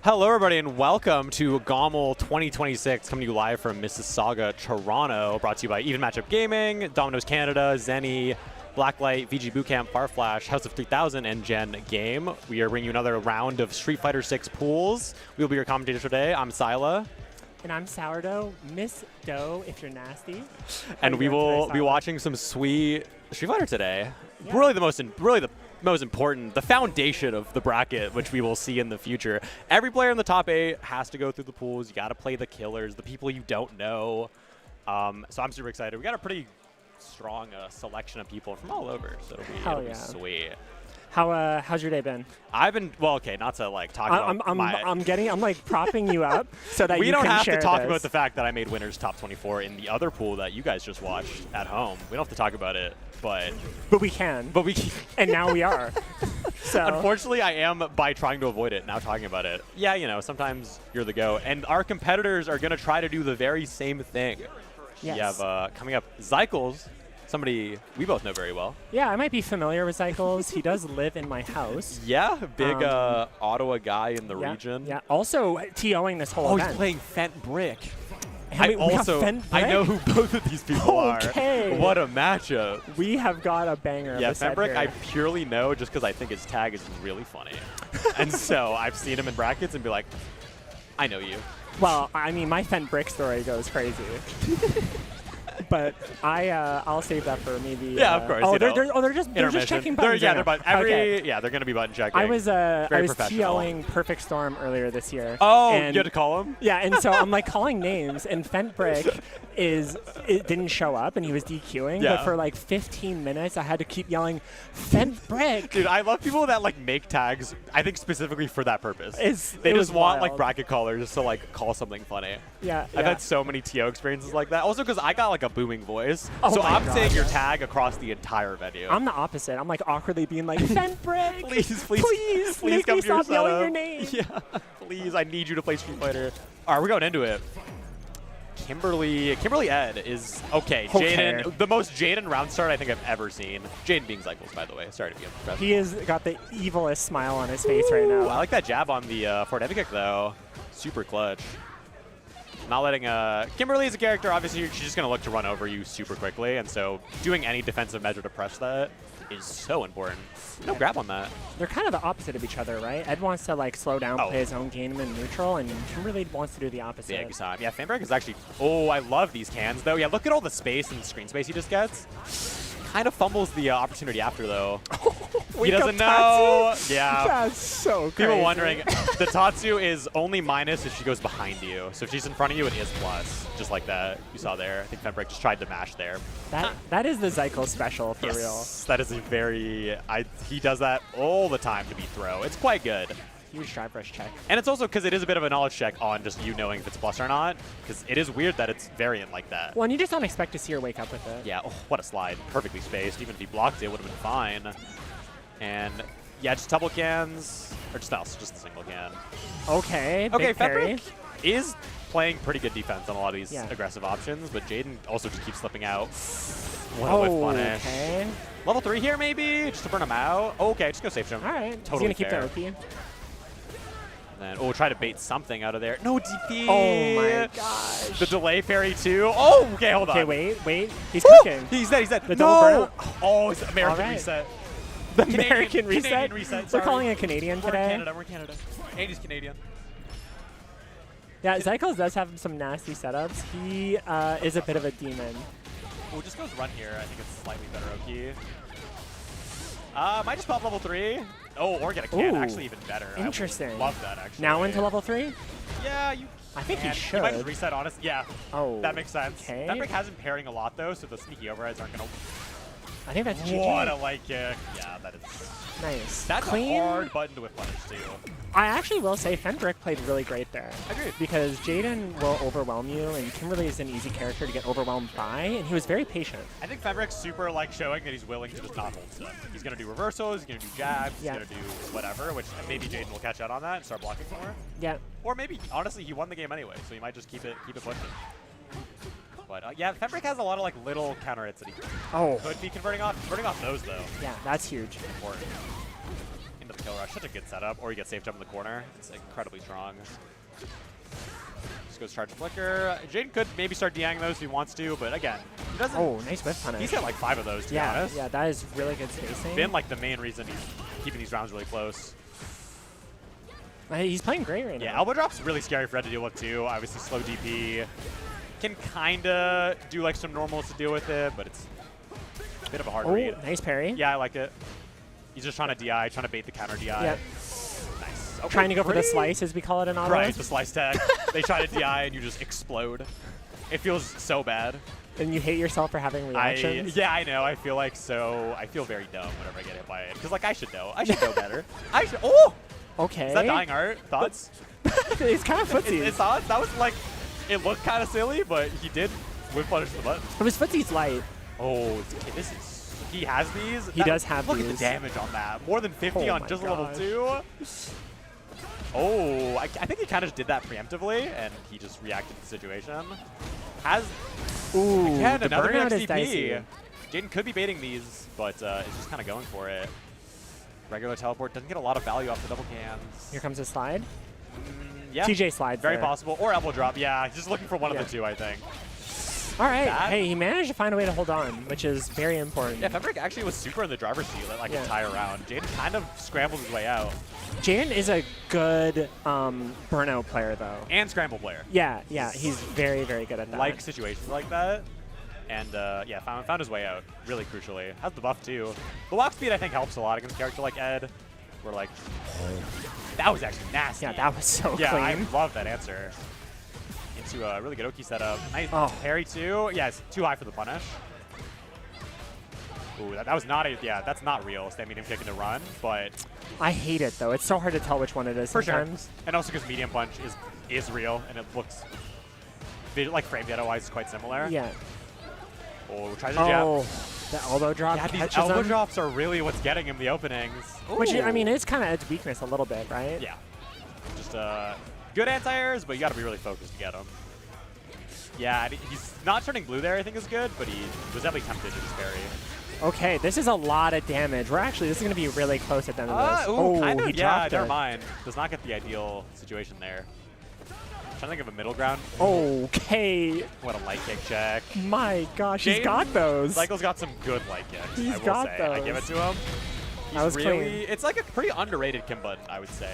Hello, everybody, and welcome to GOML 2026, coming to you live from Mississauga, Toronto. Brought to you by Even Matchup Gaming, Domino's Canada, Zenny, Blacklight, VG Bootcamp, Farflash, House of 3000, and Gen Game. We are bringing you another round of Street Fighter 6 pools. We will be your commentators today. I'm Sila. And I'm Sourdough, Miss Dough if you're nasty. And we will be watching some sweet Street Fighter today. Yeah. Really the most important, the foundation of the bracket, which we will see in the future. Every player in the top 8 has to go through the pools. You got to play the killers, the people you don't know. So I'm super excited. We got a pretty strong selection of people from all over, so it'll be sweet. How's your day been? I've been okay. Not to like talk about I'm like propping you up so that we you don't can have share to talk this. about the fact that I made winners top 24 in the other pool that you guys just watched at home. We don't have to talk about it, but we can. And now we are. So unfortunately, I am by trying to avoid it now talking about it. Yeah, you know, sometimes you're the go, and our competitors are going to try to do the very same thing. Yes. You have coming up Zycles. Somebody we both know very well. Yeah, I might be familiar with Zycles. He does live in my house. Yeah, big Ottawa guy in the region. Yeah, also TOing this whole event. He's playing Fent Brick. I know who both of these people are. What a matchup. We have got a banger. Yeah, Fent Brick I purely know just because I think his tag is really funny. And so I've seen him in brackets and be like, I know you. Well, I mean, my Fent Brick story goes crazy. But I'll save that for maybe. Yeah, of course. They're just checking buttons. They're going to be button checking. I was TOing Perfect Storm earlier this year. Oh, you had to call him? Yeah, and so I'm like calling names, and Fent Brick didn't show up, and he was DQing. Yeah. But for like 15 minutes, I had to keep yelling, Fent Brick. Dude, I love people that like make tags. I think specifically for that purpose. They just want like bracket callers to like call something funny. Yeah. I've had so many TO experiences like that. Also, because I got like a booming voice, so I'm saying your tag across the entire venue. I'm the opposite. I'm like awkwardly being like, Fent Brick, please make come me to your stop yelling your name. Yeah, please, I need you to play Street Fighter. All right, we're going into it. Kimberly Ed is okay. Jaden, the most Jaden round start I think I've ever seen. Jaden being Zycles, by the way. Sorry to be unprofessional. He has got the evilest smile on his face right now. I like that jab on the forward heavy kick though. Super clutch. Not letting Kimberly is a character. Obviously, she's just gonna look to run over you super quickly, and so doing any defensive measure to press that is so important. No grab on that. They're kind of the opposite of each other, right? Ed wants to like slow down, play his own game in neutral, and Kimberly wants to do the opposite. Big time. Yeah, Fent Brick is actually. Oh, I love these cans though. Yeah, look at all the space and screen space he just gets. Kind of fumbles the opportunity after though. He doesn't know. Yeah. That's so crazy. People wondering, the Tatsu is only minus if she goes behind you. So if she's in front of you, it is plus. Just like that you saw there. I think Fent Brick just tried to mash there. That is the Zycles special for real. That is a very. He does that all the time to beat throw. It's quite good. Huge drive rush check. And it's also because it is a bit of a knowledge check on just you knowing if it's plus or not. Because it is weird that it's variant like that. Well, and you just don't expect to see her wake up with it. Yeah, oh, what a slide. Perfectly spaced. Even if he blocked it, would have been fine. And yeah, just double cans. Or just a single can. Okay, Fent Brick is playing pretty good defense on a lot of these aggressive options, but Jaden also just keeps slipping out. What a whiff punish. Okay. Level 3 here, maybe? Just to burn him out? Okay, just go safe jump. All right. Totally He's going to keep that OP. Then, try to bait something out of there. No DP. Oh my gosh. The delay fairy too. Oh, okay, hold on. Okay, wait. He's cooking. He's dead. The double burnout. Oh, it's American reset. The American reset? Canadian reset, sorry. We're calling it Canadian today. We're Canada. And he's Canadian. Yeah, Zycles does have some nasty setups. He is a bit of a demon. Oh, just goes run here. I think it's slightly better Oki. Might just pop level 3. Oh, or get a can. Actually, even better. Interesting. I love that, actually. Now into level 3? Yeah, you I think he should. You might just reset, honest. Yeah. Oh. That makes sense. Okay. Fent Brick hasn't pairing a lot, though, so the sneaky overrides aren't going to... I think that's GG. What a light kick. Yeah, that is... Nice. That's clean. A hard button to whip punish, too. I actually will say Fent Brick played really great there. Agreed. Because Jaden will overwhelm you, and Kimberly is an easy character to get overwhelmed by, and he was very patient. I think Fent Brick's super showing that he's willing to just not hold stuff. He's going to do reversals, he's going to do jabs, he's going to do whatever, which maybe Jaden will catch out on that and start blocking more. Yeah. Or maybe, honestly, he won the game anyway, so you might just keep it pushing. But yeah, Fent Brick has a lot of little counter hits that he could be converting off. Converting off those, though. Yeah, that's huge. Important. into the kill rush. Such a good setup. Or you get safe jump in the corner. It's incredibly strong. Just goes charge flicker. Jaden could maybe start DIing those if he wants to, but again, he doesn't. Oh, nice whiff punish. He's hit like 5 of those, to be honest. Yeah, that is really good spacing. Been like the main reason he's keeping these rounds really close. He's playing great right now. Yeah, elbow drop's really scary for Ed to deal with too. Obviously, slow DP. Can kind of do like some normals to deal with it, but it's a bit of a hard read. Nice parry. Yeah, I like it. He's just trying to DI, trying to bait the counter DI. Yep. Nice. Okay, Trying to go for the slice, as we call it in auto. Right, the slice tag. They try to DI and you just explode. It feels so bad. And you hate yourself for having reactions. Yeah, I know. I feel like so. I feel very dumb whenever I get hit by it. Because like I should know. I should know better. I should. Oh! Okay. Is that dying art? Thoughts? It's kind of footsies. It's thoughts? That was like, it looked kind of silly, but he did whip punish the button. It was footsies light. Oh, this is. He has these? He does have look these. Look at the damage on that. More than 50 Oh on my just gosh. level 2. Oh, I think he kind of just did that preemptively, and he just reacted to the situation. Has, Ooh, again, the another burnout good is dicey. XCP. Jaden could be baiting these, but is just kind of going for it. Regular teleport doesn't get a lot of value off the double cans. Here comes a slide. Yeah. TJ slides Very there. possible. Or elbow drop. Yeah, he's just looking for one of the two, I think. All right. That. Hey, he managed to find a way to hold on, which is very important. Yeah, Fembrick actually was super in the driver's seat that like entire round. Jaden kind of scrambled his way out. Jaden is a good burnout player, though. And scramble player. Yeah, he's very, very good at that. Like situations like that. And yeah, found his way out really crucially. Has the buff too. The walk speed I think helps a lot against a character like Ed. We're like, that was actually nasty. Yeah, that was so clean. Yeah, I love that answer. Into a really good Oki setup. Nice parry too. Yeah, it's too high for the punish. Ooh, that was not a, yeah, that's not real. Stand medium kick into run, but. I hate it though. It's so hard to tell which one it is For sometimes. sure. And also because medium punch is real and it looks, like frame data-wise, quite similar. Yeah. Oh, tries to jab. Oh, the elbow drop Yeah, these catches elbow him. drops are really what's getting him the openings. Which, I Ooh. mean, it's kind of Ed's weakness a little bit, right? Yeah. Just good anti-airs, but you got to be really focused to get them. Yeah, he's not turning blue there, I think is good, but he was definitely tempted to just parry. Okay, this is a lot of damage. This is going to be really close at the end of this. Ooh, kind of, he yeah, dropped never it. mind. Does not get the ideal situation there. Trying to think of a middle ground. Okay. What a light kick check. My gosh, he's Jaden got those. Cycle's got some good light kicks, He's I will got say. I give it those. to him. That was He's really, clean. it's like a pretty underrated Kim button, I would say.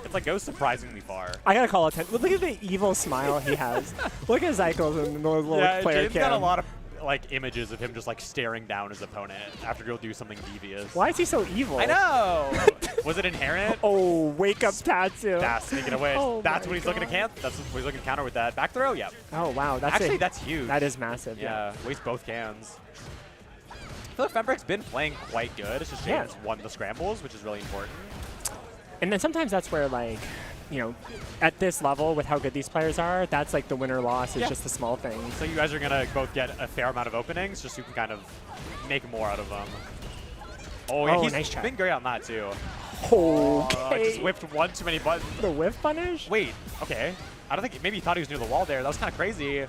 It's like goes surprisingly far. I gotta call attention. Look at the evil smile he has. Look at Cycles and the little Yeah, player Jaden's cam. got a lot of like images of him just like staring down his opponent after he'll do something devious. Why is he so evil? I know. Was it inherent? Oh, wake up tattoo. That's sneaking away. Oh That's my when he's looking to God. That's when he's looking to counter with that back throw. Yeah. Oh wow, that's Actually, that's huge. That is massive. Yeah, waste both cans. I feel like Fembrick's been playing quite good. It's just Jaden's won the scrambles, which is really important. And then sometimes that's where like, you know, at this level with how good these players are, that's like the winner loss is just the small things. So you guys are gonna both get a fair amount of openings, just so you can kind of make more out of them. Oh, yeah, he's nice try. been great on that too. Okay. Just whipped one too many buttons. The whiff punish? Wait, okay. I don't think, maybe he thought he was near the wall there. That was kind of crazy.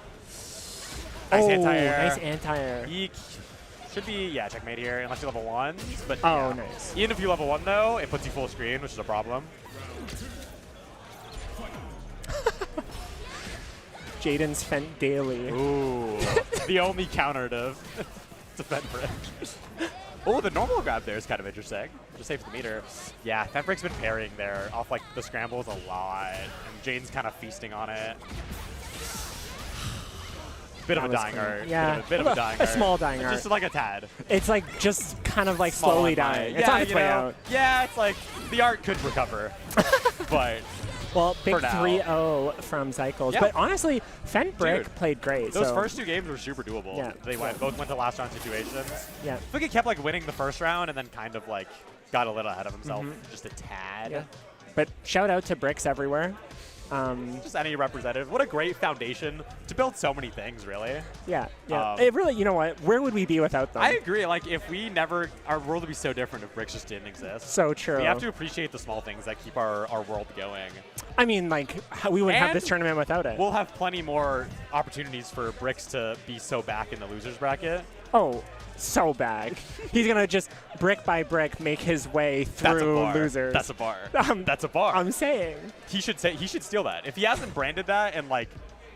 Nice anti-air. Nice anti-air. Eek. Should be, yeah, checkmate here, unless you level 1. But Oh, yeah. nice. Even if you level 1, though, it puts you full screen, which is a problem. Jaden's Fent daily. Ooh. The only counter to Fentbrick. Oh, the normal grab there is kind of interesting. Just safe the meter. Yeah, Fentbrick's been parrying there off like the scrambles a lot, and Jaden's kind of feasting on it. Bit of a dying art. Yeah. Bit of a dying art. A small dying art. Just like a tad. It's like just kind of like Small slowly on my- dying. Yeah, It's on its you way know, out. Yeah, it's like the art could recover. But Well, big for now. 3-0 from Cycles. Yeah. But honestly, Fentbrick Dude, played great. those so. first 2 games were super doable. Yeah. They both went to last round situations. Yeah. I think he kept like winning the first round and then kind of like got a little ahead of himself, Mm-hmm. just a tad. Yeah. But shout out to Bricks everywhere. Just any representative. What a great foundation to build so many things, really. Yeah. Yeah. Um, It really, you know what? Where would we be without them? I agree. Like, if we never, our world would be so different if bricks just didn't exist. So true. We have to appreciate the small things that keep our world going. I mean, like, we wouldn't have this And tournament without it. We'll have plenty more opportunities for bricks to be so back in the losers bracket. Oh, so bad. He's going to just brick by brick make his way through losers. That's a bar. That's a bar. I'm saying. He should steal that. If he hasn't branded that and like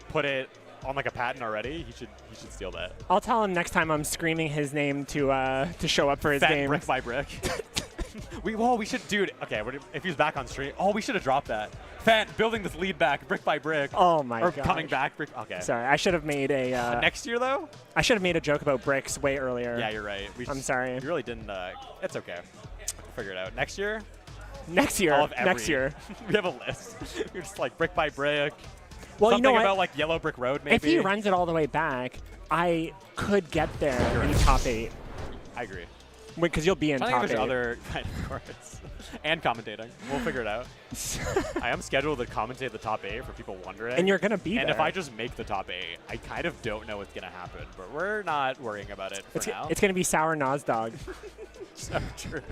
put it on like a patent already, he should steal that. I'll tell him next time I'm screaming his name to show up for his game. Brick by brick. we should, dude. Okay, if he's back on stream, we should have dropped that. Fant building this lead back, brick by brick. Oh my god. Or coming back, brick. Okay. Sorry, I should have made a. Next year though. I should have made a joke about bricks way earlier. Yeah, you're right. I'm sorry. We really didn't. It's okay. We'll figure it out. Next year. Next year. Next year. We have a list. You're just like brick by brick. Well, something you know what? about like Yellow Brick Road, maybe. If he runs it all the way back, I could get there in top 8. I agree. Because you'll be in top 8. I think there's other kind of cards. And commentating. We'll figure it out. I am scheduled to commentate the top 8 for people wondering. And you're going to be there. And if I just make the top 8, I kind of don't know what's going to happen. But we're not worrying about it for now. It's going to be Sour Nozdog. So true.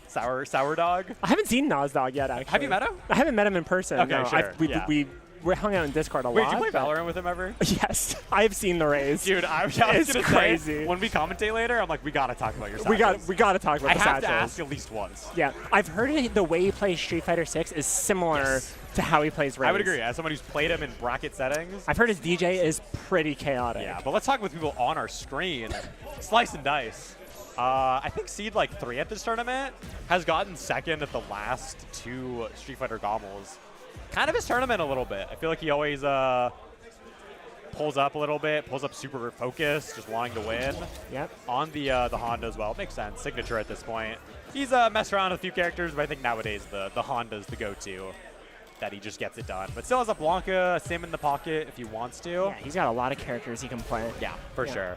Sour dog? I haven't seen Nozdog yet, actually. Have you met him? I haven't met him in person. Okay, no. sure. We hung out in Discord a lot. Wait, did you play Valorant with him ever? Yes. I've seen the Rays. Dude, I was it's gonna crazy. Say, when we commentate later, I'm like, we gotta talk about your satchels. We gotta talk about the satchels. I have to ask at least once. Yeah. I've heard the way he plays Street Fighter 6 is similar to how he plays Rays. I would agree. As someone who's played him in bracket settings. I've heard his DJ is pretty chaotic. Yeah, but let's talk with people on our screen. Slice and Dice. I think Seed like 3 at this tournament has gotten second at the last 2 Street Fighter GOMLs. Kind of his tournament a little bit. I feel like he always pulls up a little bit, pulls up super focused, just wanting to win. Yep. On the Honda as well. Makes sense. Signature at this point. He's messed around with a few characters, but I think nowadays the Honda's the go-to. That he just gets it done. But still has a Blanca, a Sim in the pocket if he wants to. Yeah, he's got a lot of characters he can play. Yeah, for sure.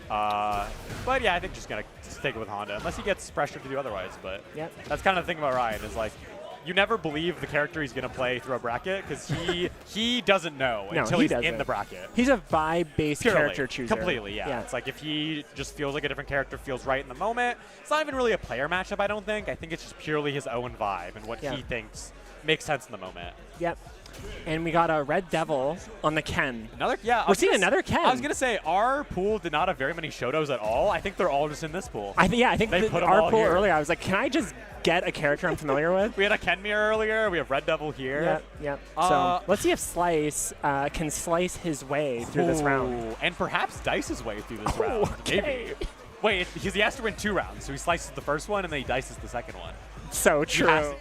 But yeah, I think just gonna stick with Honda unless he gets pressured to do otherwise. But that's kind of the thing about Ryan is like, you never believe the character he's gonna play through a bracket because he doesn't know until he's in the bracket. He's a vibe-based character chooser. Completely, yeah. It's like if he just feels like a different character feels right in the moment, it's not even really a player matchup. I don't think. I think it's just purely his own vibe and what he thinks makes sense in the moment. Yep. And we got a Red Devil on the Ken. We're seeing another Ken. I was gonna say our pool did not have very many Shotos at all. I think they're all just in this pool. I think they put our pool here. earlier. I was like, can I just get a character I'm familiar with? We had a Ken mirror earlier. We have Red Devil here. Yep. So let's see if Slice can slice his way through this round, and perhaps dice his way through this round. Maybe. Wait, because he has to win 2 rounds, so he slices the first one and then he dices the second one. So true.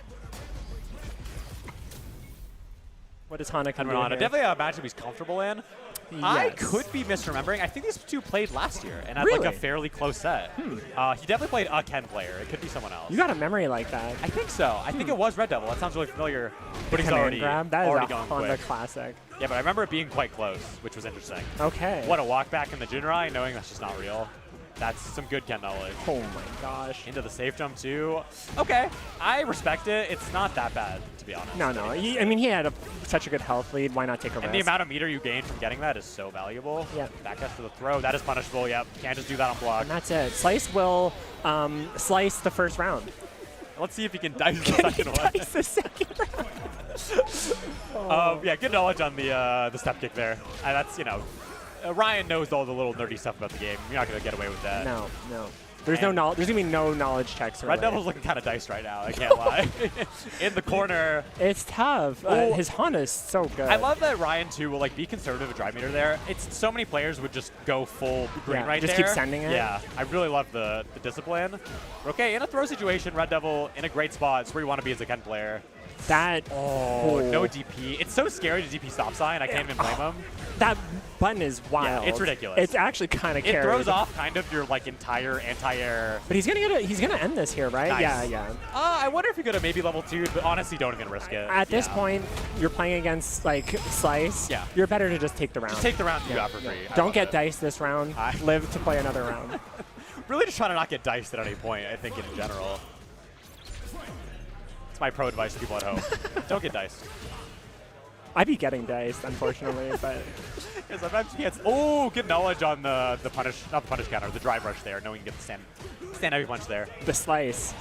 What does Hana come on? Definitely a matchup he's comfortable in. Yes. I could be misremembering. I think these 2 played last year and had like a fairly close set. He definitely played a Ken player. It could be someone else. You got a memory like that. I think so. I think it was Red Devil. That sounds really familiar. But he's already grab. That is a going Honda quick. classic. Yeah, but I remember it being quite close, which was interesting. Okay. What a walk back in the Jinrai, knowing that's just not real. That's some good Ken knowledge. Oh my gosh. Into the safe jump too. Okay, I respect it. It's not that bad, to be honest. No. I mean, he had such a good health lead. Why not take a risk? And the amount of meter you gain from getting that is so valuable. Yeah. Back to the throw. That is punishable. Yep. Can't just do that on block. And that's it. Slice will slice the first round. Let's see if he can dice the second one. Dice the second round. Yeah, good knowledge on the step kick there. That's, Ryan knows all the little nerdy stuff about the game. You're not going to get away with that. No. There's There's going to be no knowledge checks. Red Devil's looking kind of diced right now. I can't lie. In the corner. It's tough. His Honda is so good. I love that Ryan, too, will be conservative with drive meter there. It's so many players would just go full green right just there. Just keep sending it. Yeah. I really love the discipline. Okay, in a throw situation, Red Devil in a great spot. It's where you want to be as a Ken player. No DP. It's so scary to DP stop sign. I can't even blame him. That button is wild. Yeah, it's ridiculous. It's actually kind of scary. It throws off kind of your entire anti-air. But he's gonna end this here, right? Nice. Yeah. I wonder if he could have maybe level 2, but honestly, don't even risk it. At this point, you're playing against Slice. Yeah. You're better to just take the round. Just take the round you got for free. Don't get diced this round. Live to play another round. Really just trying to not get diced at any point, I think, in general. It's my pro advice to people at home. Don't get diced. I'd be getting diced, unfortunately, but... Oh, good knowledge on the punish, not the punish counter, the drive rush there, knowing you can get the stand heavy punch there. The slice.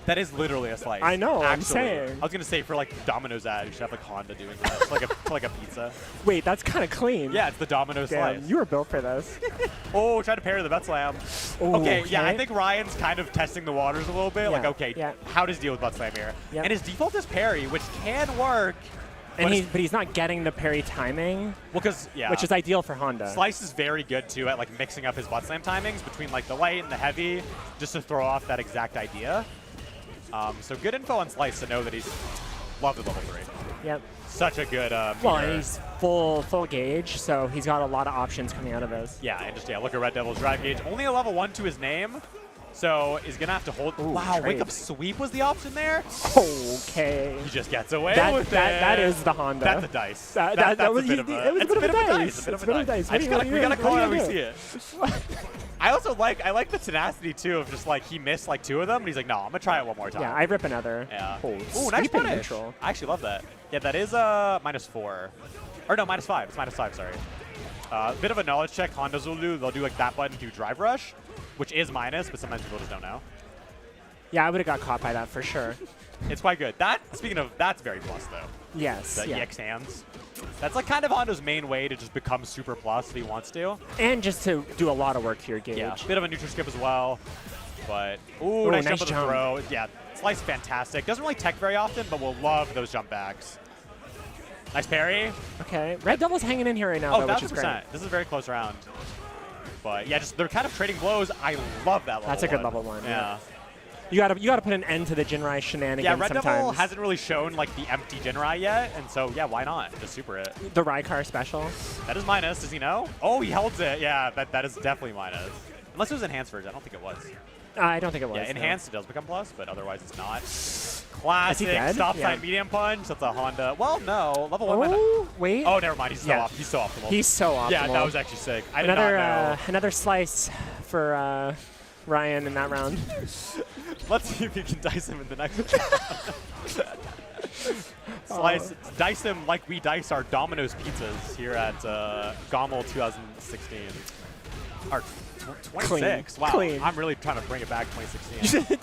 That is literally a slice. I know, I'm actually. saying. I was going to say for like Domino's ad, you should have like Honda doing that. It's like a pizza. Wait, that's kind of clean. Yeah, it's the Domino's Damn, slice. you were built for this. Oh, trying to parry the bet slam. Ooh, Okay, yeah, I think Ryan's kind of testing the waters a little bit. Yeah, Like, okay, yeah. how does he deal with butt slam here? Yep. And his default is parry, which can work. And but he's not getting the parry timing, Well, because, yeah. which is ideal for Honda. Slice is very good, too, at like mixing up his butt slam timings between like the light and the heavy, just to throw off that exact idea. So good info on Slice to know that he's loved at level 3. Yep. Such a good Well, and he's full gauge, so he's got a lot of options coming out of this. Yeah, and just, look at Red Devil's drive gauge. Only a level 1 to his name, so he's going to have to hold. Ooh, wow, trade. Wake Up Sweep was the option there? Okay. He just gets away with it. That is the Honda. That's a dice. That was a bit of a, it was a bit of a dice. It's a bit of a dice. We gotta call it how we see it. I also like the tenacity too of just like he missed like 2 of them, and he's like, no, I'm gonna try it one more time. Yeah, I rip another. Yeah. Oh, Ooh, nice sweeping punish. neutral. I actually love that. Yeah, that is -4, or no, -5. It's -5. Sorry. Bit of a knowledge check. Hondas will do. They'll do like that button, do drive rush, which is minus, but sometimes people just don't know. Yeah, I would have got caught by that for sure. It's quite good. Speaking of, that's very plus though. Yes. The yeah. EX hands. That's like kind of Honda's main way to just become super plus if he wants to. And just to do a lot of work to your gauge. Yeah, bit of a neutral skip as well. But, ooh, Ooh, nice nice jump with the throw. Yeah, Slice fantastic. Doesn't really tech very often, but we'll love those jump backs. Nice parry. Okay, Red Devil's hanging in here right now, Oh, though, which is great. 1000%. This is a very close round. But yeah, just they're kind of trading blows. I love that level 1. That's a good level 1. Yeah. You gotta put an end to the Jinrai shenanigans Yeah, Red sometimes. Devil hasn't really shown like the empty Jinrai yet, and so yeah, why not? Just super it. The Raikar special. That is minus. Does he know? Oh, he holds it. Yeah, that is definitely minus. Unless it was enhanced version. I don't think it was. I don't think it was. Yeah, no. enhanced it does become plus, but otherwise it's not. Classic dead? stop Yeah. sign medium punch. That's a Honda. Well, no, level 1. Oh, wait. Oh, never mind. He's so Yeah. off. He's so optimal. He's so optimal. Yeah, that was actually sick. I did not know. Another slice for Ryan in that round. Let's see if you can dice him in the next Slice, dice him like we dice our Domino's pizzas here at GOML 2016. Or 26. Clean. Wow, Clean. I'm really trying to bring it back 2016.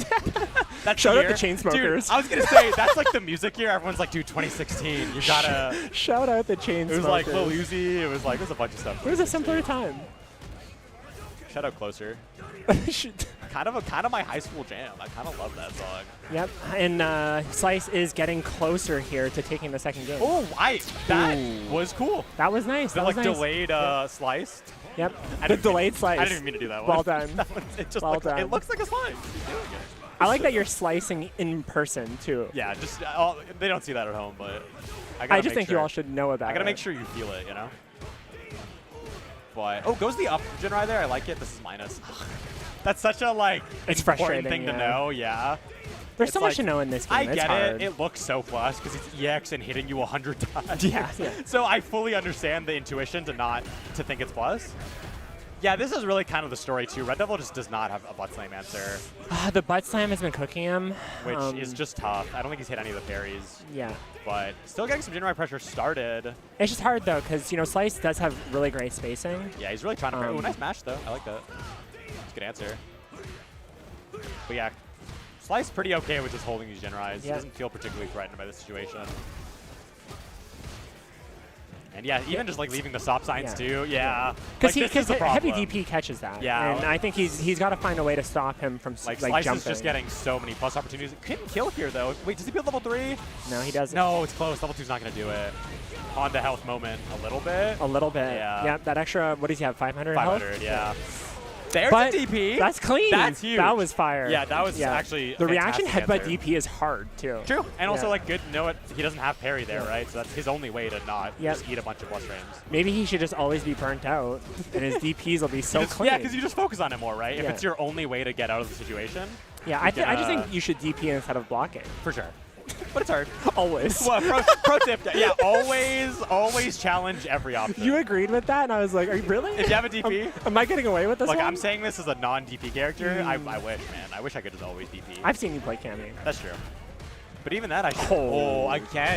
That's Shout the out the year. Chainsmokers. Dude, I was going to say, that's like the music year. Everyone's like, dude, 2016, you gotta... Shout out the Chainsmokers. It was like Lil Uzi. It was like, there's a bunch of stuff. It was a simpler time. Shout out Closer. kind of my high school jam. I kind of love that song. Yep, and Slice is getting closer here to taking the second game. Oh, that was cool. That was nice. The That was like nice. delayed sliced. Yep, the delayed slice. I didn't even mean to do that one. Well done. It just Well looks, done. it looks like a slice. He's doing it. I like that you're slicing in person, too. Yeah, just they don't see that at home, but I just think you all should know about it. I gotta make sure you feel it, you know. But goes the up Jinrai there. I like it. This is minus. That's such a It's important frustrating, thing to yeah. know. Yeah. There's It's so much like, to know in this game. I It's get hard. it. It looks so plus because it's EX and hitting you 100 times. Yeah, yeah. So I fully understand the intuition to think it's plus. Yeah, this is really kind of the story too. Red Devil just does not have a butt slam answer, The butt slam has been cooking him. which is just tough. I don't think he's hit any of the parries, Yeah. but still getting some Jinrai pressure started. It's just hard, though, because, Slice does have really great spacing. Yeah, he's really trying to. Oh, nice mash though. I like that. That's a good answer. But yeah, Slice pretty okay with just holding these Jinrais. He Yeah. doesn't feel particularly threatened by the situation. And yeah, even just leaving the stop signs too. Yeah, Because this is the heavy problem. DP catches that. Yeah. And I think he's got to find a way to stop him from Slice jumping. is just getting so many plus opportunities. Couldn't kill here though. Wait, does he build level 3? No, he doesn't. No, it's close. Level 2's not going to do it. Honda health moment a little bit. A little bit. Yeah. Yeah, that extra, what does he have, 500 500, health? yeah. There's But a DP. that's clean. That's huge. That was fire. Yeah, that was actually The reaction fantastic headbutt answer. DP is hard, too. True, and also Yeah. good to know it. He doesn't have parry there, Yeah. right? So that's his only way to not Yep. just eat a bunch of plus frames. Maybe he should just always be burnt out, and his DPs will be so clean. Yeah, because you just focus on it more, right? If Yeah. it's your only way to get out of the situation. Yeah, I just think you should DP instead of blocking. For sure. But it's hard. Always. Well, pro tip, yeah, always challenge every option. You agreed with that, and I was like, are you really? If you have a DP? Am I getting away with this Look, one? I'm saying this as a non-DP character. I wish, man. I wish I could just always DP. I've seen you play Cammy. That's true. But even that, again,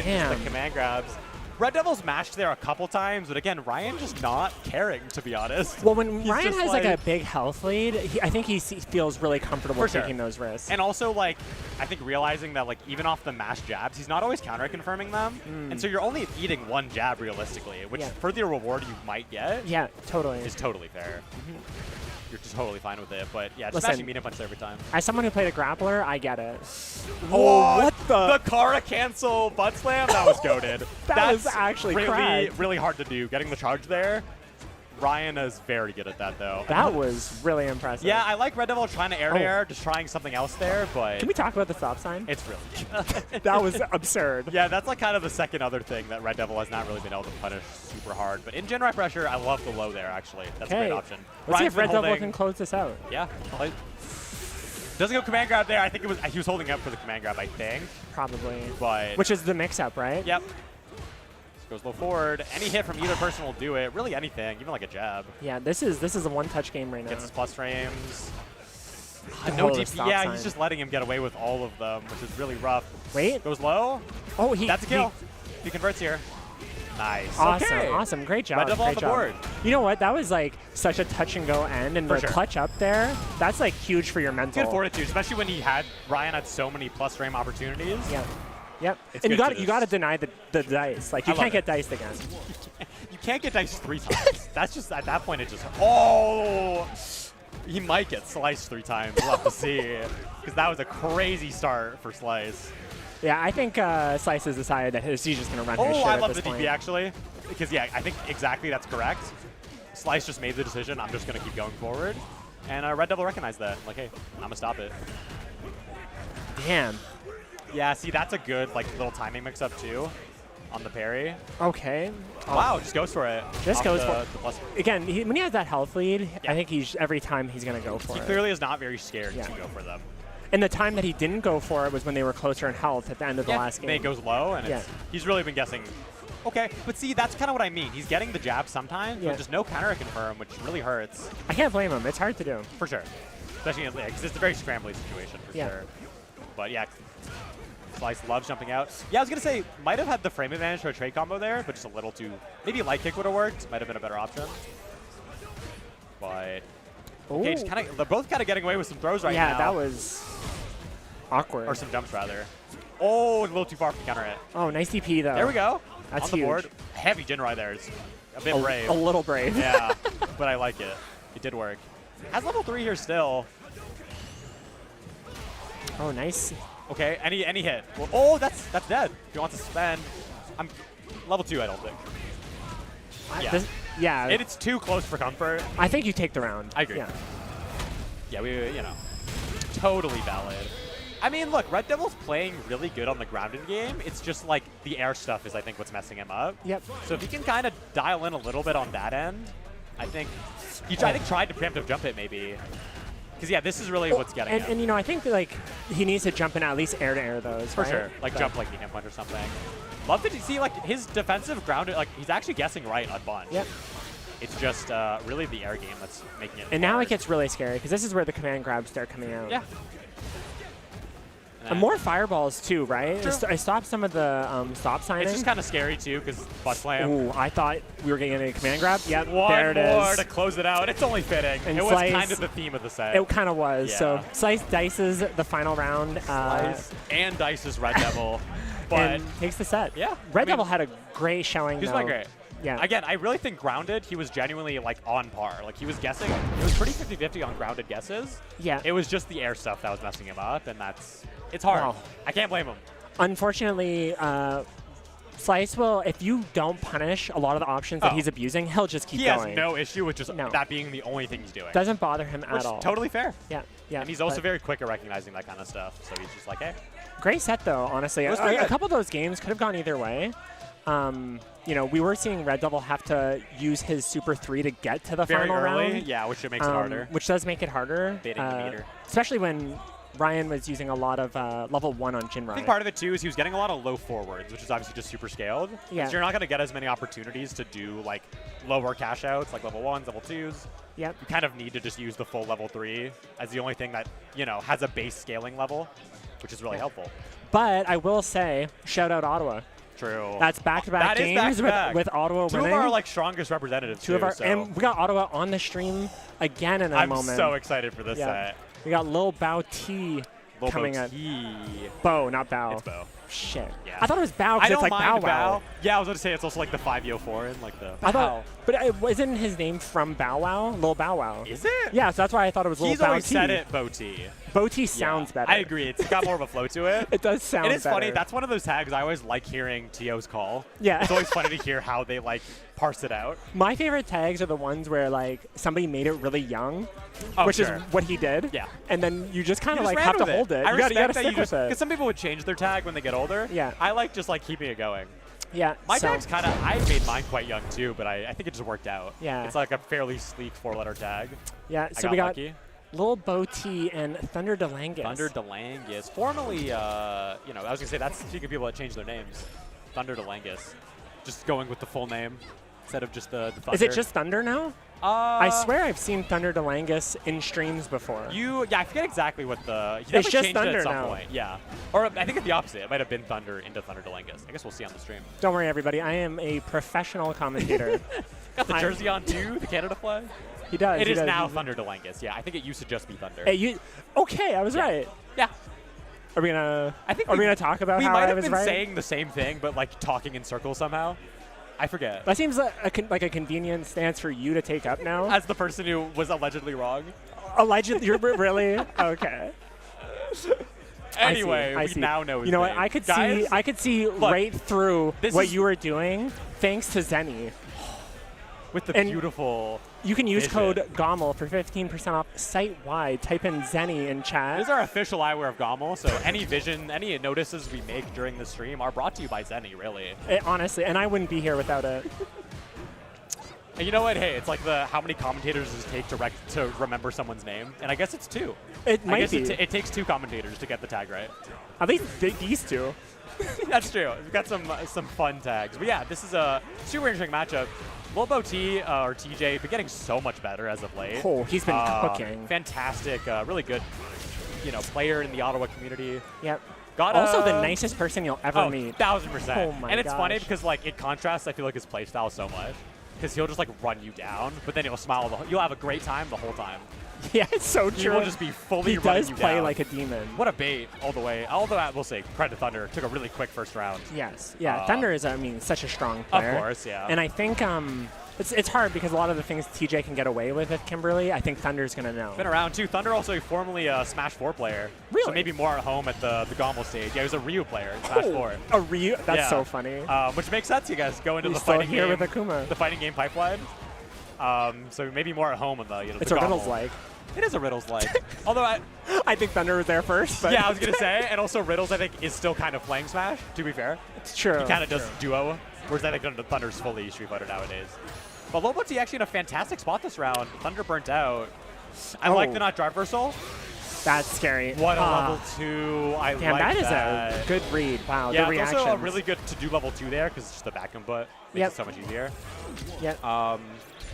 Damn. just the command grabs. Red Devil's mashed there a couple times, but again, Ryan just not caring, to be honest. Well, when He's Ryan just has like a big health lead, I think he feels really comfortable taking those risks. And also, like, I think realizing that, like, even off the mashed jabs, he's not always counter-confirming them. And so you're only eating one jab realistically, which for the reward you might get is totally fair. You're just totally fine with it. But yeah, just smashing medium punch there every time. As someone who played a grappler, I get it. What the Kara cancel butt slam? That was goated. That's actually really hard to do. Getting the charge there. Ryan is very good at that, though. That was really impressive. Yeah, I like Red Devil trying to air just trying something else there, but... Can we talk about the stop sign? It's really good. That was absurd. Yeah, that's like kind of the second other thing that Red Devil has not really been able to punish super hard. But in Gen Y pressure, I love the low there, actually. That's a great option. Let's see if Red Devil can close this out. Yeah. Doesn't go command grab there. I think he was holding up for the command grab, I think. Probably. But which is the mix-up, right? Yep. Goes low forward. Any hit from either person will do it. Really anything, even like a jab. Yeah, this is a one-touch game right now. Gets his plus frames. No DP. Yeah, he's just letting him get away with all of them, which is really rough. Wait. Goes low. Oh, that's a kill. He converts here. Nice. Awesome, okay. awesome. Great job. Red Devil Great on the board. You know what? That was like such a touch-and-go end, and the clutch up there, that's like huge for your mental. Good fortitude, especially when Ryan had so many plus frame opportunities. Yeah. Yep. And you got to deny the dice. Like, you can't get diced again. You can't get diced 3 times. That's just, at that point, it just, oh! He might get sliced 3 times. We'll have to see. Because that was a crazy start for Slice. Yeah, I think Slice has decided that he's just going to run his shit I at love this the point. DP, actually. Because, yeah, I think exactly that's correct. Slice just made the decision. I'm just going to keep going forward. And Red Devil recognized that. Like, hey, I'm going to stop it. Damn. Yeah, see, that's a good like little timing mix-up, too, on the parry. Okay. Wow, just goes for it. Just goes for it. Again, when he has that health lead, I think every time he's going to go for it. He clearly is not very scared to go for them. And the time that he didn't go for it was when they were closer in health at the end of the last game. Then it goes low, and he's really been guessing. Okay, but see, that's kind of what I mean. He's getting the jab sometimes, but just no counter confirm, which really hurts. I can't blame him. It's hard to do. For sure. Especially because it's a very scrambly situation, for sure. But yeah, Slice loves jumping out. Yeah, I was going to say, might have had the frame advantage for a trade combo there, but just a little too... Maybe light kick would have worked. Might have been a better option. But... Okay, just kind of, they're both kind of getting away with some throws right now. Yeah, that was awkward. Or some jumps, rather. Oh, a little too far from counter it. Oh, nice DP, though. There we go. That's on the huge. board. Heavy Jinrai there. It's a bit brave. A little brave. Yeah, but I like it. It did work. Has level 3 here still. Oh, nice. Okay, any hit. Well, oh, that's dead. If he wants to spend. I'm level 2, I don't think. Yeah. It's too close for comfort. I think you take the round. I agree. Yeah, we totally valid. I mean, look, Red Devil's playing really good on the grounded game. It's just like the air stuff is, I think, what's messing him up. Yep. So if he can kind of dial in a little bit on that end, I think he tried to preemptive jump it maybe. Because, yeah, this is really what's getting him. And, I think, like, he needs to jump in at least air-to-air those, For sure. Like, jump, like, medium punch or something. Love to see, like, his defensive grounded, like, he's actually guessing right a bunch. Yep. It's just really the air game that's making it And now it gets really scary, because this is where the command grabs start coming out. Yeah. And more fireballs, too, right? True. I stopped some of the stop signing. It's just kind of scary, too, because butt slam. Ooh, I thought we were getting a command grab. Yep, One there it is. more to close it out. It's only fitting. And it was Slice, kind of the theme of the set. It kind of was. Yeah. So Slice dices the final round. Slice and dices Red Devil. But and takes the set. Yeah. Red Devil had a great showing, He was though. playing great. Yeah. Again, I really think grounded, he was genuinely like on par. Like he was guessing, it was pretty 50-50 on grounded guesses. Yeah. It was just the air stuff that was messing him up, and it's hard. Wow. I can't blame him. Unfortunately, Slice will, if you don't punish a lot of the options that he's abusing, he'll just keep going. He has no issue with just that being the only thing he's doing. Doesn't bother him at all. Totally fair. Yeah, yeah. And he's also very quick at recognizing that kind of stuff. So he's just like, hey. Great set, though, honestly. A couple of those games could have gone either way. We were seeing Red Devil have to use his Super 3 to get to the final round. Yeah, which makes it harder. Which does make it harder. Baiting the meter. Especially when Ryan was using a lot of level 1 on Jinrai. I think part of it, too, is he was getting a lot of low forwards, which is obviously just super scaled. Yeah. So you're not going to get as many opportunities to do, like, lower cash outs, like level 1s, level 2s. Yep. You kind of need to just use the full level 3 as the only thing that, has a base scaling level, which is really helpful. But I will say, shout out Ottawa. True. That's back-to-back games with Ottawa winning. Two of our like strongest representatives. And we got Ottawa on the stream again in a moment. I'm so excited for this set. We got Lil Bao T coming in. Bo, not Bao. It's Bo. Shit. Yeah. I thought it was Bao because it's like Bow Wow. Yeah, I was going to say it's also like the 504 and like the but isn't his name from Bow Wow? Lil Bow Wow. Is it? Yeah, so that's why I thought it was Lil Bao T. He's always said it, Bo T. Bo T sounds better. I agree. It's got more of a flow to it. It does sound better. It is funny. That's one of those tags I always like hearing T.O.'s call. Yeah. It's always funny to hear how they like parse it out. My favorite tags are the ones where like somebody made it really young, which is what he did. Yeah. And then you just kind of like have to hold it. I you gotta stick with it. Because some people would change their tag when they get older. Yeah. I like just like keeping it going. Yeah. My tag's kind of, I made mine quite young too, but I think it just worked out. Yeah. It's like a fairly sleek 4-letter tag. Yeah. So we got Lil Bo T and Thunder DeLangus. Thunder DeLangus. Formerly, you know, I was going to say, that's speaking of people that change their names. Thunder DeLangus. Just going with the full name instead of just the Thunder. Is it just Thunder now? I swear I've seen Thunder DeLangus in streams before. Yeah, I forget exactly what the... It's just Thunder it at some now. point. Yeah. Or I think it's the opposite. It might have been Thunder into Thunder DeLangus. I guess we'll see on the stream. Don't worry, everybody. I am a professional commentator. Got the jersey on too, the Canada flag. He does. It is now Thunder DeLangus. Yeah, I think it used to just be Thunder. Okay, I was right. Yeah. Are we gonna? Are we gonna talk about how I was right? We might have been saying the same thing, but like talking in circles somehow. I forget. That seems like a convenient stance for you to take up now. As the person who was allegedly wrong. Allegedly, you're really okay. Anyway, we now know his You know name. what? I could see right through what you were doing, thanks to Zenny. With the beautiful. You can use code GOML for 15% off site-wide. Type in Zenny in chat. This is our official eyewear of GOML, so any notices we make during the stream are brought to you by Zenny, really. Honestly, and I wouldn't be here without it. And you know what? Hey, it's like how many commentators does it take to remember someone's name? And I guess it's 2. It might be. It takes 2 commentators to get the tag right. At least these 2. That's true. We've got some fun tags. But yeah, this is a super interesting matchup. Lil Bo T or TJ been getting so much better as of late. Oh, he's been cooking. Fantastic, really good, player in the Ottawa community. Yep. Also the nicest person you'll ever meet. 1000%. Oh my And it's gosh. funny because like it contrasts, I feel like, his playstyle so much. Because he'll just like run you down, but then he'll smile. You'll have a great time the whole time. Yeah, it's so true. He will just be fully running you down. He does play like a demon. What a bait all the way. Although I will say, credit to Thunder, took a really quick first round. Yes. Yeah, Thunder is, such a strong player. Of course, yeah. And I think it's hard because a lot of the things TJ can get away with Kimberly, I think Thunder's going to know. Been around too. Thunder also formerly a Smash 4 player. Really? So maybe more at home at the GOML stage. Yeah, he was a Ryu player in Smash 4. A Ryu? That's so funny. Which makes sense, you guys. Go into He's the fighting here game. with Akuma. The fighting game pipeline. So maybe more at home in the It's the a GOML. Riddles-like. It is a Riddles-like. Although I think Thunder was there first. But yeah, I was going to say. And also Riddles, I think, is still kind of playing Smash, to be fair. It's true. He kind of does duo, whereas I think Thunder's fully Street Fighter nowadays. But Lil Bo T actually in a fantastic spot this round. Thunder burnt out. I like the not drive reversal. That's scary. What a level 2. I like that. That is a good read. Wow, yeah, the reactions. It's also really good to do level 2 there because it's just the back input. Makes it so much easier. Yep.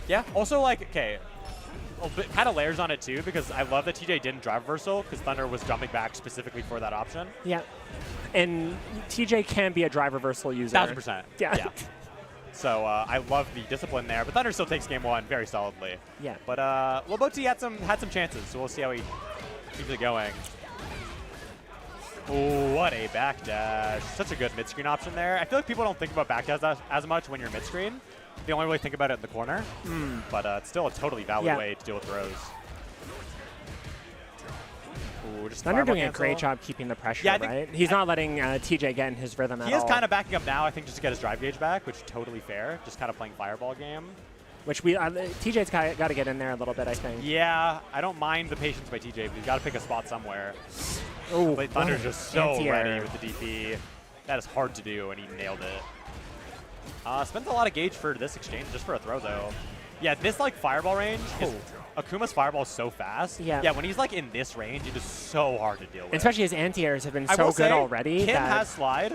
Yeah, also kind of layers on it too because I love that TJ didn't drive reversal because Thunder was jumping back specifically for that option. Yeah. And TJ can be a drive reversal user. 1000%. Yeah. So I love the discipline there, but Thunder still takes game 1 very solidly. Yeah. But Lil Bo T had some chances, so we'll see how he keeps it going. Oh, what a backdash. Such a good mid-screen option there. I feel like people don't think about backdash as much when you're mid-screen. They only really think about it in the corner, but it's still a totally valid way to deal with throws. Ooh, just Thunder doing a great job keeping the pressure, right? He's not letting TJ get in his rhythm at all. He is kind of backing up now, I think, just to get his drive gauge back, which is totally fair. Just kind of playing fireball game. Which TJ's got to get in there a little bit, I think. Yeah, I don't mind the patience by TJ, but he's got to pick a spot somewhere. Oh, but Thunder's just so ready with the DP. That is hard to do, and he nailed it. Spends a lot of gauge for this exchange, just for a throw, though. Yeah, this, fireball range is... Akuma's fireball is so fast. Yeah, when he's, in this range, it is so hard to deal with. Especially his anti-airs have been so good already. Kim has slide,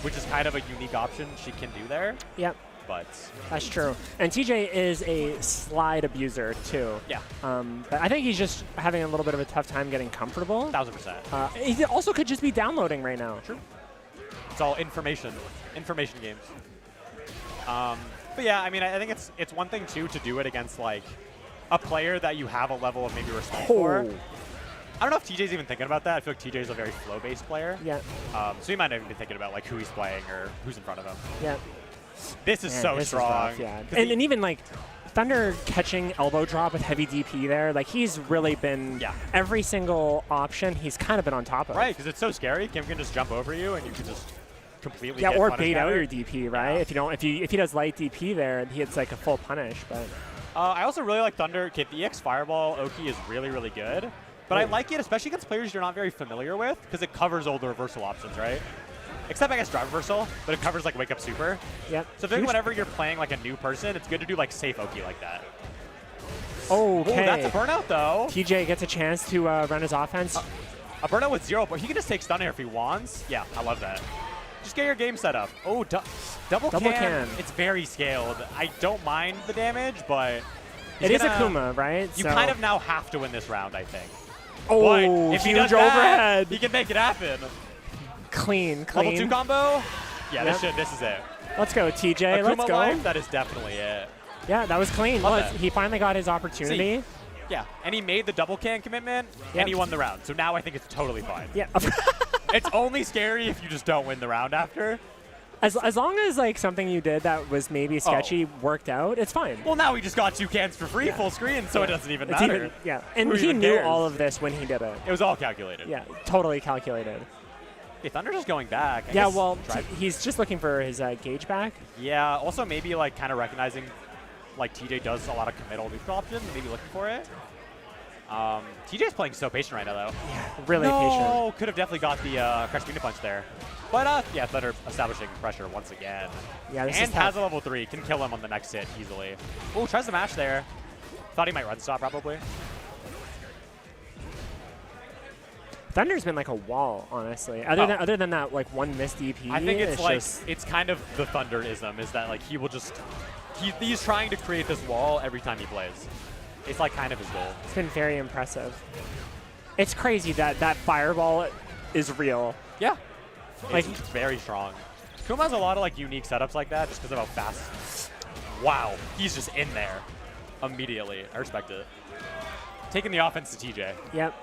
which is kind of a unique option she can do there. Yep. But that's true. And TJ is a slide abuser, too. Yeah. But I think he's just having a little bit of a tough time getting comfortable. 1000%. He also could just be downloading right now. True. It's all information games. But yeah, I mean, I think it's one thing too to do it against like a player that you have a level of maybe respect for. I don't know if TJ's even thinking about that. I feel like TJ's a very flow-based player. Yeah. So he might not even be thinking about like who he's playing or who's in front of him. Yeah. This is so strong. Is rough, yeah. And even like Thunder catching elbow drop with heavy DP there, like he's really been every single option he's kind of been on top of. Right, because it's so scary. Kim can just jump over you and you can just completely or bait out your DP, right? If he does light DP there, he hits like a full punish. But I also really like Thunder. Okay, the EX Fireball Oki is really, really good. But I like it, especially against players you're not very familiar with, because it covers all the reversal options, right? Except, I guess, drive reversal, but it covers, like, wake up super. Yep. So I think whenever you're playing, like, a new person, it's good to do, like, safe Oki like that. Okay. Ooh, that's a burnout, though. TJ gets a chance to run his offense. A burnout with 0, but he can just take stun here if he wants. Yeah, I love that. Just get your game set up. Oh, double can. It's very scaled. I don't mind the damage, but... It is Akuma, right? You kind of now have to win this round, I think. Oh, but if he does overhead. That, he can make it happen. Clean. Level 2 combo? Yeah, this is it. Let's go, TJ. Akuma Let's go. Life, that is definitely it. Yeah, that was clean. He finally got his opportunity. Yeah, and he made the double can commitment, and he won the round. So now I think it's totally fine. Yeah. It's only scary if you just don't win the round after. As long as like something you did that was maybe sketchy worked out, it's fine. Well, now we just got 2 cans for free, full screen, so it doesn't even matter. And he knew all of this when he did it. It was all calculated. Yeah, totally calculated. Okay, Thunder's just going back. Yeah, well, he's just looking for his gauge back. Yeah, also maybe like kind of recognizing like TJ does a lot of committal neutral options, maybe looking for it. TJ's playing so patient right now, though. Yeah, really patient. No, could have definitely got the Crush Peanut Punch there. But, yeah, Thunder establishing pressure once again. Yeah, this and is has a level 3. Can kill him on the next hit easily. Oh, tries the mash there. Thought he might run stop, probably. Thunder's been like a wall, honestly. Other than that, like, one missed DP. I think it's like, it's kind of the Thunder-ism, is that, like, he will just... He's trying to create this wall every time he plays. It's, like, kind of his goal. It's been very impressive. It's crazy that that fireball is real. Yeah. Like, it's very strong. Kuma has a lot of like unique setups like that just because of how fast. Wow, he's just in there immediately. I respect it. Taking the offense to TJ. Yep.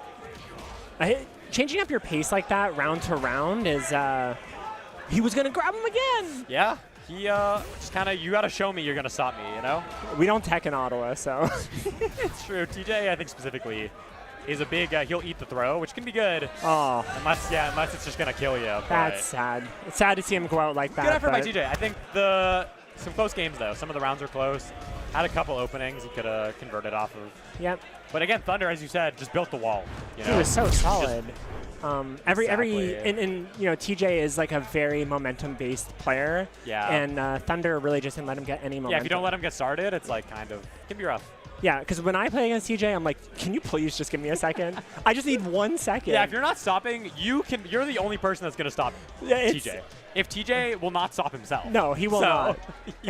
Changing up your pace like that round to round is, he was going to grab him again. Yeah, he just kind of, you got to show me you're going to stop me, you know? We don't tech in Ottawa, so. It's true. TJ, I think specifically, is a big, he'll eat the throw, which can be good. Oh. Unless it's just going to kill you. That's sad. It's sad to see him go out like that. Good effort by TJ. I think some close games, though. Some of the rounds are close. Had a couple openings he could have converted off of. Yep. But again, Thunder, as you said, just built the wall. You know? He was so solid. And you know, TJ is like a very momentum-based player. Yeah. And Thunder really just didn't let him get any momentum. Yeah, if you don't let him get started, it's like kind of, it can be rough. Yeah, because when I play against TJ, I'm like, can you please just give me a second? I just need 1 second. Yeah, if you're not stopping, you're the only person that's going to stop TJ. If TJ will not stop himself. No, he will not. He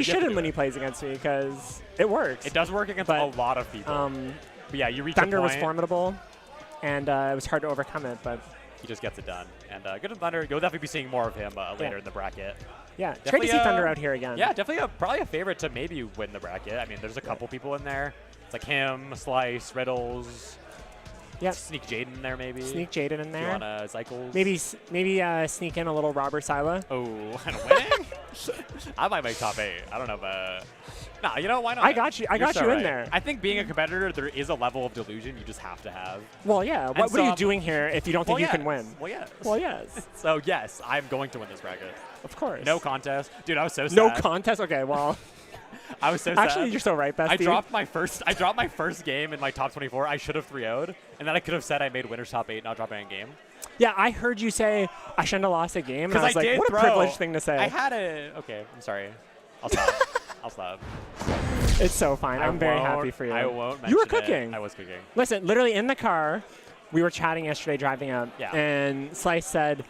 shouldn't when he it. plays against me because it works. It does work against a lot of people. But yeah, you reach Thunder a point. was formidable, and it was hard to overcome it, but he just gets it done. And good on Thunder. You'll definitely be seeing more of him later in the bracket. Yeah, it's great to see Thunder out here again. Yeah, definitely probably a favorite to maybe win the bracket. I mean, there's a couple people in there. It's like him, Slice, Riddles. Yep. Sneak Jaden in there, maybe. Sneak Jaden in there. Do you want Cycles? Maybe sneak in a little Robert Sila. Oh, and winning? I might make top 8. I don't know, but... Nah, you know, why not? I got you. I got you in there. I think being a competitor, there is a level of delusion you just have to have. Well, yeah. What are you doing here if you don't think you can win? Well, yes. Well, yes. So, yes, I'm going to win this bracket. Of course. No contest. Dude, I was so sad. No contest? Okay, well... I was so sad. Actually, you're so right, Bestie. I dropped my first game in my top 24. I should have 3-0'd, and then I could have said I made winners top 8, not dropping a game. Yeah, I heard you say I shouldn't have lost a game. And I was like, what a privileged thing to say. I had a... Okay, I'm sorry. I'll stop. I'll stop. It's so fine. I'm very happy for you. I won't mention You were cooking. I was cooking. Listen, literally in the car, we were chatting yesterday driving up, and Slice said,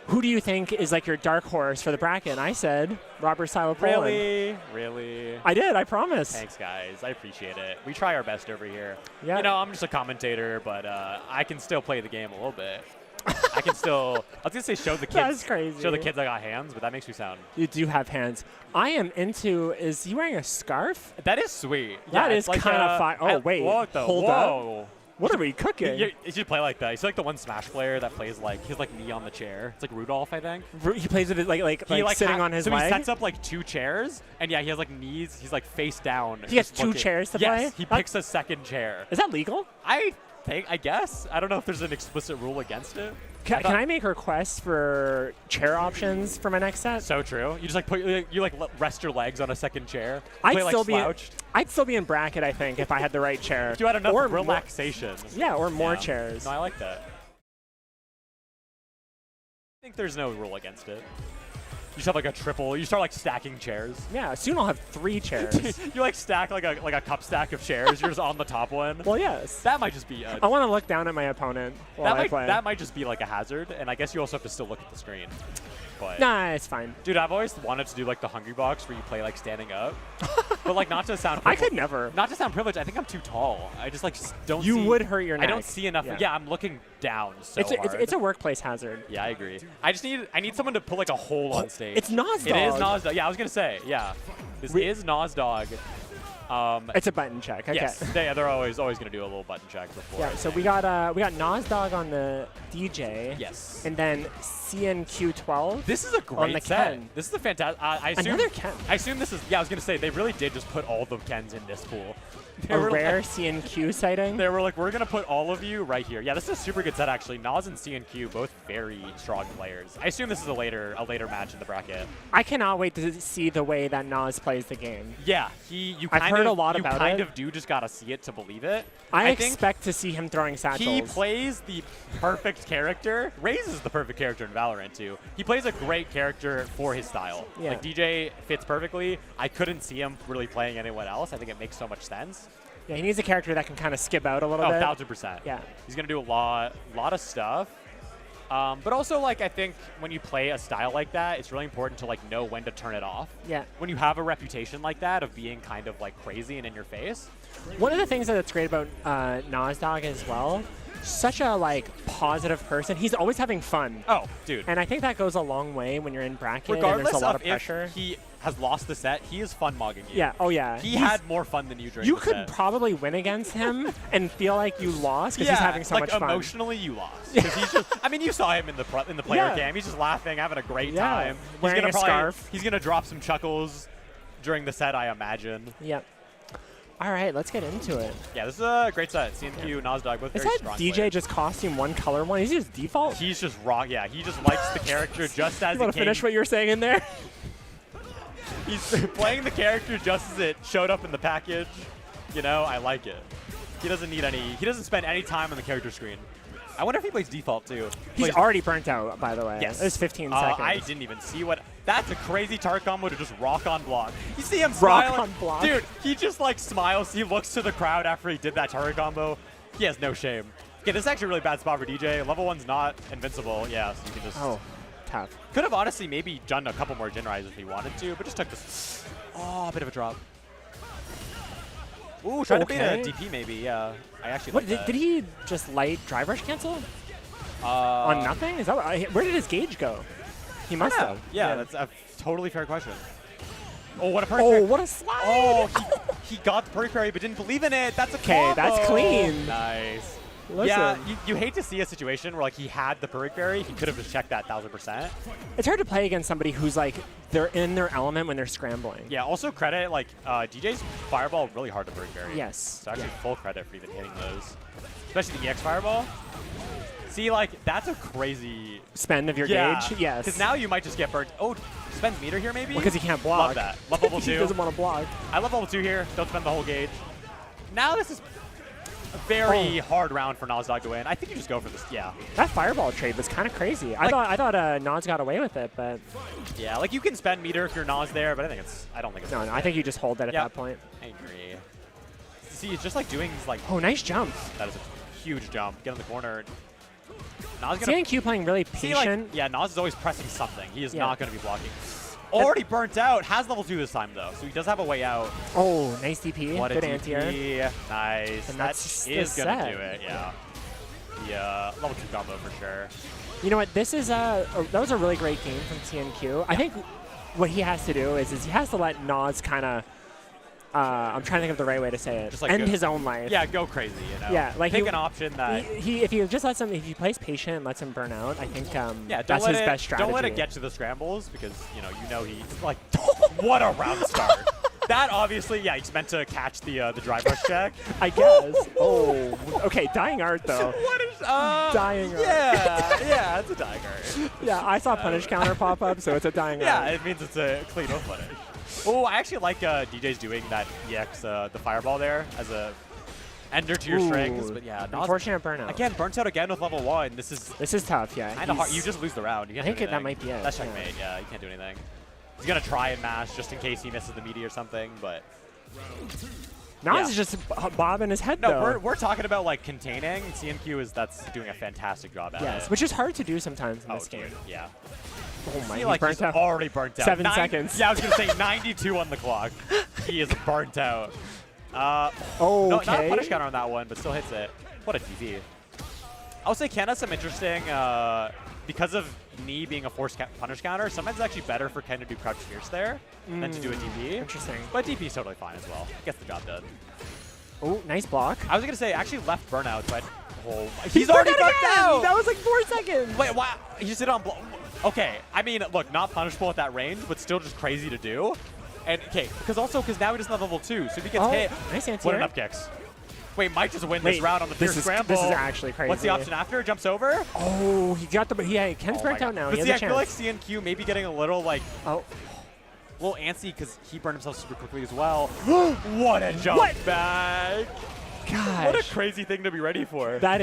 who do you think is like your dark horse for the bracket? And I said, Robert Sila Poland. Really? I did, I promise. Thanks, guys. I appreciate it. We try our best over here. Yeah. You know, I'm just a commentator, but I can still play the game a little bit. I can still, I was going to say show the kids. That's crazy. Show the kids I got hands, but that makes me sound. You do have hands. I am into, is he wearing a scarf? That is sweet. That yeah, is like kind of fire. Oh, wait. Hold up. What are we cooking? You should play like that. He's like the one Smash player that plays like, he's like knee on the chair. It's like Rudolph, I think. He plays with it like sitting on his leg? So he leg? sets up like 2 chairs, and yeah, he has like knees. He's like face down. He has 2 chairs to play? Yes, he picks a second chair. Is that legal? I guess. I don't know if there's an explicit rule against it. Can I make requests for chair options for my next set? So true. You just like put rest your legs on a second chair. I'd still be in bracket, I think, if I had the right chair. You had enough relaxation. Yeah, or more chairs. No, I like that. I think there's no rule against it. You just have like a triple. You start like stacking chairs. Yeah, soon I'll have 3 chairs. You like stack like a cup stack of chairs. You're just on the top one. Well, yes. That might just be. I want to look down at my opponent while I play. That might just be like a hazard, and I guess you also have to still look at the screen. But nah, it's fine. Dude, I've always wanted to do like the Hungry Box where you play like standing up, but like not to sound. I could never. Not to sound privileged. I think I'm too tall. I just like don't. You would hurt your neck. I don't see enough. Yeah, I'm looking down so hard. It's a workplace hazard. Yeah, I agree. I need someone to put like a hole on stage. It's Nozdog. It is Nozdog. Yeah, I was gonna say. Yeah, this is Nozdog. It's a button check. Okay. Yes, they're always gonna do a little button check before. Yeah, so we got Nozdog on the DJ. Yes. And then CNQ12. This is a great set. Ken. This is a fantastic. Another Ken. I assume this is. Yeah, I was gonna say they really did just put all the Kens in this pool. A rare CNQ sighting. They were like, we're gonna put all of you right here. Yeah, this is a super good set actually. Naz and CNQ both very strong players. I assume this is a later match in the bracket. I cannot wait to see the way that Naz plays the game. Yeah, I've heard a lot about it. You kind of do just gotta see it to believe it. I expect to see him throwing satchels. He plays the perfect character. Raises the perfect character in Valorant too. He plays a great character for his style. Yeah. Like DJ fits perfectly. I couldn't see him really playing anyone else. I think it makes so much sense. Yeah, he needs a character that can kind of skip out a little bit. 1000%. Yeah. He's going to do a lot of stuff. But also, like, I think when you play a style like that, it's really important to, like, know when to turn it off. Yeah. When you have a reputation like that of being kind of, like, crazy and in your face. One of the things that's great about Nozdog as well, such a, like, positive person. He's always having fun. Oh, dude. And I think that goes a long way when you're in bracket Regardless and there's a lot of if pressure. He has lost the set, he is fun mogging you. Yeah, oh yeah. He had more fun than you during the set. You could probably win against him and feel like you lost because he's having so much fun. Like emotionally you lost. Because he's just, I mean, you saw him in the player cam. He's just laughing, having a great time. Wearing a scarf. He's going to drop some chuckles during the set, I imagine. Yep. All right, let's get into it. Yeah, this is a great set. CNQ, Nozdog, both very strong DJ players. just costume one color one? Is he just default? He's just raw. Yeah, he just likes the character just as you want to finish what you were saying in there? He's playing the character just as it showed up in the package. You know, I like it. He doesn't need any. He doesn't spend any time on the character screen. I wonder if he plays default too. He's already burnt out, by the way. Yes. It's 15 seconds. I didn't even see what. That's a crazy target combo to just rock on block. You see him smiling. Rock on block. Dude, he just like smiles. He looks to the crowd after he did that target combo. He has no shame. Okay, this is actually a really bad spot for DJ. Level 1's not invincible. Yeah, so you can just. Oh, tough. Could have honestly maybe done a couple more Gen Rise if he wanted to, but just took this. Oh, a bit of a drop. Ooh, tried to beat a DP maybe. Yeah, I actually. What did he just light drive rush cancel? On nothing? Is that where did his gauge go? He must have. Yeah, that's a totally fair question. Oh, what a perfect. Oh, what a slide! Oh, he got the perfect parry but didn't believe in it. That's a combo. That's clean. Nice. Listen. Yeah, you hate to see a situation where like he had the perfect parry. He could have just checked that 1000%. It's hard to play against somebody who's like they're in their element when they're scrambling. Yeah. Also credit like DJ's fireball really hard to perfect parry. Yes. So actually full credit for even hitting those, especially the EX fireball. See, like, that's a crazy... Spend of your gauge? Yes. Because now you might just get burnt. Oh, spend meter here, maybe? Because he can't block. Love that. Love level 2. He doesn't want to block. I love level 2 here. Don't spend the whole gauge. Now this is a very hard round for Nozdog to win. I think you just go for this. Yeah. That fireball trade was kind of crazy. Like, I thought Noz got away with it, but... Yeah, like, you can spend meter if you're Noz there, but I don't think it's... No, I think you just hold it at that point. I agree. See, it's just, like, doing these, like... Oh, nice jump. That is a huge jump. Get in the corner. CNQ playing really patient. Yeah, Naz is always pressing something. He is not going to be blocking. Already burnt out. Has level 2 this time, though, so he does have a way out. Oh, nice DP. What Good a anti-air. Nice. And that is going to do it, yeah. the level 2 combo for sure. You know what? This is that was a really great game from CNQ. I think what he has to do is he has to let Nas kind of. I'm trying to think of the right way to say it. Just like end his own life. Yeah, go crazy. You know. Yeah, like pick an option that if he just lets him, if he plays patient and lets him burn out, I think that's his best strategy. Don't let it get to the scrambles because you know he's like what a round start. That obviously, yeah, he's meant to catch the drive rush check. I guess. Oh, okay. Dying art though. What is dying art? Yeah, it's a dying art. Yeah, I saw punish counter pop up, so it's a dying art. Yeah, it means it's a clean off punish. Oh, I actually like DJ's doing that EX, the fireball there as a ender to your strings. But yeah, unfortunate burnout. Again, burnt out again with level 1. This is tough. Yeah, kind of hard. You just lose the round. You can't I think that might be it. That's checkmate. Yeah, you can't do anything. He's gonna try and mash just in case he misses the meaty or something, but Nas is just bobbing his head. No, we're talking about like containing. CNQ that's doing a fantastic job at it. Yes, which is hard to do sometimes in this game. Yeah. Oh my! He's already burnt out. 7 seconds. Yeah, I was gonna say 92 on the clock. He is burnt out. Okay. No, not a punish counter on that one, but still hits it. What a DV. I would say Ken has some interesting, because of knee being a forced punish counter, sometimes it's actually better for Ken to do crouch fierce there than to do a DP. Interesting. But DP is totally fine as well. Gets the job done. Oh, nice block. I was going to say, actually left burnout, but he's already burnt out! That was like 4 seconds! Wait, why? He just did it on block. Okay, I mean, look, not punishable at that range, but still just crazy to do. And, okay, because now he doesn't have level 2, so if he gets hit, nice what an up kicks. Wait, might just win this round on the fierce scramble. This is actually crazy. What's the option after? Jumps over? Oh, he got the... Ken's burnt out now. But he has see, a I chance. feel like CNQ maybe getting a little, like... a little antsy because he burned himself super quickly as well. What a jump back! Gosh. What a crazy thing to be ready for. That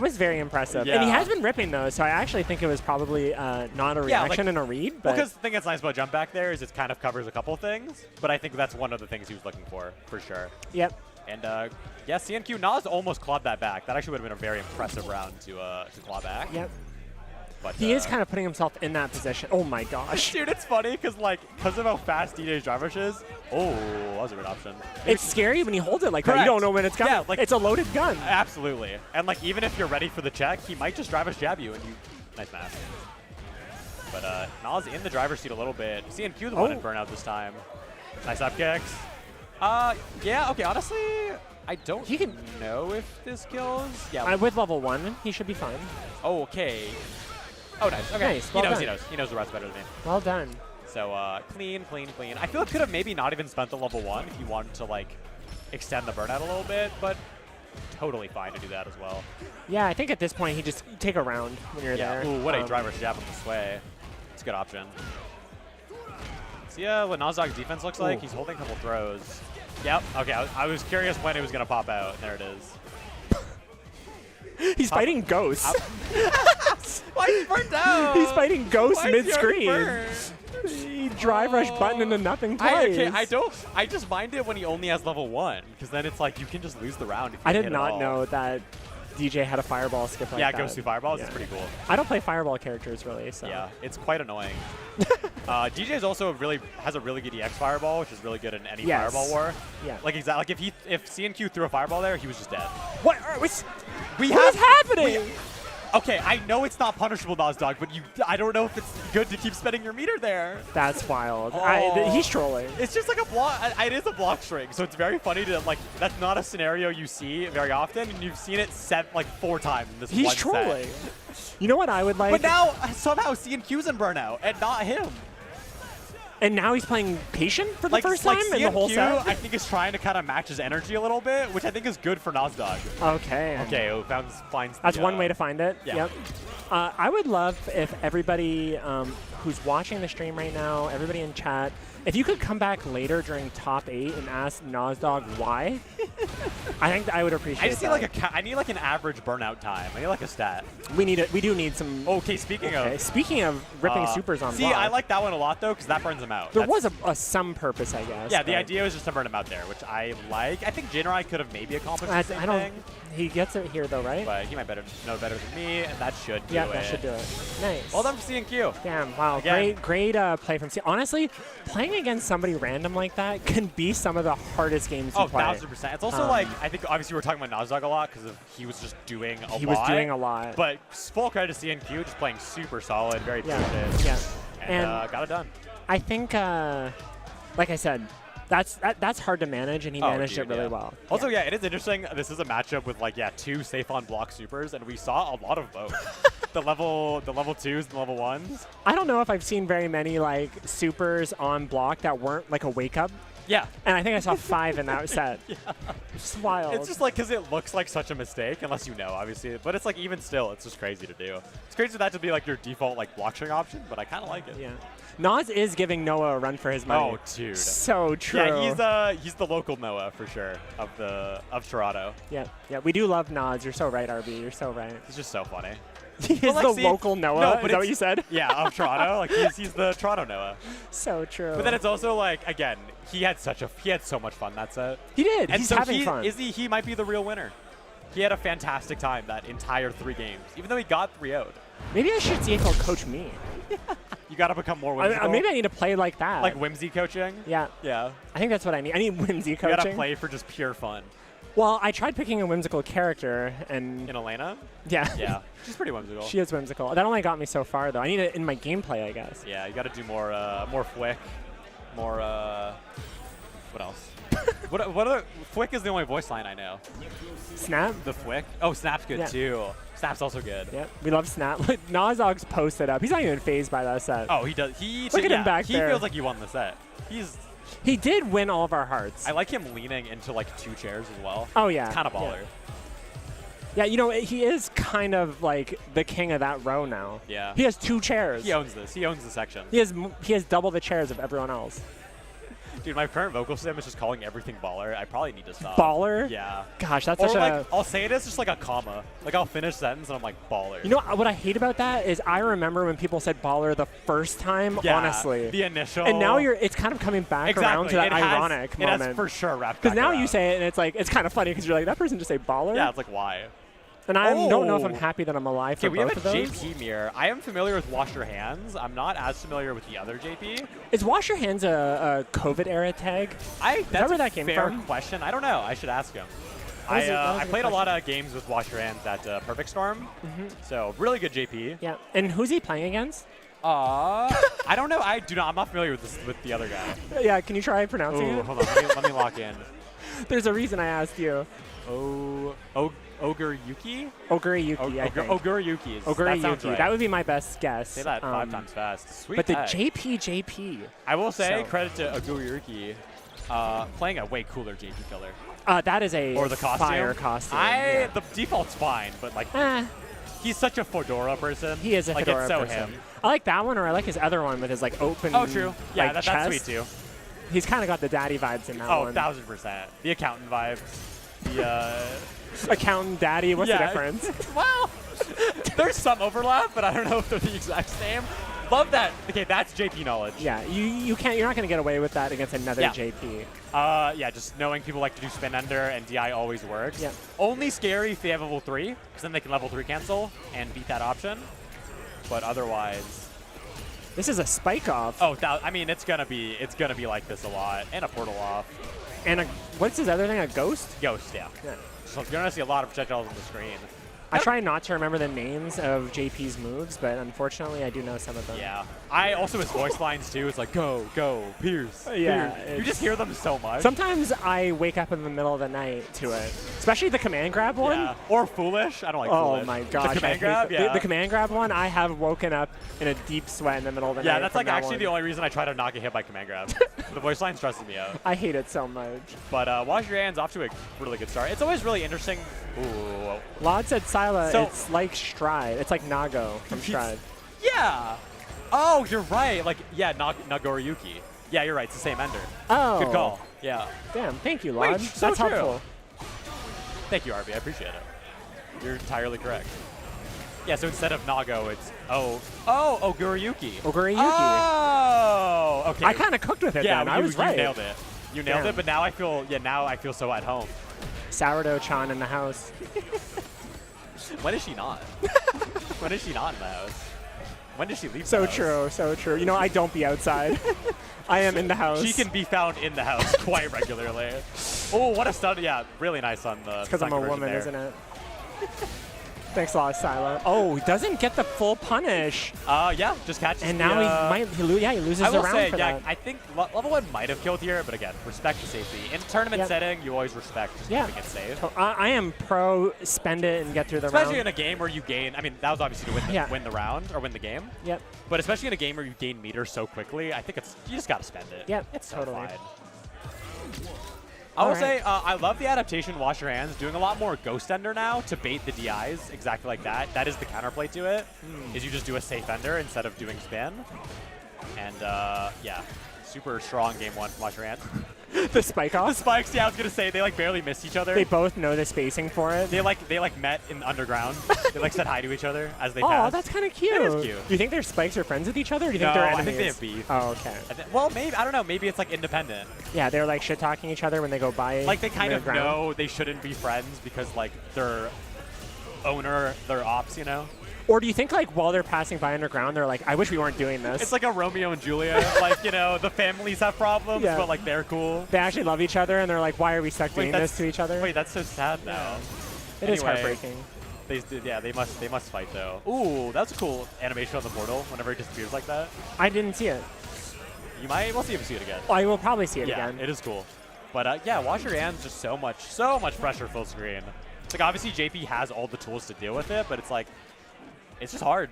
was very impressive. Yeah. And he has been ripping those, so I actually think it was probably not a reaction and a read. But because the thing that's nice about jump back there is it kind of covers a couple things, but I think that's one of the things he was looking for sure. Yep. And yeah, CNQ Nas almost clawed that back. That actually would have been a very impressive round to claw back. Yep. But he is kind of putting himself in that position. Oh my gosh. Dude, it's funny because of how fast DJ's drive rush is. Oh, that was a good option. It's scary when you hold it like that. You don't know when it's coming. Yeah, it's a loaded gun. Absolutely. And even if you're ready for the check, he might just drive rush jab you and you nice mask. But Nas in the driver's seat a little bit. CNQ the one in burnout this time. Nice up kicks. Yeah, okay, honestly, I don't know if this kills. Yeah. With level 1, he should be fine. Oh, okay. Oh, nice. Okay. Nice. Well he knows. He knows the routes better than me. Well done. So, clean. I feel it could have maybe not even spent the level 1 if you wanted to, extend the burnout a little bit, but totally fine to do that as well. Yeah, I think at this point, he just take a round when you're there. Ooh, what a driver jab on the sway. It's a good option. See what Nazdog's defense looks like? He's holding a couple throws. Yep. Okay, I was curious when it was going to pop out, and there it is. He's fighting ghosts. Why is he burnt out? He's fighting ghosts mid-screen. He drive rush button into nothing twice. I just mind it when he only has level 1, because then it's like you can just lose the round if you I did not know that DJ had a fireball skip like that. Yeah, goes through fireballs. It's pretty cool. I don't play fireball characters really, so. Yeah, it's quite annoying. DJ's also has a really good EX fireball, which is really good in any fireball war. Yeah. If CNQ threw a fireball there, he was just dead. What is happening? Okay, I know it's not punishable, Nazdog, but I don't know if it's good to keep spending your meter there. That's wild. He's trolling. It's just like a block. It is a block string, so it's very funny to that's not a scenario you see very often, and you've seen it 4 times in this one set. He's trolling. You know what I would like? But now somehow CNQ's in burnout, and not him. And now he's playing patient for the first time in the whole set? I think is trying to kind of match his energy a little bit, which I think is good for Nazdog. Okay. Okay, finds that's one way to find it. Yeah. Yep. I would love if everybody who's watching the stream right now, everybody in chat, if you could come back later during top 8 and ask Nazdog why, I think I would appreciate it. I need an average burnout time. I need a stat. We do need some. Okay, speaking of ripping supers on block. I like that one a lot though because that burns them out. There was some purpose, I guess. Yeah, the idea was just to burn him out there, which I like. I think Jinrai could have maybe accomplished the same thing. He gets it here though, right? But he might know better than me, and that should do it. Yeah, that should do it. Nice. Well done for CNQ. Damn, wow. Wow, Again, great play from C. Honestly, playing against somebody random like that can be some of the hardest games you play. 1000%. It's also like, I think obviously we're talking about Nazdog a lot because he was just doing a lot. He was doing a lot. But full credit to CNQ, just playing super solid, very patient. Yeah. And got it done. I think, like I said, that's hard to manage, and he managed it really well. Also, yeah, it is interesting. This is a matchup with like, two safe on block supers, and we saw a lot of both. the level 2s and level 1s. I don't know if I've seen very many like supers on block that weren't like a wake up. Yeah. And I think I saw 5 in that set. Yeah. It's wild. It's just like, because it looks like such a mistake, unless you know, obviously. But it's like, even still, it's just crazy to do. It's crazy for that to be like your default like block string option, but I kind of like it. Yeah. Nas is giving Noah a run for his money. Oh, dude. So true. Yeah, he's the local Noah for sure of Toronto. Yeah, we do love Nas. You're so right, RB. You're so right. He's just so funny. He is the local Noah. No, is that what you said? Yeah, of Toronto. Like he's the Toronto Noah. So true. But then it's also like, again, he had so much fun that set. He did. And he's so having fun. He might be the real winner. He had a fantastic time that entire 3 games, even though he got 3-0'd. Maybe I should see if he'll coach me. You got to become more whimsical. Maybe I need to play like that. Like whimsy coaching? Yeah. Yeah. I think that's what I need. I need whimsy coaching. You got to play for just pure fun. Well, I tried picking a whimsical character, and... In Elena? Yeah. Yeah. She's pretty whimsical. She is whimsical. That only got me so far, though. I need it in my gameplay, I guess. Yeah, you got to do more Fwick. More, what else? what other... Fwick is the only voice line I know. Snap? The Fwick? Oh, Snap's good, too. Snap's also good. Yeah, we love Snap. Nazog's posted up. He's not even phased by that set. Oh, he does. Look at him back there. He feels like he won the set. He did win all of our hearts. I like him leaning into like 2 chairs as well. Oh, yeah. It's kind of baller. Yeah, you know, he is kind of like the king of that row now. Yeah. He has 2 chairs. He owns this. He owns the section. He has double the chairs of everyone else. Dude, my current vocal system is just calling everything baller. I probably need to stop. Baller? Yeah. Gosh, that's or such like, a... I'll say it as just like a comma. Like, I'll finish a sentence and I'm like, baller. You know what I hate about that is I remember when people said baller the first time, honestly. The initial. And now it's kind of coming back around to that ironic moment. It has for sure wrapped back Because now around. you say it and it's like, it's kind of funny because you're like, that person just say baller? Yeah, it's like, why? And I don't know if I'm happy that I'm alive for both of those. We have a JP mirror. I am familiar with Wash Your Hands. I'm not as familiar with the other JP. Is Wash Your Hands a COVID-era tag? That's where that a came fair from? question. I don't know. I should ask him. I played a lot of games with Wash Your Hands at Perfect Storm. So, really good JP. Yeah. And who's he playing against? I don't know. I'm not familiar with the other guy. Yeah, can you try pronouncing it? Hold on. Let me lock in. There's a reason I asked you. Ogre Yuki? Ogre Yuki, I think. Ogre Yuki. Ogre Yuki. Right. That would be my best guess. Say that 5 times fast. Sweet. But the JP. I will say, credit to Ogre Yuki, playing a way cooler JP killer. That is a fire costume. The default's fine, but like, he's such a fedora person. He is a fedora person. It's so him. I like that one, or I like his other one with his like open. Oh, true. Yeah, like, that's sweet too. He's kind of got the daddy vibes in that one. 1000%. The accountant vibes. The accountant daddy. What's the difference? Well, there's some overlap, but I don't know if they're the exact same. Love that. Okay, that's JP knowledge. Yeah, you can't. You're not going to get away with that against another JP. Yeah, just knowing people like to do spin under and DI always works. Yeah. Only scary if they have level 3, because then they can level 3 cancel and beat that option. But otherwise. This is a spike off. Oh, I mean, it's gonna be like this a lot, and a portal off. And what's his other thing? A ghost? Ghost, yeah. So you're gonna see a lot of projectiles on the screen. I try not to remember the names of JP's moves, but unfortunately, I do know some of them. Yeah. I also his voice lines too. It's like go, Pierce. Yeah. Pierce. You just hear them so much. Sometimes I wake up in the middle of the night to it, especially the command grab one. Yeah. Or foolish. I don't like foolish. Oh my gosh. The command grab. Yeah. The command grab one. I have woken up in a deep sweat in the middle of the night. Yeah, that's like actually the only reason I try to not get hit by command grab. The voice line stresses me out. I hate it so much. But Wash Your Hands off to a really good start. It's always really interesting. Ooh. Lod said Sila, it's like Stride. It's like Nago from Stride. Yeah. Oh, you're right. Like, yeah, Nagoriyuki. Yeah, you're right. It's the same ender. Oh. Good call. Yeah. Damn. Thank you, Lod. So that's true. helpful. Thank you, RB. I appreciate it. You're entirely correct. Yeah, so instead of Nago, it's Oguriyuki. Oguriyuki. Oh, okay. I kind of cooked with it then. I was right. You nailed it. You nailed it, but now I feel so at home. Sourdough-chan in the house. When is she not? When is she not in the house? When did she leave? So the house? true, so true. You know, I don't be outside. I am in the house. She can be found in the house quite regularly. Oh, what a stun. Yeah, really nice on the because I'm a woman, there. isn't it? Thanks a lot, Silo. Oh, he doesn't get the full punish. Yeah, just catches. And now he loses I the will round say, for yeah, that. I think level 1 might have killed here, but again, respect the safety. In tournament setting, you always respect just keeping it safe. I am pro spend it and get through the round. Especially in a game where you gain, I mean, that was obviously to win the round or win the game. Yep. But especially in a game where you gain meter so quickly, I think you just got to spend it. Yep, it's totally. So fine. I will say, I love the adaptation Wash Your Hands, doing a lot more Ghost Ender now to bait the DIs exactly like that. That is the counterplay to it, is you just do a safe ender instead of doing spin. And yeah, super strong game 1 from Wash Your Hands. The spike off? The spikes, yeah, I was going to say, they like barely missed each other. They both know the spacing for it. They like met in the underground. They like said hi to each other as they passed. passed. Oh, that's kind of cute. That is cute. Do you think their spikes are friends with each other, or do you think they're enemies? I think they have beef. Oh, okay. Well, maybe, I don't know, maybe it's like independent. Yeah, they're like shit-talking each other when they go by. Like they kind of know they shouldn't be friends because like their owner, their ops, you know? Or do you think, like, while they're passing by underground, they're like, I wish we weren't doing this? It's like a Romeo and Juliet. Like, you know, the families have problems, but, like, they're cool. They actually love each other, and they're like, why are we stuck doing this to each other? Wait, that's so sad now. It is heartbreaking. They must fight, though. Ooh, that's a cool animation on the portal whenever it disappears like that. I didn't see it. We'll see if we see it again. I will probably see it again. Yeah, it is cool. But, yeah, Wash Your Hands, just so much pressure full screen. It's like, obviously, JP has all the tools to deal with it, but it's like, it's just hard.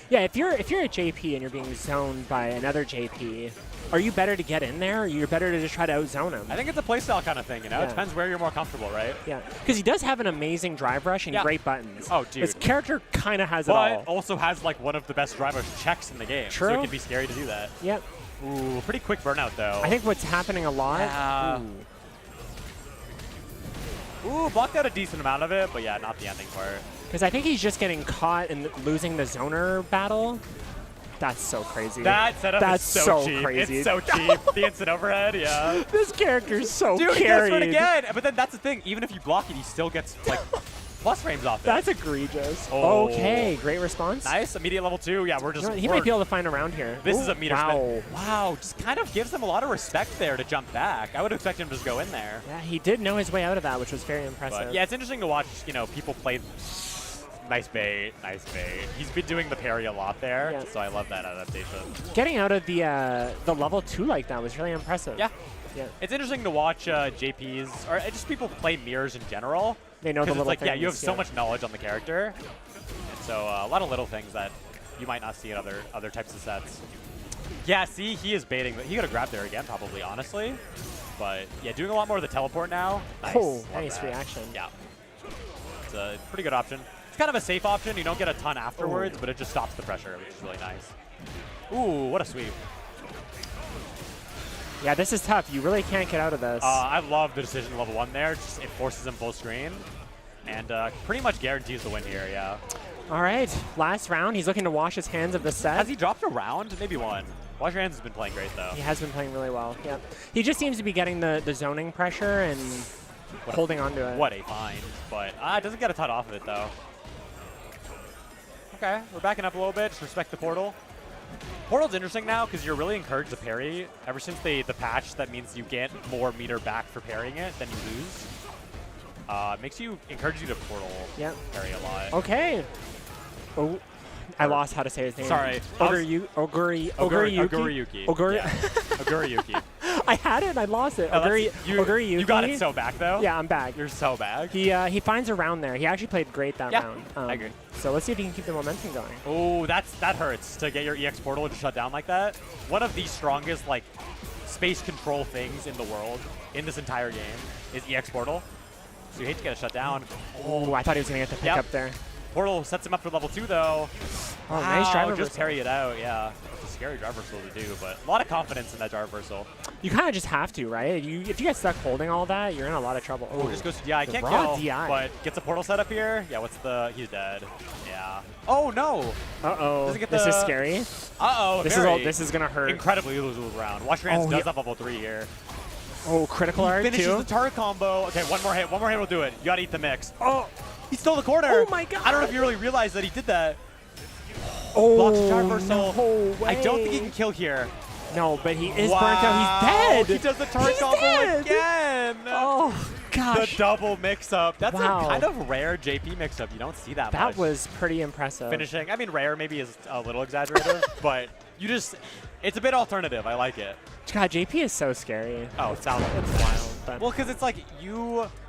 Yeah, if you're a JP and you're being zoned by another JP, are you better to get in there, or you're better to just try to outzone him? I think it's a playstyle kind of thing, you know? It depends where you're more comfortable, right? Yeah, because he does have an amazing drive rush and great buttons. Oh, dude. His character kind of has it all. But also has, like, one of the best drive rush checks in the game. True. So it can be scary to do that. Yep. Ooh, pretty quick burnout, though. I think what's happening a lot... Ooh, blocked out a decent amount of it, but yeah, not the ending part. Because I think he's just getting caught and losing the zoner battle. That's so crazy. That setup is so cheap. Crazy. It's so cheap. The instant overhead, yeah. This character's so Dude, carried. he gets it again. But then that's the thing. Even if you block it, he still gets, like, plus frames off it. That's egregious. Oh. Okay, great response. Nice. Immediate level 2. Yeah, we're just... he might be able to find a round here. This is a meter spin. Wow, just kind of gives him a lot of respect there to jump back. I would expect him to just go in there. Yeah, he did know his way out of that, which was very impressive. But yeah, it's interesting to watch, you know, people play... Nice bait, nice bait. He's been doing the parry a lot there, so I love that adaptation. Getting out of the level 2 like that was really impressive. Yeah. Yeah. It's interesting to watch JPs, or just people play mirrors in general. They know the little like, things. yeah, you have so much knowledge on the character. And so a lot of little things that you might not see in other types of sets. Yeah, see, he is baiting. He could have grabbed there again, probably, honestly. But yeah, doing a lot more of the teleport now. Nice. Oh, nice reaction. Yeah. It's a pretty good option. Kind of a safe option. You don't get a ton afterwards, but it just stops the pressure, which is really nice. Ooh, what a sweep. Yeah, this is tough. You really can't get out of this. I love the decision level 1 there. Just it forces him full screen and pretty much guarantees the win here, yeah. All right, last round. He's looking to wash his hands of the set. Has he dropped a round? Maybe one. Wash Your Hands has been playing great, though. He has been playing really well, yeah. He just seems to be getting the zoning pressure and holding on to it. What a find. But it doesn't get a ton off of it, though. Okay, we're backing up a little bit. Just respect the portal. Portal's interesting now because you're really encouraged to parry. Ever since the patch, that means you get more meter back for parrying it than you lose. Encourages you to portal parry a lot. Okay. Oh, I lost how to say his name. Sorry. Oguriyuki. Oguriyuki. I had it and I lost it. Oguriyuki. You got it so back, though? Yeah, I'm back. You're so back. He finds a round there. He actually played great that round. I agree. So let's see if he can keep the momentum going. Oh, that hurts to get your EX portal to shut down like that. One of the strongest, like, space control things in the world, in this entire game, is EX portal. So you hate to get it shut down. Oh, I thought he was going to get the pick up there. Portal sets him up for level 2, though. Oh, nice drive reversal. Just parry it out, yeah. It's a scary drive reversal to do, but a lot of confidence in that drive reversal. You kind of just have to, right? If you get stuck holding all that, you're in a lot of trouble. Oh, just goes to DI. Can't kill, but gets a portal set up here. Yeah, he's dead. Yeah. Oh, no. Uh-oh. This is scary. Uh-oh. This is going to hurt. Incredibly lose round. Wash Your Hands does have level 3 here. Oh, critical art, too? Finishes the turret combo. Okay, one more hit will do it. You got to eat the mix. Oh. He stole the corner. Oh, my God. I don't know if you really realized that he did that. Oh, Blocks the traversal. no way. I don't think he can kill here. No, but he is Wow. burnt out. He's dead. He does the turret He's combo dead. again. Oh, gosh. The double mix-up. That's Wow. a kind of rare JP mix-up. You don't see that much. That was pretty impressive. Finishing. I mean, rare maybe is a little exaggerated, but you just, it's a bit alternative. I like it. God, JP is so scary. Oh, it sounds It's wild. But well, because it's like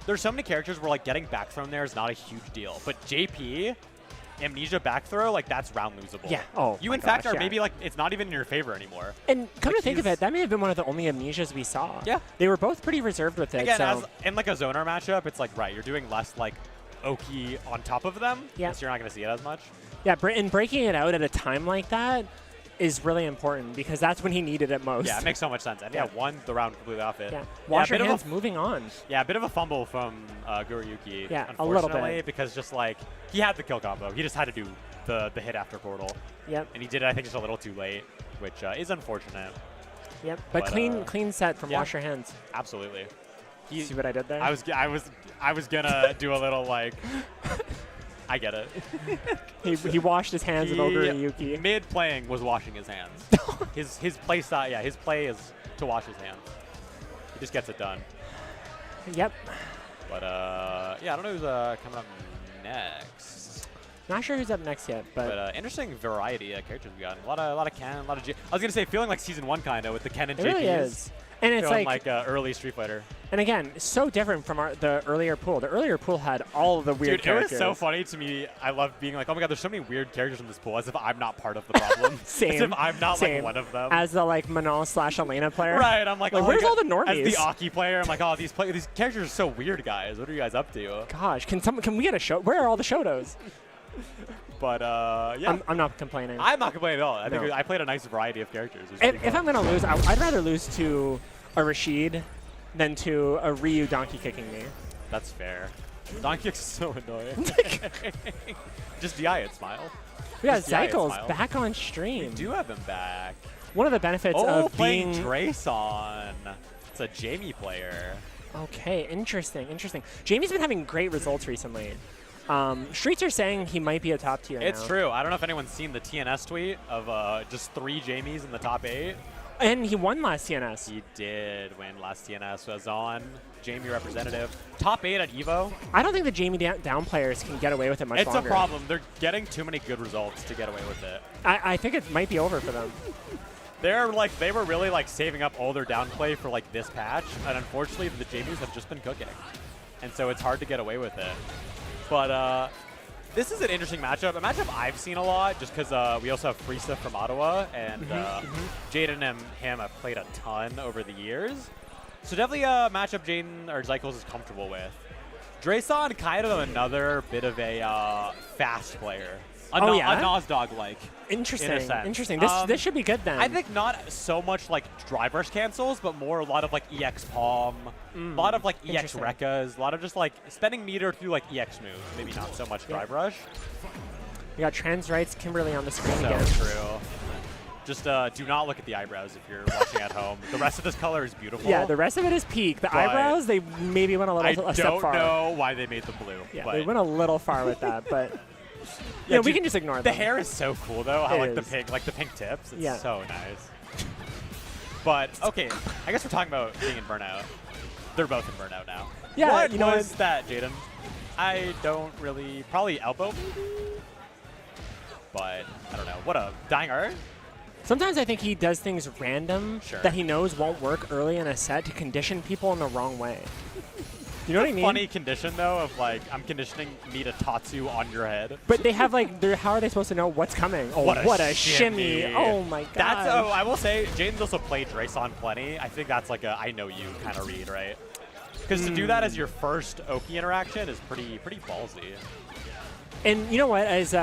there's so many characters where like getting back thrown there is not a huge deal, but JP, Amnesia back throw, like that's round losable. Yeah. Oh, you my in fact gosh, are yeah. maybe like it's not even in your favor anymore. And come Like, to think of he's- it, that may have been one of the only Amnesias we saw. Yeah. They were both pretty reserved with it. Again, so. as in like a zoner matchup, it's like right, you're doing less like Oki on top of them, Yeah. so you're not going to see it as much. Yeah, and breaking it out at a time like that is really important because that's when he needed it most. Yeah, it makes so much sense. And yeah, won the round completely off it. Yeah. Wash a your bit hands, of moving on. a bit of a fumble from Guruyuki. Yeah, a little unfortunately, bit. because just like he had the kill combo, he just had to do the hit after portal, Yep. and he did it I think just a little too late, which is unfortunate. Yep. But clean set from yeah. Wash Your Hands. Absolutely. See what I did there? I was gonna do a little like. I get it. he washed his hands with Oguriyuki. Mid playing was washing his hands. his play style, yeah, his play is to wash his hands. He just gets it done. Yep. But yeah, I don't know who's coming up next. Not sure who's up next yet, but Interesting variety of characters we got. A lot of Ken, a lot of G. I was gonna say feeling like season 1 kind of with the Ken and it JPs. really is. And it's Feeling like early Street Fighter. and again, so different from the earlier pool. The earlier pool had all of the weird Dude, characters. it was so funny to me. I love being like, oh my god, there's so many weird characters in this pool, as if I'm not part of the problem. Same. As if I'm not Same. like one of them. As the like Manal/Elena player. Right, I'm like, Like, oh, where's like, all the normies? As the Aki player, I'm like, oh, these characters are so weird, guys. What are you guys up to? Gosh, can we get a show? Where are all the Shotos? But yeah, I'm not complaining. I'm not complaining at all. I think No. I played a nice variety of characters. It was pretty If fun. I'm gonna lose, I'd rather lose to a Rashid than to a Ryu donkey kicking me. That's fair. Donkey Kick's so annoying. Just DI it, smile. We got Just DI it, Zykel's smile. back on stream. We do have him back. One of the benefits Oh, of playing being Drayson. It's a Jamie player. okay, interesting. Jamie's been having great results recently. Streets are saying he might be a top tier It's now. true. I don't know if anyone's seen the TNS tweet of just 3 Jamies in the top 8. And he won last TNS. He did win last TNS. Was on Jamie representative. Top 8 at EVO. I don't think the Jamie down players can get away with it much It's longer. a problem. They're getting too many good results to get away with it. I think it might be over for them. They were really like saving up all their downplay for like this patch, and unfortunately the Jamies have just been cooking, and so it's hard to get away with it. But this is an interesting matchup, a matchup I've seen a lot, just because we also have Frieza from Ottawa, and Jaden and him have played a ton over the years. So definitely a matchup Jaden or Zykel's is comfortable with. Drayson, kind of another bit of a fast player. A Nozdog-like. Interesting. In a sense. Interesting. This should be good then. I think not so much like drive rush cancels, but more a lot of like EX palm, a lot of like EX Interesting. Rekkas, a lot of just like spending meter through like EX moves, maybe not so much drive rush. We got trans rights Kimberly on the screen So again. true. Just do not look at the eyebrows if you're watching at home. The rest of this color is beautiful. Yeah, the rest of it is peak. The But eyebrows, they maybe went a step don't far. know why they made the blue. Yeah, but they went a little far with that, but yeah, we dude, can just ignore the them. hair is so cool though. I It like the pink tips. It's Yeah. so nice. But okay, I guess we're talking about being in burnout. They're both in burnout now. Yeah, what you know was that, Jaden? I don't really, probably elbow maybe? But I don't know. What a dying art? Sometimes I think he does things random Sure. that he knows won't work early in a set to condition people in the wrong way. You know what I mean? Funny condition though of like, I'm conditioning me to Tatsu on your head. But they have like, how are they supposed to know what's coming? Oh, What a shimmy. shimmy. Oh my god. That's, I will say, Jaden's also played Drayson plenty. I think that's like a I know you kind of read, right? Because to do that as your first Oki interaction is pretty ballsy. And you know what? As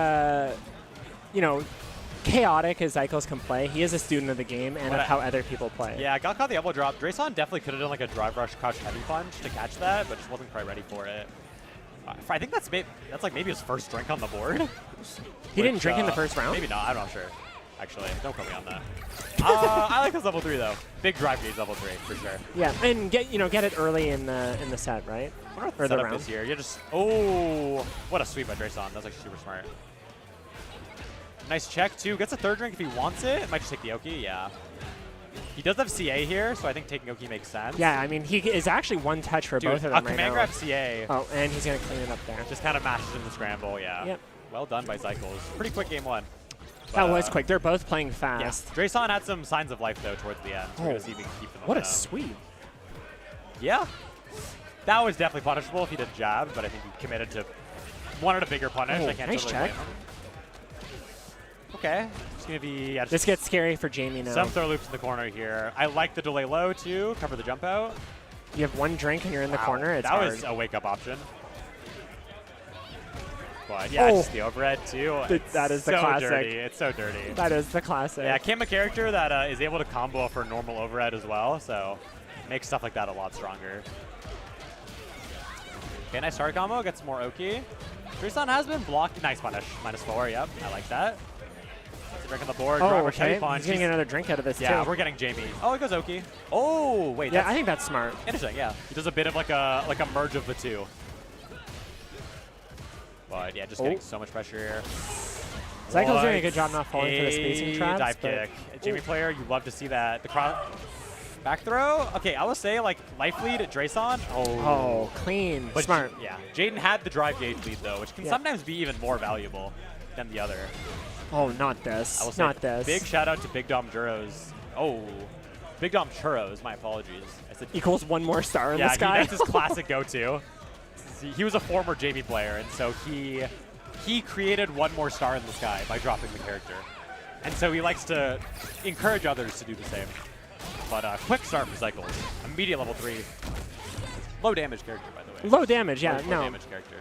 chaotic as Zykel's can play, he is a student of the game and of how other people play. Yeah, got caught the elbow drop. Drayson definitely could have done like a drive rush crouch heavy punch to catch that, but just wasn't quite ready for it. I think that's like maybe his first drink on the board. He didn't drink in the first round? Maybe not. I'm not sure. Actually, don't quote me on that. I like his level 3 though. Big drive gauge level 3 for sure. Yeah, and get it early in the set, right? I wonder what Or the the setup round. is here. You're just what a sweep by Drayson. That's like super smart. Nice check, too. Gets a third drink if he wants it. Might just take the Oki, yeah. He does have CA here, so I think taking Oki makes sense. Yeah, I mean, he is actually one touch for both of them right now. Command grab CA. Oh, and he's going to clean it up there. Just kind of mashes in the scramble, yeah. Yep. Well done by Cycles. Pretty quick game one. That was quick. They're both playing fast. Yeah. Drayson had some signs of life, though, towards the end. So we're going to see if we can keep them What a sweep. Yeah. That was definitely punishable if he did jab, but I think he committed to wanted a bigger punish. I can't nice totally check. blame him. Okay. It's going to be... Yeah, this gets scary for Jamie now. Some throw loops in the corner here. I like the delay low, too. Cover the jump out. You have one drink and you're in the corner. It's that hard. was a wake-up option. But yeah, just the overhead, too. That is the so classic. Dirty. It's so dirty. That is the classic. Yeah, Kim, a character that is able to combo for normal overhead as well, so makes stuff like that a lot stronger. Okay, nice start combo. Gets more Oki. Drayson has been blocked. Nice punish. -4, yep. I like that. That's a drink on the board. Oh, okay. Heavy punch. He's getting another drink out of this, yeah, too. we're getting Jamie. Oh, it goes Oki. Oh, wait. Yeah, I think that's smart. Interesting, yeah. He does a bit of like a merge of the two. But yeah, just getting so much pressure here. Cycle's doing a good job not falling for the spacing traps. Dive kick. Jamie player, you love to see that. The cross back throw. Okay, I will say like life lead at Drayson. Oh, clean. But smart. Yeah. Jaden had the drive gauge lead though, which can sometimes be even more valuable than the other. Oh, not this. I will say not this. Big shout out to Big Dom Churros. Oh, Big Dom Churros. My apologies. I said equals one more star in the sky. That's his classic go-to. He was a former Jamie player, and so he created one more star in the sky by dropping the character. And so he likes to encourage others to do the same. But quick start for Cycles. Immediate level 3. Low damage character, by the way. Low damage, yeah. Low damage character.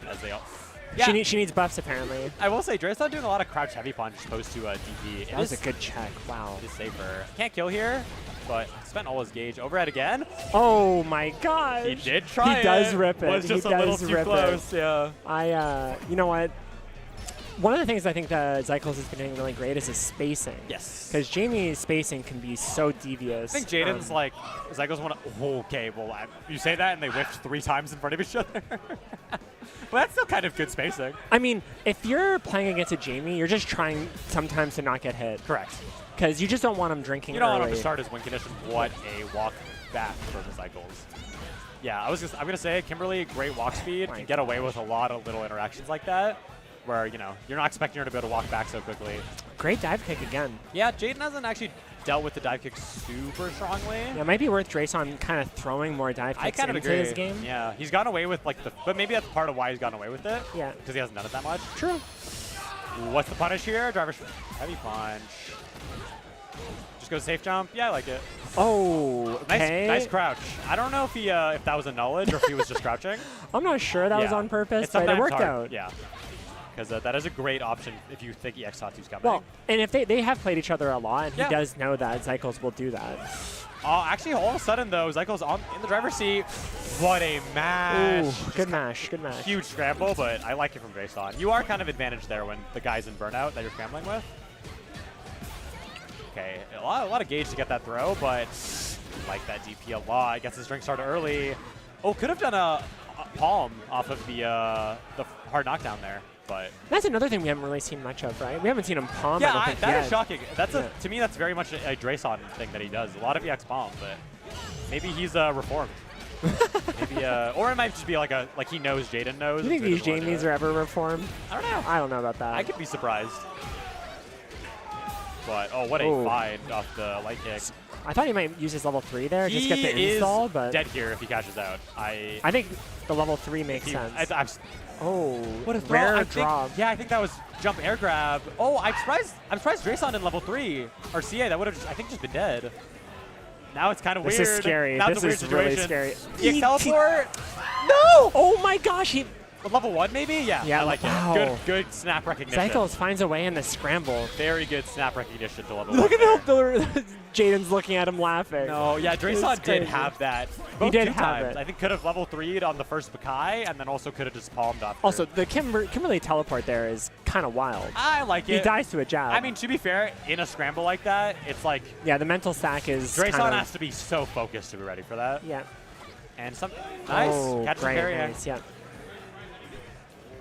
As they all. Yeah. She needs buffs, apparently. I will say, Drayson doing a lot of crouch heavy punch opposed to DP. That was a good check. Wow. It is safer. Can't kill here, but spent all his gauge. Overhead again. Oh my god. He did try it. He does rip it. Was just a little too close. Yeah. You know what? One of the things I think that Cycles has been doing really great is his spacing. Yes. Because Jamie's spacing can be so devious. I think Jaden's like, Cycles want to, okay, well, you say that and they whiffed 3 times in front of each other. Well, that's still kind of good spacing. I mean, if you're playing against a Jamie, you're just trying sometimes to not get hit. Correct. Because you just don't want him drinking You don't early. want him to start his win condition. What a walk back for the Cycles. Yeah, I'm going to say, Kimberly, great walk speed. Can get away with a lot of little interactions like that, where, you know, you're not expecting her to be able to walk back so quickly. Great dive kick again. Yeah, Jaden hasn't actually dealt with the dive kick super strongly. Yeah, it might be worth Drayson kind of throwing more dive kicks into his game. Yeah, he's gotten away with like but maybe that's part of why he's gotten away with it. Yeah. Because he hasn't done it that much. True. What's the punish here? Driver heavy punch. Just go safe jump. Yeah, I like it. Oh, okay. Nice crouch. I don't know if he if that was a knowledge or if he was just crouching. I'm not sure that was on purpose, but it worked out. Yeah. Because that is a great option if you think EX Tatsu's coming. Well, and if they have played each other a lot, and he Yeah. does know that Cycles will do that. Actually, all of a sudden, though, Cycles in the driver's seat. What a mash. Ooh, good mash, good mash. Huge scramble, but I like it from Drayson. You are kind of advantaged there when the guy's in burnout that you're scrambling with. Okay, a lot of gauge to get that throw, but I like that DP a lot. Gets his drink started early. Oh, could have done a palm off of the hard knockdown there. But that's another thing we haven't really seen much of, right? We haven't seen him palm. Yeah, that is shocking. That's to me, that's very much a Drayson thing that he does. A lot of EX palm, but maybe he's reformed. Maybe, or it might just be like he knows Jaden knows. You think these Jamies are ever reformed? I don't know. I don't know about that. I could be surprised. But what a find off the light kick. I thought he might use his level 3 there, just get the install, but dead here if he cashes out. I think the level 3 makes sense. Oh, what a rare drop. Yeah, I think that was jump air grab. Oh, I'm surprised Drayson in level 3 or CA. That would have I think just been dead. Now it's kind of weird. This is scary. Now this is really scary. EX teleport. No! Oh my gosh, he. Level 1 maybe? Yeah, I like it. Good snap recognition. Cycles finds a way in the scramble. Very good snap recognition to level 1. Look at how Jaden's looking at him laughing. No, yeah, Drayson did have that. He did have it. I think could have level 3'd on the first Bakai, and then also could have just palmed off. Also, the Kimberly teleport there is kind of wild. I like it. He dies to a jab. I mean, to be fair, in a scramble like that, it's like... Yeah, the mental stack is Drayson has to be so focused to be ready for that. Yeah. And some... Nice. Catch the parry. Nice, yeah.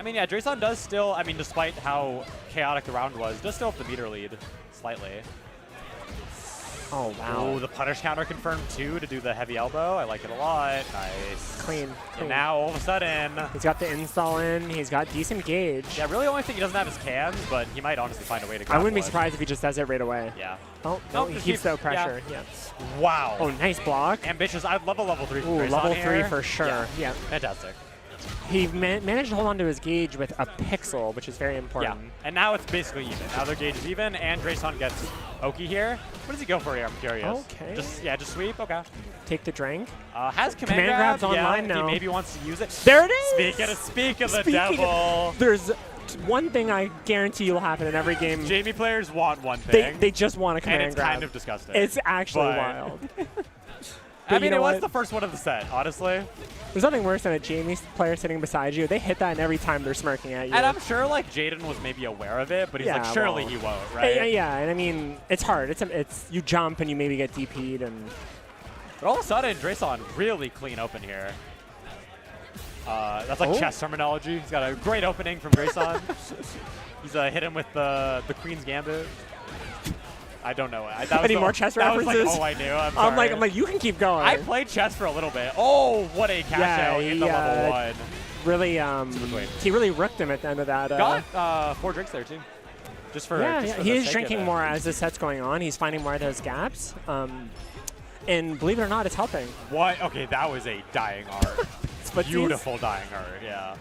I mean, yeah, Drason does still, I mean, despite how chaotic the round was, does still have the meter lead slightly. Oh, wow. Oh, the punish counter confirmed too to do the heavy elbow. I like it a lot. Nice. Clean. And now all of a sudden, he's got the install in. He's got decent gauge. yeah, really the only thing he doesn't have is cans, but he might honestly find a way to grab I wouldn't be one. surprised if he just does it right away. Yeah. Oh, No, no, he just keeps keep- the pressure. Yeah. Wow. Oh, nice block. Ambitious. I'd love a level 3 from Ooh, Drason level 3 here. for sure. Yeah. Fantastic. He managed to hold on to his gauge with a pixel, which is very important. Yeah. And now it's basically even. Now their gauge is even, and Drason gets Oki here. What does he go for here? I'm curious. Okay. Just sweep. Okay. Take the drink. Has command grab's grab, online yeah, now. He maybe wants to use it. There it is! Speak of the devil. There's one thing I guarantee will happen in every game. Jamie players want one thing. They just want a command and it's grab. kind of disgusting. It's actually but- wild. I mean, you know it was what? the first one of the set, honestly. There's nothing worse than a Jamie player sitting beside you. They hit that, and every time they're smirking at you. And I'm sure like Jaden was maybe aware of it, but he's like, surely he won't, right? Yeah, and I mean, it's hard. It's you jump and you maybe get DP'd, and But all of a sudden, Drason really clean open here. That's like chess terminology. He's got a great opening from Drason. He's hit him with the Queen's Gambit. I don't know. Any more chess references? That was like all I knew. I'm like, you can keep going. I played chess for a little bit. Oh, what a cash out in the level 1. Really, he really rooked him at the end of that. Got 4 drinks there too. Just for yeah, just for he the is sake drinking of it. more as the set's going on. He's finding more of those gaps, and believe it or not, it's helping. What? Okay, that was a dying art. Beautiful dying art. Yeah.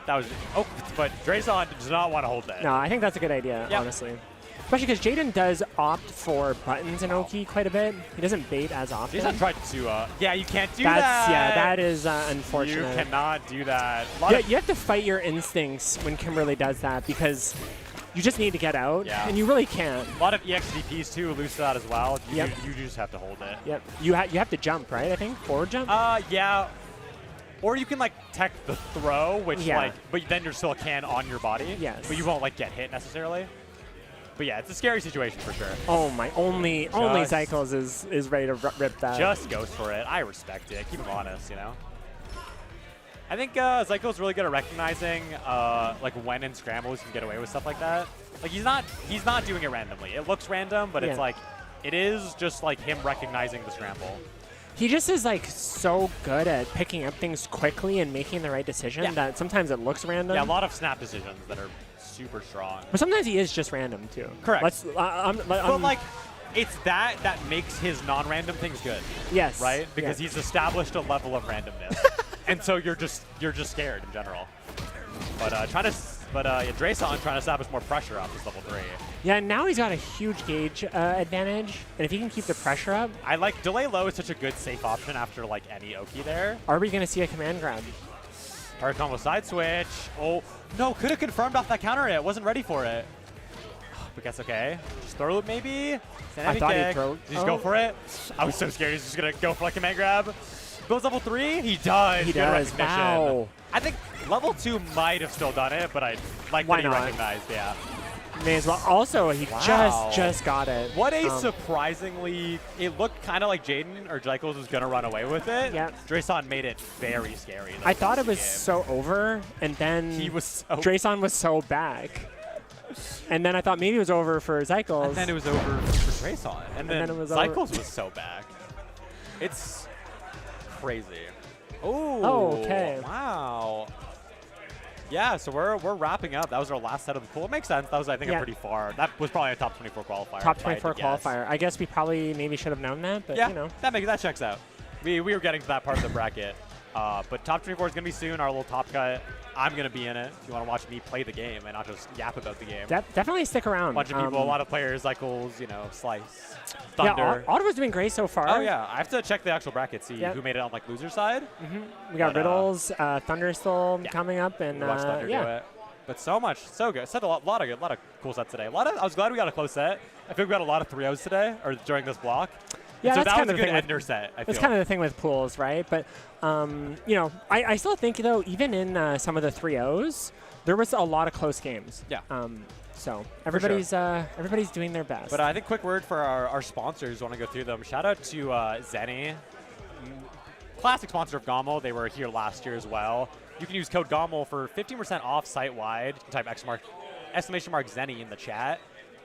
That was. Oh, but Drason does not want to hold that. No, I think that's a good idea, honestly. Especially because Jaden does opt for buttons in Oki quite a bit. He doesn't bait as often. Jason tried to. Yeah, you can't do that. that. Yeah, that is unfortunate. You cannot do that. Yeah, you have to fight your instincts when Kimberly does that because you just need to get out, and you really can't. A lot of EXDPs too lose to that as well. You just have to hold it. Yep. You have to jump, right? I think forward jump. Yeah. Or you can like tech the throw, which but then you're still a can on your body. Yes. But you won't like get hit necessarily. But yeah, it's a scary situation for sure. Oh my! Only Cycles is ready to rip that. Just goes for it. I respect it. Keep him honest, you know. I think Zyko's really good at recognizing like when in scrambles you can get away with stuff like that. Like he's not doing it randomly. It looks random, but it's like it is just like him recognizing the scramble. He just is like so good at picking up things quickly and making the right decision that sometimes it looks random. Yeah, a lot of snap decisions that are super strong. But sometimes he is just random too. Correct. But like, it's that makes his non-random things good. Yes. Right? Because he's established a level of randomness, and so you're just scared in general. But Drason trying to establish more pressure off this level 3. Yeah, now he's got a huge gauge advantage, and if he can keep the pressure up, I like delay low is such a good safe option after like any Oki there. Are we gonna see a command grab? Hard combo side switch. Oh no, could have confirmed off that counter hit. Wasn't ready for it. But that's okay. Just throw loop maybe. I thought he'd throw. Did he go for it? I was so scared he's just gonna go for like a command grab. Builds level 3. He does. He Good does. recognition. Wow. I think level 2 might have still done it, but I like that he recognized. Yeah. May as well. Also, he just got it. What a surprisingly, it looked kind of like Jaden or Jykles was going to run away with it. Yeah. Drason made it very scary. I thought it was so over, and then Drason was so back. And then I thought maybe it was over for Zycles. And then it was over for Drason. And then it was Zycles was so back. It's crazy. Oh, okay. Wow. Yeah, so we're wrapping up. That was our last set of the pool. It makes sense. That was, I think, a pretty far. That was probably a top 24 qualifier. Top 24 qualifier. I guess we probably maybe should have known that, but you know. That checks out. We were getting to that part of the bracket. But top 24 is going to be soon, our little top cut. I'm going to be in it if you want to watch me play the game and not just yap about the game. Definitely stick around. A bunch of people, a lot of players, Cycles, Slice, Thunder. Yeah, Ottawa's doing great so far. Oh, yeah. I have to check the actual bracket, see who made it on, like, loser side. We got Riddles, Thunder still coming up, and watch Thunder do it. But so good. Set a lot of cool sets today. I was glad we got a close set. I think we got a lot of 3-0s today, or during this block. Yeah, so that's that kind was of a good ender set, I feel. That's kind of the thing with pools, right? But, I still think, though, even in some of the 3-0s, there was a lot of close games. Yeah. So everybody's doing their best. But I think quick word for our sponsors. Want to go through them. Shout out to Zenny, classic sponsor of GOML. They were here last year as well. you can use code GOML for 15% off site-wide. You can type exclamation mark Zenny in the chat,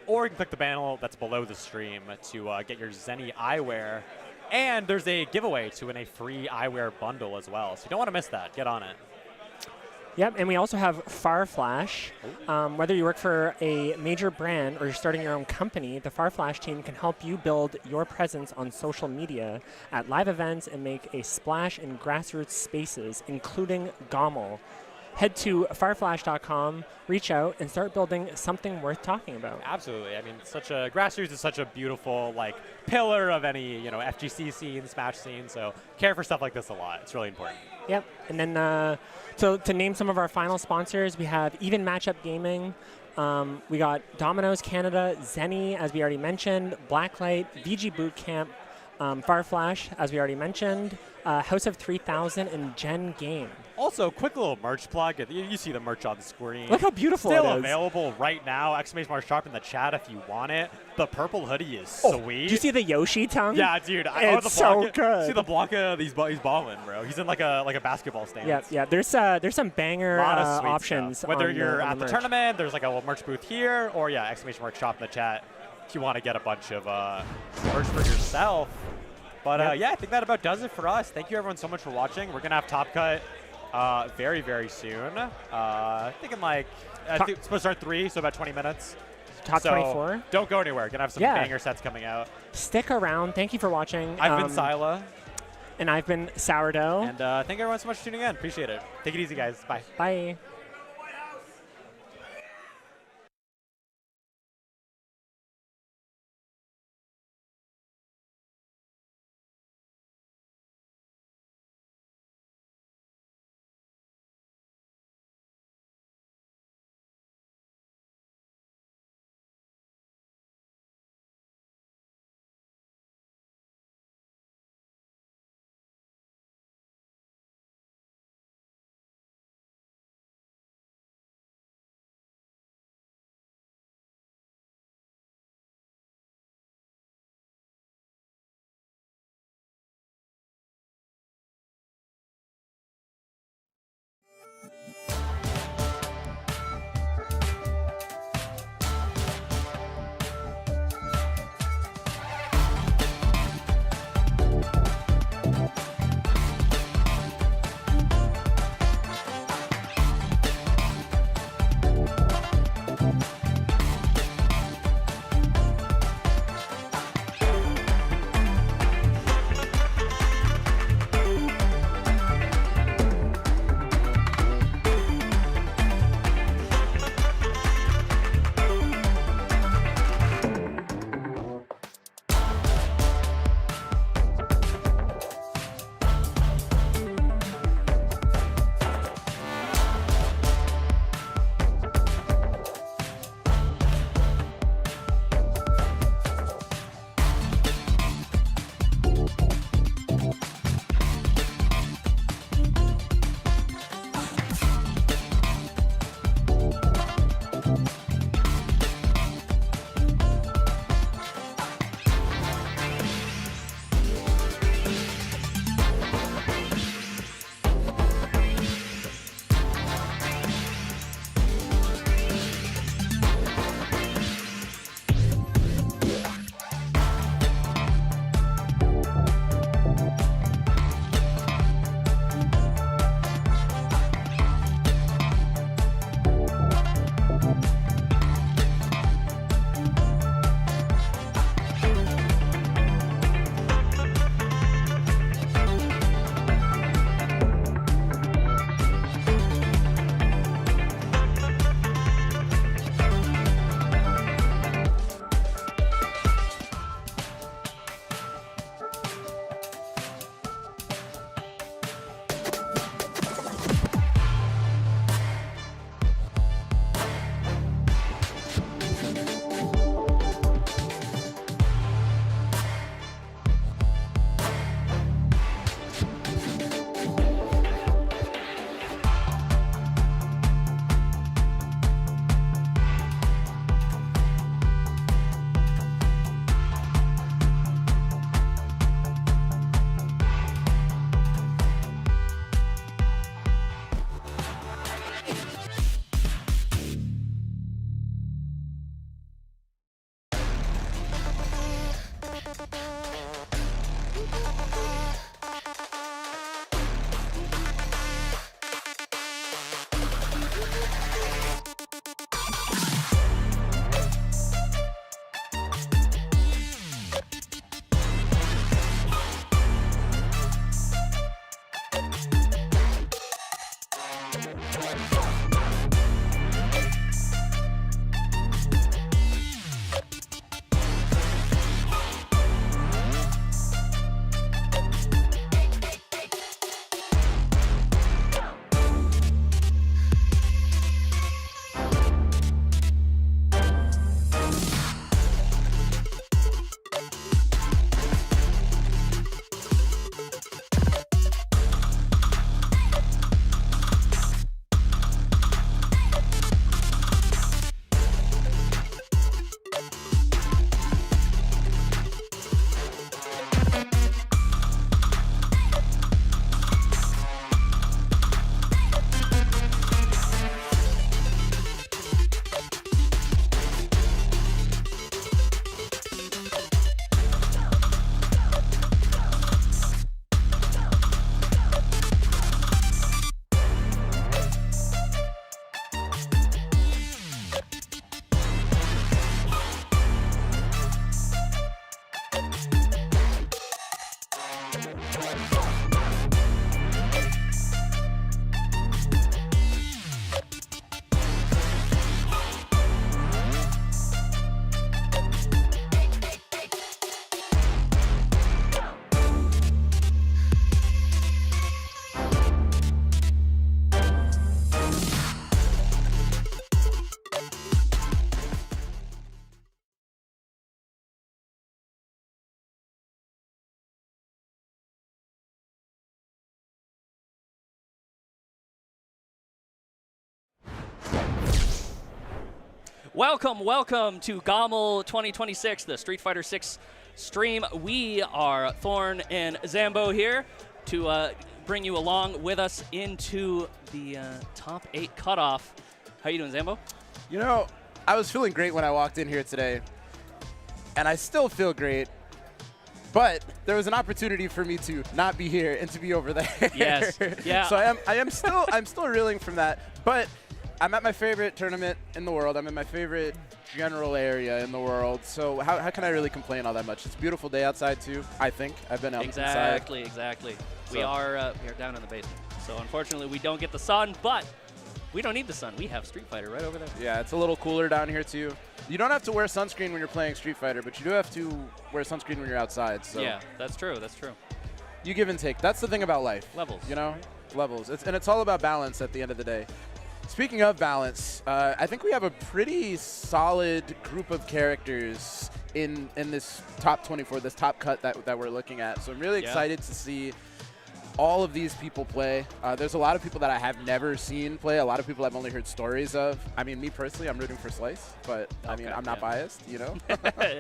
or you can click the banner that's below the stream to get your Zenny eyewear. And there's a giveaway to win a free eyewear bundle as well, so you don't want to miss that. Get on it. Yep, and we also have Farflash. Whether you work for a major brand or you're starting your own company, the Farflash team can help you build your presence on social media at live events and make a splash in grassroots spaces, including GOML. Head to farflash.com, reach out, and start building something worth talking about. Absolutely. I mean, grassroots is such a beautiful pillar of any FGC scene, Smash scene. So care for stuff like this a lot. It's really important. Yep. And then to name some of our final sponsors, we have Even Matchup Gaming. We got Domino's Canada, Zenny, as we already mentioned, Blacklight, VG Bootcamp, Farflash, as we already mentioned, House of 3000, and Gen Game. Also, quick little merch plug. You see the merch on the screen. Look how beautiful Still it is. available right now. Exclamation mark sharp in the chat if you want it. The purple hoodie is sweet. Do you see the Yoshi tongue? Yeah, dude. It's so good. See the Blanca? He's balling, bro. He's in like a basketball stance. Yeah. There's some banger options. Whether you're at the tournament, there's like a little merch booth here, or exclamation mark shop in the chat if you want to get a bunch of merch for yourself. But I think that about does it for us. Thank you everyone so much for watching. We're gonna have Top Cut very, very soon. Thinking it's supposed to start 3, so about 20 minutes. Top 24. Don't go anywhere. Gonna have some banger sets coming out. Stick around. Thank you for watching. I've been Sila. And I've been Sourdough. And thank everyone so much for tuning in. Appreciate it. Take it easy, guys. Bye. Bye. Welcome to GOML 2026, the Street Fighter 6 stream. We are Thorn and Zambo here to bring you along with us into the top 8 cutoff. How you doing, Zambo? You know, I was feeling great when I walked in here today, and I still feel great. But there was an opportunity for me to not be here and to be over there. Yes. Yeah. So I'm still reeling from that. But I'm at my favorite tournament in the world. I'm in my favorite general area in the world. So how can I really complain all that much? It's a beautiful day outside too, I think. I've been out inside. Exactly. So. We are down in the basement. So unfortunately we don't get the sun, but we don't need the sun. We have Street Fighter right over there. Yeah, it's a little cooler down here too. You don't have to wear sunscreen when you're playing Street Fighter, but you do have to wear sunscreen when you're outside. So yeah, that's true. You give and take. That's the thing about life. Levels. You know? Levels. And it's all about balance at the end of the day. Speaking of balance, I think we have a pretty solid group of characters in this top 24, this top cut that we're looking at. So I'm really excited to see all of these people play. There's a lot of people that I have never seen play, a lot of people I've only heard stories of. I mean, me personally, I'm rooting for Slice, but I mean, I'm not biased, you know?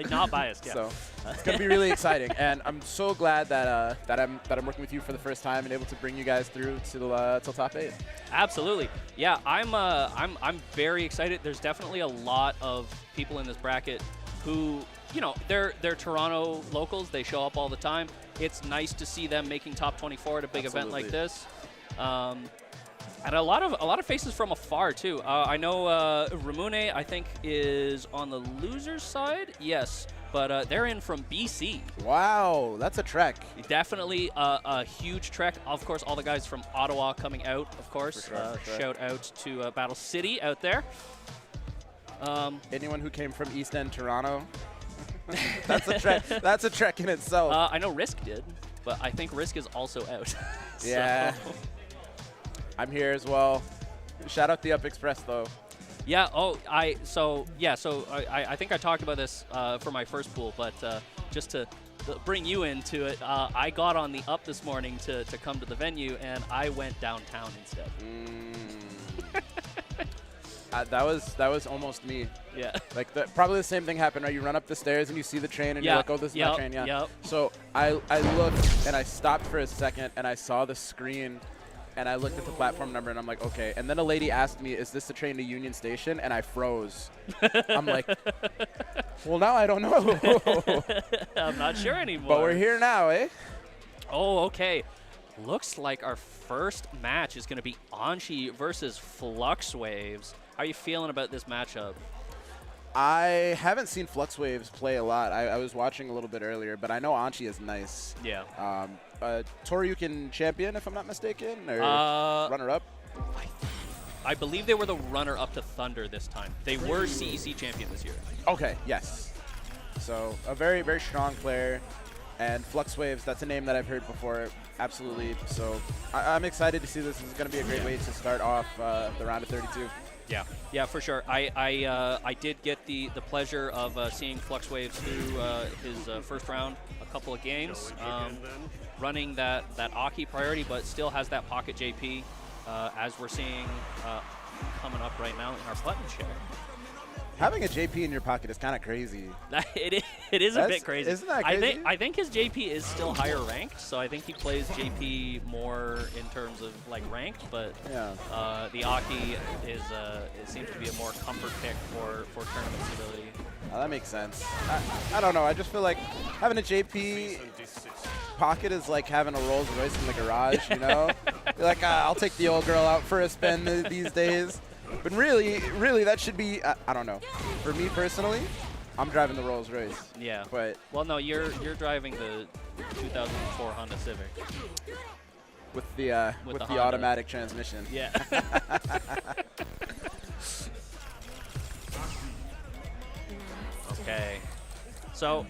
Not biased, yeah. So it's going to be really exciting, and I'm so glad that I'm working with you for the first time and able to bring you guys through to till top 8. Absolutely. Yeah, I'm very excited. There's definitely a lot of people in this bracket who, you know, they're Toronto locals. They show up all the time. It's nice to see them making top 24 at a big event like this. And a lot of faces from afar too. I know Ramune, I think, is on the loser's side. Yes, but they're in from BC. Wow, that's a trek. Definitely a huge trek. Of course, all the guys from Ottawa coming out, of course. For sure. Shout out to Battle City out there. Anyone who came from East End Toronto, that's a trek. That's a trek in itself. I know Risk did, but I think Risk is also out. Yeah. So. I'm here as well. Shout out the Up Express though. Yeah. Oh, I think I talked about this for my first pool, but just to bring you into it, I got on the Up this morning to come to the venue, and I went downtown instead. That was almost me. Yeah. Like probably the same thing happened, right? You run up the stairs and you see the train and you're like, oh, this is my train, yeah. Yep. So I looked and I stopped for a second and I saw the screen and I looked at the platform number and I'm like, okay. And then a lady asked me, is this the train to Union Station? And I froze. I'm like, Well, now I don't know. I'm not sure anymore. But we're here now, eh? Oh, okay. Looks like our first match is going to be Anshi versus Flux Waves. How are you feeling about this matchup? I haven't seen Flux Waves play a lot. I was watching a little bit earlier, but I know Anshi is nice. Yeah. Toryukin champion, if I'm not mistaken, or runner-up? I believe they were the runner-up to Thunder this time. They were CEC champion this year. Okay, yes. So a very, very strong player. And Flux Waves, that's a name that I've heard before, absolutely. So I'm excited to see this. This is going to be a great way to start off the round of 32. Yeah, for sure. I did get the pleasure of seeing Flux Waves through his first round, a couple of games, running that Aki priority, but still has that pocket JP, as we're seeing coming up right now in our button share. Having a JP in your pocket is kind of crazy. It is a bit crazy. Isn't that crazy? I think his JP is still higher ranked, so I think he plays JP more in terms of like ranked. But Yeah. The Aki is it seems to be a more comfort pick for tournament stability. Oh, that makes sense. I don't know. I just feel like having a JP pocket is like having a Rolls Royce in the garage, you know? You're like, I'll take the old girl out for a spin these days. But really, that should be, I don't know. For me personally, I'm driving the Rolls Royce. Yeah. But Well, no, you're driving the 2004 Honda Civic. with the Honda. automatic transmission. Yeah. Okay. So,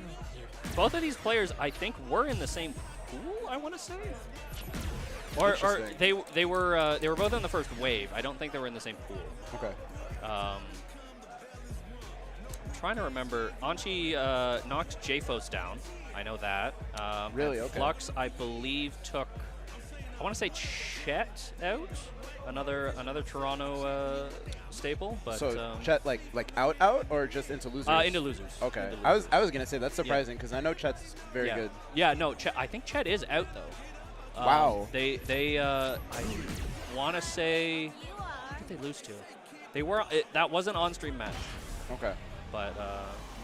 both of these players, I think, were in the same pool, I want to say. Or Interesting. they were both in the first wave. I don't think they were in the same pool. Okay. I'm trying to remember. Anshi knocked JFOS down. I know that. Really? and Okay. Flux, I believe, took, I want to say Chet out. Another Toronto staple. But So Chet like out or just into losers? into losers. Okay. Into I losers. was gonna say that's surprising because I know Chet's very yeah. good. Yeah, no, I think Chet is out though. Wow. I want to say, who did they lose to? They were that was an on-stream match, Okay. but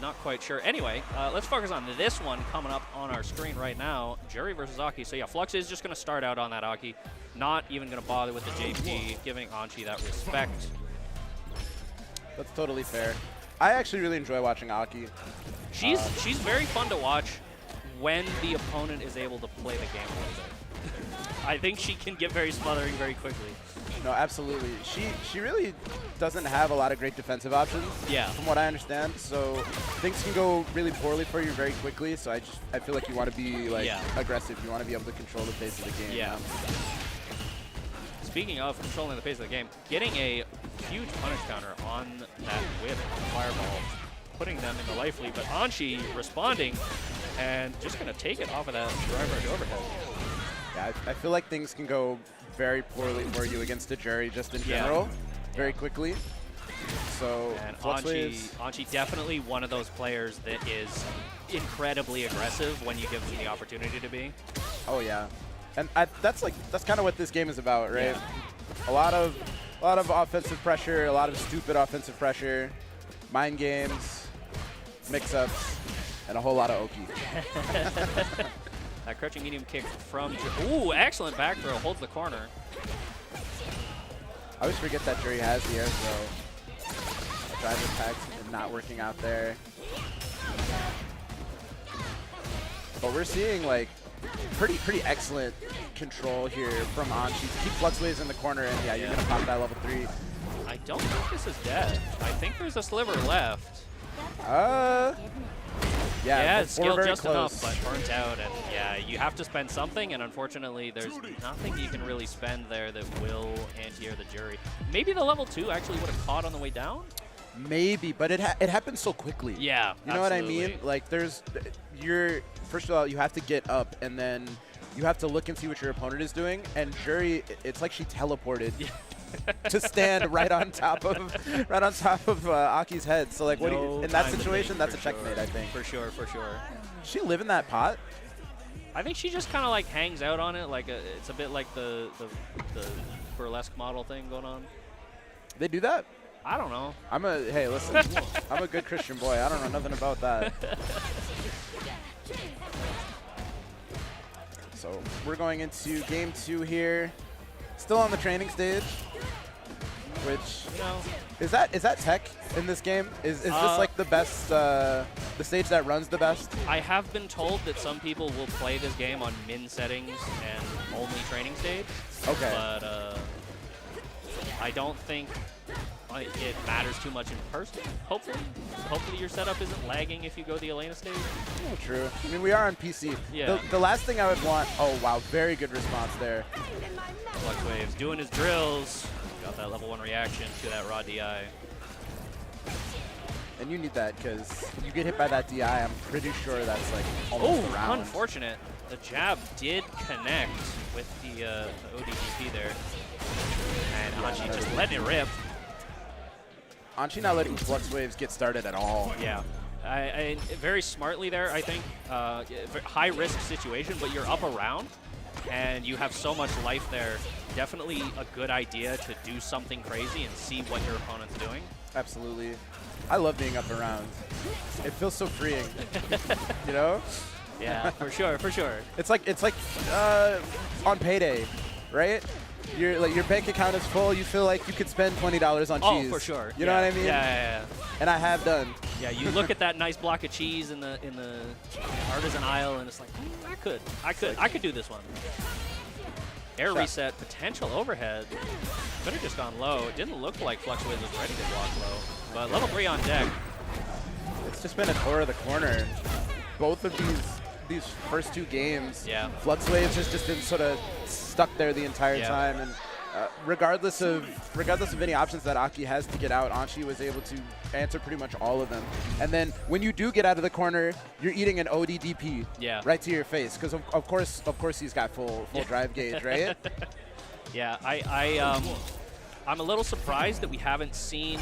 not quite sure. Anyway, let's focus on this one coming up on our screen right now. Jury versus Aki. So yeah, Flux is just going to start out on that Aki, not even going to bother with the JP, giving Anshi that respect. That's totally fair. I actually really enjoy watching Aki. She's very fun to watch when the opponent is able to play the game a little bit. I think she can get very smothering very quickly. No, absolutely. She really doesn't have a lot of great defensive options. Yeah. From what I understand, so things can go really poorly for you very quickly. So I feel like you want to be like aggressive. You want to be able to control the pace of the game. Yeah. Speaking of controlling the pace of the game, getting a huge punish counter on that whip fireball, putting them in the life lead. But Anshi responding and just going to take it off of that driver overhead. Yeah, I feel like things can go very poorly for you against a jury just in general, very quickly. So And Flux Waves, Anshi definitely one of those players that is incredibly aggressive when you give them the opportunity to be. oh yeah, and that's kind of what this game is about, right? Yeah. A lot of offensive pressure, a lot of stupid offensive pressure, mind games, mix-ups, and a whole lot of Oki. That crouching medium kick from ooh, excellent back throw, holds the corner. I always forget that Jury has the air throw. Driver tags not working out there. But we're seeing like pretty excellent control here from Anshi. Keep Flux Waves in the corner, and yeah, you're gonna pop that level 3. I don't think this is dead. I think there's a sliver left. Yeah, it's skilled very just close. enough, but burnt out. And yeah, you have to spend something, and unfortunately, there's nothing you can really spend there that will anti-air the Jury. Maybe the level 2 actually would have caught on the way down? Maybe, but it happens so quickly. Yeah, You know what I absolutely. mean? Like first of all, you have to get up, and then you have to look and see what your opponent is doing. And Jury, it's like she teleported to stand right on top of Aki's head. So like, No in that time to situation, think, that's a for checkmate, sure. I think. For sure, for sure. Does she live in that pot? I think she just kind of like hangs out on it. Like it's a bit like the burlesque model thing going on. They do that? I don't know. Hey, listen, I'm a good Christian boy. I don't know nothing about that. So we're going into game 2 here. Still on the training stage, which is that tech in this game? Is this like the best, the stage that runs the best? I have been told that some people will play this game on min settings and only training stage. Okay. But I don't think it matters too much in person. Hopefully your setup isn't lagging if you go the Elena stage. Oh, true. I mean, we are on PC. Yeah. The last thing I would want. Oh wow, very good response there. Flux Waves doing his drills. Got that level 1 reaction to that raw DI. And you need that because you get hit by that DI. I'm pretty sure that's like almost a round. Unfortunate. The jab did connect with the ODDP there. And Anchi just letting it rip. Anchi not letting Flux Waves get started at all. Yeah. I very smartly there, I think. High risk situation, but you're up around and you have so much life there. Definitely a good idea to do something crazy and see what your opponent's doing. Absolutely. I love being up around. It feels so freeing. You know? Yeah, for sure, for sure. It's like on payday, right? Your bank account is full. You feel like you could spend $20 on cheese. Oh, for sure. You know what I mean? Yeah. And I have done. Yeah, you look at that nice block of cheese in the artisan aisle, and it's like, I could do this one. Air reset, potential overhead. Could have just gone low. It didn't look like Flux Waves was ready to block low, but level 3 on deck. It's just been a tour of the corner. Both of these first 2 games, Flux Waves has just been sort of stuck there the entire time, and regardless of any options that Aki has to get out, Anchi was able to answer pretty much all of them. And then when you do get out of the corner, you're eating an ODDP right to your face, because of course he's got full drive gauge, right? Yeah, I'm a little surprised that we haven't seen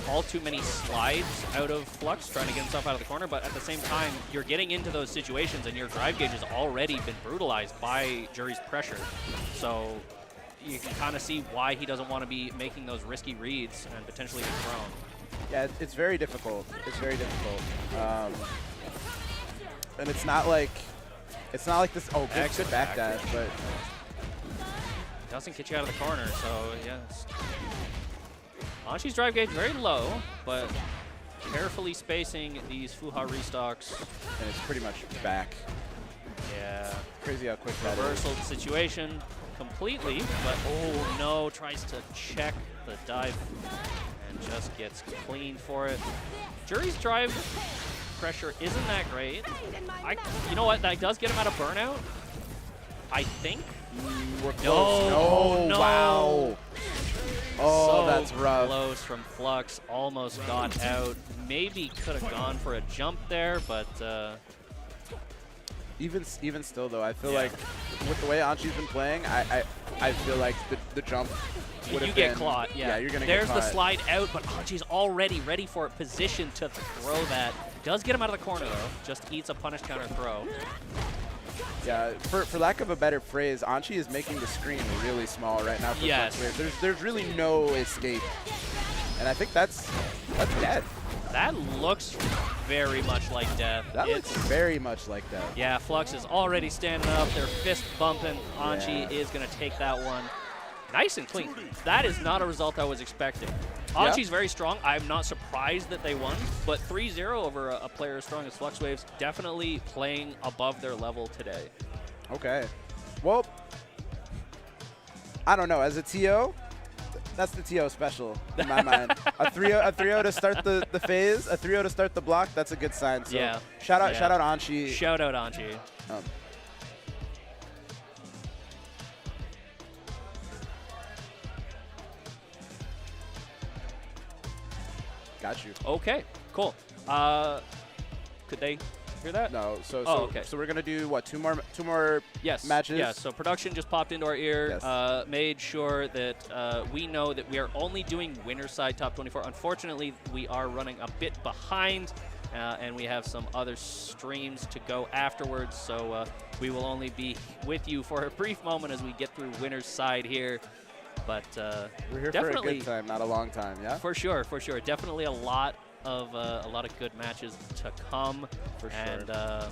all too many slides out of Flux trying to get himself out of the corner, but at the same time, you're getting into those situations and your drive gauge has already been brutalized by Jury's pressure. So you can kind of see why he doesn't want to be making those risky reads and potentially get thrown. Yeah, it's very difficult. It's very difficult. And it's not like this. Oh, good back dash, but doesn't get you out of the corner. So yes, Anchi's drive gauge very low, but carefully spacing these Fuha restocks. And it's pretty much back. Yeah. Crazy how quick that is. Reversal situation completely, but oh no, tries to check the dive and just gets clean for it. Jury's drive pressure isn't that great. You know what? That does get him out of burnout, I think. We're close. No. Wow. Oh, So that's rough. close from Flux. Almost got out. Maybe could have gone for a jump there, but even still though, I feel like with the way Anchi's been playing, I feel like the jump would have been. You get caught. Yeah, you're gonna There's get caught. the slide out, but Anchi's already ready for it, positioned to throw that. Does get him out of the corner though. Just eats a punish counter throw. Yeah, for lack of a better phrase, Anchi is making the screen really small right now for Flux Waves. There's really no escape, and I think that's dead. That looks very much like death. That looks very much like death. Yeah, Flux is already standing up. They're fist bumping. Anchi is going to take that one. Nice and clean. That is not a result I was expecting. Anchi's very strong. I'm not surprised that they won, but 3-0 over a player as strong as Flux Waves, definitely playing above their level today. Okay. Well, I don't know. As a TO, that's the TO special in my mind. A 3-0 to start the phase, a 3-0 to start the block, that's a good sign. So shout out Anchi. Shout out Anchi. Got you. Okay, cool. Could they hear that? No. So okay. So we're gonna do what? Two more matches. Yes. So production just popped into our ear. Yes. Made sure that we know that we are only doing winner side top 24. Unfortunately, we are running a bit behind, and we have some other streams to go afterwards. So we will only be with you for a brief moment as we get through winner's side here. But We're here for a definitely good time, not a long time, yeah? for sure, for sure. Definitely a lot of good matches to come. For sure. And I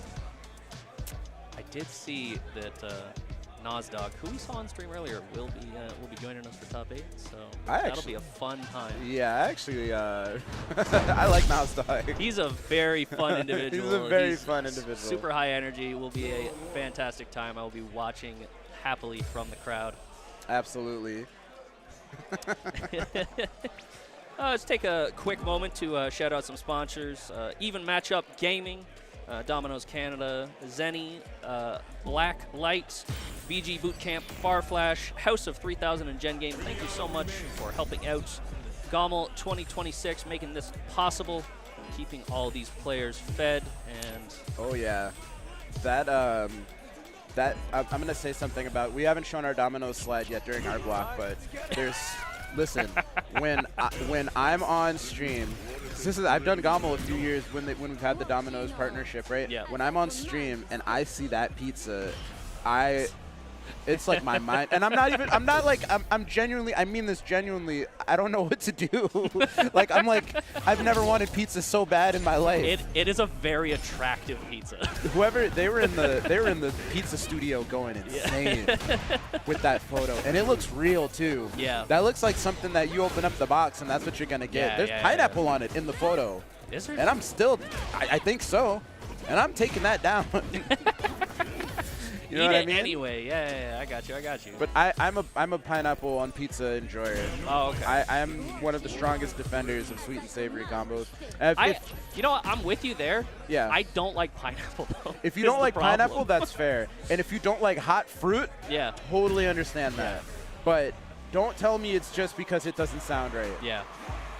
did see that Nozdog, who we saw on stream earlier, will be joining us for top 8. So that'll be a fun time. Yeah, actually, I like Nozdog. He's a very fun individual. He's a very fun individual. Super high energy. Will be a fantastic time. I will be watching happily from the crowd. Absolutely. Let's take a quick moment to shout out some sponsors. Even Matchup Gaming, Domino's Canada, Zenny, Black Light, VG Bootcamp, Farflash, House of 3000, and Gen Game. Thank you so much for helping out GOML 2026, making this possible, keeping all these players fed. And oh yeah, that I'm gonna say something about. We haven't shown our Domino's slide yet during our block, but there's. Listen, when I'm on stream, I've done GOML a few years when we've had the Domino's partnership, right? Yeah. When I'm on stream and I see that pizza, it's like my mind, and I'm genuinely, I mean this genuinely, I don't know what to do. Like, I've never wanted pizza so bad in my life. it is a very attractive pizza. Whoever, they were in the pizza studio going insane with that photo, and it looks real too. Yeah. That looks like something that you open up the box and that's what you're gonna get. There's pineapple on it in the photo. Is there? And I'm still, I think so, and I'm taking that down. You know what I mean? Anyway. Yeah, I got you. But I'm a pineapple on pizza enjoyer. Oh, okay. I'm one of the strongest defenders of sweet and savory combos. You know what? I'm with you there. Yeah. I don't like pineapple, though. If you don't like pineapple, that's fair. And if you don't like hot fruit, yeah, totally understand that. But don't tell me it's just because it doesn't sound right. Yeah.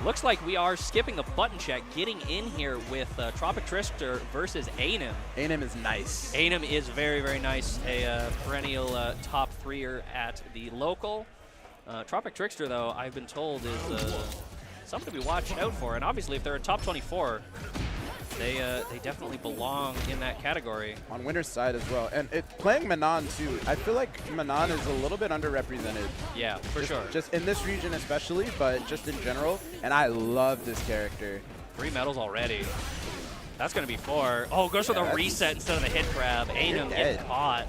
Looks like we are skipping a button check, getting in here with Tropic Trickster versus Ainem. Ainem is nice. Ainem is very, very nice. A perennial top 3er at the local. Tropic Trickster, though, I've been told is something to be watched out for. And obviously, if they're a top 24, they definitely belong in that category. On winner's side as well. And playing Manon, too. I feel like Manon is a little bit underrepresented. Yeah, for sure. Just in this region especially, but just in general. And I love this character. 3 medals already. That's going to be 4. Oh, goes for the reset instead of the hit grab. Ainem gets caught.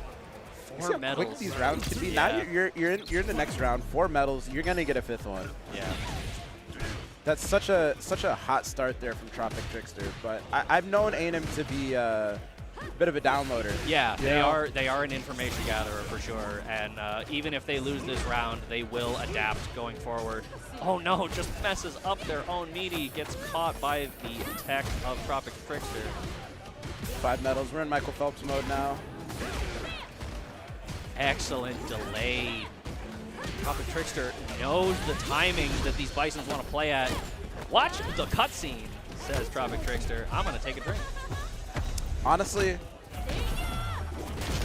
4 medals. Quick these rounds can be. Yeah. Now you're in the next round. 4 medals. You're going to get a 5th one. Yeah. That's such a hot start there from Tropic Trickster, but I've known Ainem to be a bit of a downloader. Yeah, they are an information gatherer for sure, and even if they lose this round, they will adapt going forward. Oh no, just messes up their own meaty, gets caught by the tech of Tropic Trickster. 5 medals. We're in Michael Phelps mode now. Excellent delay. Tropic Trickster knows the timing that these Bisons want to play at. Watch the cutscene, says Tropic Trickster. I'm going to take a drink. Honestly,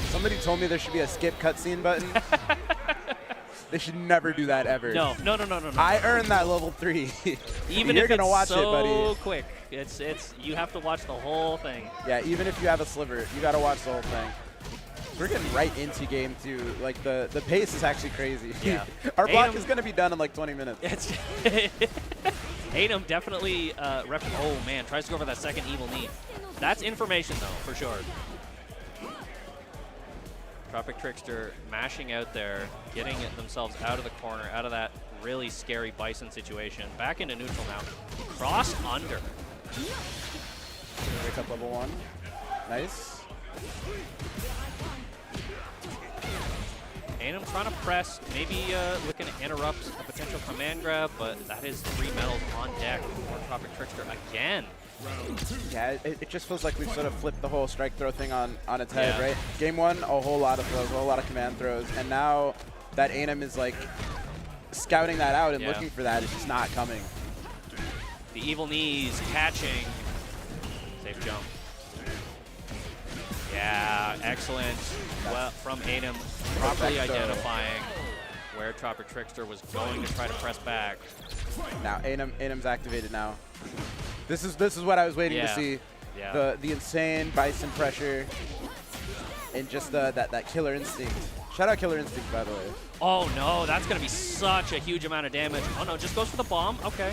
somebody told me there should be a skip cutscene button. They should never do that ever. No. I earned that level 3. Even You're if gonna it's watch so it, buddy. quick. It's you have to watch the whole thing. Yeah, even if you have a sliver, you got to watch the whole thing. We're getting right into game 2. Like, the pace is actually crazy. Yeah. Our block is going to be done in like 20 minutes. Ainem definitely oh man, tries to go for that second evil knee. That's information though, for sure. Tropic Trickster mashing out there, getting themselves out of the corner, out of that really scary Bison situation. Back into neutral now. Cross under. Wake up level 1. Nice. Ainem trying to press, maybe looking to interrupt a potential command grab, but that is 3 medals on deck for Tropic Trickster again. Yeah, it just feels like we've sort of flipped the whole strike throw thing on its head, Yeah. right? Game 1, a whole lot of throws, a whole lot of command throws, and now that Ainem is like scouting that out and looking for that, it's just not coming. The evil knees catching. Safe jump. Yeah, excellent. Well, from Ainem, properly identifying where Tropic Trickster was going to try to press back. Now Ainem's activated now. This is what I was waiting to see. Yeah. The insane Bison pressure and just that killer instinct Shout out Killer Instinct, by the way. Oh no, that's going to be such a huge amount of damage. Oh no, just goes for the bomb. Okay.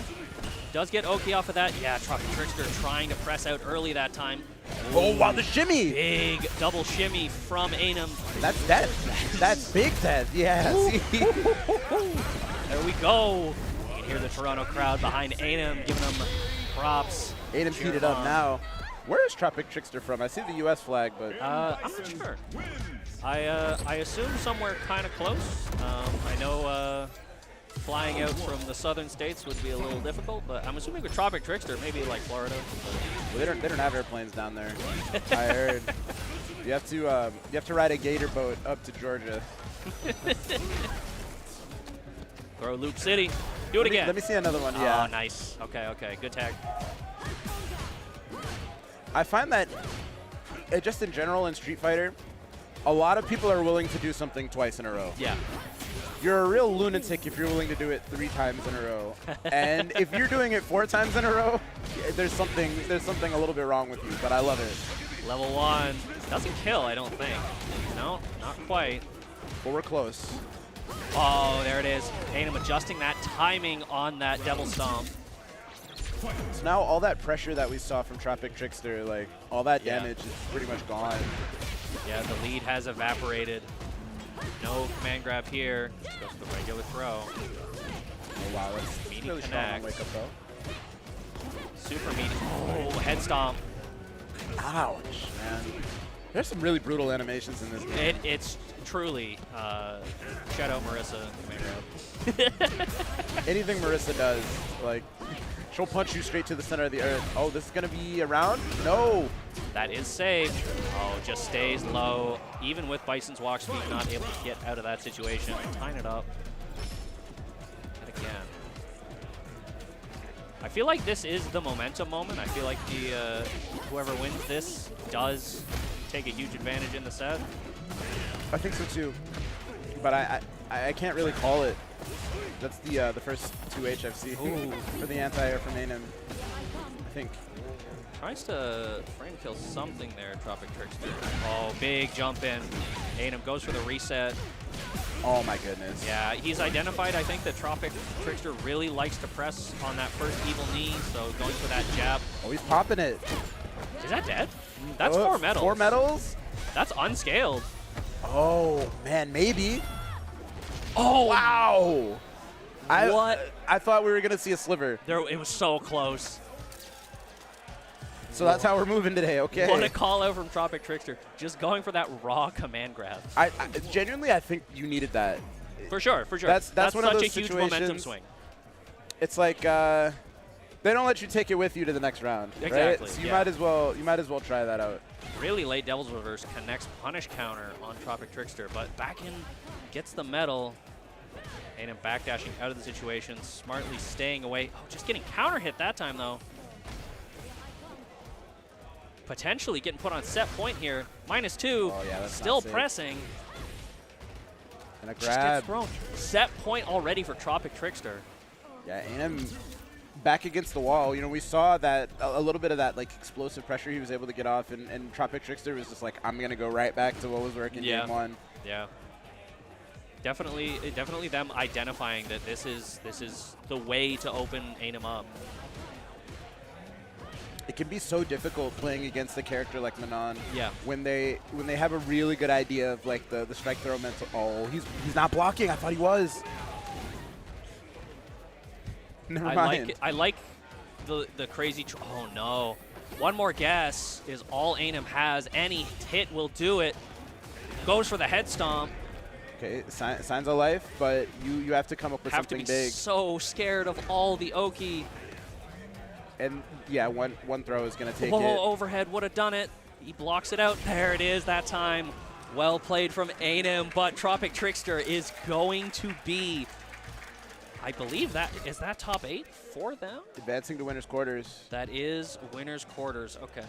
Does get Oki off of that. Yeah, Tropic Trickster trying to press out early that time. Oh, wow, the shimmy. Big double shimmy from Ainem. That's death. That's big death. Yeah. See? There we go. You can hear the Toronto crowd behind Ainem giving them props. Ainem's heated up now. Where is Tropic Trickster from? I see the U.S. flag, but I'm not sure. I assume somewhere kind of close. I know flying out from the southern states would be a little difficult, but I'm assuming with Tropic Trickster, maybe like Florida. well, they don't have airplanes down there. I heard. You have to ride a gator boat up to Georgia. Throw Loop City. Do it again. Let me see another one. Yeah. Oh, nice. Okay, okay. Good tag. I find that just in general in Street Fighter, a lot of people are willing to do something twice in a row. Yeah. You're a real lunatic if you're willing to do it 3 times in a row. And if you're doing it 4 times in a row, there's something a little bit wrong with you, but I love it. Level 1. Doesn't kill, I don't think. No, not quite. But we're close. Oh, there it is. Ainem adjusting that timing on that Devil Stomp. So now all that pressure that we saw from Tropic Trickster, like all that Yeah. damage is pretty much gone. Yeah, the lead has evaporated. No command grab here. Just goes for the regular throw. Oh wow, that's Meaty really strong on connects. wake up though. Super meaty. Oh, head stomp. Ouch, man. There's some really brutal animations in this game. It's truly Shadow Marissa command grab. Anything Marissa does, like, she'll punch you straight to the center of the earth. Oh, this is gonna be around? No. That is safe. Oh, just stays low. Even with Bison's walk speed, not able to get out of that situation. Tying it up. And again. I feel like this is the momentum moment. I feel like the whoever wins this does take a huge advantage in the set. I think so too. But I can't really call it. That's the first 2H I've seen for the anti-air from Ainem, I think. Tries to frame kill something there, Tropic Trickster. Oh, big jump in. Ainem goes for the reset. Oh my goodness. Yeah, he's identified, I think, that Tropic Trickster really likes to press on that first evil knee, so going for that jab. Oh, he's popping it. Is that dead? That's Oh, 4 medals. 4 medals? That's unscaled. Oh, man, maybe. Oh, Wow. What? I thought we were going to see a sliver. It was so close. So that's how we're moving today, okay? What a call out from Tropic Trickster. Just going for that raw command grab. I genuinely, I think you needed that. For sure, for sure. That's one of such those a huge momentum situations- swing. It's like they don't let you take it with you to the next round, Exactly, right? So you yeah. might as well try that out. Really late Devil's Reverse connects punish counter on Tropic Trickster, but back in gets the medal. Ainem backdashing out of the situation, smartly staying away. Oh, just getting counter hit that time though. Potentially getting put on set point here. -2. Oh, yeah, that's still not safe. pressing. And a Just gets grab. thrown. Set point already for Tropic Trickster. Yeah, Ainem back against the wall. You know, we saw that a little bit of that like explosive pressure he was able to get off, and Tropic Trickster was just like, I'm gonna go right back to what was working game 1. Yeah. Definitely them identifying that this is the way to open Ainem up. It can be so difficult playing against a character like Manon. Yeah. When they have a really good idea of like the strike throw mental. Oh, he's not blocking. I thought he was. Never mind. I like the crazy. Oh no! One more guess is all Ainem has. Any hit will do it. Goes for the head stomp. Okay, signs of life, but you have to come up with Have to something be big. so scared of all the Oki. And yeah, one throw is gonna take Whoa, it. overhead would have done it. He blocks it out. There it is that time. Well played from Ainem, but Tropic Trickster is going to be, I believe is that top 8 for them? Advancing to winners quarters. That is winners quarters. Okay.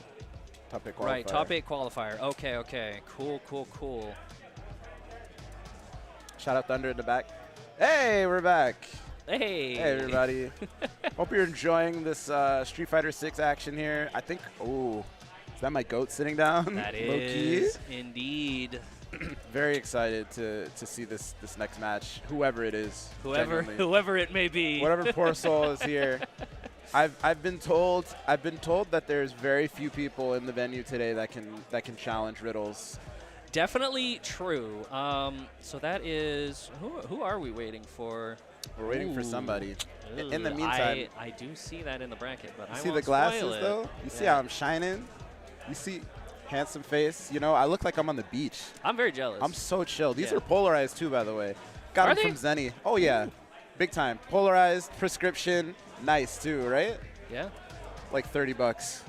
Top 8 qualifier. Right, top 8 qualifier. Okay, okay. Cool, cool, cool. Shout out Thunder in the back. Hey, we're back. Hey. Hey, everybody. Hope you're enjoying this Street Fighter 6 action here. I think, oh, is that my goat sitting down? That Low key? is indeed. Very excited to see this next match, whoever it is. Whoever genuinely. whoever it may be. Whatever poor soul is here. I've been told that there's very few people in the venue today that can challenge Riddles. Definitely true. So that is who are we waiting for? We're waiting for somebody. In the Ooh, meantime, I do see that in the bracket, but I see won't the glasses spoil it. though? You see Yeah. how I'm shining? You see handsome face? You know, I look like I'm on the beach. I'm very jealous. I'm so chill. These Yeah. are polarized too, by the way. Got Are them from Zenny. Oh yeah. Big time. Polarized, prescription, nice too, right? Yeah. Like 30 bucks.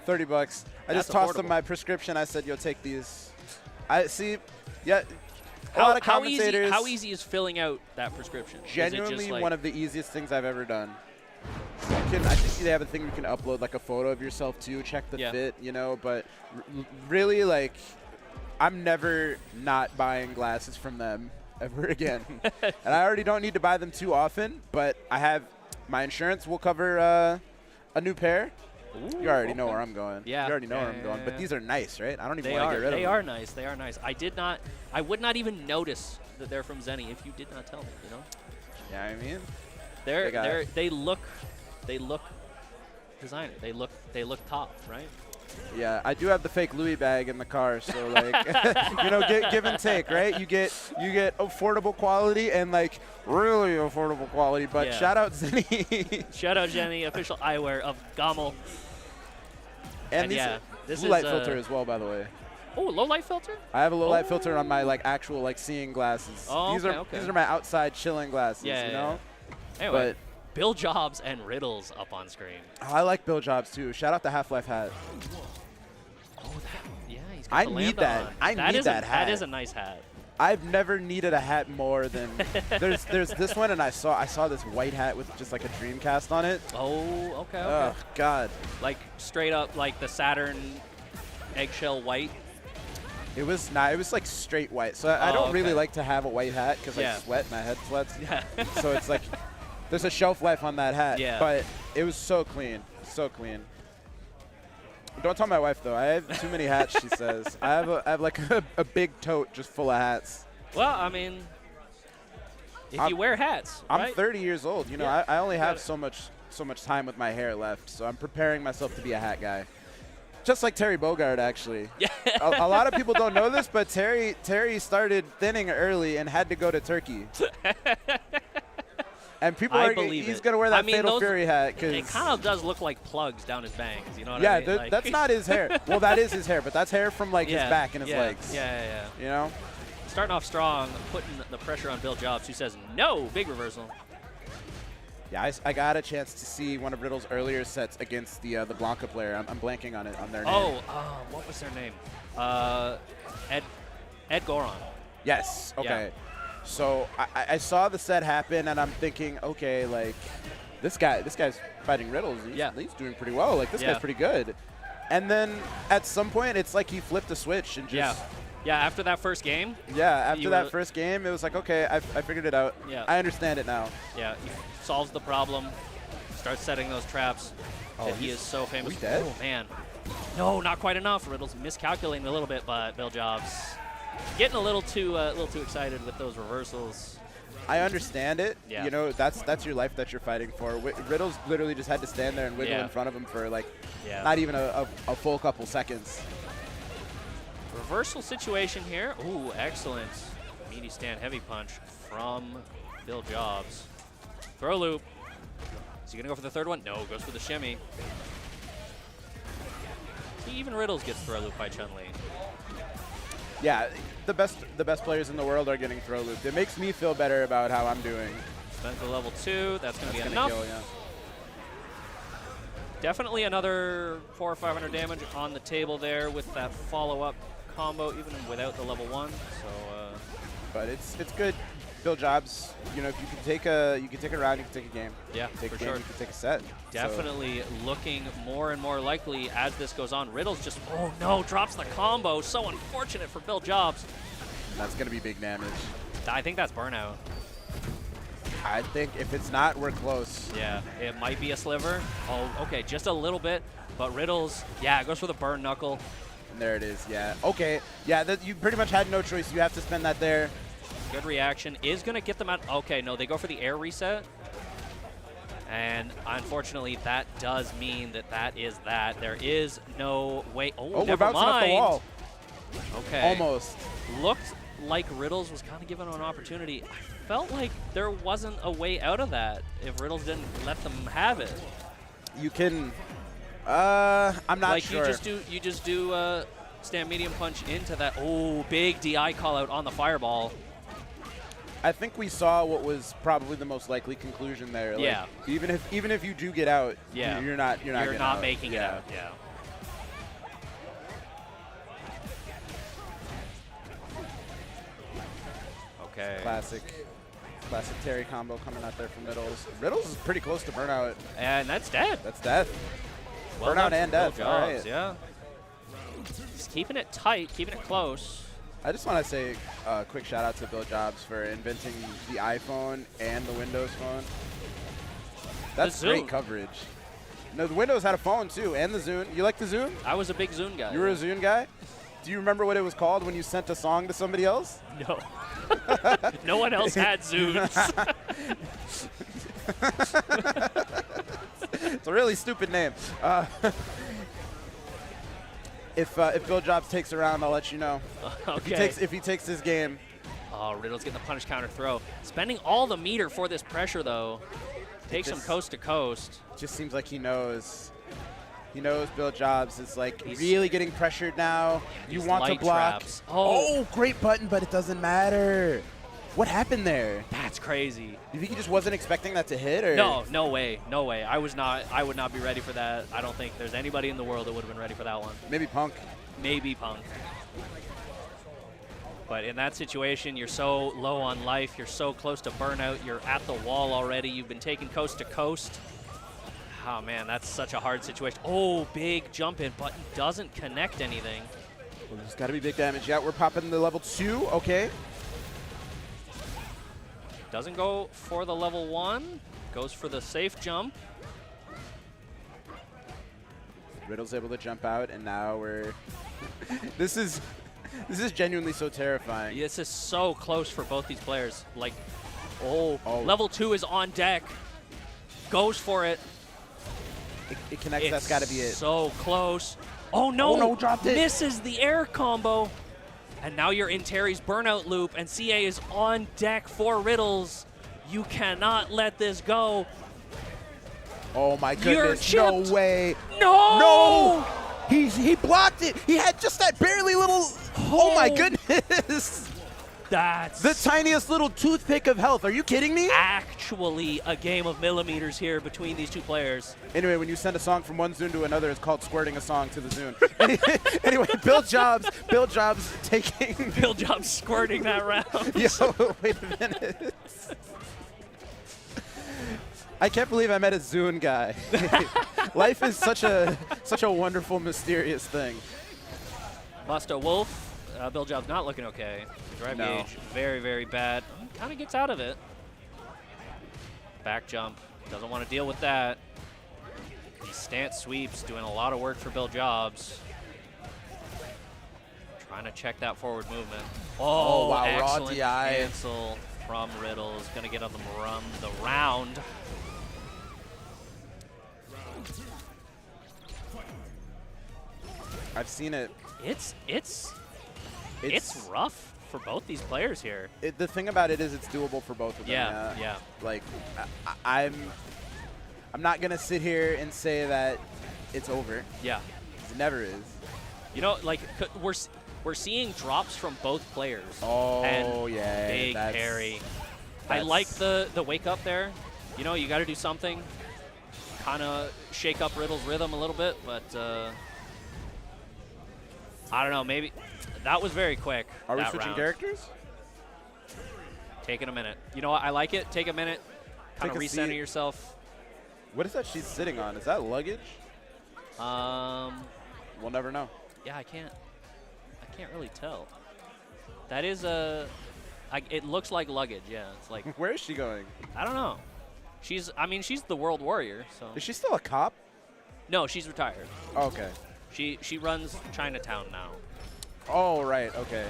30 bucks. I That's just tossed them affordable. my prescription. I said, yo, take these. I see. Yeah. A lot of commentators. How easy is filling out that prescription? Is it just Genuinely like, one of the easiest things I've ever done. I think they have a thing you can upload like a photo of yourself too, check the Yeah. fit, you know, but really like I'm never not buying glasses from them ever again. And I already don't need to buy them too often, but I have my insurance will cover a new pair. Ooh, You already know okay. where I'm going. Yeah. You already know where I'm Yeah, going. yeah, But yeah. these are nice, right? I don't even They want to are. get rid of They them. are nice. They are nice. I would not even notice that they're from Zenny if you did not tell me. You know. Yeah, I mean, They look designer. They look top, right? yeah, I do have the fake Louis bag in the car, so like, you know, give and take, right? You get affordable quality and like really affordable quality. But Yeah. shout out Zenny. Shout out Jenny, official eyewear of GOML. And these yeah, are this blue is light filter as well, by the way. Oh, low light filter. I have a low light filter on my like actual like seeing glasses. Oh, these okay. are my outside chilling glasses, Yeah, you yeah, know. Anyway, Bill Jobs and Riddles up on screen. I like Bill Jobs too. Shout out the Half-Life hat. Oh, yeah, he's got I the need lambda that. on. I That need is that hat. That is a nice hat. I've never needed a hat more than there's this one, and I saw this white hat with just like a Dreamcast on it. Oh, okay. Oh God, Like straight up like the Saturn eggshell white. it was not. It was like straight white. So I don't really okay. like to have a white hat because Yeah. I sweat, my head sweats. Yeah. So it's like there's a shelf life on that hat. Yeah. But it was so clean, so clean. Don't tell my wife though. I have too many hats. She says I have like a big tote just full of hats. Well, I mean, if you wear hats, I'm right? 30 years old. You know, Yeah, I only got have it. so much time with my hair left. So I'm preparing myself to be a hat guy. Just like Terry Bogard, actually. Yeah. a lot of people don't know this, but Terry started thinning early and had to go to Turkey. And people I are believe he's it. gonna wear that I mean, Fatal those- Fury hat because It kind of does look like plugs down his bangs. You know what yeah, I mean? Like, that's not his hair. Well, that is his hair, but that's hair from like his back and his yeah, legs. Yeah. You know. Starting off strong, putting the pressure on Bill Jobs, who says no, big reversal. Yeah, I got a chance to see one of Riddle's earlier sets against the Blanca player. I'm blanking on their name. Oh, what was their name? Ed Goron. Yes. Okay. Yeah. So I saw the set happen, and I'm thinking, okay, like this guy's fighting Riddles. He's doing pretty well. Like this Yeah. guy's pretty good. And then at some point, it's like he flipped a switch and just Yeah, after that first game, after You that were- first game, it was like, okay, I figured it out. Yeah. I understand it now. yeah, he solves the problem, starts setting those traps that he is so famous we for. dead? Oh, man. No, not quite enough. Riddle's miscalculating a little bit, but Bill Jobs getting a little too excited with those reversals. I understand it. Yeah. You know, that's your life that you're fighting for. Riddle's literally just had to stand there and wiggle Yeah. in front of him for like Yeah. not even a full couple seconds. Reversal situation here. Ooh, excellent. Meaty stand heavy punch from Bill Jobs. Throw loop. Is he going to go for the third one? No, goes for the shimmy. Even Riddles gets throw loop by Chun-Li. Yeah, the best players in the world are getting throw looped. It makes me feel better about how I'm doing. Spent to level 2. That's going to be Gonna enough. kill, yeah. Definitely another 400 or 500 damage on the table there with that follow-up combo, even without the level 1. So, But it's good. Bill Jobs, you know, if you can take a round, you can take a game. yeah, Take for a game, sure. you can take a set. So Definitely looking more and more likely as this goes on. Riddles just, oh no, drops the combo. So unfortunate for Bill Jobs. that's gonna be big damage. I think that's burnout. I think if it's not, we're close. Yeah, it might be a sliver. Oh, okay, just a little bit. But Riddles, yeah, goes for the burn knuckle. There it is, yeah. Okay, yeah, you pretty much had no choice. You have to spend that there. Good reaction. Is going to get them out. Okay, no, they go for the air reset. And unfortunately, that does mean that is that. There is no way. Oh, we're never bouncing off the mind. wall. Okay. Almost. Looked like Riddles was kind of given an opportunity. I felt like there wasn't a way out of that if Riddles didn't let them have it. You can. I'm not like sure. You just do stand medium punch into that. Oh, big DI call out on the fireball. I think we saw what was probably the most likely conclusion there. Like, yeah. Even if you do get out, yeah. you're not making it out. Yeah. Okay. Classic Terry combo coming out there from Riddles. Riddles is pretty close to burnout. And that's dead. That's death. Well Burnout and death. All right. Yeah. Just keeping it tight, keeping it close. I just want to say a quick shout out to Bill Jobs for inventing the iPhone and the Windows phone. That's great coverage. No, the Windows had a phone too, and the Zune. You like the Zune? I was a big Zune guy. You were a Zune guy? Do you remember what it was called when you sent a song to somebody else? No. No one else had Zunes. It's a really stupid name. If Bill Jobs takes a round, I'll let you know. Okay. If he takes this game. Oh, Riddle's getting the punish counter throw. Spending all the meter for this pressure, though. Takes him coast to coast. Just seems like he knows. He knows Bill Jobs is like really getting pressured now. You want to block. Oh, great button, but it doesn't matter. What happened there? That's crazy. You think he just wasn't expecting that to hit, or? No, no way, no way. I would not be ready for that. I don't think there's anybody in the world that would have been ready for that one. Maybe Punk. Maybe Punk. But in that situation, you're so low on life, you're so close to burnout, you're at the wall already, you've been taken coast to coast. Oh man, that's such a hard situation. Oh, big jump in, but doesn't connect anything. Well, there's got to be big damage. Yeah, we're popping the level 2. Okay. Doesn't go for the level 1. Goes for the safe jump. Riddle's able to jump out, and now we're. This is genuinely so terrifying. This is so close for both these players. Like, oh. Level 2 is on deck. Goes for it. It connects. That's got to be it. So close. Oh no! Oh no! Dropped it. Misses the air combo. And now you're in Terry's burnout loop, and CA is on deck for Riddles. You cannot let this go. Oh my goodness! No way! No! No! He blocked it. He had just that barely little. Oh my goodness! That's the tiniest little toothpick of health. Are you kidding me? Actually, a game of millimeters here between these two players. Anyway, when you send a song from one Zune to another, it's called squirting a song to the Zune. Anyway, Bill Jobs taking. Bill Jobs squirting that round. Yo, wait a minute. I can't believe I met a Zune guy. Life is such a wonderful, mysterious thing. Musta Wolf. Bill Jobs not looking okay. Drive gauge, very, very bad. Kind of gets out of it. Back jump. Doesn't want to deal with that. These stance sweeps doing a lot of work for Bill Jobs. Trying to check that forward movement. Oh, wow, excellent raw DI. cancel from Riddles. Going to get on the round. I've seen it. It's rough for both these players here. The thing about it is it's doable for both of them. Yeah. Like, I'm not going to sit here and say that it's over. Yeah. It never is. You know, like, we're seeing drops from both players. Oh, and yeah. Big carry. I like the wake up there. You know, you got to do something. Kind of shake up Riddle's rhythm a little bit, but I don't know, maybe. That was very quick. Are we switching characters? Taking a minute. You know what? I like it. Take a minute. Kind of recenter yourself. What is that she's sitting on? Is that luggage? We'll never know. Yeah, I can't really tell. That is it looks like luggage. Yeah, it's like. Where is she going? I don't know. She's the world warrior. So. Is she still a cop? No, she's retired. Oh, okay. She runs Chinatown now. Oh, right. Okay.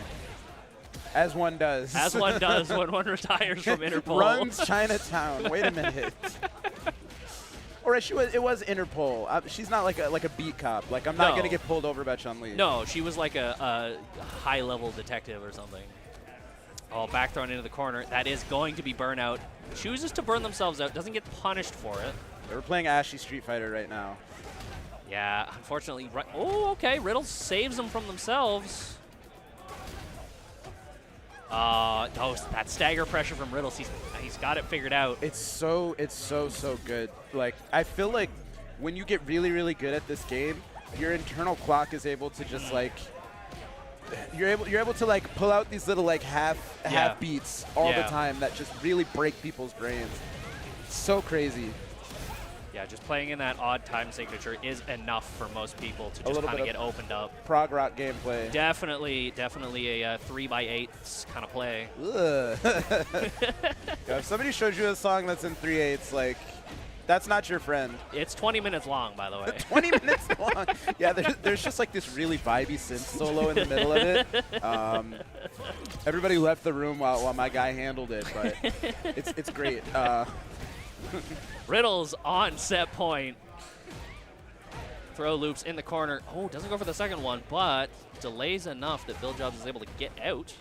As one does. As one does when one retires from Interpol. Runs Chinatown. Wait a minute. Or it was Interpol. She's not like a beat cop. Like I'm not gonna get pulled over by Chun-Li. No, she was like a high-level detective or something. Oh, back thrown into the corner. That is going to be burnout. Chooses to burn themselves out. Doesn't get punished for it. We're playing Ashy Street Fighter right now. Yeah, unfortunately. Oh, okay. Riddle saves them from themselves. Oh, that stagger pressure from Riddles. He's got it figured out. It's so good. Like I feel like when you get really, really good at this game, your internal clock is able to just like you're able to like pull out these little like half beats all the time that just really break people's brains. It's so crazy. Yeah, just playing in that odd time signature is enough for most people to just kind of get opened up. Prog rock gameplay. Definitely a 3x8 kind of play. Ugh. Yeah, if somebody showed you a song that's in 3/8, like, that's not your friend. It's 20 minutes long, by the way. 20 minutes long. Yeah, there's just like this really vibey synth solo in the middle of it. Everybody left the room while my guy handled it, but it's great. Riddles on set point. Throw loops in the corner. Oh, doesn't go for the second one, but delays enough that Bill Jobs is able to get out.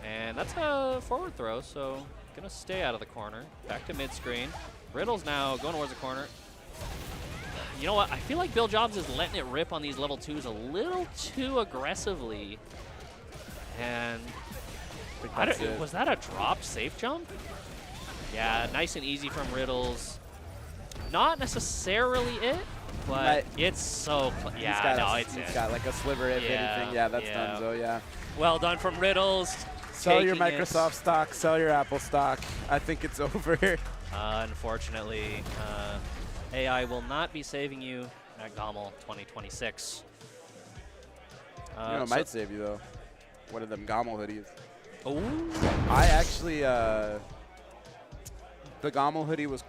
And that's a forward throw, so gonna stay out of the corner. Back to mid-screen. Riddles now going towards the corner. You know what? I feel like Bill Jobs is letting it rip on these level 2s a little too aggressively. And was that a dropped safe jump? Yeah, nice and easy from Riddles. Not necessarily it, but it's so yeah, he's got like a sliver if anything. Yeah, that's done. So yeah. Well done from Riddles. Sell your Microsoft stock, sell your Apple stock. I think it's over. Unfortunately, AI will not be saving you at GOML 2026. It might save you though. One of them GOML hoodies. Oh. I actually, the GOML hoodie was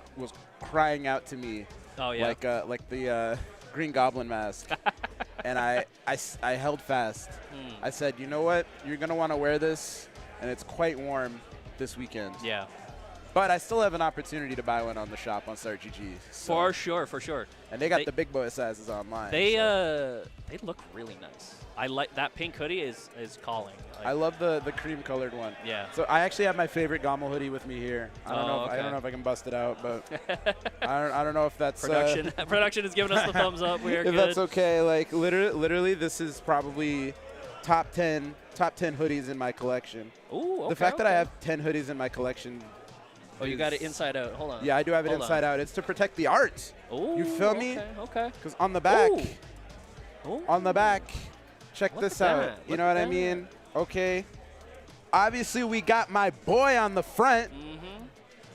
crying out to me. Oh yeah. Like the Green Goblin mask. And I held fast. I said, you know what? You're gonna want to wear this, and it's quite warm this weekend. Yeah. But I still have an opportunity to buy one on the shop on StartGG. So. For sure. And they got the big boy sizes online. They look really nice. I like that pink hoodie is calling. I love the cream colored one. Yeah. So I actually have my favorite GOML hoodie with me here. I don't know. Okay. I don't know if I can bust it out, but I don't know if that's production. Production is giving us the thumbs up. We are if good. that's okay. Like literally, this is probably top 10 hoodies in my collection. Ooh. Okay, the fact that I have 10 hoodies in my collection. Oh, you got it inside out. Hold on. Yeah, I do have it inside out. It's to protect the art. Ooh, you feel me? Okay. Because on the back, Ooh. on the back, check Look this at out. that. You know what I mean? Okay. Obviously, we got my boy on the front,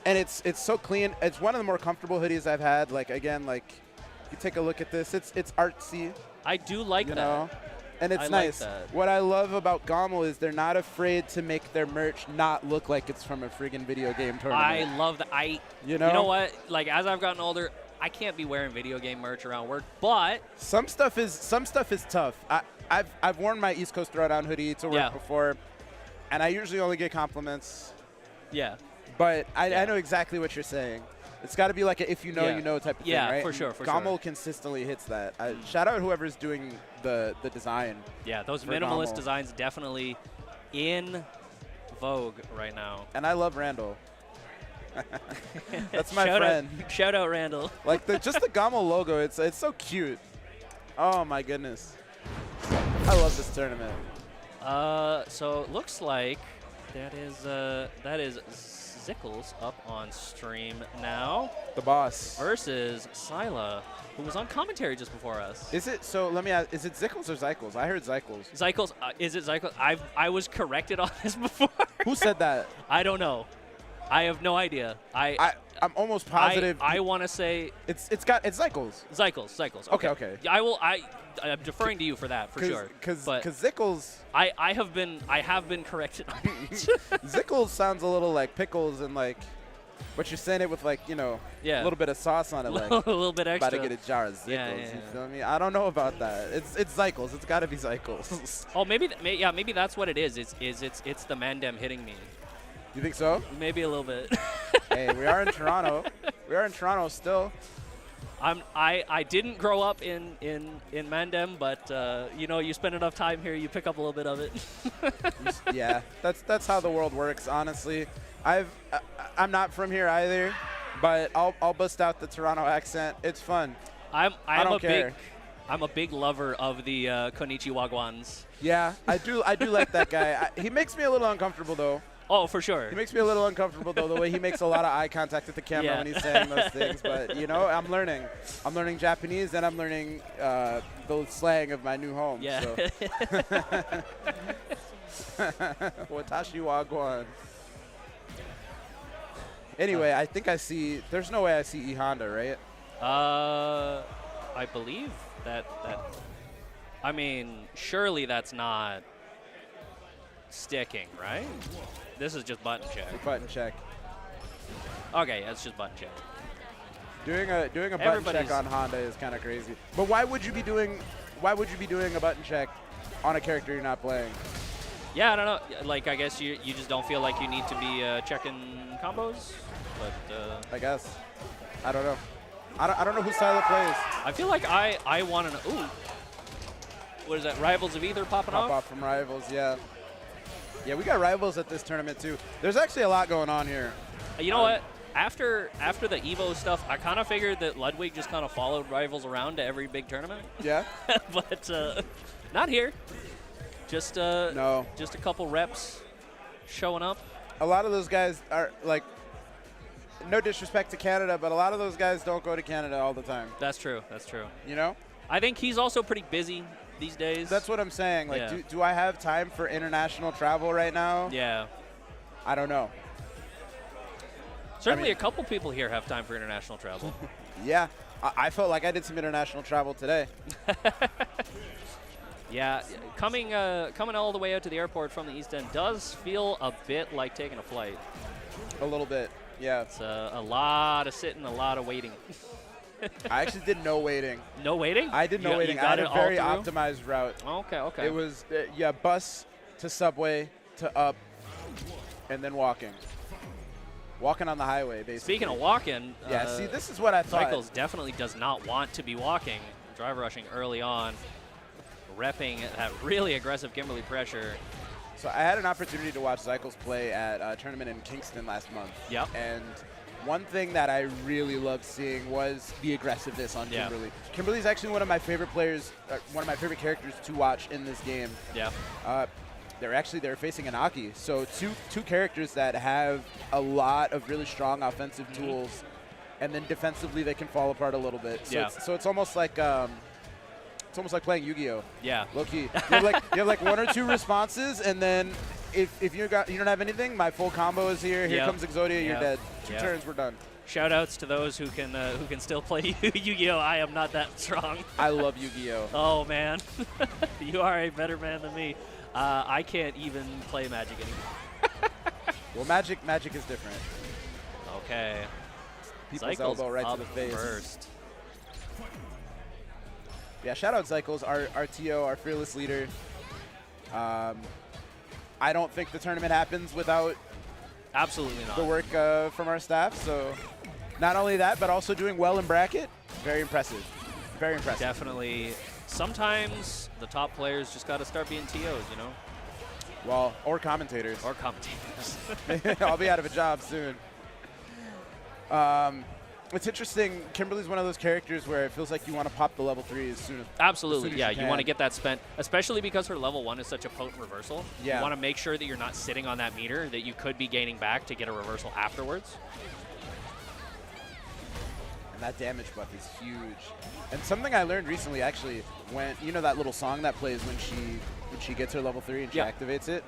and it's so clean. It's one of the more comfortable hoodies I've had. Like again, like you take a look at this. It's artsy. I do like that. Know? And it's nice. Like what I love about GOML is they're not afraid to make their merch not look like it's from a friggin' video game tournament. I love that. You know what? Like as I've gotten older, I can't be wearing video game merch around work, but some stuff is tough. I've worn my East Coast Throwdown hoodie to work before, and I usually only get compliments. Yeah. But I know exactly what you're saying. It's got to be like a if you know, you know type of thing, right? Yeah, for sure. GOML consistently hits that. Shout out whoever's doing the design. Yeah, those minimalist designs definitely in vogue right now. And I love Randall. That's my friend. Shout out Randall. Like just the GOML logo, it's so cute. Oh my goodness. I love this tournament. So it looks like that is Zickles up on stream now. The boss. Versus Sila, who was on commentary just before us. Is it? So let me ask, is it Zickles or Zycles? I heard Zycles. Zycles. Is it Zycles? I was corrected on this before. Who said that? I don't know. I have no idea. I'm almost positive. I want to say it's Zycles. Zycles. Okay. I'm deferring to you for that, for sure. Because Zickles. I have been corrected on it. Zickles sounds a little like pickles and like But you're saying it with like, you know, Yeah. a little bit of sauce on it, like a little bit extra. about to get a jar of Zickles. Yeah, yeah, You yeah. feel me? I don't know about that. It's Zycles. It's got to be Zycles. Oh, maybe yeah, maybe that's what it is. It's the Mandem hitting me. You think so? Maybe a little bit. Hey, we are in Toronto. We are in Toronto still. I didn't grow up in Mandem, but you know, you spend enough time here, you pick up a little bit of it. Yeah, that's how the world works. Honestly, I'm not from here either, but I'll bust out the Toronto accent. It's fun. I don't care. I'm a big lover of the Konnichiwa Guans. Yeah, I do like that guy. He makes me a little uncomfortable though. Oh, for sure. He makes me a little uncomfortable though, the way he makes a lot of eye contact with the camera Yeah. when he's saying those things. But you know, I'm learning. I'm learning Japanese and I'm learning the slang of my new home. Yeah. So. Watashi wa guan. Anyway, I think I see. There's no way I see E Honda, right? I believe that. I mean, surely that's not sticking, right? This is just button check. Button check. Okay, that's just button check. Doing a button check on Honda is kind of crazy. But why would you be doing a button check on a character you're not playing? Yeah, I don't know. Like, I guess you just don't feel like you need to be checking combos, but I guess. I don't know. I don't know who style it plays. I feel like I want to. Ooh, what is that? Rivals of Aether popping Pop off. off from Rivals, yeah. Yeah, we got Rivals at this tournament too. There's actually a lot going on here. You know what? After the Evo stuff, I kind of figured that Ludwig just kind of followed Rivals around to every big tournament. Yeah? But not here. Just No. just a couple reps showing up. A lot of those guys are like, no disrespect to Canada, but a lot of those guys don't go to Canada all the time. That's true. That's true. You know? I think he's also pretty busy these days. That's what I'm saying. Like, Yeah. do I have time for international travel right now? Yeah. I don't know. Certainly I mean- a couple people here have time for international travel. Yeah. I felt like I did some international travel today. Yeah, coming all the way out to the airport from the East End does feel a bit like taking a flight. A little bit. Yeah. It's a lot of sitting, a lot of waiting. I actually did no waiting. No waiting? I did no You waiting. I got had it a all very through? optimized route. Okay, okay. It was, yeah, bus to subway to up and then walking. Walking on the highway, basically. Speaking of walking, Yeah, see, this is what I thought. Cycles definitely does not want to be walking. Driver rushing early on, repping that really aggressive Kimberly pressure. So I had an opportunity to watch Cycles play at a tournament in Kingston last month. Yep. And one thing that I really loved seeing was the aggressiveness on Yeah. Kimberly. Kimberly's actually one of my favorite players, one of my favorite characters to watch in this game. Yeah. They're facing an Aki, so two characters that have a lot of really strong offensive tools, and then defensively they can fall apart a little bit. So Yeah. it's almost like playing Yu-Gi-Oh. Yeah. Low key, you have like one or two responses, and then if you don't have anything, my full combo is here. Here Yep. comes Exodia, you're Yep. dead. Two Yep. turns, we're done. Shout outs to those who can still play Yu-Gi-Oh! I am not that strong. I love Yu-Gi-Oh. Oh man, you are a better man than me. I can't even play Magic anymore. Well, Magic is different. Okay. People's Cycles elbow right to up the face. first. Yeah, shout out Cycles, our TO, our fearless leader. I don't think the tournament happens without Absolutely not. the work from our staff. So not only that, but also doing well in bracket. Very impressive. Very impressive. Definitely. Sometimes the top players just got to start being TOs, you know, Well, or commentators. or commentators. I'll be out of a job soon. It's interesting. Kimberly's one of those characters where it feels like you want to pop the level 3 as soon as Absolutely, as soon as yeah. you You want to can. get that spent, especially because her level 1 is such a potent reversal. Yeah. You want to make sure that you're not sitting on that meter, that you could be gaining back to get a reversal afterwards. And that damage buff is huge. And something I learned recently, actually, when you know that little song that plays when she gets her level 3 and she Yeah. activates it.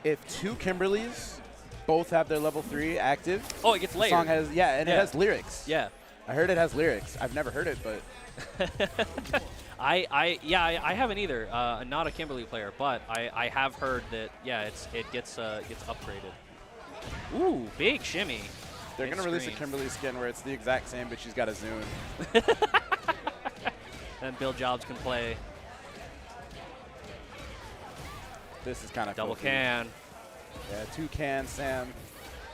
If two Kimberlys both have their level 3 active, Oh, it gets the layered. song has it Yeah. has lyrics. Yeah. I heard it has lyrics. I've never heard it, but I haven't either. Not a Kimberly player, but I have heard that it gets upgraded. Ooh, big shimmy. They're It going to release a screams. Kimberly skin where it's the exact same, but she's got a Zune. Then Bill Jobs can play This is kind of double can. Yeah, 2 cans, Sam.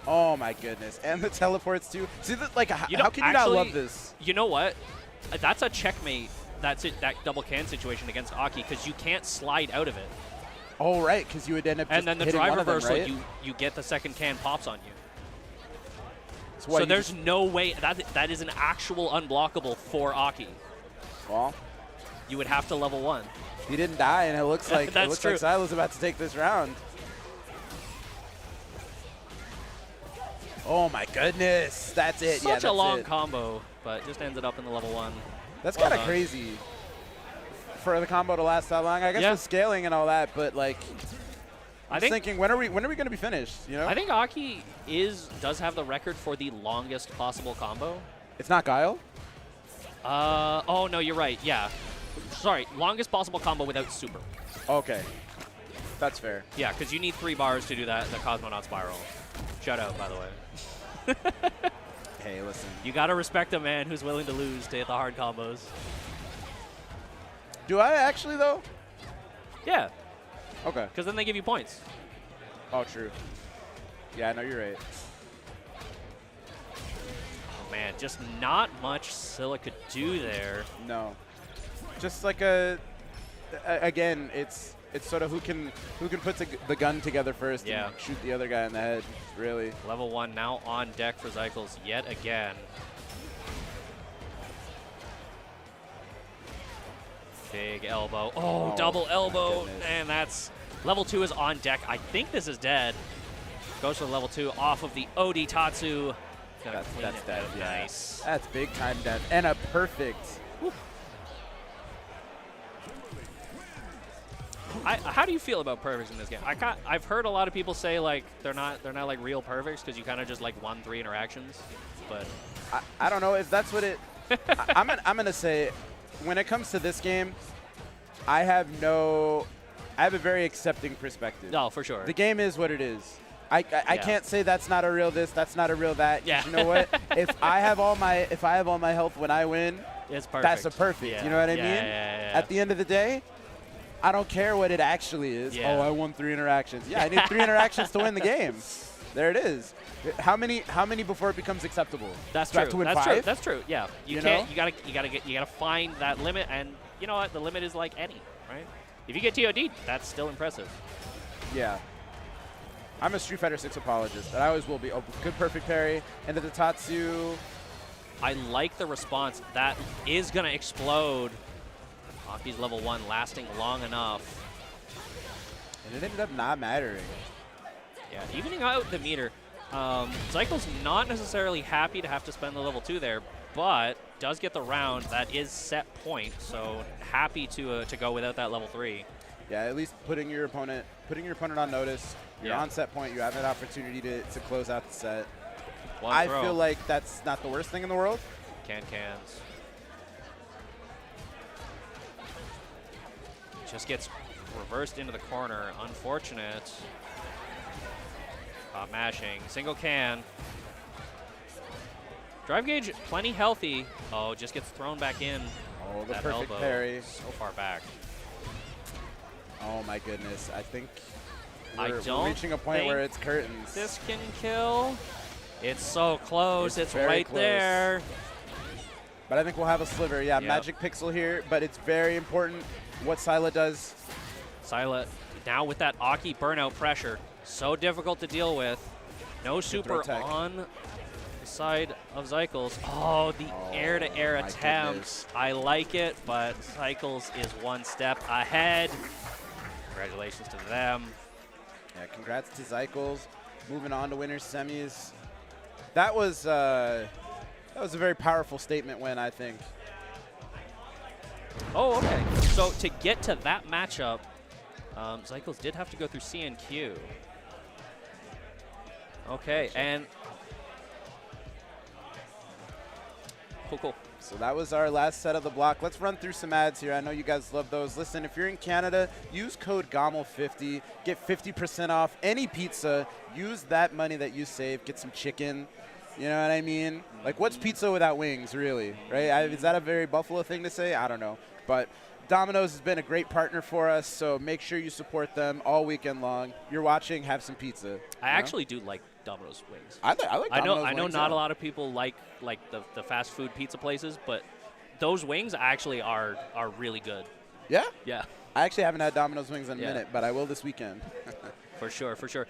Oh my goodness, and the teleports too. See, like, how know, can you not love actually, this? You know what? That's a checkmate. That's it. That double can situation against Aki because you can't slide out of it. Oh right, because you would end up just And then the hitting drive one of them, reversal, right? you get the second can pops on you. what, So you there's just- no way that is an actual unblockable for Aki. well, You would have to level 1. he didn't die, and it looks like That's true. Sila's about to take this round. Oh my goodness, that's it. Such yeah, that's a long it. combo, but just ended up in the level 1. That's Well kind of done. crazy for the combo to last that long. I guess Yeah. with scaling and all that, but like, I I'm think thinking when are we going to be finished? You know, I think Aki does have the record for the longest possible combo. it's not Guile. Oh no, you're right. Yeah, sorry, longest possible combo without super. Okay, that's fair. Yeah, because you need 3 bars to do that. The Cosmonaut Spiral. Shout out, by the way. Hey, listen. You gotta respect a man who's willing to lose to hit the hard combos. Do I actually though? Yeah, Okay. because then they give you points. Oh, true. Yeah, I know you're right. Oh man, just not much Scylla could do there. No, just like again, it's sort of who can put the gun together first Yeah. and shoot the other guy in the head. Really. Level 1 now on deck for Zycles yet again. Big elbow. Oh, double my elbow. goodness. And that's level 2 is on deck. I think this is dead. Goes for level 2 off of the OD Tatsu. Gonna clean That's it dead. out. Yeah. Nice. That's big time death and a perfect. How do you feel about perfects in this game? I've heard a lot of people say like they're not like real perfects because you kind of just like 1-3 interactions, but I don't know if that's what it. I'm gonna say, when it comes to this game, I have a very accepting perspective. no, for sure. The game is what it is. I can't say that's not a real this, that's not a real that. 'Cause Yeah. You know what? if I have all my health when I win, It's perfect. that's a perfect. Yeah. You know what I Yeah, mean? yeah. At the end of the day, I don't care what it actually is. Yeah. Oh, I won 3 interactions. Yeah, I need 3 interactions to win the game. There it is. How many before it becomes acceptable? That's Do I true. have to win That's 5? true. That's true. Yeah. You You can't. know? You gotta find that limit, and you know what? The limit is like any, right? If you get TOD, that's still impressive. Yeah. I'm a Street Fighter 6 apologist, and I always will be. Oh, good perfect parry into the Tatsu. I like the response. That is gonna explode. Aki's level 1 lasting long enough. And it ended up not mattering. Yeah, evening out the meter. Zycle's not necessarily happy to have to spend the level 2 there, but does get the round. That is set point, so happy to go without that level 3. Yeah, at least putting your opponent on notice. You're Yeah. on set point. You have an opportunity to close out the set. One I throw. feel like that's not the worst thing in the world. Cans. Just gets reversed into the corner. Unfortunate. Mashing. Single can. Drive gauge plenty healthy. Oh, just gets thrown back in. Oh, the That perfect elbow parry. so far back. Oh my goodness. I think I we're don't reaching a point think where it's curtains. This can kill. It's so close. It's very right close. there. But I think we'll have a sliver. Yeah, Yep. magic pixel here, but it's very important what Sila does. Sila now with that Aki burnout pressure. So difficult to deal with. No super tech. on the side of Zycles. Oh, the air-to-air my attempt. goodness. I like it, but Zycles is one step ahead. Congratulations to them. Yeah, congrats to Zycles. Moving on to winners semis. That was a very powerful statement win, I think. Oh, okay. So to get to that matchup, Zycles did have to go through CNQ. Okay, and cool. So that was our last set of the block. Let's run through some ads here. I know you guys love those. Listen, if you're in Canada, use code GOML50. Get 50% off any pizza. Use that money that you save. Get some chicken. You know what I mean? Like, what's pizza without wings, really, right? Is that a very Buffalo thing to say? I don't know. But Domino's has been a great partner for us, so make sure you support them all weekend long. You're watching, have some pizza. I actually do like Domino's wings. I like Domino's I know wings, not yeah. a lot of people like the fast food pizza places, but those wings actually are really good. Yeah? Yeah. I actually haven't had Domino's wings in a Yeah. minute, but I will this weekend. For sure, for sure.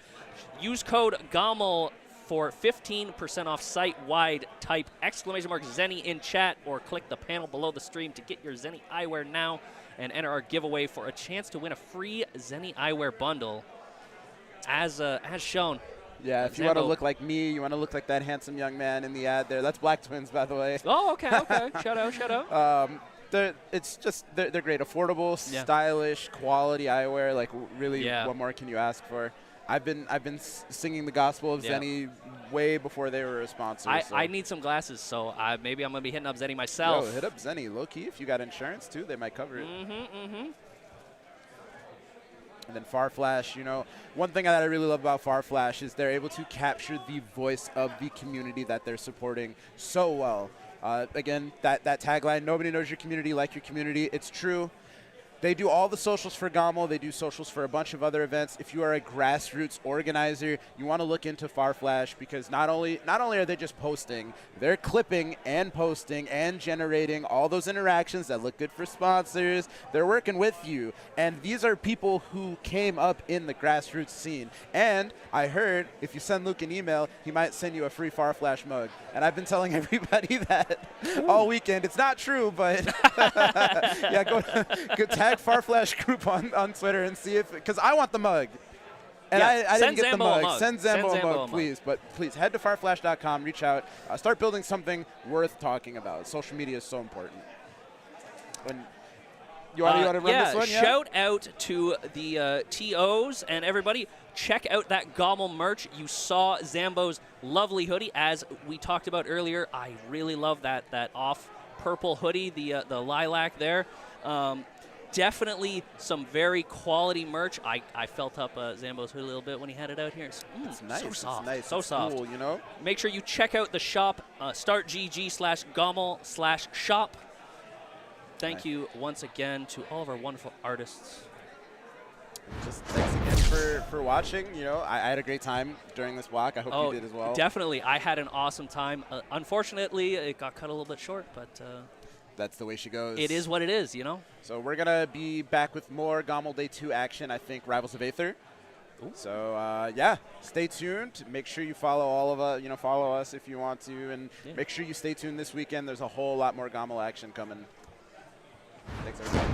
Use code GOML for 15% off site-wide. Type !Zenny in chat or click the panel below the stream to get your Zenny eyewear now and enter our giveaway for a chance to win a free Zenny eyewear bundle. As shown. Yeah, if you want to Zambo. look like me, you want to look like that handsome young man in the ad there. That's Black Twins, by the way. Oh, okay. Shout out. They're great. Affordable, Yeah. stylish, quality eyewear. Like, really, Yeah. what more can you ask for? I've been singing the gospel of Yeah. Zenny way before they were a sponsor. so. I need some glasses, so maybe I'm going to be hitting up Zenny myself. Yo, hit up Zenny. Low key, if you got insurance too, they might cover it. And then Farflash, you know, one thing that I really love about Farflash is they're able to capture the voice of the community that they're supporting so well. Again, that tagline, nobody knows your community like your community. It's true. They do all the socials for GOML. They do socials for a bunch of other events. If you are a grassroots organizer, you want to look into Farflash because not only are they just posting, they're clipping and posting and generating all those interactions that look good for sponsors. They're working with you. And these are people who came up in the grassroots scene. And I heard if you send Luke an email, he might send you a free Farflash mug. And I've been telling everybody that all weekend. It's not true, but yeah, go tag Farflash group on Twitter and see if, because I want the mug. And Yeah, I didn't send get the Zambo a mug. mug. Send Send Zambo a Zambo a mug, mug. please. But please, head to farflash.com, reach out, start building something worth talking about. Social media is so important. And you want to run this one? Yeah. Shout out to the TOs and everybody. Check out that GOML merch. You saw Zambo's lovely hoodie, as we talked about earlier. I really love that off purple hoodie, the lilac there. Definitely some very quality merch. I felt up Zambo's hood a little bit when he had it out here. It's Nice. so soft. It's nice. So it's soft. Cool, you know? Make sure you check out the shop, startgg/GOML/shop. Thank you once again to all of our wonderful artists. Just thanks again for watching. You know, I had a great time during this block. I hope you did as well. Definitely. I had an awesome time. Unfortunately, it got cut a little bit short, but That's the way she goes. it is what it is, you know? So we're going to be back with more GOML Day 2 action, I think, Rivals of Aether. Ooh. So, yeah, stay tuned. Make sure you follow all of us. You know, follow us if you want to. And make sure you stay tuned this weekend. There's a whole lot more GOML action coming. Thanks, everybody.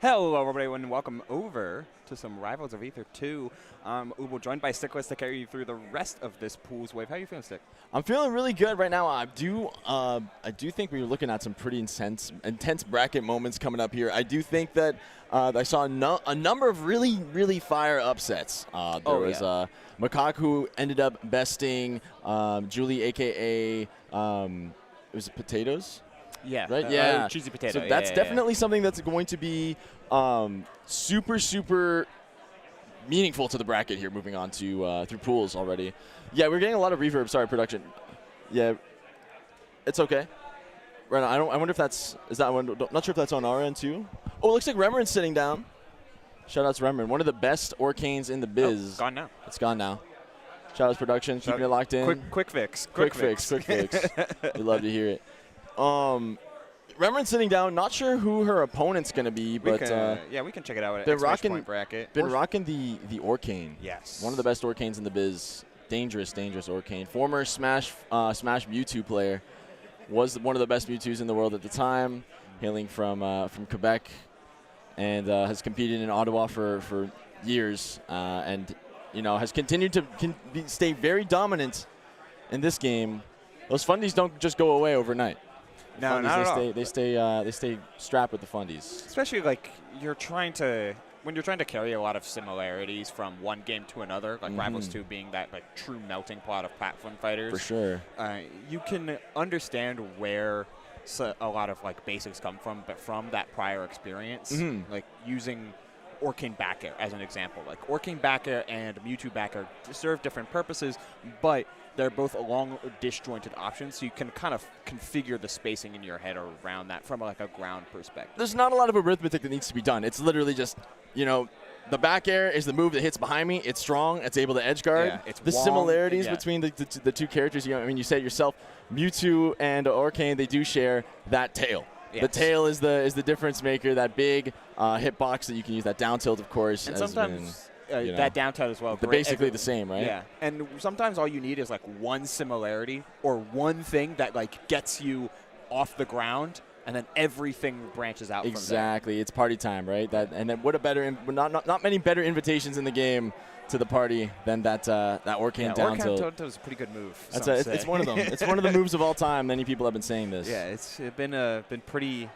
Hello, everybody, and welcome over to some Rivals of Aether 2. Ubo joined by Stickless to carry you through the rest of this pools wave. How are you feeling, Stick? I'm feeling really good right now. I do think we're looking at some pretty intense bracket moments coming up here. I do think that I saw a number of really fire upsets. There was Macaque, who ended up besting Julie, a.k.a. It was Potatoes? Yeah. Right? Yeah. Cheesy Potato. So that's definitely something that's going to be super meaningful to the bracket here, moving on to through pools already. Yeah, we're getting a lot of reverb. Sorry, production. Yeah, it's okay. Right. I wonder if that's not sure if that's on our end too. Oh, it looks like Remeron's sitting down. Shout out to Remeron, one of the best Orcanes in the biz. Gone now. It's gone now. Shout out to production, keeping it locked in. Quick fix. Quick fix. We love to hear it. Remeron's sitting down. Not sure who her opponent's going to be, but we can check it out at been exclamation point bracket. Been rocking the Orcane. Yes. One of the best Orcanes in the biz. Dangerous Orcane. Former Smash Mewtwo player. Was one of the best Mewtwo's in the world at the time, hailing from Quebec, and has competed in Ottawa for years, and has continued to stay very dominant in this game. Those fundies don't just go away overnight. No, not at all. They stay strapped with the fundies. Especially like when you're trying to carry a lot of similarities from one game to another, like Rivals 2 being that like true melting pot of platform fighters. For sure. You can understand where a lot of like basics come from, but from that prior experience, like using Orcane back air as an example. Like Orcane back air and Mewtwo back air serve different purposes, but they're both long disjointed options, so you can kind of configure the spacing in your head around that from like a ground perspective. There's not a lot of arithmetic that needs to be done. It's literally just, the back air is the move that hits behind me. It's strong. It's able to edge guard. Yeah, it's the similarities between the two characters, you say it yourself, Mewtwo and Orcane, they do share that tail. Yes. The tail is the difference maker, that big hitbox that you can use, that down tilt, of course. And sometimes that down tilt as well. They're basically the same, right? Yeah. And sometimes all you need is like one similarity or one thing that like gets you off the ground, and then everything branches out exactly. From there. It's party time, right? And then what a better not many better invitations in the game to the party than that Orcane down tilt. Orcane is a pretty good move. It's one of them. It's one of the moves of all time. Many people have been saying this. Yeah, it's been pretty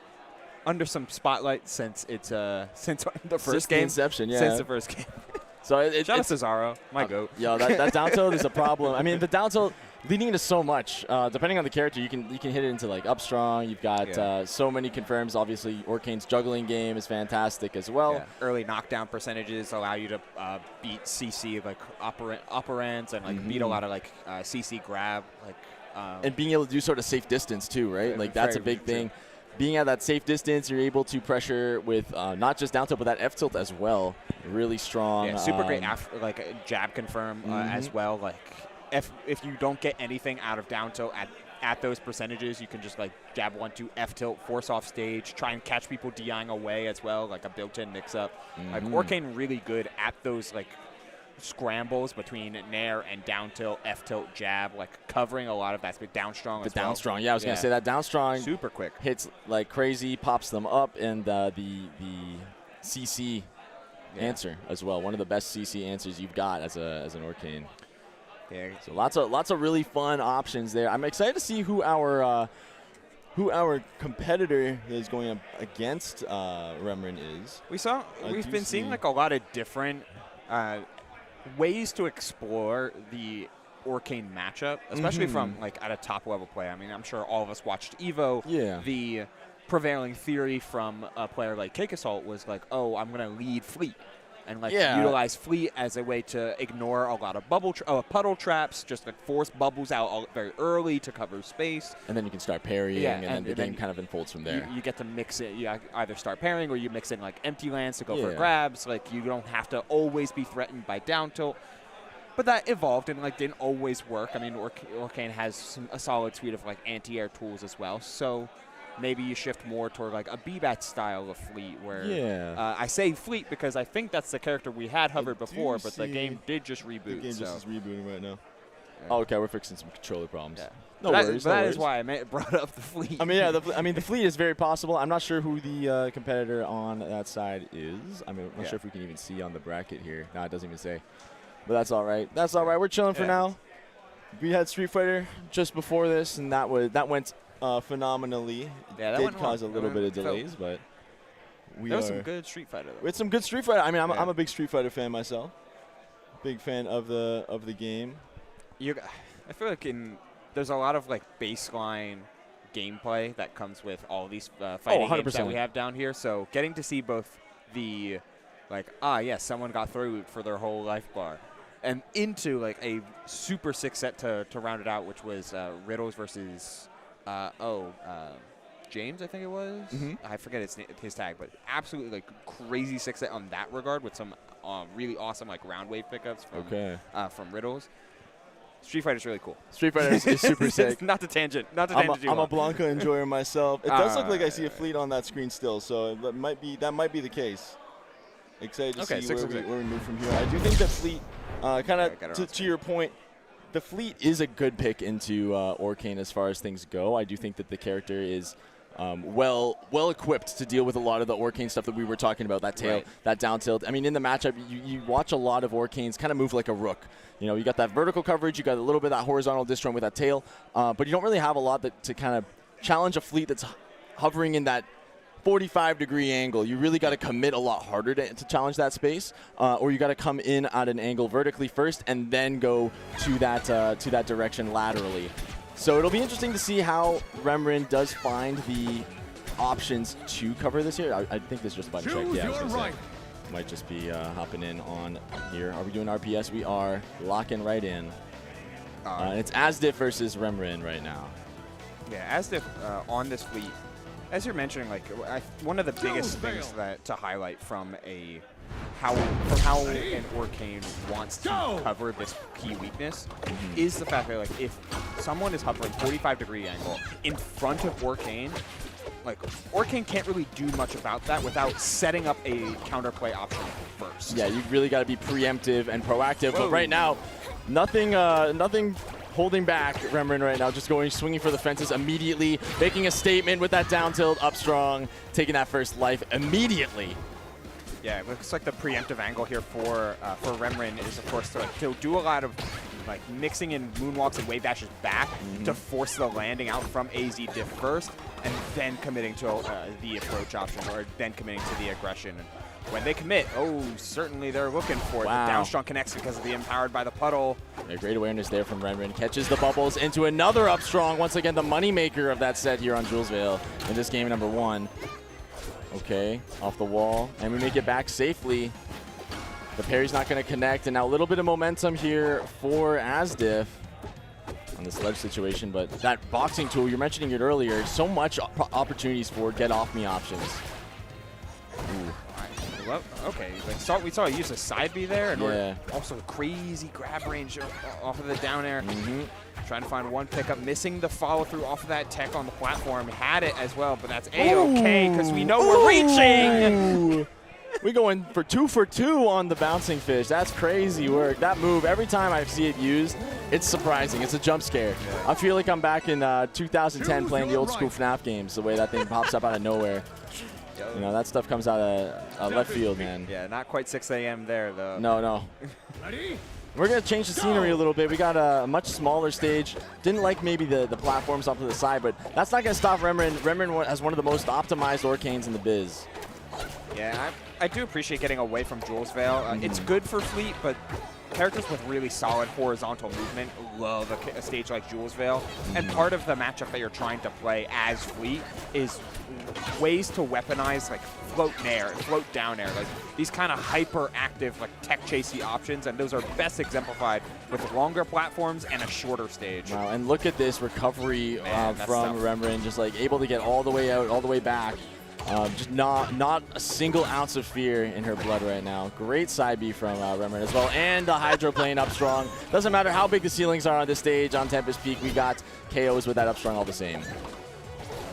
under some spotlight since the first game. Inception, yeah. Since the first game. So shout out to Cesaro, my goat. Yeah, that down tilt is a problem. I mean, the down tilt leading into so much. Depending on the character, you can hit it into like up strong. You've got so many confirms. Obviously, Orcane's juggling game is fantastic as well. Yeah. Early knockdown percentages allow you to beat CC like operands and like beat a lot of like CC grab and being able to do sort of safe distance too, right? Like that's a big thing. Being at that safe distance, you're able to pressure with not just down tilt, but that F tilt as well. Really strong. Yeah, super great jab confirm as well. Like if you don't get anything out of down tilt at those percentages, you can just like jab 1-2 F tilt, force off stage, try and catch people DIing away as well, like a built-in mix-up. Like Orcane really good at those like scrambles between nair and down tilt, F tilt, jab, like covering a lot of that. Down strong as well. Down strong, yeah, I was gonna say that down strong super quick hits like crazy, pops them up, and the CC answer as well. One of the best CC answers you've got as an Orcane. Yeah. So lots of really fun options there. I'm excited to see who our competitor is going up against Remeron is. We've been seeing like a lot of different ways to explore the Orcane matchup, especially from like at a top level play. I mean, I'm sure all of us watched Evo. Yeah. The prevailing theory from a player like Cakeassault was like, oh, I'm going to lead Fleet and like utilize Fleet as a way to ignore a lot of puddle traps, just like force bubbles out very early to cover space. And then you can start parrying, and then the game kind of unfolds from there. You get to mix it. You either start parrying or you mix in like empty lands to go for grabs. Like you don't have to always be threatened by down tilt. But that evolved and like didn't always work. I mean, Orcane has a solid suite of like anti-air tools as well. So maybe you shift more toward like a B-Bat style of Fleet where I say Fleet because I think that's the character we had hovered before, but the game did just reboot. The game just is rebooting right now. Oh, okay, we're fixing some controller problems. Yeah. No But worries. that no is worries. why I brought up the fleet. I mean, yeah. The fleet is very possible. I'm not sure who the competitor on that side is. I mean, I'm not sure if we can even see on the bracket here. No, it doesn't even say. But that's all right. That's all right. We're chilling for now. We had Street Fighter just before this, and that went phenomenally. Yeah, that did went cause well. a little bit of delays, but There was some good Street Fighter, though. It's some good Street Fighter. I mean, I'm a big Street Fighter fan myself. Big fan of the game. I feel like there's a lot of like baseline gameplay that comes with all these fighting games that 100%. we have down here. So getting to see both the yes, someone got through for their whole life bar, and into like a super 6-set to round it out, which was Riddles versus James, I think it was. I forget his tag, but absolutely like crazy 6-set on that regard with some really awesome like round wave pickups from Riddles. Street Fighter's really cool. Street Fighter is super sick. Not the tangent. Not the I'm tangent. a Blanca enjoyer myself. It does look like I see a fleet on that screen still, so that might be the case. Excited to see where we move from here. I do think the fleet, kind of to your point, the fleet is a good pick into Orcane as far as things go. I do think that the character is well equipped to deal with a lot of the Orcane stuff that we were talking about, that tail, that down tilt. I mean, in the matchup, you watch a lot of Orcanes kind of move like a rook. You know, you got that vertical coverage, you got a little bit of that horizontal distron with that tail, but you don't really have a lot to kind of challenge a fleet that's hovering in that 45-degree angle. You really got to commit a lot harder to challenge that space, or you got to come in at an angle vertically first and then go to that direction laterally. So it'll be interesting to see how Remrin does find the options to cover this here. I think this is just button check. Yeah, I was gonna say. Might just be hopping in on here. Are we doing RPS? We are locking right in. It's Asdif versus Remrin right now. Yeah, Asdif on this fleet, as you're mentioning, like one of the biggest things to highlight from how an Orcane wants to cover this key weakness is the fact that like if someone is hovering 45-degree angle in front of Orcane, like Orcane can't really do much about that without setting up a counterplay option first. Yeah, you really got to be preemptive and proactive. But right now, nothing holding back Remrin right now. Just swinging for the fences immediately, making a statement with that down tilt, up strong, taking that first life immediately. Yeah, it looks like the preemptive angle here for Remrin is, of course, to do a lot of like mixing in moonwalks and wave dashes back to force the landing out from AZ diff first, and then committing to the approach option, or then committing to the aggression. And when they commit, certainly they're looking for it. Wow. The down strong connects because of the empowered by the puddle. A great awareness there from Remrin. Catches the bubbles into another up strong. Once again, the moneymaker of that set here on Jules Vale in this game number 1. Okay, off the wall, and we make it back safely. The parry's not going to connect, and now a little bit of momentum here for Asdif on this ledge situation, but that boxing tool, you're mentioning it earlier, so much opportunities for get-off-me options. Ooh. Well, okay, we saw use a side B there, and also crazy grab range off of the down air. Trying to find one pickup, missing the follow-through off of that tech on the platform. Had it as well, but that's A-okay because we know we're reaching. We're going for 2 for 2 on the bouncing fish. That's crazy work. That move, every time I see it used, it's surprising. It's a jump scare. I feel like I'm back in 2010 playing the old school FNAF games, the way that thing pops up out of nowhere. You know, that stuff comes out of left field, man. Yeah, not quite 6 a.m. there, though. No. We're going to change the scenery a little bit. We got a much smaller stage. Didn't like maybe the platforms off to the side, but that's not going to stop Remrin. Remrin has one of the most optimized Orcanes in the biz. Yeah, I do appreciate getting away from Jules Vale. It's good for Fleet, but characters with really solid horizontal movement love a stage like Jules Vale. And part of the matchup that you're trying to play as Fleet is ways to weaponize like float air, float down air, like these kind of hyper-active like tech chasey options, and those are best exemplified with longer platforms and a shorter stage. Wow, and look at this recovery from Remrin, just like able to get all the way out, all the way back. Just not a single ounce of fear in her blood right now. Great side B from Remrin as well, and the hydroplane up strong. Doesn't matter how big the ceilings are on this stage on Tempest Peak, we got KOs with that up strong all the same.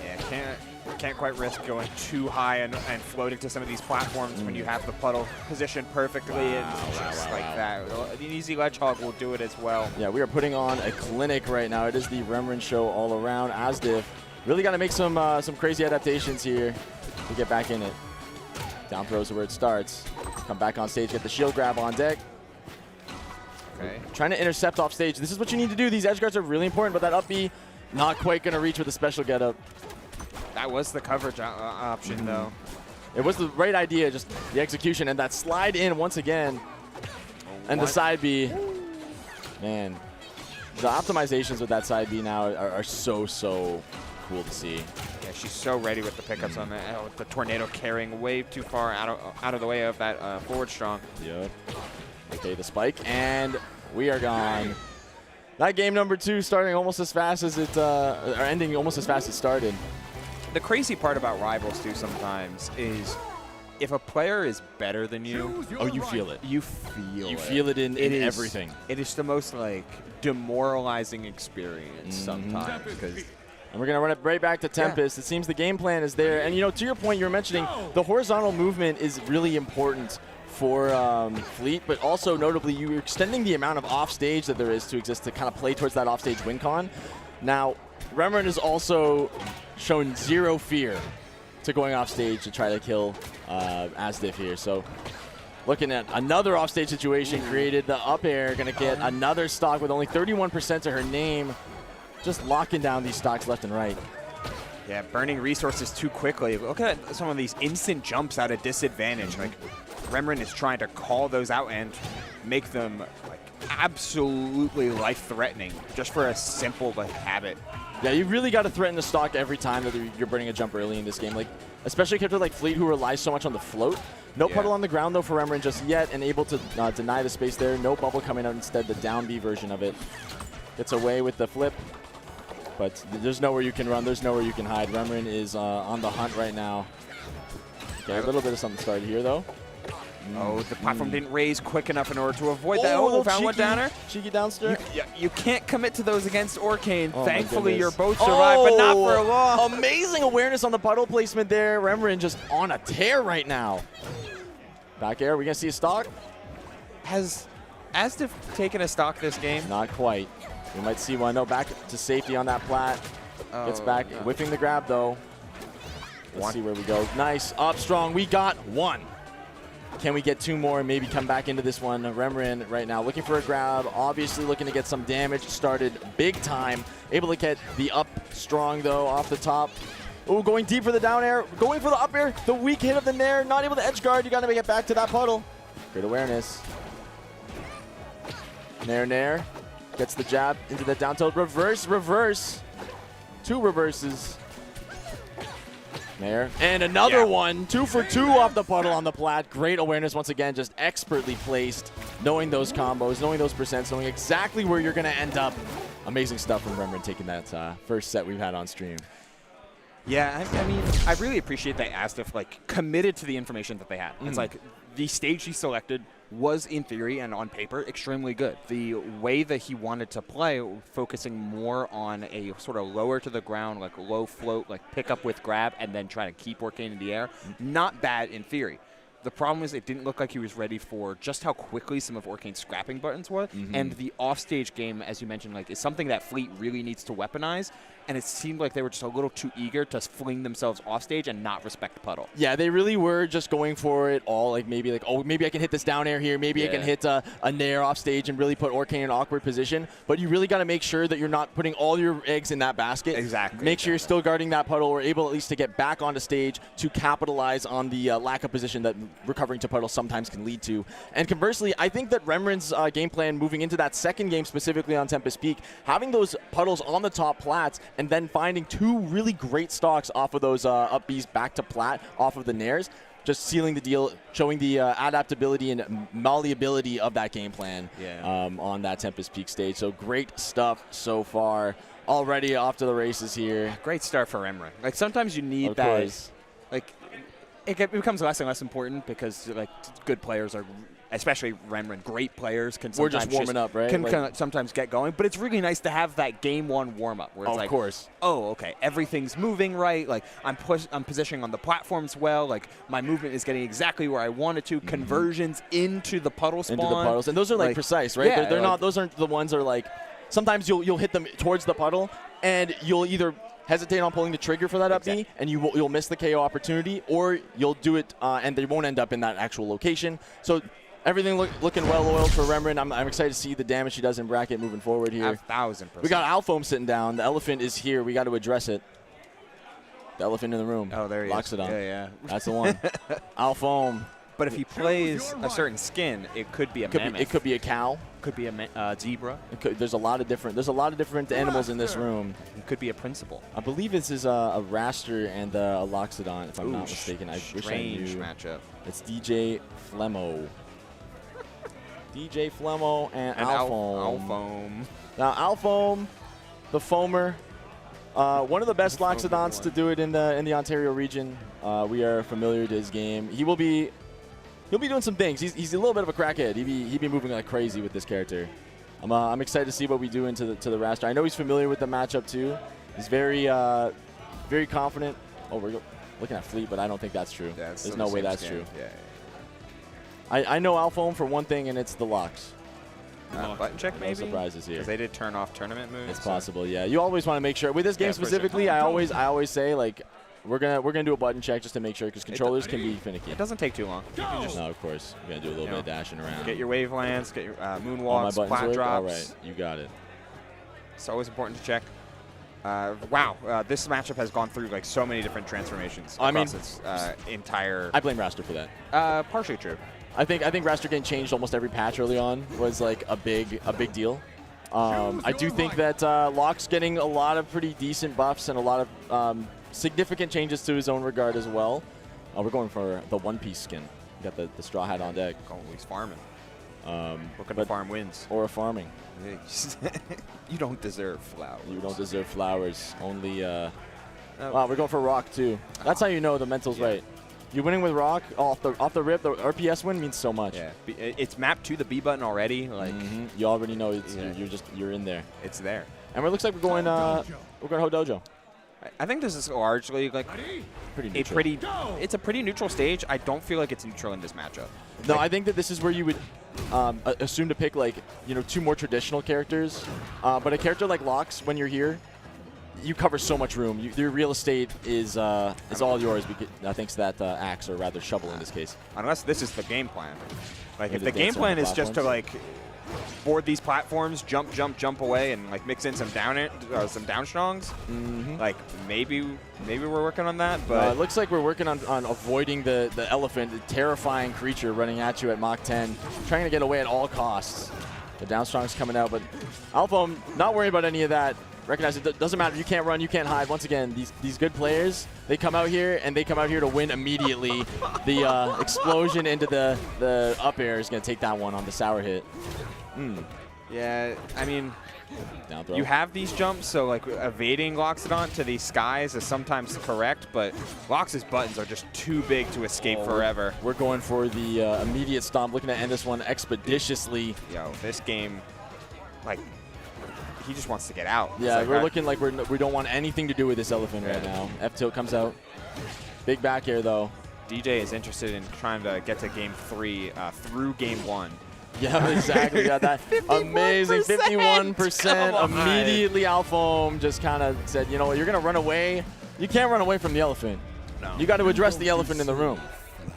Yeah, Can't quite risk going too high and floating to some of these platforms when you have the puddle positioned perfectly and just like that. An easy ledge hog will do it as well. Yeah, we are putting on a clinic right now. It is the Remren show all around. Asdiv really got to make some crazy adaptations here to get back in it. Down throws are where it starts. Come back on stage, get the shield grab on deck. Okay. Trying to intercept off stage. This is what you need to do. These edge guards are really important, but that up B not quite going to reach with a special getup. That was the coverage option, though. It was the right idea, just the execution. And that slide in once again. And the side B. Man, the optimizations with that side B now are so cool to see. Yeah, she's so ready with the pickups on that. With the tornado carrying way too far out of the way of that forward strong. Yep. Okay, the spike, and we are gone. That game number 2 starting almost as fast as it, or ending almost as fast as it started. The crazy part about Rivals, too, sometimes is if a player is better than you, Oh, you feel it. you feel it. You feel it in everything. It is the most, like, demoralizing experience sometimes. Because And we're going to run it right back to Tempest. It seems the game plan is there. And, you know, to your point, you were mentioning the horizontal movement is really important for Fleet, but also notably you're extending the amount of offstage that there is to exist to kind of play towards that offstage win con. Now, Remren has also shown zero fear to going offstage to try to kill Asdiv here. So looking at another offstage situation created, the up air going to get another stock with only 31% to her name. Just locking down these stocks left and right. yeah, burning resources too quickly. Look at some of these instant jumps out of disadvantage. Like, Remren is trying to call those out and make them like absolutely life-threatening just for a simple like habit. Yeah, you really got to threaten the stock every time that you're burning a jump early in this game. Like, especially a character like Fleet who relies so much on the float. No puddle on the ground though for Remren just yet, and able to deny the space there. No bubble coming out, instead the down B version of it. Gets away with the flip, but there's nowhere you can run. There's nowhere you can hide. Remren is on the hunt right now. Okay, a little bit of something started here though. Oh, the platform didn't raise quick enough in order to avoid that. Oh, Oh, found one downer. Cheeky downster. You can't commit to those against Orcane. Oh, Thankfully, you're both survived, but not for long. Amazing awareness on the puddle placement there. Remren just on a tear right now. Back air, we going to see a stock? Has Asdiv taken a stock this game? Not quite. We might see one. No, back to safety on that plat. Gets back, whiffing the grab though. Let's see where we go. Nice, up strong. We got one. Can we get 2 more and maybe come back into this one? Remren right now looking for a grab, obviously looking to get some damage started big time. Able to get the up strong though off the top. Oh, going deep for the down air, going for the up air, the weak hit of the nair, not able to edge guard. You got to make it back to that puddle. Great awareness. Nair, gets the jab into the down tilt, reverse. 2 reverses. Nair, and another one, 2 for 2 off the puddle on the plat. Great awareness once again, just expertly placed, knowing those combos, knowing those percents, knowing exactly where you're going to end up. Amazing stuff from Remren taking that first set we've had on stream. Yeah, I mean, I really appreciate that Asdiv like committed to the information that they had. It's like the stage he selected was, in theory and on paper, extremely good. The way that he wanted to play, focusing more on a sort of lower to the ground, like low float, like pick up with grab, and then try to keep Orcane in the air. Not bad in theory. The problem is it didn't look like he was ready for just how quickly some of Orcane's scrapping buttons were. And the offstage game, as you mentioned, like is something that Fleet really needs to weaponize. And it seemed like they were just a little too eager to fling themselves offstage and not respect puddle. Yeah, they really were just going for it all. Like, oh, maybe I can hit this down air here. Maybe I can hit a nair off stage and really put Orcane in an awkward position. But you really got to make sure that you're not putting all your eggs in that basket. Exactly. Make sure you're still guarding that puddle, or able at least to get back onto stage to capitalize on the lack of position that recovering to puddle sometimes can lead to. And conversely, I think that Remren's game plan moving into that second game, specifically on Tempest Peak, having those puddles on the top plats and then finding 2 really great stocks off of those up Bs back to plat off of the nairs, just sealing the deal, showing the adaptability and malleability of that game plan on that Tempest Peak stage. So great stuff so far. Already off to the races here. Great start for Remren. Like sometimes you need that. Like it becomes less and less important because like good players are especially Renren, great players can We're sometimes just warming up, right? Can Like- sometimes get going, but it's really nice to have that game 1 warm up where it's Of like, course. oh, okay, everything's moving right. Like I'm positioning on the platforms well. Like my movement is getting exactly where I want it to. Conversions into the puddle spawn. Into the puddles, and those are like precise, right? Yeah, They're like- not. Those aren't the ones that are like. Sometimes you'll hit them towards the puddle, and you'll either hesitate on pulling the trigger for that up B, and you'll miss the KO opportunity, or you'll do it and they won't end up in that actual location. So everything looking well oiled for Renren. I'm excited to see the damage she does in bracket moving forward here. 1,000%. We got Alfoam sitting down. The elephant is here. We got to address it. The elephant in the room. Oh, there he Locks is. it on. Yeah. That's the one. Alfoam. But if he plays a certain skin, it could be a mammoth. It could be a cow. Could be a zebra. There's a lot of different animals in this room. It could be a principal. I believe this is a Raster and a Loxodon, if I'm not mistaken. I wish I Strange knew. matchup. It's DJ Flemmo. DJ Flemmo and Alfoam. Alfoam. Now Alfoam, the foamer, one of the best Loxodons to do it in the Ontario region. We are familiar to his game. He'll be doing some things. He's a little bit of a crackhead. He'd be moving like crazy with this character. I'm excited to see what we do into the Raster. I know he's familiar with the matchup too. He's very confident. Oh, we're looking at Fleet, but I don't think that's true. Yeah, There's no way that's true. Yeah. I know Alfoam for one thing, and it's the locks. Button check maybe? No surprises here. Because they did turn off tournament moves. It's possible, yeah. You always want to make sure with this game Yeah, for sure. specifically. I always say like we're gonna do a button check just to make sure because controllers can be finicky. It doesn't take too long. You can just No, of course. We're gonna do a little bit of dashing around. get your wave lands, get your All my moonwalks, buttons flat work? drops. All right, you got it. It's always important to check. Wow, this matchup has gone through like so many different transformations across its entire. I blame Raster for that. Partially true. I think Raster getting changed almost every patch early on was like a big deal. I do think that Locke's getting a lot of pretty decent buffs and a lot of significant changes to his own regard as well. We're going for the one-piece skin. We got the straw hat on deck. He's farming. Looking to but- farm wins. Or a farming. You don't deserve flowers. You don't deserve flowers. Only. Wow, we're going for rock too. That's how you know the mental's right. You winning with rock off the rip. The RPS win means so much. Yeah, it's mapped to the B button already. Like You already know it's, Yeah. you're in there. it's there. And it looks like we're going Hodojo. I think this is largely like Pretty a neutral. it's a pretty neutral stage. I don't feel like it's neutral in this matchup. No, I think that this is where you would assume to pick like two more traditional characters, but a character like Lox, when you're here, you cover so much room. Your real estate is all yours thanks to that axe, or rather shovel in this case. Unless this is the game plan. Like Or if to the game dance plan around is just to platforms. like board these platforms, jump away, and like mix in some some down strongs, like maybe we're working on that. But It looks like we're working on avoiding the elephant, the terrifying creature running at you at Mach 10, trying to get away at all costs. The downstrong's coming out, but Alpha, not worried about any of that. Recognize it doesn't matter. You can't run, you can't hide. Once again, these good players, they come out here and they come out here to win immediately. The explosion into the up air is going to take that one on the sour hit. yeah, I mean, Down throw. you have these jumps, so like evading Loxodon to these skies is sometimes correct, but Lox's buttons are just too big to escape forever. We're going for the immediate stomp, looking to end this one expeditiously. Yo, this game, like, he just wants to get out. Yeah, It's we're like, looking like we don't want anything to do with this elephant right now. F-tilt comes out. Big back air, though. DJ is interested in trying to get to game 3 through game 1. Yeah, exactly. Got that amazing 51%. Come on. Immediately, Alfoam just kind of said, you know what, you're going to run away. You can't run away from the elephant. No. You got to address the elephant in the room.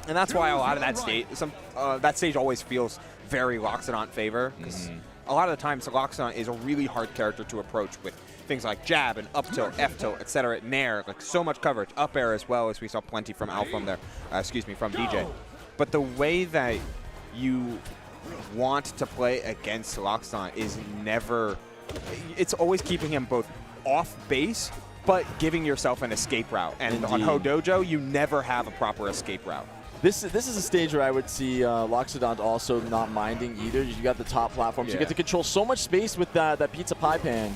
And that's why a lot of that stage, that stage always feels very Loxodon favor. Because a lot of the times, Loxodon is a really hard character to approach with things like jab and up tilt, F tilt, etc. Nair, like so much coverage, up air as well, as we saw plenty from Alfoam there. From DJ. But the way that you want to play against Loxodon is never. It's always keeping him both off base, but giving yourself an escape route. And on Indeed. Hodojo, you never have a proper escape route. This is a stage where I would see Loxodon also not minding either. You got the top platforms. You Yeah. get to control so much space with that pizza pie pan.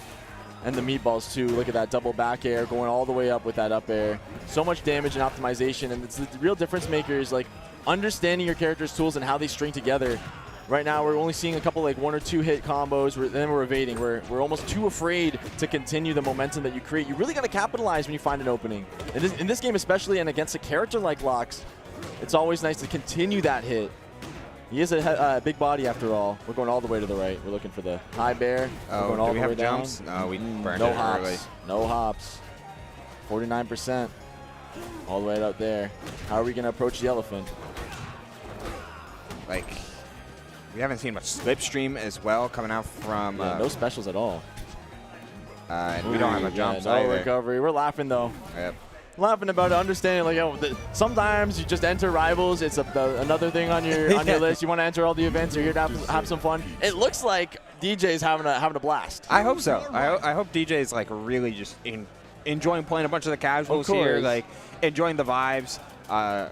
And the meatballs too. Look at that double back air going all the way up with that up air. So much damage and optimization, and it's the real difference makers. Like understanding your character's tools and how they string together. Right now, we're only seeing a couple like 1 or 2 hit combos. Then we're evading. We're almost too afraid to continue the momentum that you create. You really got to capitalize when you find an opening. In this game especially, and against a character like Lox, it's always nice to continue that hit. He is a big body after all. We're going all the way to the right. We're looking for the high bear. Oh, we're going all do the we have way down. jumps? No, we burned No it hops. early. No hops. 49%. All the way up there. How are we going to approach the elephant? Like, we haven't seen much slipstream as well coming out from. No specials at all. And we don't have a jumps no either. recovery. We're laughing though. Yep. Laughing about it, understanding like, sometimes you just enter Rivals. It's another thing on your list. You want to enter all the events. You're here to have some fun. It looks like DJ's having a blast. I hope so. I hope DJ is like really just enjoying playing a bunch of the casuals here, like enjoying the vibes. The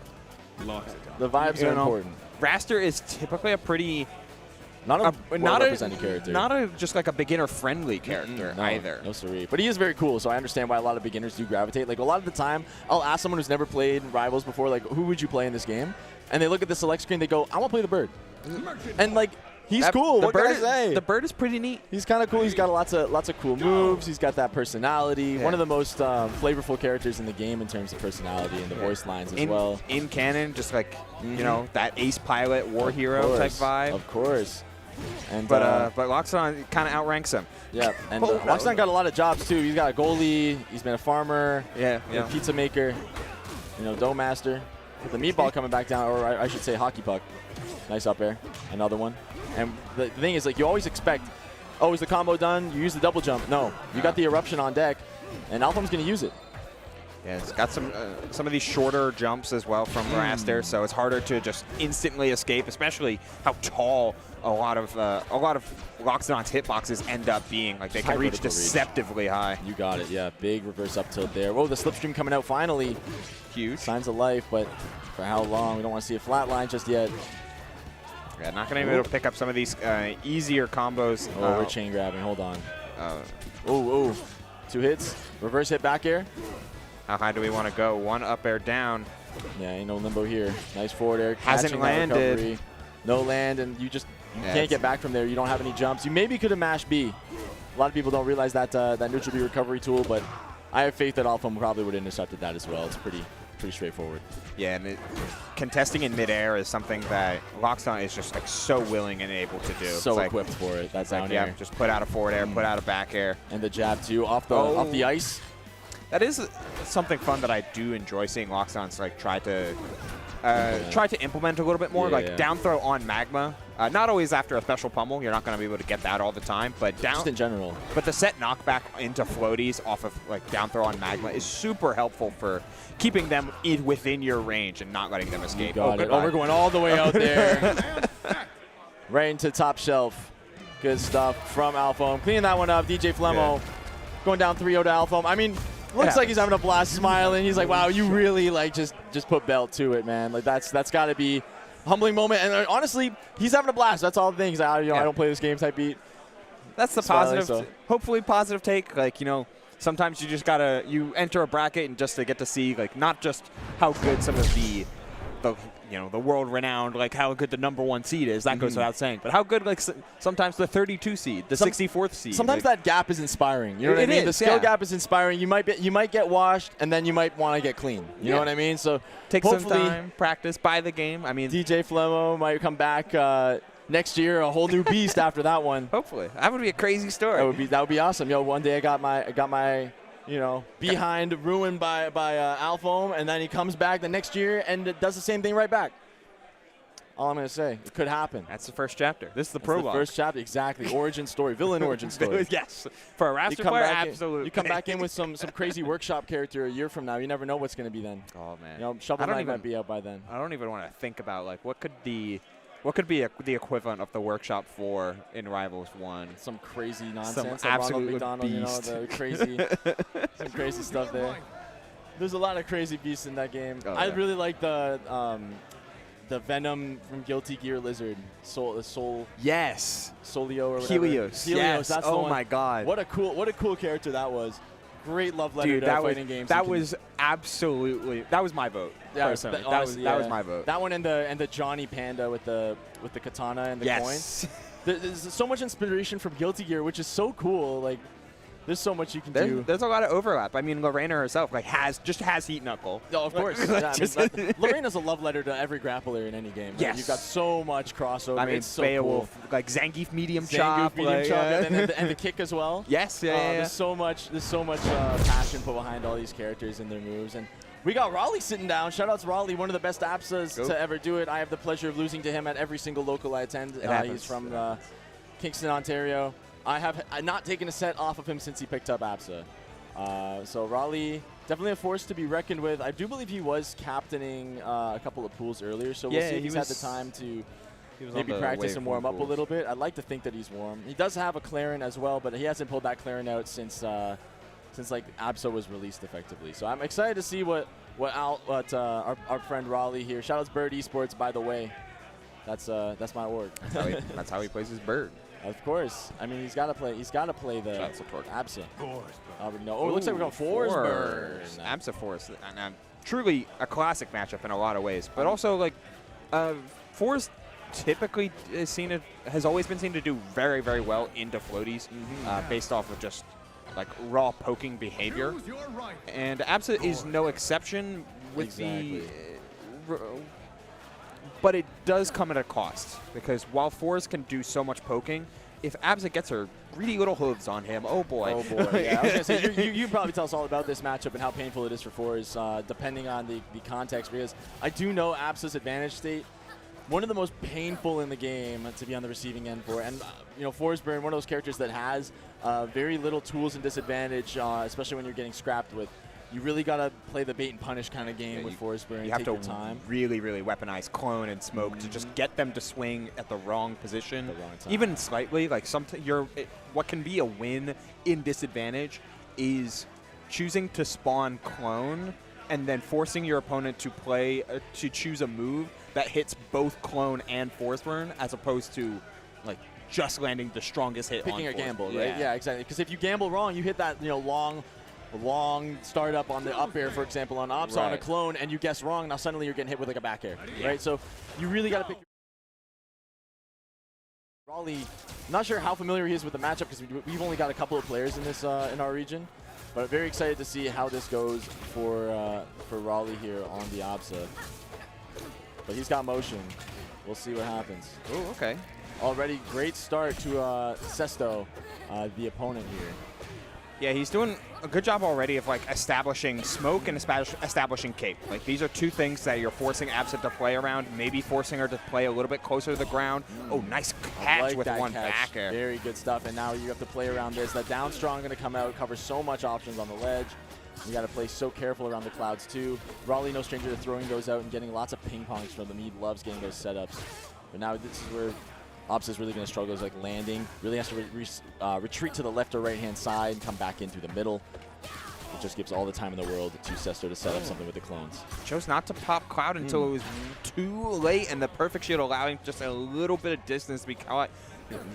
vibes are important. Raster is typically a pretty not a well-represented character. Not just like a beginner-friendly character either. No siree. But he is very cool, so I understand why a lot of beginners do gravitate. Like a lot of the time, I'll ask someone who's never played Rivals before, like, who would you play in this game? And they look at the select screen, they go, I want to play the bird. And like, he's cool. What can I say? The bird is pretty neat. He's kind of cool. He's got lots of cool moves. He's got that personality. Yeah. One of the most flavorful characters in the game in terms of personality and the voice lines as well. In canon, just like you know, that ace pilot war hero type vibe. Of course. And but Loxodon kind of outranks him. Yeah, and Loxodon got a lot of jobs too. He's got a goalie. He's been a farmer. Yeah. Pizza maker. You know, dough master. With the meatball coming back down, or I should say hockey puck. Nice up air. Another one. And the thing is, like, you always expect, oh, is the combo done? You use the double jump. No, you got the eruption on deck, and Alpham's going to use it. Yeah, it's got some of these shorter jumps as well from Raster, so it's harder to just instantly escape, especially how tall a lot of Loxodon's hitboxes end up being. Like, they can reach deceptively high. You got it, yeah. Big reverse up tilt there. Whoa, the slipstream coming out finally. Huge. Signs of life, but for how long? We don't want to see a flat line just yet. Yeah, not going to be able to pick up some of these easier combos. Oh, we're chain grabbing. Hold on. Oh, 2 hits. Reverse hit back air. How high do we want to go? 1 up air down. Yeah, ain't no limbo here. Nice forward air. Hasn't landed. No land, and you just can't get back from there. You don't have any jumps. You maybe could have mashed B. A lot of people don't realize that that neutral B recovery tool, but I have faith that Alpha probably would have intercepted that as well. It's pretty straightforward. Yeah, and contesting in midair is something that Loxodon is just like so willing and able to do. So equipped for it. That's down air. Yeah, just put out a forward air, put out a back air, and the jab too off the ice. That is something fun that I do enjoy seeing Loxodon's like try to implement a little bit more, down throw on magma. Not always after a special pummel. You're not going to be able to get that all the time, but just in general. But the set knockback into floaties off of like down throw on magma is super helpful for keeping them within your range and not letting them escape. We're going all the way out there. Right into top shelf. Good stuff from Alpha. Cleaning that one up. DJ Flemo going down 3-0 to Alpha. I mean, looks like he's having a blast, smiling. He's like, wow, you really like just put belt to it, man. Like that's got to be a humbling moment. And honestly, he's having a blast. That's all the things. I don't play this game type beat. That's the positive, hopefully positive take. Like, you know, sometimes you just gotta enter a bracket and just to get to see like not just how good some of the world-renowned, like how good the #1 seed is. That goes without saying. But how good, like sometimes the 32 seed, the 64th seed. Sometimes that gap is inspiring. You know what I mean? The skill gap is inspiring. You might get washed, and then you might want to get clean. You know what I mean? So take some time, practice, buy the game. I mean, DJ Flemo might come back next year, a whole new beast after that one. Hopefully, that would be a crazy story. That would be awesome. Yo, one day I got my behind ruined by Alphome, and then he comes back the next year and does the same thing right back. All I'm going to say, it could happen. That's the first chapter. This is the prologue. The first chapter, exactly. Origin story, villain origin story. Yes. For a Raster player, absolutely. You come back in with some crazy workshop character a year from now. You never know what's going to be then. Oh, man. You know, Shovel Knight might be out by then. I don't even want to think about, like, what could be the equivalent of the workshop 4 in Rivals 1? Some crazy nonsense. Some absolute McDonald, beast. The crazy, some crazy stuff there. There's a lot of crazy beasts in that game. I really like the Venom from Guilty Gear Lizard. Soul. Yes. Solio or whatever. Helios. Yes. That's the one. My God. What a cool character that was. great love letter Dude, to that fighting games. that was absolutely that was my vote. Yeah, personally. honestly, that was yeah. my vote. That one and the Johnny Panda with the katana and the coin. Yes. There's so much inspiration from Guilty Gear, which is so cool. Like, there's so much you can do. There's a lot of overlap. I mean, Lorena herself has heat knuckle. Oh, of course. Yeah, I mean, Lorena's a love letter to every grappler in any game. Right? Yes. You've got so much crossover. I mean, it's so Beowulf, cool. like Zangief medium Zangief, chop, medium like, chop, and the kick as well. Yes, yeah. There's so much passion put behind all these characters and their moves. And we got Raleigh sitting down. Shout out to Raleigh, one of the best APSAs to ever do it. I have the pleasure of losing to him at every single local I attend. He's from Kingston, Ontario. I have not taken a set off of him since he picked up APSA. So Raleigh, definitely a force to be reckoned with. I do believe he was captaining a couple of pools earlier, so we'll see if he's had the time to maybe practice and warm up a little bit. I'd like to think that he's warm. He does have a Clarin as well, but he hasn't pulled that Clarin out since like APSA was released effectively. So I'm excited to see what our friend Raleigh here. Shout out to Bird Esports, by the way. That's my org. That's how he plays his bird. Of course. I mean, he's got to play the APSA. I already know. Oh, it looks like we're going Forsberg. APSA Force. And, truly a classic matchup in a lot of ways. But also, like, Force typically has always been seen to do very, very well into floaties based off of just, like, raw poking behavior. And APSA is no exception with but it does come at a cost, because while Force can do so much poking, if APSA gets her greedy little hooves on him, oh boy. Oh boy, yeah. I was going to say, you probably tell us all about this matchup and how painful it is for Force, depending on the context, because I do know APSA's advantage state, one of the most painful in the game to be on the receiving end for. And, Forsberg, one of those characters that has very little tools and disadvantage, especially when you're getting scrapped with. You really got to play the bait and punish kind of game with Forsberg. You have to really, really weaponize Clone and Smoke to just get them to swing at the wrong position. Even slightly. Like what can be a win in disadvantage is choosing to spawn Clone and then forcing your opponent to play to choose a move that hits both Clone and Forsberg, as opposed to like just landing the strongest hit. Picking on a gamble, yeah. right? Yeah, exactly. Because if you gamble wrong, you hit that long startup on the up air, for example, on Opsa on a Clone, and you guess wrong. Now suddenly you're getting hit with like a back air, right? So you really got to pick. Raleigh, not sure how familiar he is with the matchup, because we've only got a couple of players in this in our region, but very excited to see how this goes for Raleigh here on the Opsa. But he's got motion. We'll see what happens. Oh, okay. Already great start to Sesto, the opponent here. Yeah, he's doing a good job already of like establishing Smoke and establishing Cape. Like, these are two things that you're forcing APSA to play around, maybe forcing her to play a little bit closer to the ground. Oh, nice catch with one back air. Very good stuff, and now you have to play around this. That down strong going to come out, covers so much options on the ledge. You got to play so careful around the clouds too. Raleigh, no stranger to throwing those out and getting lots of ping pongs from them. He loves getting those setups. But now this is where Ops is really going to struggle, is like landing. Really has to retreat to the left or right-hand side and come back in through the middle. It just gives all the time in the world to Sesto to set up something with the clones. Chose not to pop Cloud until it was too late, and the perfect shield allowing just a little bit of distance to be caught.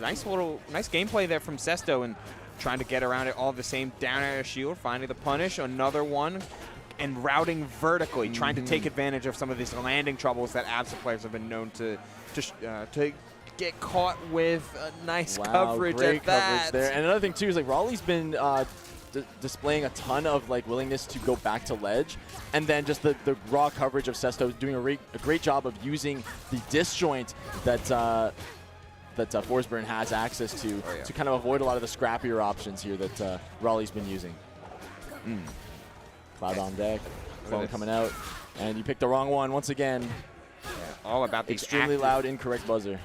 Nice gameplay there from Sesto, and trying to get around it all the same down air shield, finding the punish, another one, and routing vertically, trying to take advantage of some of these landing troubles that APSA players have been known to get caught with. Nice coverage great at that. Coverage there. And another thing too is like Raleigh's been displaying a ton of like willingness to go back to ledge, and then just the raw coverage of Sesto doing a great job of using the disjoint that Forsberg has access to kind of avoid a lot of the scrappier options here that Raleigh's been using. Cloud on deck, Clone coming out, and you picked the wrong one once again. Yeah, all about these extremely loud, incorrect buzzer.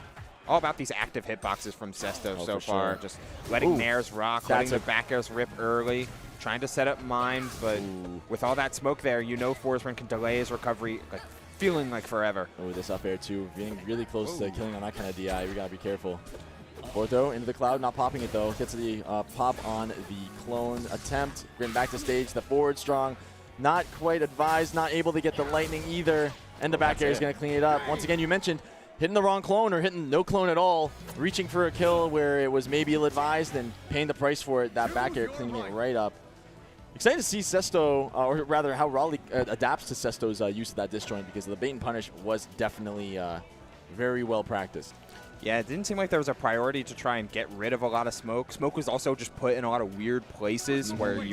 All about these active hitboxes from Sesto so far. Sure. Just letting Nair's rock, letting the back airs rip early, trying to set up mines, but with all that smoke there, Forsberg can delay his recovery, like feeling like forever. Oh, this up air too, being really close to killing on that kind of DI. We gotta be careful. Ortho into the cloud, not popping it though. Gets the pop on the clone attempt. Grin back to stage, the forward strong. Not quite advised, not able to get the lightning either. And the back air is going to clean it up. Once again, you mentioned hitting the wrong clone or hitting no clone at all. Reaching for a kill where it was maybe ill-advised and paying the price for it. That back air cleaning it right up. Excited to see Sesto, or rather how Raleigh adapts to Sesto's use of that disjoint, because the bait and punish was definitely very well practiced. Yeah, it didn't seem like there was a priority to try and get rid of a lot of smoke. Smoke was also just put in a lot of weird places where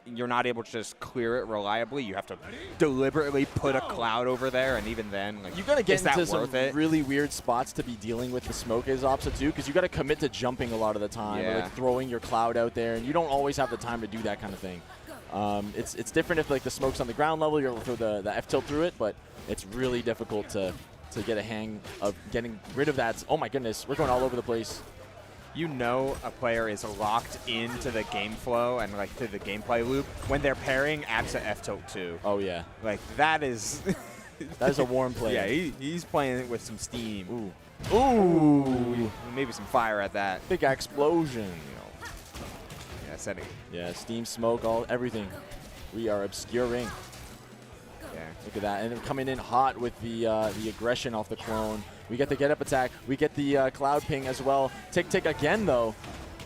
you're not able to just clear it reliably. You have to deliberately put a cloud over there, and even then, like, you got to get into some it? really weird spots to be dealing with the smoke as opposite too, because you got to commit to jumping a lot of the time, or like throwing your cloud out there, and you don't always have the time to do that kind of thing. It's different if like the smoke's on the ground level, you're able to throw the F tilt through it, but it's really difficult to get a hang of getting rid of that. Oh my goodness, we're going all over the place. You know a player is locked into the game flow and like to the gameplay loop when they're pairing Absa F tilt 2. Oh yeah. Like that is that is a warm play. Yeah, he's playing it with some steam. Ooh. Ooh. Maybe some fire at that. Big explosion. Yeah, setting. Yeah, steam, smoke, everything. We are obscuring. Yeah. Look at that, and they're coming in hot with the aggression off the clone. We get the get-up attack. We get the cloud ping as well. Tick-tick again, though.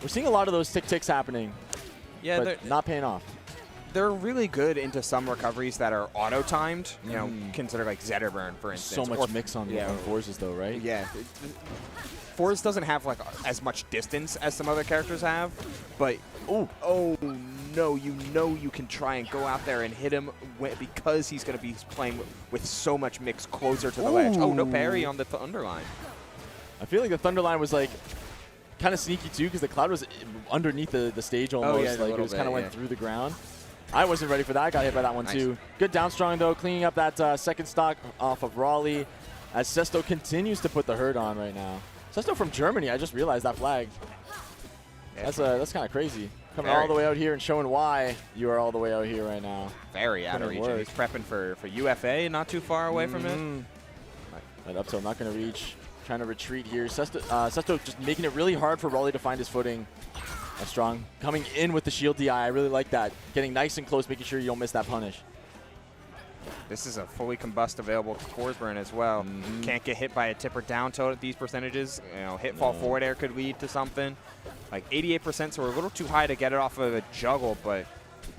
We're seeing a lot of those tick-ticks happening. Yeah, but not paying off. They're really good into some recoveries that are auto-timed. You know, consider like Zetterburn, for instance. So much mix on Forces, though, right? Yeah. Force doesn't have like as much distance as some other characters have, but oh no, you can try and go out there and hit him because he's going to be playing with so much mix closer to the ledge. Oh, no parry on the Thunderline. I feel like the Thunderline was like kind of sneaky too, because the cloud was underneath the stage almost. Oh, yeah, like it was kind of went through the ground. I wasn't ready for that. I got hit by that one too. Good down strong though, cleaning up that second stock off of Raleigh, as Sesto continues to put the hurt on right now. Sesto from Germany, I just realized that flag. Yeah, that's kind of crazy. Coming all the way out here and showing why you are all the way out here right now. Very out of region. He's prepping for UFA, not too far away from it. That up tilt not going to reach. Trying to retreat here. Sesto just making it really hard for Raleigh to find his footing. That's strong. Coming in with the shield DI. I really like that. Getting nice and close, making sure you don't miss that punish. This is a fully combust available to Forsburn as well. Can't get hit by a tipper down tilt at these percentages. You know, hit fall forward air could lead to something. Like 88%, so we're a little too high to get it off of a juggle, but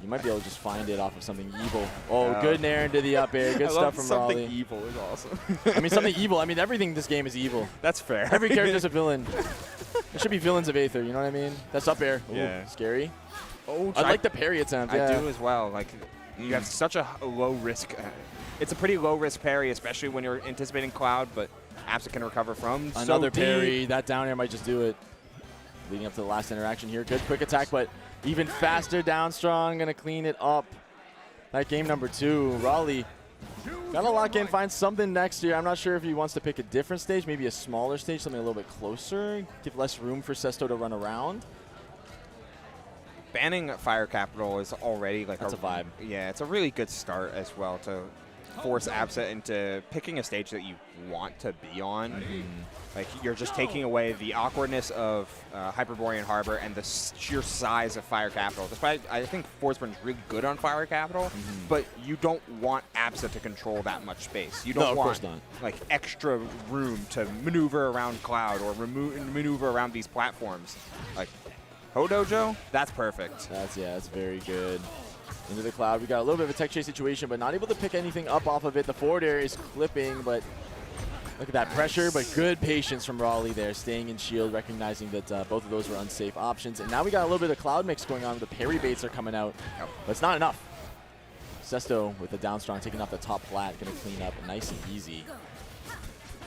you might be able to just find it off of something evil. Oh, good nair into the up air. Good stuff from Raleigh. Something evil is awesome. I mean, something evil. I mean, everything in this game is evil. That's fair. Every character's a villain. There should be villains of Aether, you know what I mean? That's up air. Ooh, yeah. Scary. Oh, I like the parry attempt. I do as well. Like, you have such a low risk. It's a pretty low risk parry, especially when you're anticipating cloud, but Absa can recover from. Another so parry. That down air might just do it. Leading up to the last interaction here. Good quick attack, but even faster down strong. Going to clean it up. That game number 2. Raleigh got to lock in, find something next year. I'm not sure if he wants to pick a different stage, maybe a smaller stage, something a little bit closer, give less room for Sesto to run around. Banning Fire Capital is already like a vibe. Yeah, it's a really good start as well to force Absa into picking a stage that you want to be on. Like, you're just taking away the awkwardness of Hyperborean Harbor and the sheer size of Fire Capital. Despite, I think Forsburn's really good on Fire Capital, but you don't want Absa to control that much space. You don't want like extra room to maneuver around Cloud or maneuver around these platforms. Like, Hodojo, that's perfect. That's very good. Into the Cloud. We got a little bit of a tech chase situation, but not able to pick anything up off of it. The forward air is clipping, but look at that pressure, but good patience from Raleigh there, staying in shield, recognizing that both of those were unsafe options. And now we got a little bit of Cloud mix going on. The parry baits are coming out, but it's not enough. Sesto with the down strong, taking off the top flat, going to clean up nice and easy.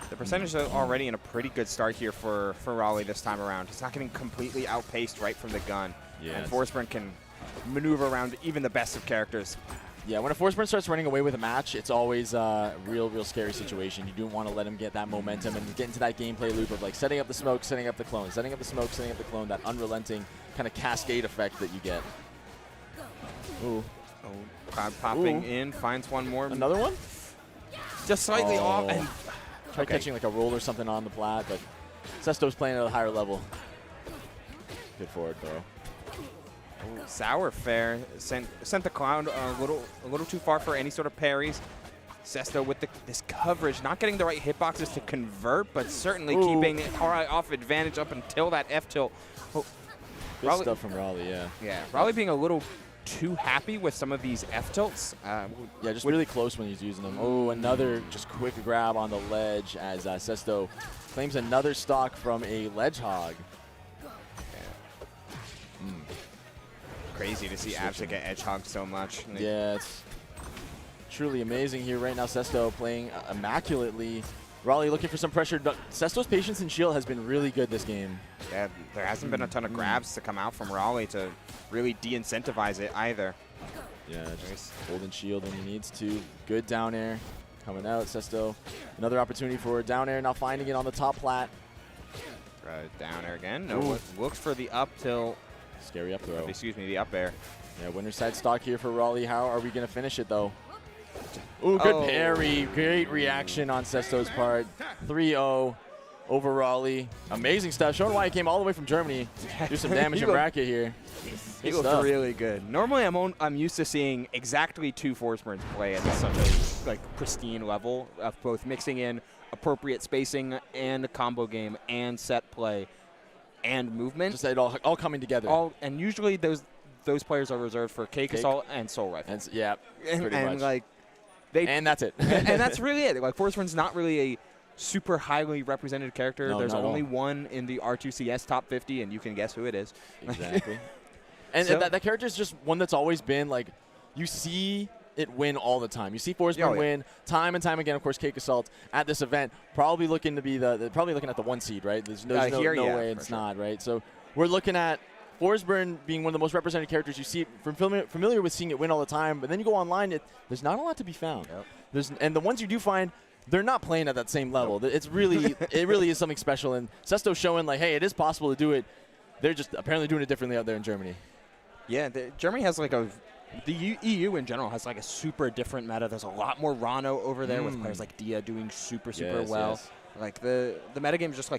The percentage is already in a pretty good start here for Raleigh this time around. It's not getting completely outpaced right from the gun. And Forsburn can maneuver around even the best of characters. Yeah, when a Forsburn starts running away with a match, it's always a real scary situation. You don't want to let him get that momentum and get into that gameplay loop of like setting up the smoke, setting up the clone, setting up the smoke, setting up the clone, that unrelenting kind of cascade effect that you get. Ooh. Oh, Cloud popping in, finds one more. Another one? Just slightly off. And try catching like a roll or something on the plat, but Sesto's playing at a higher level. Good forward throw. Sour Fair sent the Cloud a little too far for any sort of parries. Sesto with this coverage, not getting the right hitboxes to convert, but certainly keeping RI off advantage up until that F tilt. Good stuff from Raleigh, Yeah, Raleigh being a little too happy with some of these F tilts. Yeah, just really close when he's using them. Oh, another just quick grab on the ledge as Sesto claims another stock from a ledge hog. Crazy to see Absa get edge hogged so much. Yeah, it's truly amazing here right now. Sesto playing immaculately. Raleigh looking for some pressure. Sesto's patience and shield has been really good this game. Yeah, there hasn't been a ton of grabs to come out from Raleigh to really de-incentivize it either. Yeah, just holding shield when he needs to. Good down air coming out. Sesto, another opportunity for down air, now finding it on the top plat. Down air again. No, looks for the up tilt. Scary up throw. Excuse me, the up air. Yeah, winner side stock here for Raleigh. How are we going to finish it, though? Ooh, good parry. Great reaction on Sesto's part. 3-0 over Raleigh. Amazing stuff. Showing why he came all the way from Germany. Do some damage in bracket here. He looked really good. Normally, I'm used to seeing exactly 2 Forsbergs play at such a pristine level of both mixing in appropriate spacing and a combo game and set play and movement. Just it all coming together. And usually those players are reserved for Cakeassault and Soul Rifle. And, yeah, pretty much. Like and that's it. and that's really it. Like Forsberg's not really a super highly represented character. No, there's only one in the R2CS top 50, and you can guess who it is. Exactly. And So- that character is just one that's always been like, you see it win all the time. You see Forsberg win time and time again. Of course, Cakeassault at this event probably looking to be probably looking at the 1 seed, right? There's no way it's not, right? So we're looking at Forsberg being one of the most represented characters you see. Familiar with seeing it win all the time, but then you go online, there's not a lot to be found. Yep. And the ones you do find, they're not playing at that same level. It's really, it really is something special. And Sesto showing like, hey, it is possible to do it. They're just apparently doing it differently out there in Germany. Yeah, Germany has the EU in general has a super different meta. There's a lot more Rano over there with players like Dia doing super well. Yes. Like the metagame is just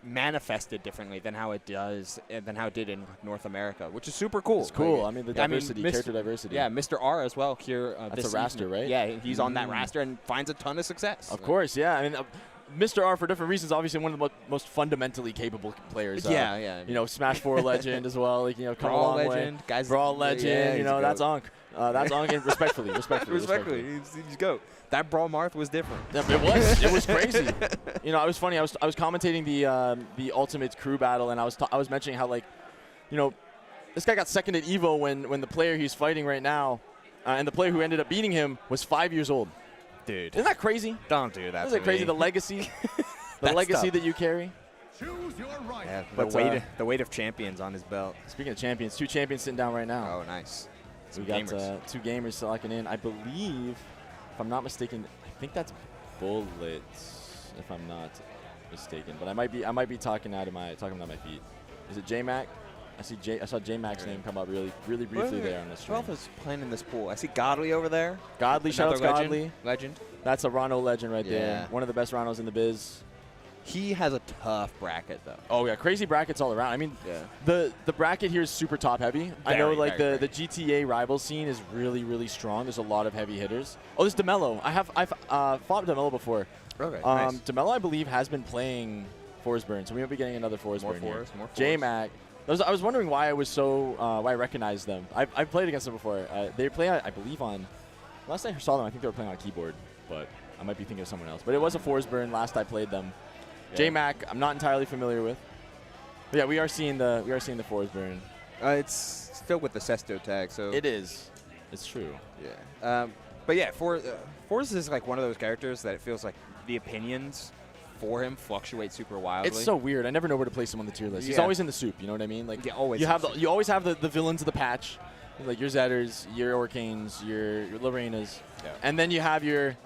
manifested differently than how it did in North America, which is super cool. It's cool. I mean, the diversity, character diversity. Yeah, Mr. R as well here. That's a raster, right? Yeah, he's on that raster and finds a ton of success. Of course, yeah. I mean, Mr. R, for different reasons, obviously one of the most fundamentally capable players. Yeah. You know, Smash 4 legend as well. Like, you know, come a Brawl long legend, way. guys. Brawl legend. Yeah, you know, that's Ankh. That's Ankh, and respectfully. He's GOAT. That Brawl Marth was different. Yeah, it was crazy. You know, it was funny. I was commentating the Ultimate crew battle, and I was mentioning how, like, you know, this guy got second at Evo when the player he's fighting right now, and the player who ended up beating him was 5 years old. Dude, isn't that crazy? Don't do that. Isn't it crazy? The legacy, the legacy that you carry. Yeah, But, the weight of champions on his belt. Speaking of champions, 2 champions sitting down right now. Oh, nice. So we got 2 gamers locking in. I believe, if I'm not mistaken, I think that's Bullets, if I'm not mistaken. But I might be talking out of my feet. Is it J-Mac? I saw J-Mac's name come up really briefly there on the stream. 12 is playing in this pool. I see Godly over there. Godly, shout out to Godly. Legend. That's a Rano legend right there. Yeah. One of the best Ranos in the biz. He has a tough bracket, though. Oh, yeah. Crazy brackets all around. I mean, the bracket here is super top heavy. I know, like, the GTA rival scene is really strong. There's a lot of heavy hitters. Oh, there's DeMello. I've fought DeMello before. Okay, nice. DeMello, I believe, has been playing Forsberg, so we might be getting another Forsberg here. More J-Mac. I was wondering why I was why I recognized them. I've played against them before. They play, I believe, on. Last I saw them, I think they were playing on keyboard, but I might be thinking of someone else. But it was a Forsberg last I played them. Yeah. J-Mac, I'm not entirely familiar with. But yeah, we are seeing the Forsberg. It's still with the Sesto tag, so it is. It's true. Yeah. But yeah, Forz is like one of those characters that it feels like the opinions for him fluctuate super wildly. It's so weird. I never know where to place him on the tier list. He's always in the soup. You know what I mean? Like always. You always have the villains of the patch, like your Zetters, your Orcanes, your Lorenas, and then you have your,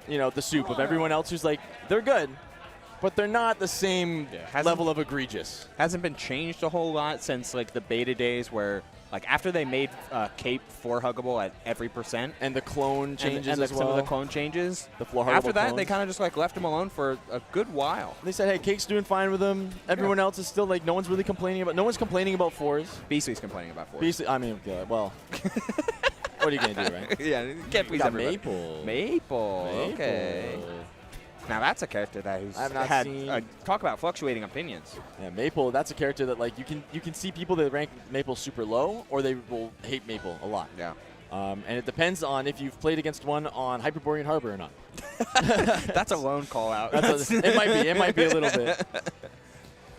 the soup of everyone else who's like they're good, but they're not the same level of egregious. Hasn't been changed a whole lot since like the beta days where. Like, after they made Cape 4-huggable at every % and the clone changes and as well. Some of the clone changes. The 4-huggable After that, clones. they kind of just, like, left him alone for a good while. They said, hey, Cake's doing fine with him. Everyone else is still, like, no one's complaining about Forz. Beasley's complaining about Forz. Beasley, I mean, well, what are you going to do, right? Yeah, you can't please got everybody. Maple. Maple. Okay. Now that's a character that who's I've not had seen- talk about fluctuating opinions. Yeah, Maple, that's a character that like you can see people that rank Maple super low, or they will hate Maple a lot. Yeah. And it depends on if you've played against one on Hyperborean Harbor or not. That's a lone call out. It might be a little bit.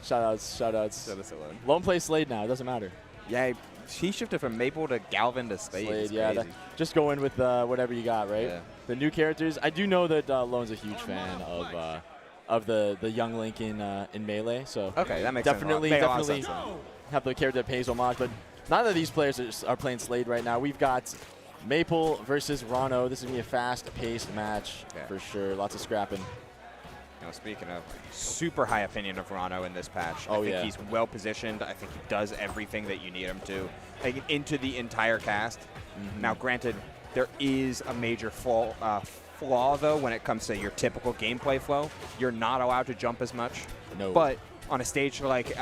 Shoutouts. So that's alone. Lone play Slade now. It doesn't matter. Yeah, he shifted from Maple to Galvin to Slade. Slade, yeah. Just go in with whatever you got, right? Yeah. The new characters. I do know that Lone's a huge fan of the young Link in Melee. So Okay, that makes definitely sense. Made a lot of sense. have the character that pays homage. But none of these players are playing Slade right now. We've got Maple versus Rano. This is going to be a fast-paced match for sure. Lots of scrapping. Speaking of, super high opinion of Rano in this patch. I think he's well positioned. I think he does everything that you need him to, like, into the entire cast. Now, granted, there is a major flaw though when it comes to your typical gameplay flow. You're not allowed to jump as much. No. But on a stage like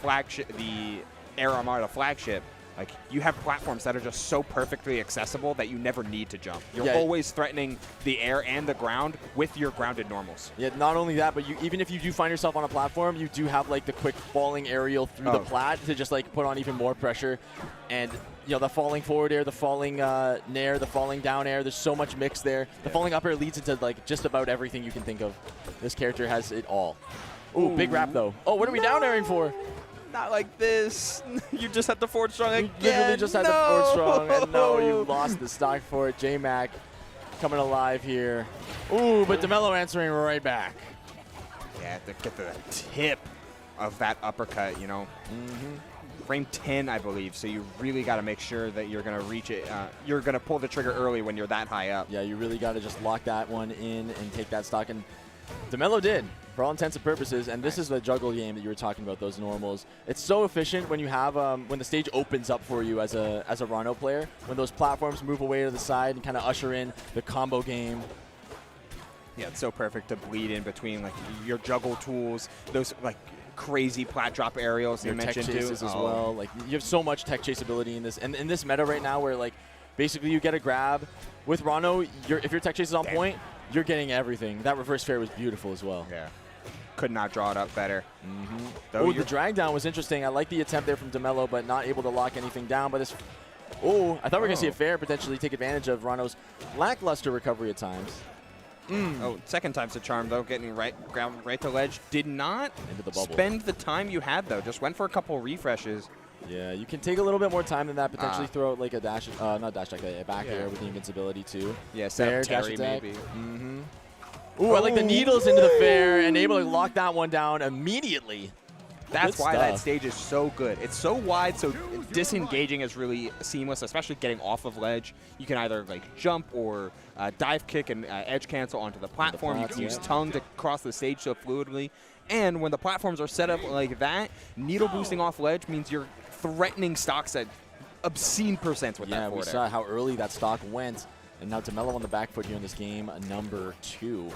flagship, the Air Armada flagship, like, you have platforms that are just so perfectly accessible that you never need to jump. You're always threatening the air and the ground with your grounded normals. Yeah, not only that, but even if you do find yourself on a platform, you do have like the quick falling aerial through the plat to just like put on even more pressure. And you know, the falling forward air, the falling nair, the falling down air, there's so much mix there. The falling up air leads into like just about everything you can think of. This character has it all. Ooh, big wrap though. Oh, what are we down airing for? Not like this. You just had the forward strong again. You literally just had the forward strong, and no, you lost the stock for it. J-Mac coming alive here. Ooh, but DeMello answering right back. Yeah, to get the tip of that uppercut, you know. Frame 10, I believe, so you really got to make sure that you're going to reach it. You're going to pull the trigger early when you're that high up. Yeah, you really got to just lock that one in and take that stock. And DeMello did, for all intents and purposes, and this is the juggle game that you were talking about, those normals. It's so efficient when you have, when the stage opens up for you as a Rano player, when those platforms move away to the side and kind of usher in the combo game. Yeah, it's so perfect to bleed in between like your juggle tools, those like crazy plat drop aerials you mentioned tech chases too. as well. Like, you have so much tech chase ability in this, and in this meta right now, where like basically you get a grab with Rano. If your tech chase is on point, you're getting everything. That reverse fair was beautiful as well. Yeah, could not draw it up better. Oh, the drag down was interesting. I like the attempt there from DeMello, but not able to lock anything down. But this, I thought we were gonna see a fair potentially take advantage of Rano's lackluster recovery at times. Oh, second time's a charm though, getting right to ledge. Did not Into the bubble. spend the time you had though. Just went for a couple refreshes. Yeah, you can take a little bit more time than that. Potentially throw out like a dash, not dash attack, a back air with the invincibility too. Yeah, Fair, set up dash Terry attack. maybe. Ooh, I like the needles into the fair and able to lock that one down immediately. That's Good why that stuff. stage is so good. It's so wide, so disengaging is really seamless, especially getting off of ledge. You can either like jump or dive kick and edge cancel onto the platform. You can use tongue to cross the stage so fluidly. And when the platforms are set up like that, needle boosting off ledge means you're threatening stocks at obscene percents with that Yeah, we forward saw air. how early that stock went. And now DeMello on the back foot here in this game, number 2.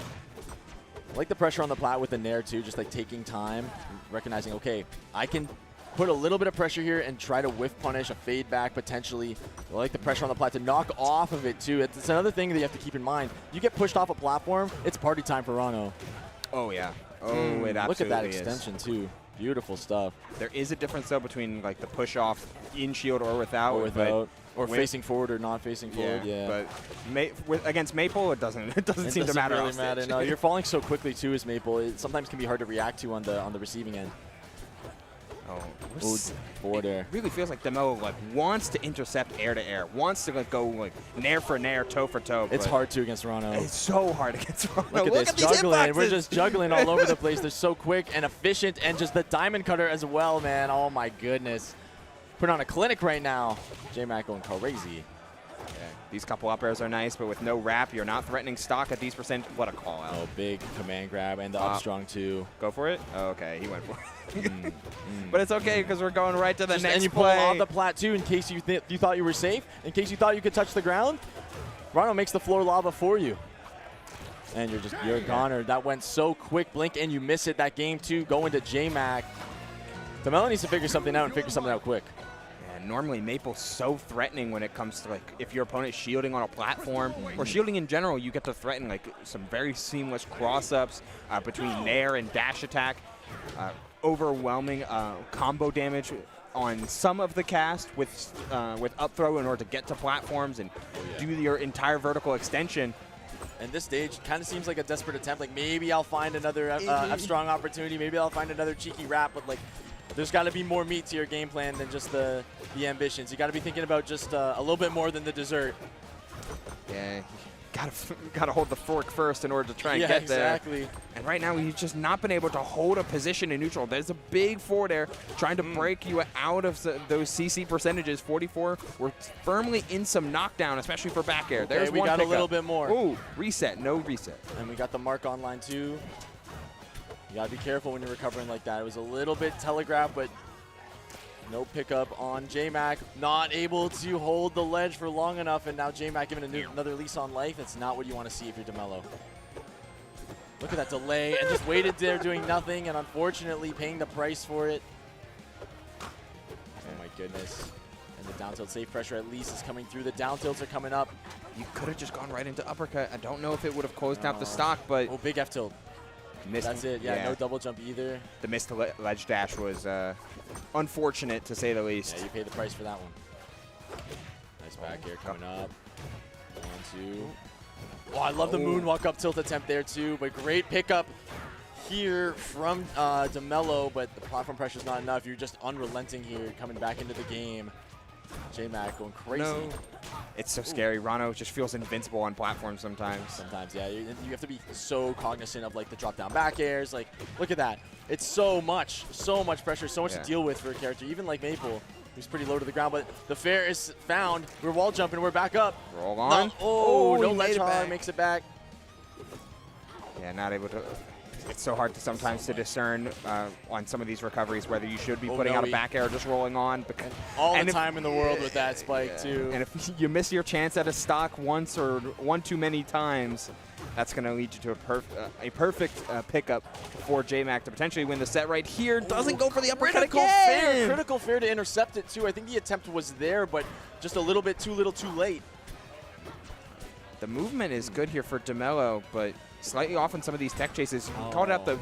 I like the pressure on the plat with the nair too, just like taking time, recognizing, okay, I can put a little bit of pressure here and try to whiff punish, a fade back potentially. I like the pressure on the plat to knock off of it too. It's another thing that you have to keep in mind. You get pushed off a platform, it's party time for Rano. Oh, yeah. Oh, it absolutely Look at that is. extension too. Beautiful stuff. There is a difference though between like the push off in shield or without. Or facing forward or not facing forward. Yeah. But against Maple, it doesn't seem to matter. Really matter. No, you're falling so quickly too as Maple. It sometimes can be hard to react to on the receiving end. Ooh, forward air. It really feels like DeMello like wants to intercept air to air, wants to like go like nair for nair, toe for toe. It's hard to against Rano. It's so hard against Rano. Look at this these juggling. We're hitboxes. just juggling all over the place. They're so quick and efficient, and just the diamond cutter as well, man. Oh my goodness. Put on a clinic right now. J-Mac going crazy. Yeah, these couple up airs are nice, but with no wrap, you're not threatening stock at these percent. What a call out. Oh, big command grab and the up strong too. Go for it? Oh, okay, he went for it. But it's okay because we're going right to the next And you pull play. off the plat too in case you thought you were safe, in case you thought you could touch the ground. Rano makes the floor lava for you. And you're goner. That went so quick. Blink and you miss it. That game too going to J-Mac. DeMello needs to figure something out and figure something out quick. Yeah, normally Maple's so threatening when it comes to, like, if your opponent's shielding on a platform or shielding in general, you get to threaten, like, some very seamless cross-ups between nair and dash attack, overwhelming combo damage on some of the cast with up throw in order to get to platforms and do your entire vertical extension. And this stage kind of seems like a desperate attempt. Like, maybe I'll find another F-Strong opportunity. Maybe I'll find another cheeky wrap. But, like, there's got to be more meat to your game plan than just the ambitions. You got to be thinking about just a little bit more than the dessert. Yeah, gotta hold the fork first in order to try and get there. Exactly. And right now, he's just not been able to hold a position in neutral. There's a big forward air trying to break you out of those CC percentages. 44, we're firmly in some knockdown, especially for back air. Okay, There's we one got pickup. a little bit more. Ooh, reset, no reset. And we got the mark online too. You gotta be careful when you're recovering like that. It was a little bit telegraphed, but no pickup on JMac. Not able to hold the ledge for long enough, and now JMac giving another lease on life. That's not what you want to see if you're DeMello. Look at that delay, and just waited there doing nothing, and unfortunately paying the price for it. Oh my goodness. And the down tilt safe pressure at least is coming through. The down tilts are coming up. You could have just gone right into uppercut. I don't know if it would have closed out the stock, but Oh, big F tilt. missed. That's it. Yeah, no double jump either. The missed ledge dash was unfortunate, to say the least. Yeah, you pay the price for that one. Nice back air coming up. 1, 2. Oh, I love the moonwalk up tilt attempt there too, but great pickup here from DeMello, but the platform pressure is not enough. You're just unrelenting here, coming back into the game. JMac going crazy. No. It's so scary. Rano just feels invincible on platforms sometimes. Sometimes, yeah. You have to be so cognizant of, like, the drop down back airs. Like, look at that. It's so much pressure, so much to deal with for a character, even like Maple, who's pretty low to the ground. But the fair is found. We're wall jumping. We're back up. Roll on. No he ledge made it hard. back. Makes it back. Yeah, not able to. It's so hard to sometimes to discern on some of these recoveries whether you should be putting out a back air or just rolling on. All the time in the world with that spike, too. And if you miss your chance at a stock once or one too many times, that's going to lead you to a perfect pickup for JMac to potentially win the set right here. Doesn't go for the uppercut again. Critical fair to intercept it, too. I think the attempt was there, but just a little bit too little too late. The movement is good here for DeMello, but slightly off on some of these tech chases. You called out the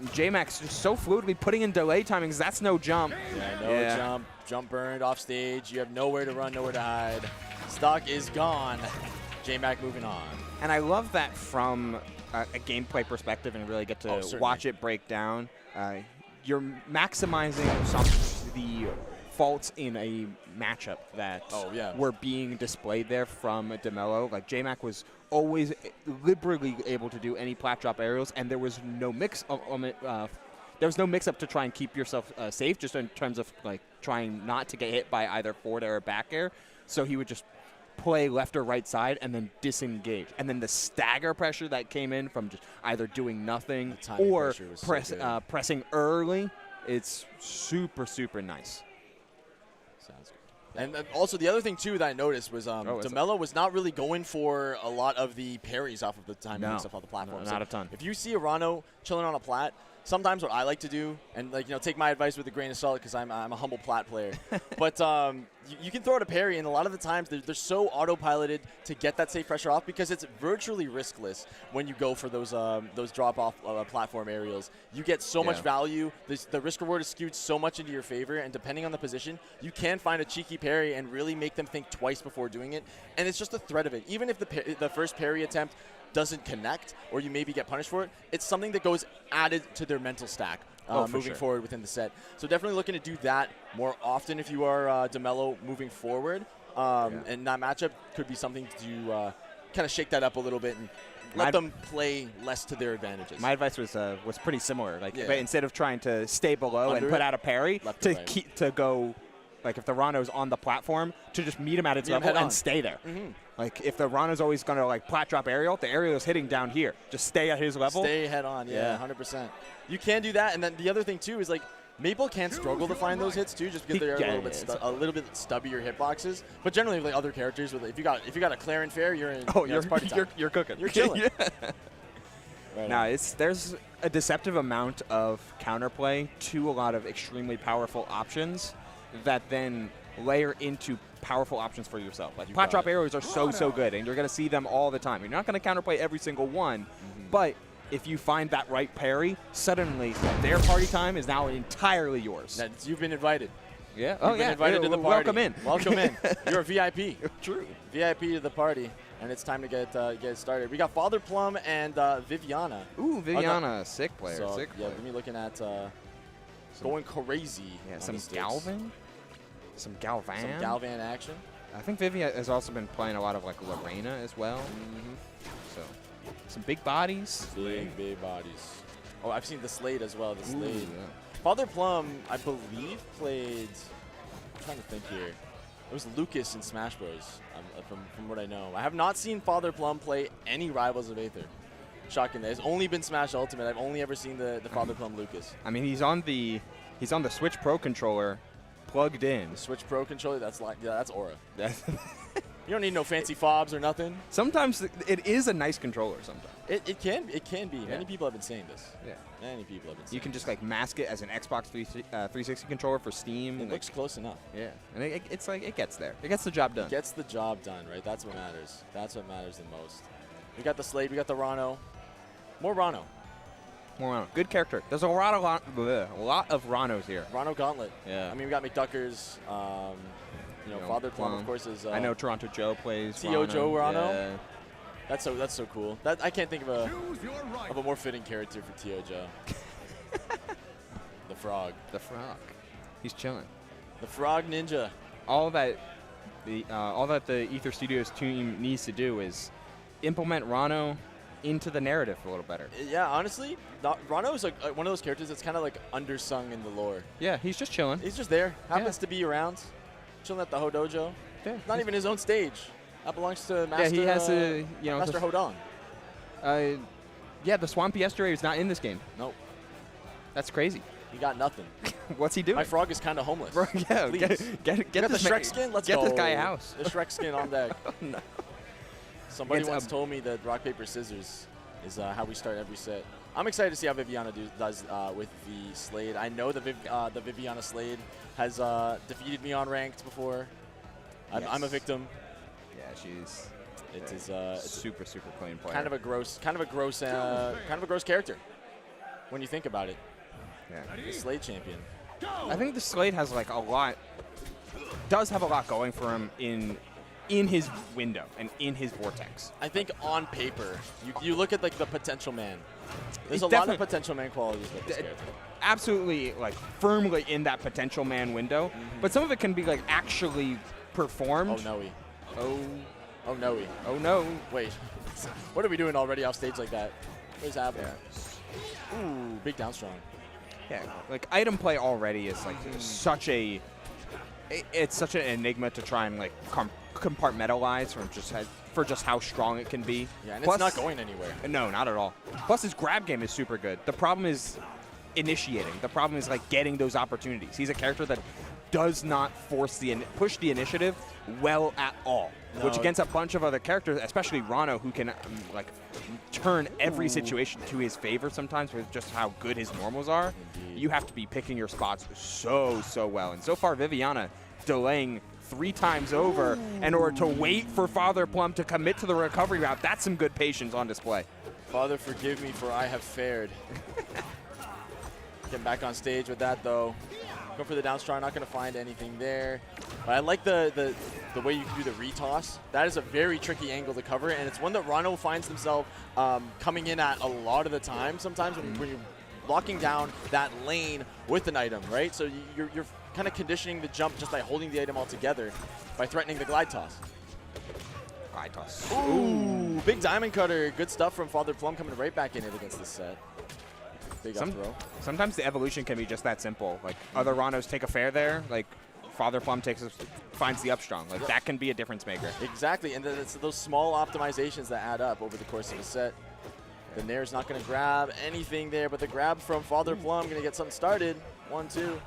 JMac's just so fluidly putting in delay timings. That's no jump. Yeah, no jump. Jump burned off stage. You have nowhere to run, nowhere to hide. Stock is gone. JMac moving on. And I love that from a gameplay perspective and really get to watch it break down. You're maximizing some of the faults in a matchup that were being displayed there from DeMello. Like, JMac was always liberally able to do any plat drop aerials, and there was no mix up to try and keep yourself safe, just in terms of, like, trying not to get hit by either forward air or back air. So he would just play left or right side and then disengage. And then the stagger pressure that came in from just either doing nothing or pressing early, it's super, super nice. Sounds good. And also the other thing too that I noticed was DeMello was not really going for a lot of the parries off of the timing stuff on the platform. Not a ton. If you see a Rano chilling on a plat, sometimes what I like to do, and, like, take my advice with a grain of salt because I'm a humble plat player, but you can throw out a parry, and a lot of the times they're so autopiloted to get that safe pressure off because it's virtually riskless when you go for those drop-off platform aerials. You get so much value. The risk-reward is skewed so much into your favor, and depending on the position, you can find a cheeky parry and really make them think twice before doing it, and it's just the threat of it. Even if the first parry attempt doesn't connect or you maybe get punished for it, it's something that goes added to their mental stack moving forward within the set. So definitely looking to do that more often if you are DeMello moving forward. And that matchup could be something to kind of shake that up a little bit and let them play less to their advantages. My advice was pretty similar. Like, but instead of trying to stay below and put out a parry, to go, like, if the Rano's on the platform, to just meet him at its level and stay there. Like, if the Rano's always going to, like, plat drop aerial, the aerial is hitting down here. Just stay at his level. Stay head on, 100%. You can do that, and then the other thing, too, is, like, Maple can struggle to find those hits, too, just because they're a little bit stubbier hitboxes. But generally, like other characters, if you got a Claren Fair, you're in. It's party time. You're cooking. You're killing. There's a deceptive amount of counterplay to a lot of extremely powerful options that then layer into powerful options for yourself. Like pot drop arrows are so good, and you're going to see them all the time. You're not going to counterplay every single one, but if you find that right parry, suddenly their party time is now entirely yours. You've been invited. Yeah. You've been invited to the party. Welcome in. Welcome in. You're a VIP. True. VIP to the party, and it's time to get started. We got Father Plum and Viviana. Ooh, Viviana, sick player. So, sick yeah, player. me looking at going crazy. Yeah, on some the sticks. Galvan. Some Galvan. Some Galvan action. I think Vivian has also been playing a lot of like Lorena as well. So some big bodies. Big bodies. Oh, I've seen the Slade as well. The Slade. Yeah. Father Plum, I believe, played. I'm trying to think here. It was Lucas in Smash Bros. From what I know, I have not seen Father Plum play any Rivals of Aether. Shocking. It's only been Smash Ultimate. I've only ever seen the Father Plum Lucas. I mean, he's on the Switch Pro controller, plugged in. The Switch Pro controller. That's Aura. You don't need no fancy fobs or nothing. Sometimes it is a nice controller. Sometimes It can be. Yeah. Many people have been saying this. yeah. Many people have been saying You can just like mask it as an Xbox 360 controller for Steam. it and, looks close enough. yeah, and it's like it gets there. It gets the job done. Gets the job done, right? That's what matters. That's what matters the most. We got the Slade. We got the Rano. More Rano. More Rano. Good character. There's a lot of Ranos here. Rano Gauntlet. Yeah. I mean, we got McDuckers. Father Plum, of course, is. I know Toronto Joe plays. T.O. Rano. Joe Rano? Yeah. That's so cool. I can't think of a more fitting character for T.O. Joe. The Frog. The Frog. He's chilling. The Frog Ninja. All that the Aether Studios team needs to do is implement Rano into the narrative a little better. Yeah, honestly, Rano is like one of those characters that's kind of like undersung in the lore. Yeah, he's just chilling. He's just there. Happens to be around. Chilling at the Ho Dojo. Yeah, Not even his own stage. That belongs to Master. Yeah, he has Master Hodon. Yeah, the Swampy Estuary is not in this game. Nope. That's crazy. He got nothing. What's he doing? My frog is kind of homeless. Bro, yeah, Please. get You got the this Shrek skin? Let's get go. this guy a house. The Shrek skin on deck. Oh, no. Somebody Against once told me that rock, paper, scissors is how we start every set. I'm excited to see how Viviana does with the Slade. I know the Viviana Slade has defeated me on ranked before. I'm a victim. Yeah, she's. It is it's super clean player. kind of a gross character when you think about it. Yeah. The Slade champion. I think the Slade has like does have a lot going for him in his window and in his vortex. I think on paper, you look at like the potential man. There's It's a lot of definitely- potential man qualities with this character. Absolutely, like firmly in that potential man window, but some of it can be like actually performed. Oh no, Oh, oh no, oh no. wait. What are we doing already off stage like that? What is happening? Yeah. Ooh, big down strong. Yeah, like item play already is like it's such an enigma to try and like compartmentalize for just how strong it can be. Yeah, and Plus, it's not going anywhere. No, not at all. Plus, his grab game is super good. The problem is initiating. The problem is like getting those opportunities. He's a character that does not push the initiative well at all. No. Which against a bunch of other characters, especially Rano, who can like turn every situation to his favor sometimes with just how good his normals are. Indeed. You have to be picking your spots so well. And so far, Viviana delaying 3 times over in order to wait for Father Plum to commit to the recovery route. That's some good patience on display. Father, forgive me for I have fared. Getting back on stage with that though. Go for the down strong, not going to find anything there. But I like the way you can do the retoss. That is a very tricky angle to cover, and it's one that Rano finds himself coming in at a lot of the time. Sometimes when you're locking down that lane with an item, right? So you're kind of conditioning the jump just by holding the item all together by threatening the glide toss. Glide toss. Ooh, big diamond cutter. Good stuff from Father Plum coming right back in it against this set. Big up throw. Sometimes the evolution can be just that simple. Like other Ranos take a fair there, like Father Plum finds the up strong. Like that can be a difference maker. Exactly, and it's those small optimizations that add up over the course of a set. The Nair's not going to grab anything there, but the grab from Father Plum going to get something started. 1-2.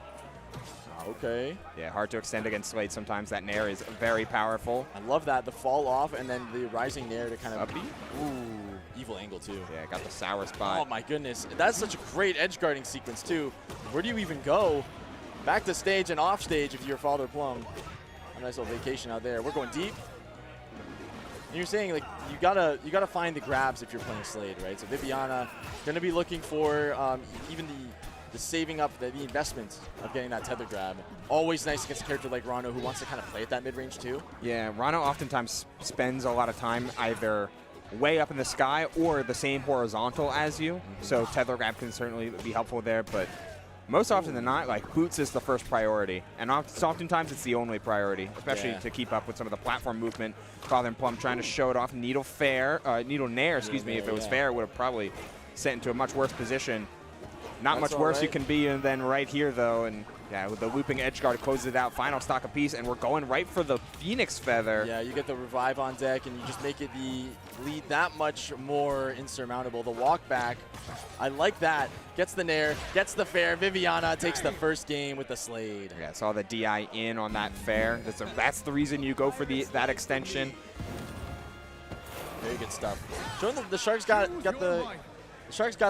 Okay. Yeah, hard to extend against Slade sometimes. That Nair is very powerful. I love that. The fall off and then the rising Nair to kind of... Uppy? Ooh, evil angle too. Yeah, got the sour spot. Oh my goodness. That's such a great edge guarding sequence too. Where do you even go? Back to stage and off stage if you're Father Plum. a nice little vacation out there. We're going deep. And you're saying like you gotta find the grabs if you're playing Slade, right? So Viviana gonna be looking for even the saving up, the investment of getting that tether grab. Always nice against a character like Rano who wants to kind of play at that mid-range too. Yeah, Rano oftentimes spends a lot of time either way up in the sky or the same horizontal as you. So tether grab can certainly be helpful there, but most often than not, like, boots is the first priority. And oftentimes it's the only priority, especially to keep up with some of the platform movement. Father and Plum trying to show it off. Needle Nair, excuse me. If it was fair, it would have probably sent into a much worse position. Not much worse you can be than right here, though. And yeah, with the looping edge guard, closes it out. Final stock apiece, and we're going right for the Phoenix Feather. Yeah, you get the revive on deck, and you just make it the lead that much more insurmountable. The walk back, I like that. Gets the Nair, gets the fair. Viviana takes the first game with the Slade. Yeah, saw the DI in on that fair. That's the reason you go for that extension. Very good stuff. Showing the Sharks got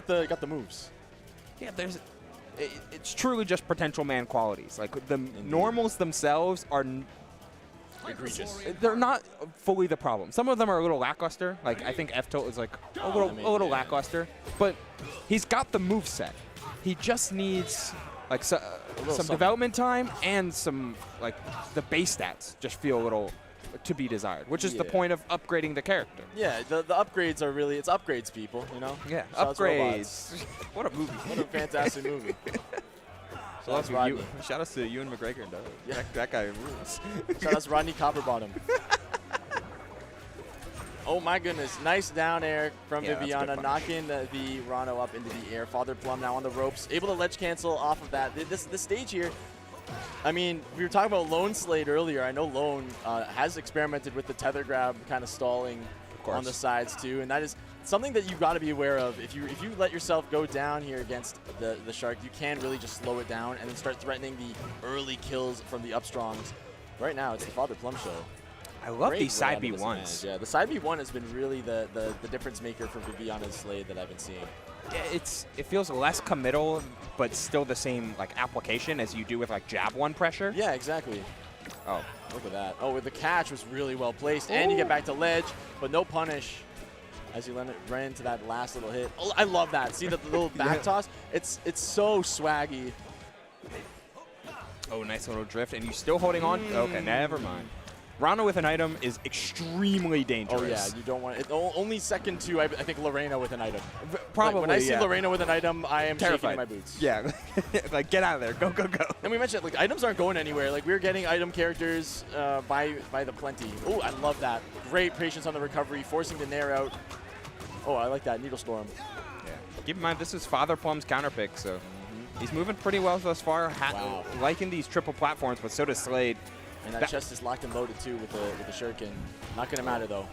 the moves. Yeah, it's truly just potential man qualities. Like the normals themselves are egregious. They're not fully the problem. Some of them are a little lackluster. Like I think F-Tilt is like a little lackluster, but he's got the move set. He just needs like some development time and some like the base stats just feel a little to be desired, which is the point of upgrading the character. Yeah, the upgrades are really, it's upgrades, people, you know? Yeah, upgrades. What a movie. What a fantastic movie. Shout out to Ewan McGregor. Yeah. That guy rules. Shout out to Rodney Copperbottom. Oh my goodness, nice down air from Viviana, knocking the Rano up into the air. Father Plum now on the ropes, able to ledge cancel off of that. This stage here, I mean, we were talking about Lone Slade earlier. I know Lone has experimented with the tether grab kind of stalling on the sides too, and that is something that you've got to be aware of. If you let yourself go down here against the Shark, you can really just slow it down and then start threatening the early kills from the upstrongs. Right now, it's the Father Plum show. I love these side B1s. Yeah, the side B1 has been really the difference maker for Viviana's Slade that I've been seeing. It feels less committal, but still the same like application as you do with like jab one pressure. Yeah, exactly. Oh, look at that. Oh, the catch was really well placed, and you get back to ledge, but no punish as you ran into that last little hit. Oh, I love that. See the little back toss? It's so swaggy. Oh, nice little drift, and you still holding on? Okay, never mind. Rano with an item is extremely dangerous. Oh, yeah, you don't want it. Only second to, I think, Lorena with an item. Probably, like, when I see Lorena with an item, I am terrified. shaking in my boots. Yeah, like, get out of there. Go, go, go. And we mentioned, like, items aren't going anywhere. Like, we're getting item characters by the plenty. Oh, I love that. Great patience on the recovery, forcing the Nair out. Oh, I like that. Needle Storm. Yeah. Keep in mind, this is Father Plum's counter pick, so he's moving pretty well thus far. Liking these triple platforms, but so does Slade. And that chest is locked and loaded too with the shuriken. Not gonna matter though.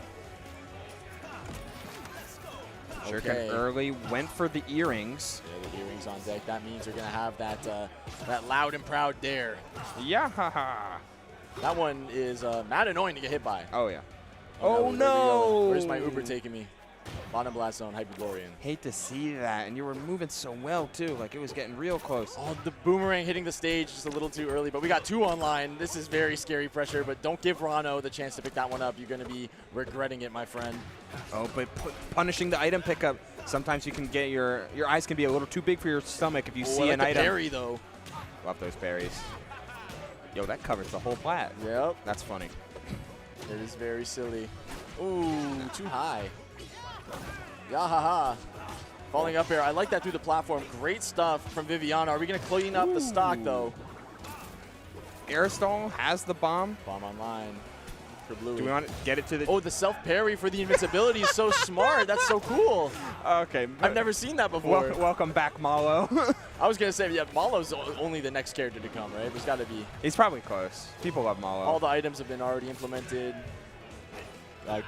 Shuriken early went for the earrings. Yeah, the earrings on deck. That means you're gonna have that that loud and proud dare. Yeah, haha. That one is mad annoying to get hit by. Oh yeah. Oh no! Where's my Uber taking me? Bottom blast zone, Hyperborean. Hate to see that, and you were moving so well too. Like it was getting real close. Oh, the boomerang hitting the stage just a little too early, but we got two online. This is very scary pressure, but don't give Rano the chance to pick that one up. You're going to be regretting it, my friend. Oh, but punishing the item pickup. Sometimes you can get your eyes can be a little too big for your stomach if you see an item. Parry though. Love those parries. Yo, that covers the whole plat. Yep. That's funny. It is very silly. Ooh, too high. Yahaha. Falling up air. I like that through the platform. Great stuff from Viviana. Are we going to clean up the stock, though? Aerostall has the bomb. Bomb online for Blue. Do we want to get it to the... Oh, the self-parry for the invincibility is so smart. That's so cool. Okay. I've never seen that before. Welcome back, Malo. I was going to say, yeah, Malo's only the next character to come, right? There's got to be. He's probably close. People love Malo. All the items have been already implemented.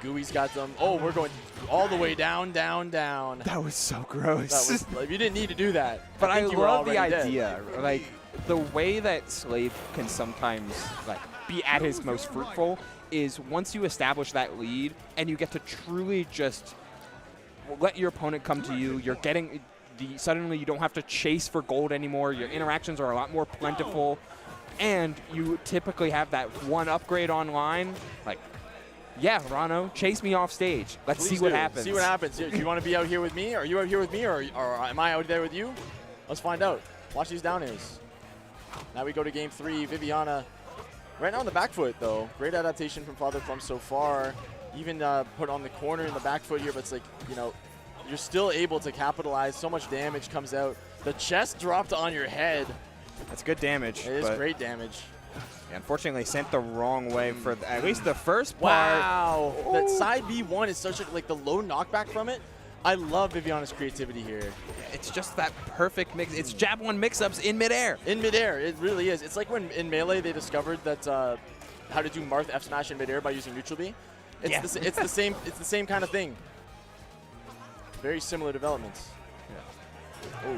Gooey's got them. Oh, we're going all the way down, down, down. That was so gross. That was, like, you didn't need to do that. But I love the Dead. idea. Like, the way that Slade can sometimes, like, be at his most fruitful is once you establish that lead and you get to truly just let your opponent come to you. You're getting suddenly you don't have to chase for gold anymore. Your interactions are a lot more plentiful. and you typically have that one upgrade online, like, yeah, Rano, chase me off stage. Let's see what happens. See what happens. Do you want to be out here with me? Are you out here with me, or am I out there with you? Let's find out. Watch these down airs. Now we go to game 3. Viviana right now on the back foot, though. Great adaptation from Father Plum so far. Even put on the corner in the back foot here, but it's like, you know, you're still able to capitalize. So much damage comes out. The chest dropped on your head. That's good damage. It is great damage. Yeah, unfortunately, sent the wrong way for at least the first part. Wow. That side B1 is such a, like, the low knockback from it. I love Viviana's creativity here. It's just that perfect mix. It's jab 1 mix-ups in midair. In midair, it really is. It's like when in Melee they discovered that how to do Marth F smash in midair by using neutral B. It's the same. It's the same kind of thing. Very similar developments.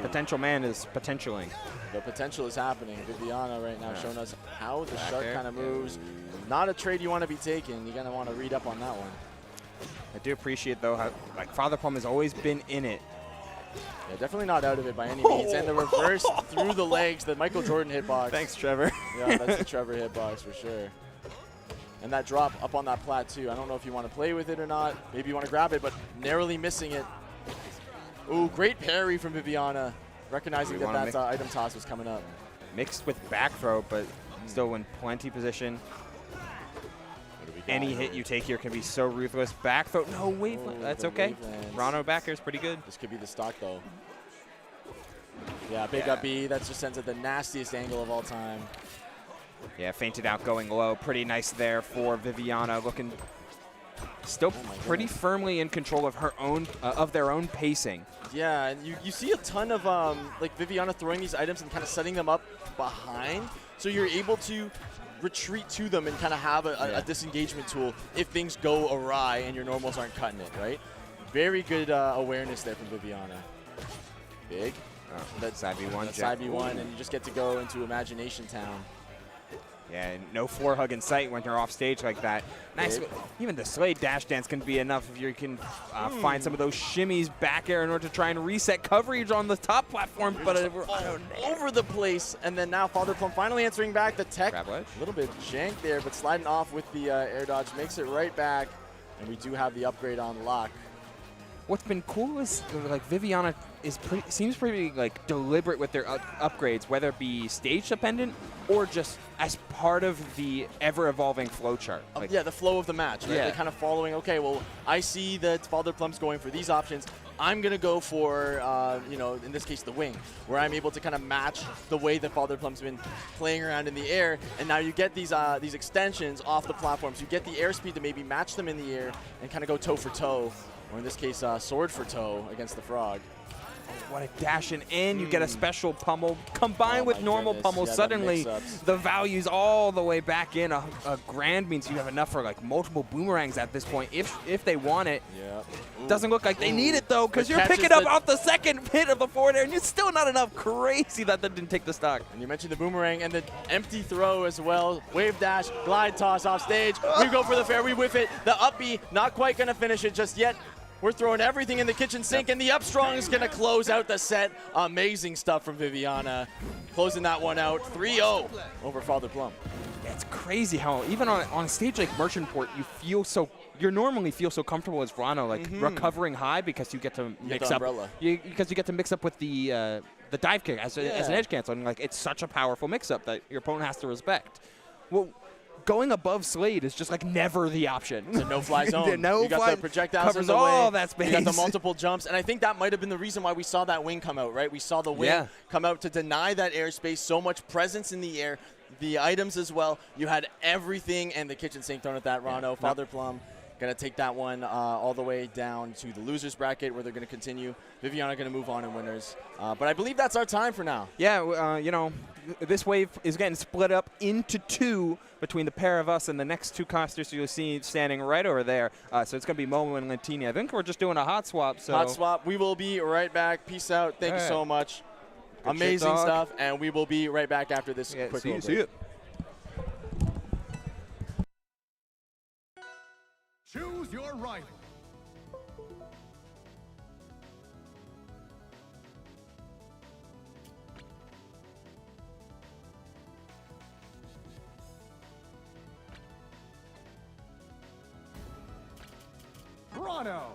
Potential man is potentialing. The potential is happening. Viviana right now showing us how the shark kind of moves. Not a trade you want to be taking. You're gonna want to read up on that one. I do appreciate, though, how like Father Plum has always been in it. Yeah, definitely not out of it by any means. And the reverse through the legs, the Michael Jordan hitbox. Thanks, Trevor. Yeah, that's the Trevor hitbox for sure. And that drop up on that plat too. I don't know if you want to play with it or not. Maybe you want to grab it, but narrowly missing it. Ooh, great parry from Viviana, recognizing that item toss was coming up. Mixed with back throw, but still in plenty position. Any hit you take here can be so ruthless. Back throw, no wave. That's okay. Rano back here is pretty good. This could be the stock though. Yeah, big up B. That just sends it the nastiest angle of all time. Yeah, fainted out going low. Pretty nice there for Viviana. Looking still pretty firmly in control of her own their own pacing. Yeah, and you see a ton of like Viviana throwing these items and kind of setting them up behind, so you're able to retreat to them and kind of have a disengagement tool if things go awry and your normals aren't cutting it, right? Very good awareness there from Viviana. Big. That's side B1. Side B1, and you just get to go into Imagination Town. Yeah, no floor hug in sight when you're off stage like that. Nice. Even the Slade dash dance can be enough if you can find some of those shimmies back air in order to try and reset coverage on the top platform. But over the place, and then now Father Plum finally answering back. The tech, a little bit jank there, but sliding off with the air dodge makes it right back, and we do have the upgrade on lock. What's been cool is like Viviana seems pretty like deliberate with their upgrades, whether it be stage dependent or just as part of the ever-evolving flowchart. Like, yeah, the flow of the match. Right? They're kind of following. Okay, well, I see that Father Plum's going for these options. I'm gonna go for, you know, in this case, the wing, where I'm able to kind of match the way that Father Plum's been playing around in the air. And now you get these extensions off the platforms. You get the airspeed to maybe match them in the air and kind of go toe for toe. Or in this case, sword for toe against the frog. What a dash and you get a special pummel. Combined with normal pummel, suddenly the value's all the way back in. A grand means you have enough for like multiple boomerangs at this point if they want it. Yeah. Doesn't look like they need it though, because you're picking up off the second hit of the forward air and it's still not enough. Crazy that didn't take the stock. And you mentioned the boomerang and the empty throw as well. Wave dash, glide toss off stage. We go for the fair, we whiff it. The up B, not quite gonna finish it just yet. We're throwing everything in the kitchen sink, and the up strong is going to close out the set. Amazing stuff from Viviana. Closing that one out, 3-0 over Father Plum. Yeah, it's crazy how even on a stage like Merchantport, you normally feel so comfortable as Rano, like recovering high because you get to mix up. Because you get to mix up with the dive kick as an edge cancel, and like it's such a powerful mix-up that your opponent has to respect. Well, going above Slade is just like never the option. It's a no-fly zone. You got the projectiles covers in the all way. that space. You got the multiple jumps, and I think that might have been the reason why we saw that wing come out, right? We saw the wing come out to deny that airspace, so much presence in the air, the items as well. You had everything and the kitchen sink thrown at that Rano. Father Plum going to take that one all the way down to the losers bracket where they're going to continue. Viviana going to move on in winners. But I believe that's our time for now. Yeah, you know, this wave is getting split up into two between the pair of us and the next two casters you'll see standing right over there. So it's going to be Momo and Lentini. I think we're just doing a hot swap. So hot swap. We will be right back. Peace out. Thank you so much. Good Amazing stuff. And we will be right back after this quick break. See you. Choose your rival. Toronto.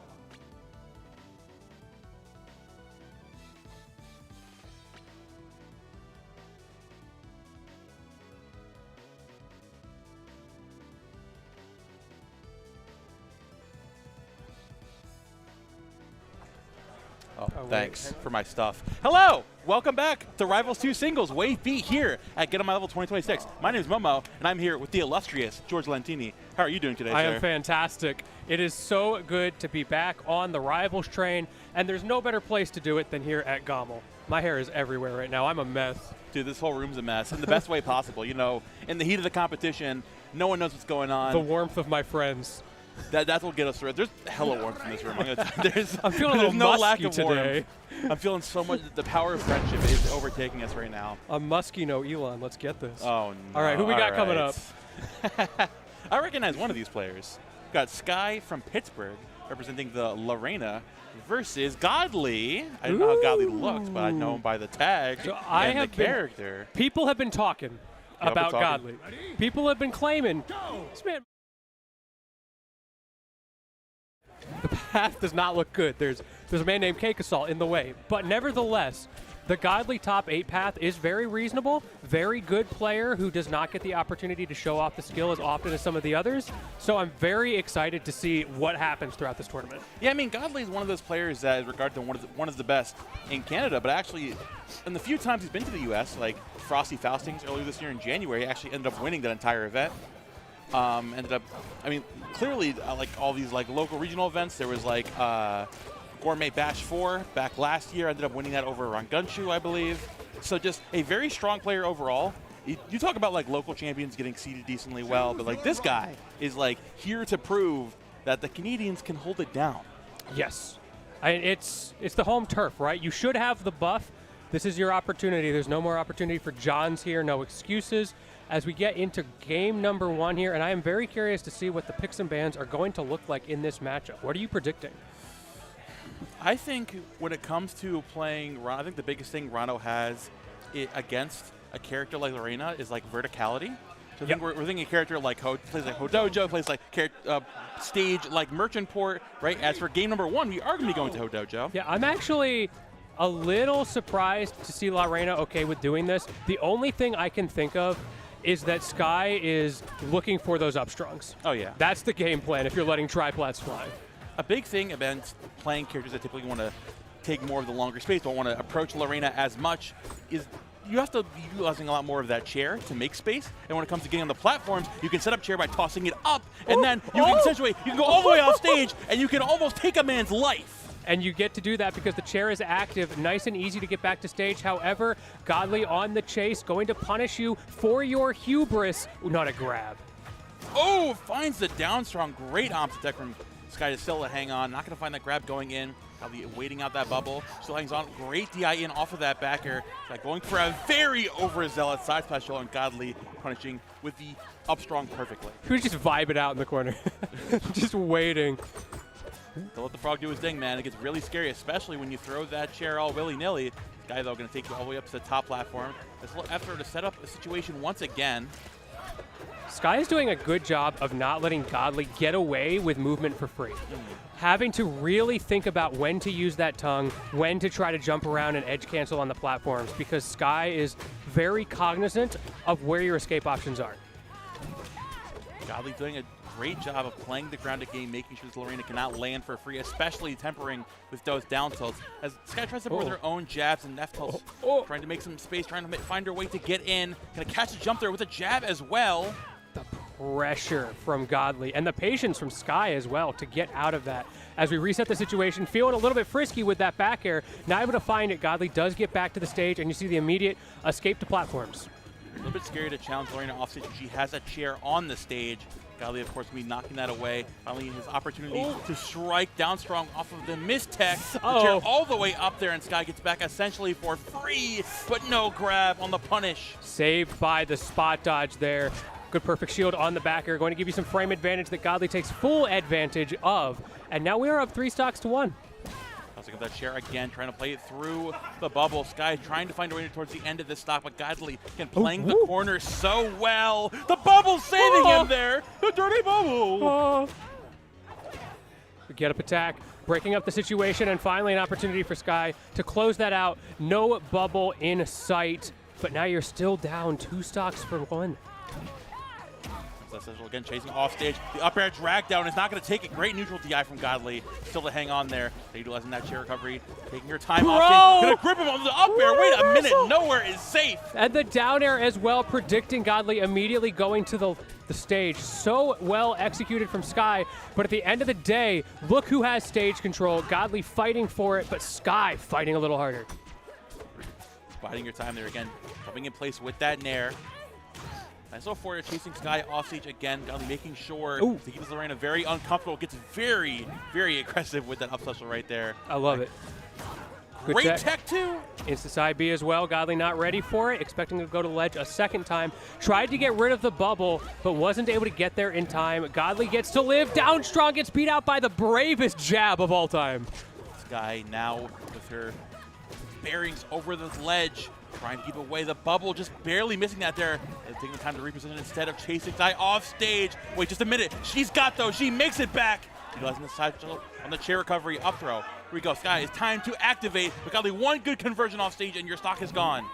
Thanks for my stuff. Hello! Welcome back to Rivals 2 Singles, Wave Beat here at Get On My Level 2026. My name is Momo, and I'm here with the illustrious George Lentini. How are you doing today, I sir? am fantastic. It is so good to be back on the Rivals train, and there's no better place to do it than here at GOML. My hair is everywhere right now. I'm a mess. Dude, this whole room's a mess in the best way possible. You know, in the heat of the competition, no one knows what's going on. The warmth of my friends. That's what get us through. There's hella warmth in this room. I'm feeling a little no musky lack of today. warmth. I'm feeling so much. The power of friendship is overtaking us right now. I'm musky, no Elon. Let's get this. Oh, no. All right, who we got coming up? I recognize one of these players. We've got Sky from Pittsburgh representing the Lorena versus Godly. I don't know how Godly looks, but I know him by the tag So and the character. People have been talking about Godly. People have been claiming. This man. The path does not look good. There's a man named Cakeassault in the way. But nevertheless, the Godly top 8 path is very reasonable, very good player who does not get the opportunity to show off the skill as often as some of the others. So I'm very excited to see what happens throughout this tournament. Yeah, I mean, Godly is one of those players that is regarded to one of the best in Canada, but actually, in the few times he's been to the U.S., like Frosty Faustings earlier this year in January, he actually ended up winning that entire event. Ended up, I mean, clearly, like all these like local regional events, there was like Gourmet Bash 4 back last year, ended up winning that over Rongunshu, I believe. So just a very strong player overall. You talk about like local champions getting seeded decently well, but like this guy is like here to prove that the Canadians can hold it down. Yes. It's the home turf, right? You should have the buff. This is your opportunity. There's no more opportunity for Johns here, no excuses. As we get into game number 1 here, and I am very curious to see what the picks and bans are going to look like in this matchup. What are you predicting? I think when it comes to playing, I think the biggest thing Rano has against a character like Lorena is like verticality. So I think we're thinking a character like plays like Hodojo, plays like stage like Merchantport, right? As for game number 1, we are going to be going to Hodojo. Yeah, I'm actually a little surprised to see Lorena okay with doing this. The only thing I can think of is that Sky is looking for those upstrongs. Oh, yeah. That's the game plan if you're letting triplats fly. A big thing about playing characters that typically want to take more of the longer space, don't want to approach Lorena as much, is you have to be utilizing a lot more of that chair to make space. And when it comes to getting on the platforms, you can set up chair by tossing it up, and then you can accentuate, you can go all the way off stage, and you can almost take a man's life. And you get to do that because the chair is active, nice and easy to get back to stage. However, Godly on the chase, going to punish you for your hubris. Ooh, not a grab. Oh, finds the down strong. Great opposite deck from Sky to still to hang on. Not going to find that grab going in. Godly waiting out that bubble. Still hangs on. Great DI in off of that backer. Sky going for a very overzealous side special, and Godly punishing with the up strong perfectly. Who's just vibing out in the corner? Just waiting. Don't let the frog do his thing, man. It gets really scary, especially when you throw that chair all willy-nilly. This guy, though, going to take you all the way up to the top platform. This little effort to set up a situation once again. Sky is doing a good job of not letting Godly get away with movement for free. Having to really think about when to use that tongue, when to try to jump around and edge cancel on the platforms, because Sky is very cognizant of where your escape options are. Godly doing a great job of playing the grounded game, making sure that Lorena cannot land for free, especially tempering with those down tilts. As Sky tries to with her own jabs and F tilts, trying to make some space, trying to find her way to get in. Gonna catch the jump there with a jab as well. The pressure from Godly and the patience from Sky as well to get out of that. As we reset the situation, feeling a little bit frisky with that back air, now able to find it, Godly does get back to the stage, and you see the immediate escape to platforms. A little bit scary to challenge Lorena off stage. She has a chair on the stage. Godly, of course, will be knocking that away. Finally, his opportunity to strike down strong off of the mistech. The chair all the way up there, and Sky gets back essentially for free, but no grab on the punish. Saved by the spot dodge there. Good perfect shield on the backer, going to give you some frame advantage that Godly takes full advantage of. And now we are up 3 stocks to 1. Tossing up that chair again, trying to play it through the bubble. Sky trying to find a way towards the end of this stock, but Godly can playing the corner so well. The bubble saving him there. The dirty bubble. Get up attack, breaking up the situation, and finally an opportunity for Sky to close that out. No bubble in sight, but now you're still down 2 stocks for 1. Again, chasing off stage. The up air drag down is not going to take it. Great neutral DI from Godly. Still to hang on there. Utilizing that chair recovery. Taking her time off stage. Going to grip him on the up air. Wait a minute. Nowhere is safe. And the down air as well, predicting Godly immediately going to the stage. So well executed from Sky. But at the end of the day, look who has stage control. Godly fighting for it, but Sky fighting a little harder. Biding your time there again. Coming in place with that nair. Nice little forward chasing Sky off stage again. Godly making sure to keep Lorena very uncomfortable. Gets very, very aggressive with that up special right there. I love it. Good Great tech too. Insta side B as well. Godly not ready for it. Expecting to go to ledge a second time. Tried to get rid of the bubble, but wasn't able to get there in time. Godly gets to live. Down strong, gets beat out by the bravest jab of all time. Sky now with her bearings over the ledge. Trying to keep away the bubble, just barely missing that there. Taking the time to reposition instead of chasing Sky off stage. Wait just a minute. She's got those. She makes it back. Utilizing the side on the chair recovery up throw. Here we go. Sky, it's time to activate. But Godly, one good conversion off stage and your stock is gone.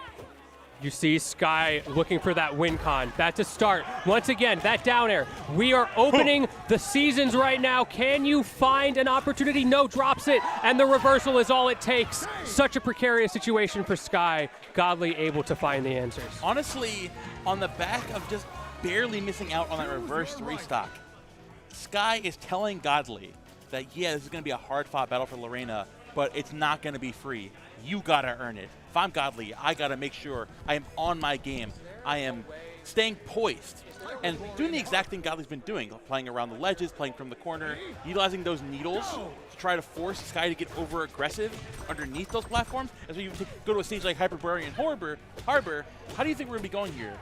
You see Sky looking for that win con. That's a start. Once again, that down air. We are opening the seasons right now. Can you find an opportunity? No, drops it. And the reversal is all it takes. Such a precarious situation for Sky. Godly able to find the answers. Honestly, on the back of just barely missing out on that reverse restock, Sky is telling Godly that, yeah, this is going to be a hard-fought battle for Lorena, but it's not going to be free. You got to earn it. If I'm Godly, I got to make sure I am on my game. I am staying poised and doing the exact thing Godly's been doing, playing around the ledges, playing from the corner, utilizing those needles to try to force Sky to get over-aggressive underneath those platforms. As we go to a stage like Hyperborean Harbor, how do you think we're going to be going here?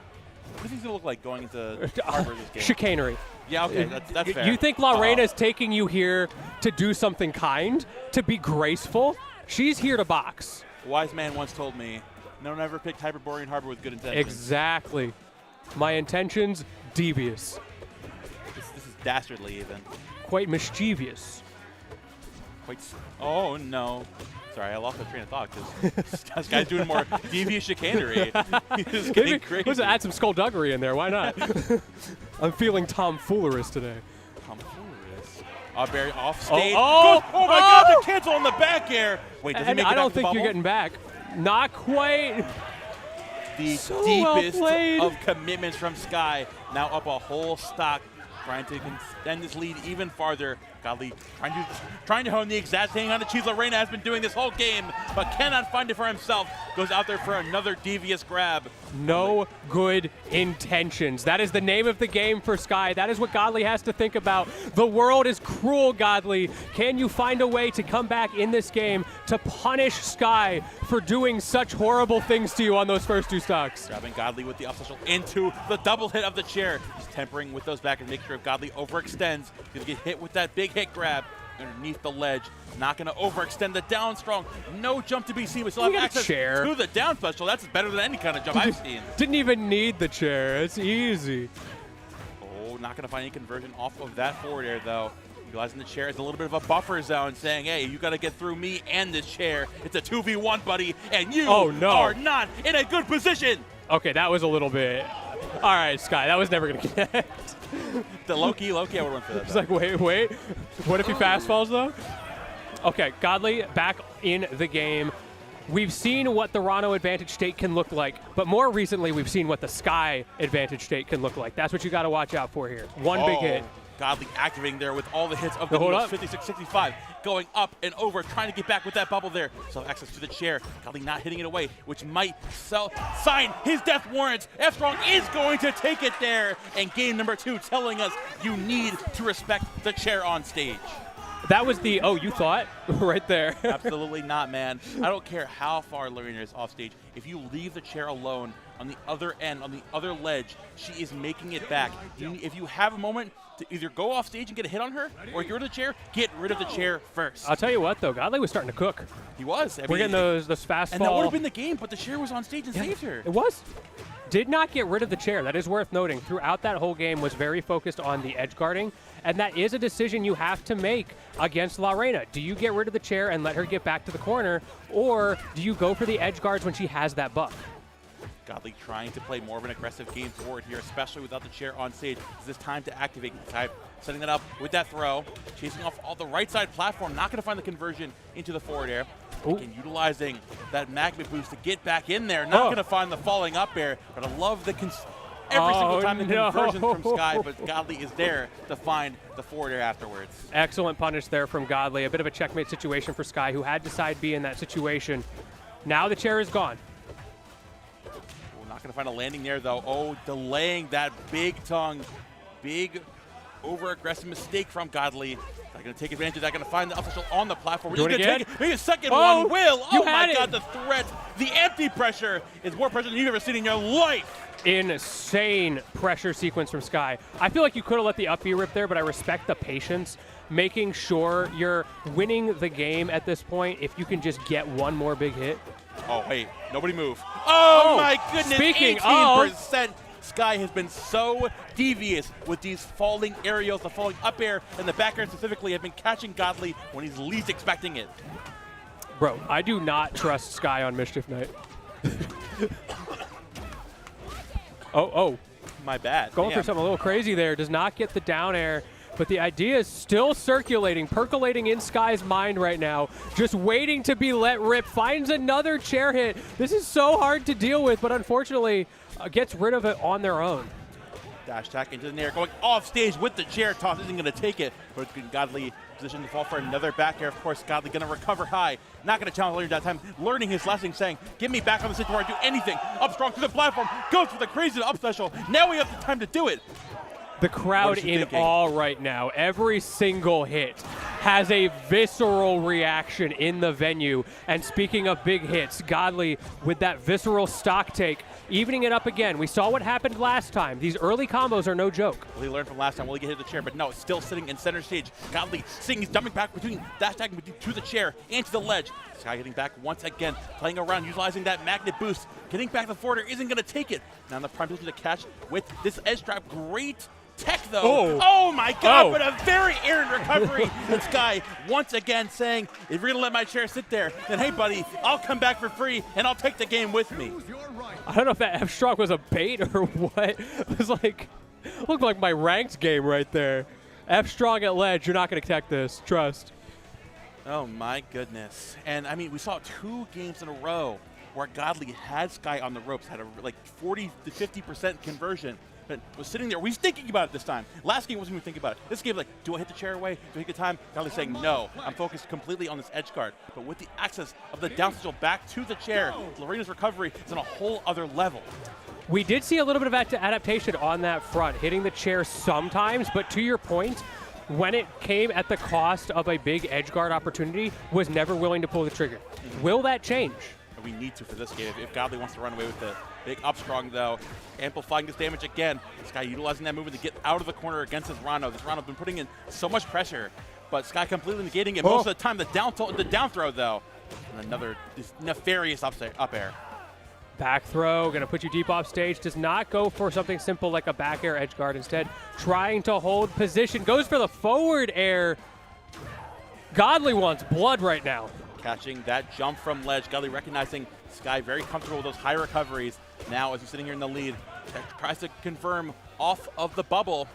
What do you think it's going to look like going into Harbor this game? Chicanery. Yeah, okay, that's fair. You think Lorena is taking you here to do something kind, to be graceful? She's here to box. A wise man once told me, no one ever picked Hyperborean Harbor with good intentions. Exactly. My intentions, devious. This is dastardly even. Quite mischievous. Oh, no. Sorry, I lost my train of thought because this guy's doing more devious chicanery. He's getting crazy. Let's add some skullduggery in there. Why not? I'm feeling tomfoolerous today. Barry off stage. Oh my God, the cancel on the back air. Wait, does he make it I don't back to think the you're bubble? getting back. Not quite. The So deepest well of commitments from Sky. Now up a whole stock, trying to extend this lead even farther. Godly trying to hone the exact thing on the cheese Lorena has been doing this whole game, but cannot find it for himself. Goes out there for another devious grab. No good intentions. That is the name of the game for Sky. That is what Godly has to think about. The world is cruel, Godly. Can you find a way to come back in this game to punish Sky for doing such horrible things to you on those first 2 stocks? Grabbing Godly with the up special into the double hit of the chair. Just tempering with those back and make sure if Godly overextends, he's going to get hit with that big hit grab underneath the ledge. Not going to overextend the down strong. No jump to be seen. We still have access to the down special. That's better than any kind of jump I've seen. Didn't even need the chair. It's easy. Oh, not going to find any conversion off of that forward air, though. Utilizing the chair as a little bit of a buffer zone, saying, hey, you got to get through me and this chair. It's a 2v1, buddy, and you are not in a good position. Okay, that was a little bit. All right, Sky, that was never going to connect. The low-key, I would have went for that. It's like, wait. What if he fast falls, though? Okay, Godly back in the game. We've seen what the Rano advantage state can look like, but more recently we've seen what the Sky advantage state can look like. That's what you got to watch out for here. One big hit. Godly activating there with all the hits of the 56-65, going up and over, trying to get back with that bubble there. So access to the chair. Godly not hitting it away, which might sign his death warrants. F-Strong is going to take it there. And game number 2 telling us you need to respect the chair on stage. That was the, you thought? Right there. Absolutely not, man. I don't care how far Lorena is off stage. If you leave the chair alone on the other end, on the other ledge, she is making it back. If you have a moment to either go off stage and get a hit on her or get rid of the chair, get rid of the chair first. I'll tell you what, though. Godly was starting to cook. He was. We're getting those fast and that would have been the game, but the chair was on stage and saved her. It was. Did not get rid of the chair. That is worth noting. Throughout that whole game was very focused on the edge guarding And that is a decision you have to make against La Reina. Do you get rid of the chair and let her get back to the corner, or do you go for the edge guards when she has that buff? Godly trying to play more of an aggressive game forward here, especially without the chair on stage. Is this time to activate? Setting that up with that throw, chasing off all the right side platform, not going to find the conversion into the forward air. Again, utilizing that magma boost to get back in there, not going to find the falling up air, but I love the every single time the conversion from Sky, but Godly is there to find the forward air afterwards. Excellent punish there from Godly. A bit of a checkmate situation for Sky, who had to side B in that situation. Now the chair is gone. We're not going to find a landing there, though. Oh, delaying that big tongue, big over-aggressive mistake from Godly. They're going to take advantage of that. Going to find the official on the platform. Do it again. Take it. Maybe a second one will. You Oh my had God, it. the threat, the anti-pressure is more pressure than you've ever seen in your life. Insane pressure sequence from Sky. I feel like you could have let the up B rip there, but I respect the patience, making sure you're winning the game at this point if you can just get one more big hit. Oh, wait, nobody move. Oh my goodness, speaking 18%. Sky has been so devious with these falling aerials, the falling up air, and the back air specifically have been catching Godly when he's least expecting it. Bro, I do not trust Sky on Mischief Night. Oh. My bad. Going for something a little crazy there. Does not get the down air, but the idea is still circulating, percolating in Sky's mind right now. Just waiting to be let rip. Finds another chair hit. This is so hard to deal with, but unfortunately gets rid of it on their own. Dash attack into the air, going off stage with the chair toss. Isn't going to take it, but Godly positioned to fall for another back air. Of course, Godly going to recover high. Not going to challenge later that time. Learning his lesson, saying, get me back on the stage before I do anything. Up strong to the platform. Goes for the crazy up special. Now we have the time to do it. The crowd in awe right now. Every single hit has a visceral reaction in the venue. And speaking of big hits, Godly with that visceral stock take, evening it up again. We saw what happened last time. These early combos are no joke. Will he learn from last time? Will he get hit the chair? But no, it's still sitting in center stage. Godly seeing he's dumping back between dash tagging to the chair and to the ledge. Sky getting back once again, playing around, utilizing that magnet boost. Getting back the forwarder isn't going to take it. Now in the prime position to catch with this edge trap. Great tech though. Oh my God, but a very errant recovery. And Sky once again saying, if you're gonna let my chair sit there, then hey buddy, I'll come back for free and I'll take the game with me. I don't know if that F-Strong was a bait or what. It was like, looked like my ranked game right there. F-Strong at ledge, you're not gonna tech this, trust. Oh my goodness. And I mean, we saw 2 games in a row where Godly had Sky on the ropes, had a like 40 to 50% conversion. But was sitting there. Was thinking about it this time. Last game wasn't even thinking about it. This game, like, do I hit the chair away? Do I take the time? Godly saying no. I'm focused completely on this edge guard. But with the access of the down special back to the chair, Lorena's recovery is on a whole other level. We did see a little bit of adaptation on that front, hitting the chair sometimes, but to your point, when it came at the cost of a big edge guard opportunity, was never willing to pull the trigger. Will that change? We need to for this game. If Godly wants to run away with the big up strong, though, amplifying this damage again. Sky utilizing that movement to get out of the corner against this Rano. This Rano has been putting in so much pressure, but Sky completely negating it most of the time. The down throw, though, and another nefarious up air. Back throw, going to put you deep off stage. Does not go for something simple like a back air edge guard. Instead, trying to hold position. Goes for the forward air. Godly wants blood right now. Catching that jump from ledge. Godly recognizing Sky very comfortable with those high recoveries. Now, as he's sitting here in the lead, tries to confirm off of the bubble.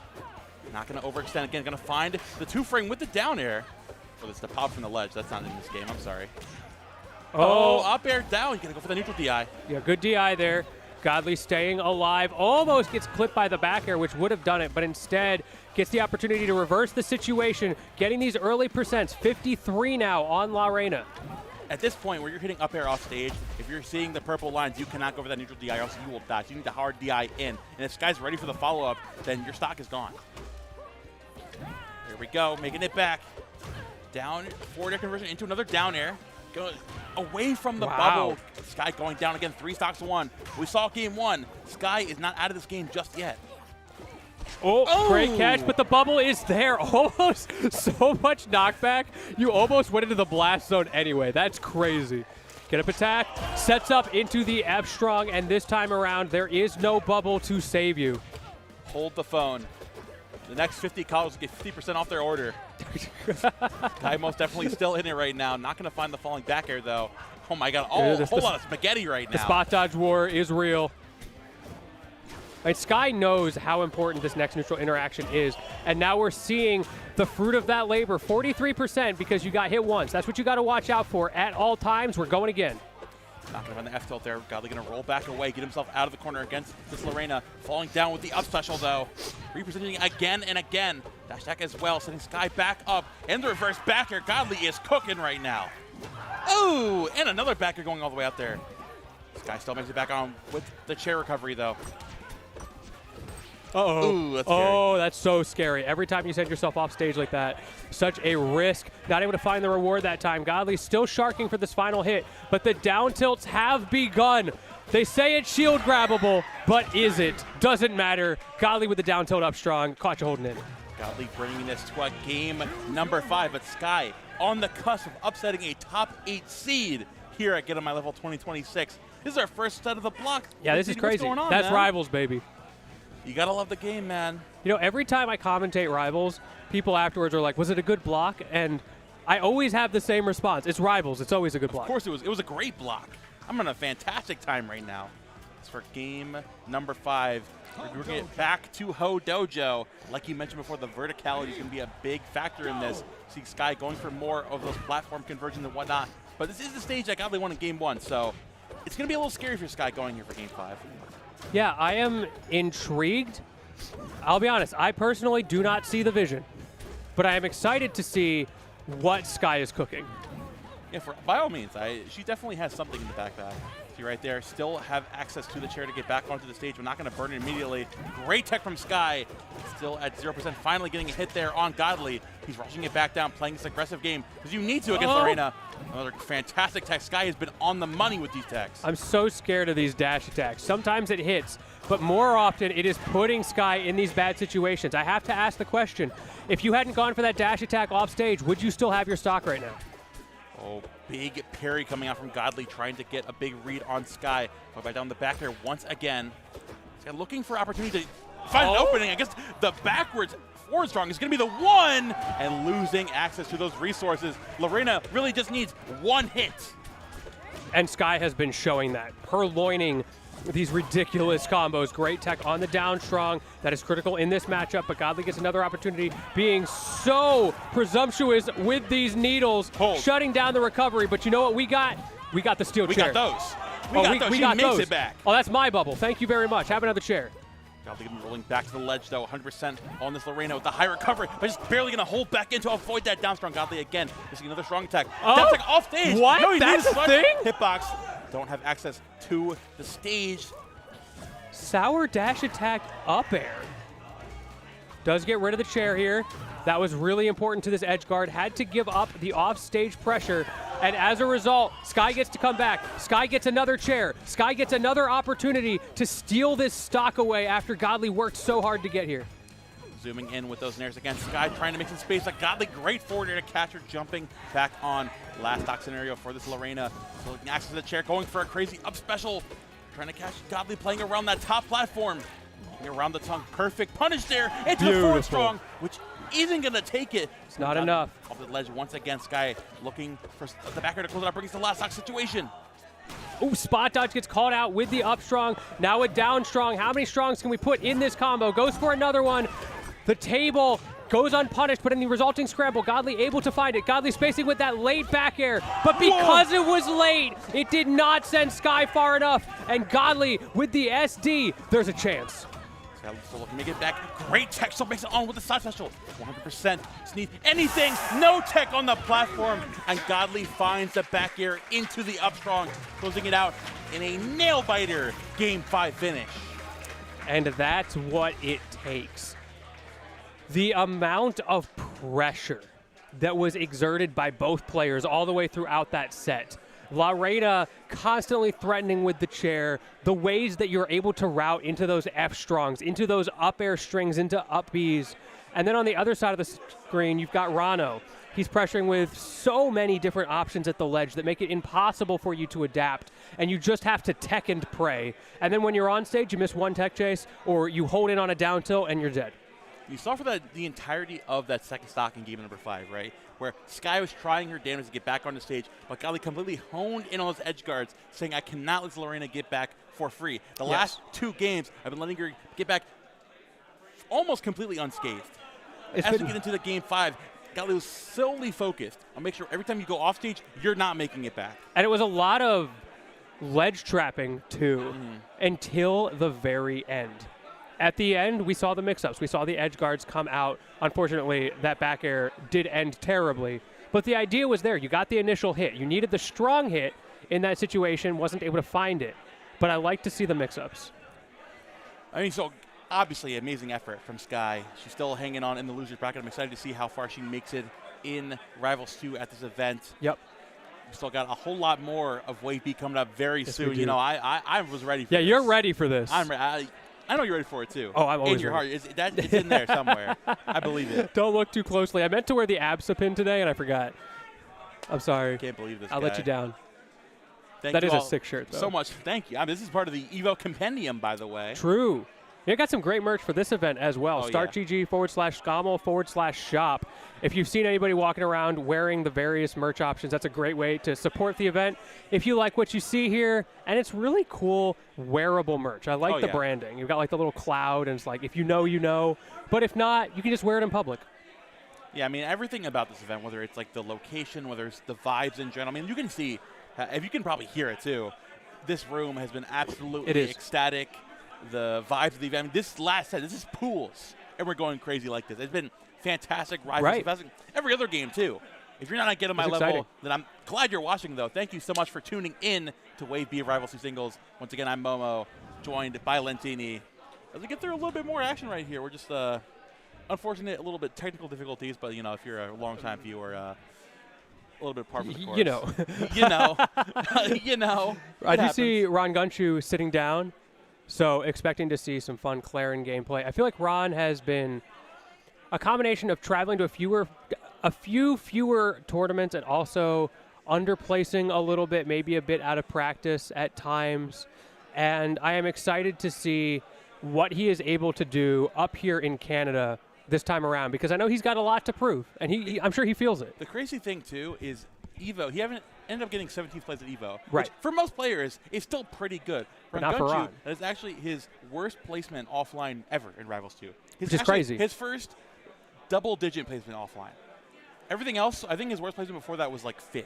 Not going to overextend again. Going to find the 2-frame with the down air. Oh, it's the pop from the ledge. That's not in this game. I'm sorry. Oh, up air down. He's going to go for the neutral DI. Yeah, good DI there. Godly staying alive. Almost gets clipped by the back air, which would have done it, but instead gets the opportunity to reverse the situation, getting these early percents. 53 now on La Reina. At this point, where you're hitting up air off stage, if you're seeing the purple lines, you cannot go for that neutral DI, or else you will die. You need the hard DI in. And if Sky's ready for the follow-up, then your stock is gone. Here we go, making it back. Down, forward air conversion into another down air. Go away from the bubble. Sky going down again, 3 stocks to 1. We saw game 1. Sky is not out of this game just yet. Oh, great catch, but the bubble is there. Almost so much knockback. You almost went into the blast zone anyway. That's crazy. Get up attack, sets up into the F-Strong, and this time around, there is no bubble to save you. Hold the phone. The next 50 callers get 50% off their order. Guy most definitely still in it right now. Not going to find the falling back air, though. Oh, my God. Oh, a whole lot of spaghetti right now. The spot dodge war is real. Right, Sky knows how important this next neutral interaction is, and now we're seeing the fruit of that labor, 43%, because you got hit once. That's what you got to watch out for at all times. We're going again. Not going to find the F tilt there. Godly going to roll back away, get himself out of the corner against this Lorena. Falling down with the up special, though. Representing again and again. Dash attack as well, sending Sky back up. And the reverse backer. Godly is cooking right now. Oh, and another backer going all the way out there. Sky still makes it back on with the chair recovery, though. Uh-oh. Ooh, that's scary. Oh, that's so scary. Every time you send yourself off stage like that, such a risk. Not able to find the reward that time. Godly still sharking for this final hit, but the down tilts have begun. They say it's shield grabbable, but is it? Doesn't matter. Godly with the down tilt up strong. Caught you holding in. Godly bringing this to a game number 5, but Sky on the cusp of upsetting a top 8 seed here at Get On My Level 2026. This is our first set of the block. Yeah, this is What's crazy. going on, That's man? Rivals, baby. You gotta love the game, man. You know, every time I commentate Rivals, people afterwards are like, was it a good block? And I always have the same response. It's Rivals. It's always a good block. Of course it was. It was a great block. I'm on a fantastic time right now. It's for game number 5. We're going to get back to Ho Dojo. Like you mentioned before, the verticality is going to be a big factor in this. See Sky going for more of those platform conversions and whatnot. But this is the stage that Godly won in game 1, so it's going to be a little scary for Sky going here for game 5. Yeah, I am intrigued. I'll be honest, I personally do not see the vision, but I am excited to see what Sky is cooking. Yeah, by all means, she definitely has something in the backpack. See right there, still have access to the chair to get back onto the stage, but not going to burn it immediately. Great tech from Sky, still at 0%, finally getting a hit there on Godly. He's rushing it back down, playing this aggressive game, because you need to against Lorena. Another fantastic tech. Sky has been on the money with these techs. I'm so scared of these dash attacks. Sometimes it hits, but more often it is putting Sky in these bad situations. I have to ask the question, if you hadn't gone for that dash attack off stage, would you still have your stock right now? Oh, big parry coming out from Godly, trying to get a big read on Sky. Going back down the back there once again. Sky looking for opportunity to find an opening. I guess the backwards forward strong is going to be the one, and losing access to those resources. Lorena really just needs one hit. And Sky has been showing that. Purloining these ridiculous combos. Great tech on the down strong. That is critical in this matchup, but Godly gets another opportunity, being so presumptuous with these needles, shutting down the recovery. But you know what we got? We got the steel chair. We got those. We got those. She makes it back. Oh, that's my bubble. Thank you very much. Have another chair. Godly rolling back to the ledge, though, 100% on this Lorena with the high recovery, but just barely going to hold back in to avoid that down strong. Godly again, missing another strong attack. That's like off stage. What? No, That's a thing? Hitbox. Don't have access to the stage. Sour dash attack up air. Does get rid of the chair here. That was really important to this edge guard. Had to give up the off-stage pressure. And as a result, Sky gets to come back. Sky gets another chair. Sky gets another opportunity to steal this stock away after Godly worked so hard to get here. Zooming in with those nairs again. Sky trying to make some space. Like Godly, great forward air to catch her, jumping back on. Last stock scenario for this Lorena. So looking access to the chair, going for a crazy up special. Trying to catch Godly playing around that top platform. Around the tongue. Perfect punish there into the forward strong, which isn't going to take it. It's not enough. Off the ledge once again. Sky looking for the backer to close it up, brings the last stock situation. Ooh, spot dodge gets called out with the up strong. Now a down strong. How many strongs can we put in this combo? Goes for another one. The table goes unpunished, but in the resulting scramble, Godly able to find it. Godly spacing with that late back air, but because it was late, it did not send Sky far enough. And Godly with the SD, there's a chance. So looking to get back. Great tech, still makes it on with the side special. 100%. Sneak anything. No tech on the platform. And Godly finds the back air into the up strong, closing it out in a nail biter game 5 finish. And that's what it takes. The amount of pressure that was exerted by both players all the way throughout that set. Lorena constantly threatening with the chair, the ways that you're able to route into those F-strongs, into those up air strings, into up Bs. And then on the other side of the screen, you've got Rano. He's pressuring with so many different options at the ledge that make it impossible for you to adapt, and you just have to tech and pray. And then when you're on stage, you miss one tech chase, or you hold in on a down tilt, and you're dead. You saw for the entirety of that second stock in game number 5, right? Where Sky was trying her damage to get back on the stage, but Godly completely honed in on those edge guards, saying, I cannot let Lorena get back for free. The last 2 games, I've been letting her get back almost completely unscathed. As we get into the game 5, Godly was solely focused on make sure every time you go off stage, you're not making it back. And it was a lot of ledge trapping, too, until the very end. At the end, we saw the mix-ups. We saw the edge guards come out. Unfortunately, that back air did end terribly. But the idea was there. You got the initial hit. You needed the strong hit in that situation, wasn't able to find it. But I like to see the mix-ups. I mean, so obviously amazing effort from Sky. She's still hanging on in the loser's bracket. I'm excited to see how far she makes it in Rivals 2 at this event. Yep. We still got a whole lot more of Wave B coming up very soon. You know, I was ready for this. Yeah, you're ready for this. I know you're ready for it, too. Oh, I'm always in your ready. heart. It's in there somewhere. I believe it. Don't look too closely. I meant to wear the ABSA pin today, and I forgot. I'm sorry. Can't believe this I'll let you down. Thank that you is a all sick shirt, though. so much. Thank you. I mean, this is part of the Evo Compendium, by the way. True. You got some great merch for this event as well. Oh, StartGG/GOML/shop. If you've seen anybody walking around wearing the various merch options, that's a great way to support the event. If you like what you see here, and it's really cool wearable merch. I like the branding. You've got like the little cloud, and it's like, if you know, you know. But if not, you can just wear it in public. Yeah, I mean, everything about this event, whether it's like the location, whether it's the vibes in general. I mean, you can see, if you can probably hear it too, this room has been absolutely ecstatic. The vibes of the event. I mean, this last set, this is pools, and we're going crazy like this. It's been fantastic. Every other game, too. If you're not getting my level, then I'm glad you're watching, though. Thank you so much for tuning in to Wave B Rivals 2 Singles. Once again, I'm Momo, joined by Lentini. As we get through a little bit more action right here, we're just, unfortunate, a little bit technical difficulties, but, you know, if you're a long-time viewer, a little bit par for the course. You know. You know. I do see Rongunshu sitting down. So expecting to see some fun Clarin gameplay. I feel like Ron has been a combination of traveling to a few fewer tournaments and also underplacing a little bit, maybe a bit out of practice at times. And I am excited to see what he is able to do up here in Canada this time around, because I know he's got a lot to prove, and I'm sure he feels it. The crazy thing, too, is Evo, he ended up getting 17th place at Evo. Right. Which for most players is still pretty good. But not for Ron. That is actually his worst placement offline ever in Rivals 2. Which is crazy. His first double-digit placement offline. Everything else, I think his worst placement before that was like 5th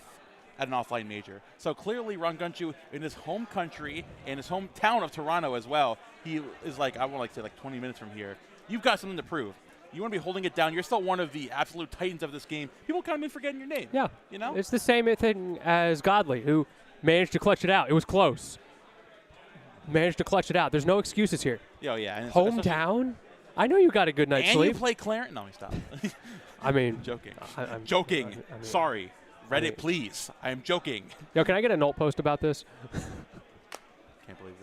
at an offline major. So clearly Rongunshu in his home country and his hometown of Toronto as well, he is like, I want to say like 20 minutes from here. You've got something to prove. You want to be holding it down. You're still one of the absolute titans of this game. People kind of been forgetting your name. Yeah. You know? It's the same thing as Godly, who managed to clutch it out. It was close. Managed to clutch it out. There's no excuses here. Oh, yeah. And hometown? I know you got a good night's sleep. And you play Clarence? No, stop. I mean. Joking. I'm joking. I mean, sorry. Reddit, please. I am joking. Yo, can I get a Nolt post about this? Can't believe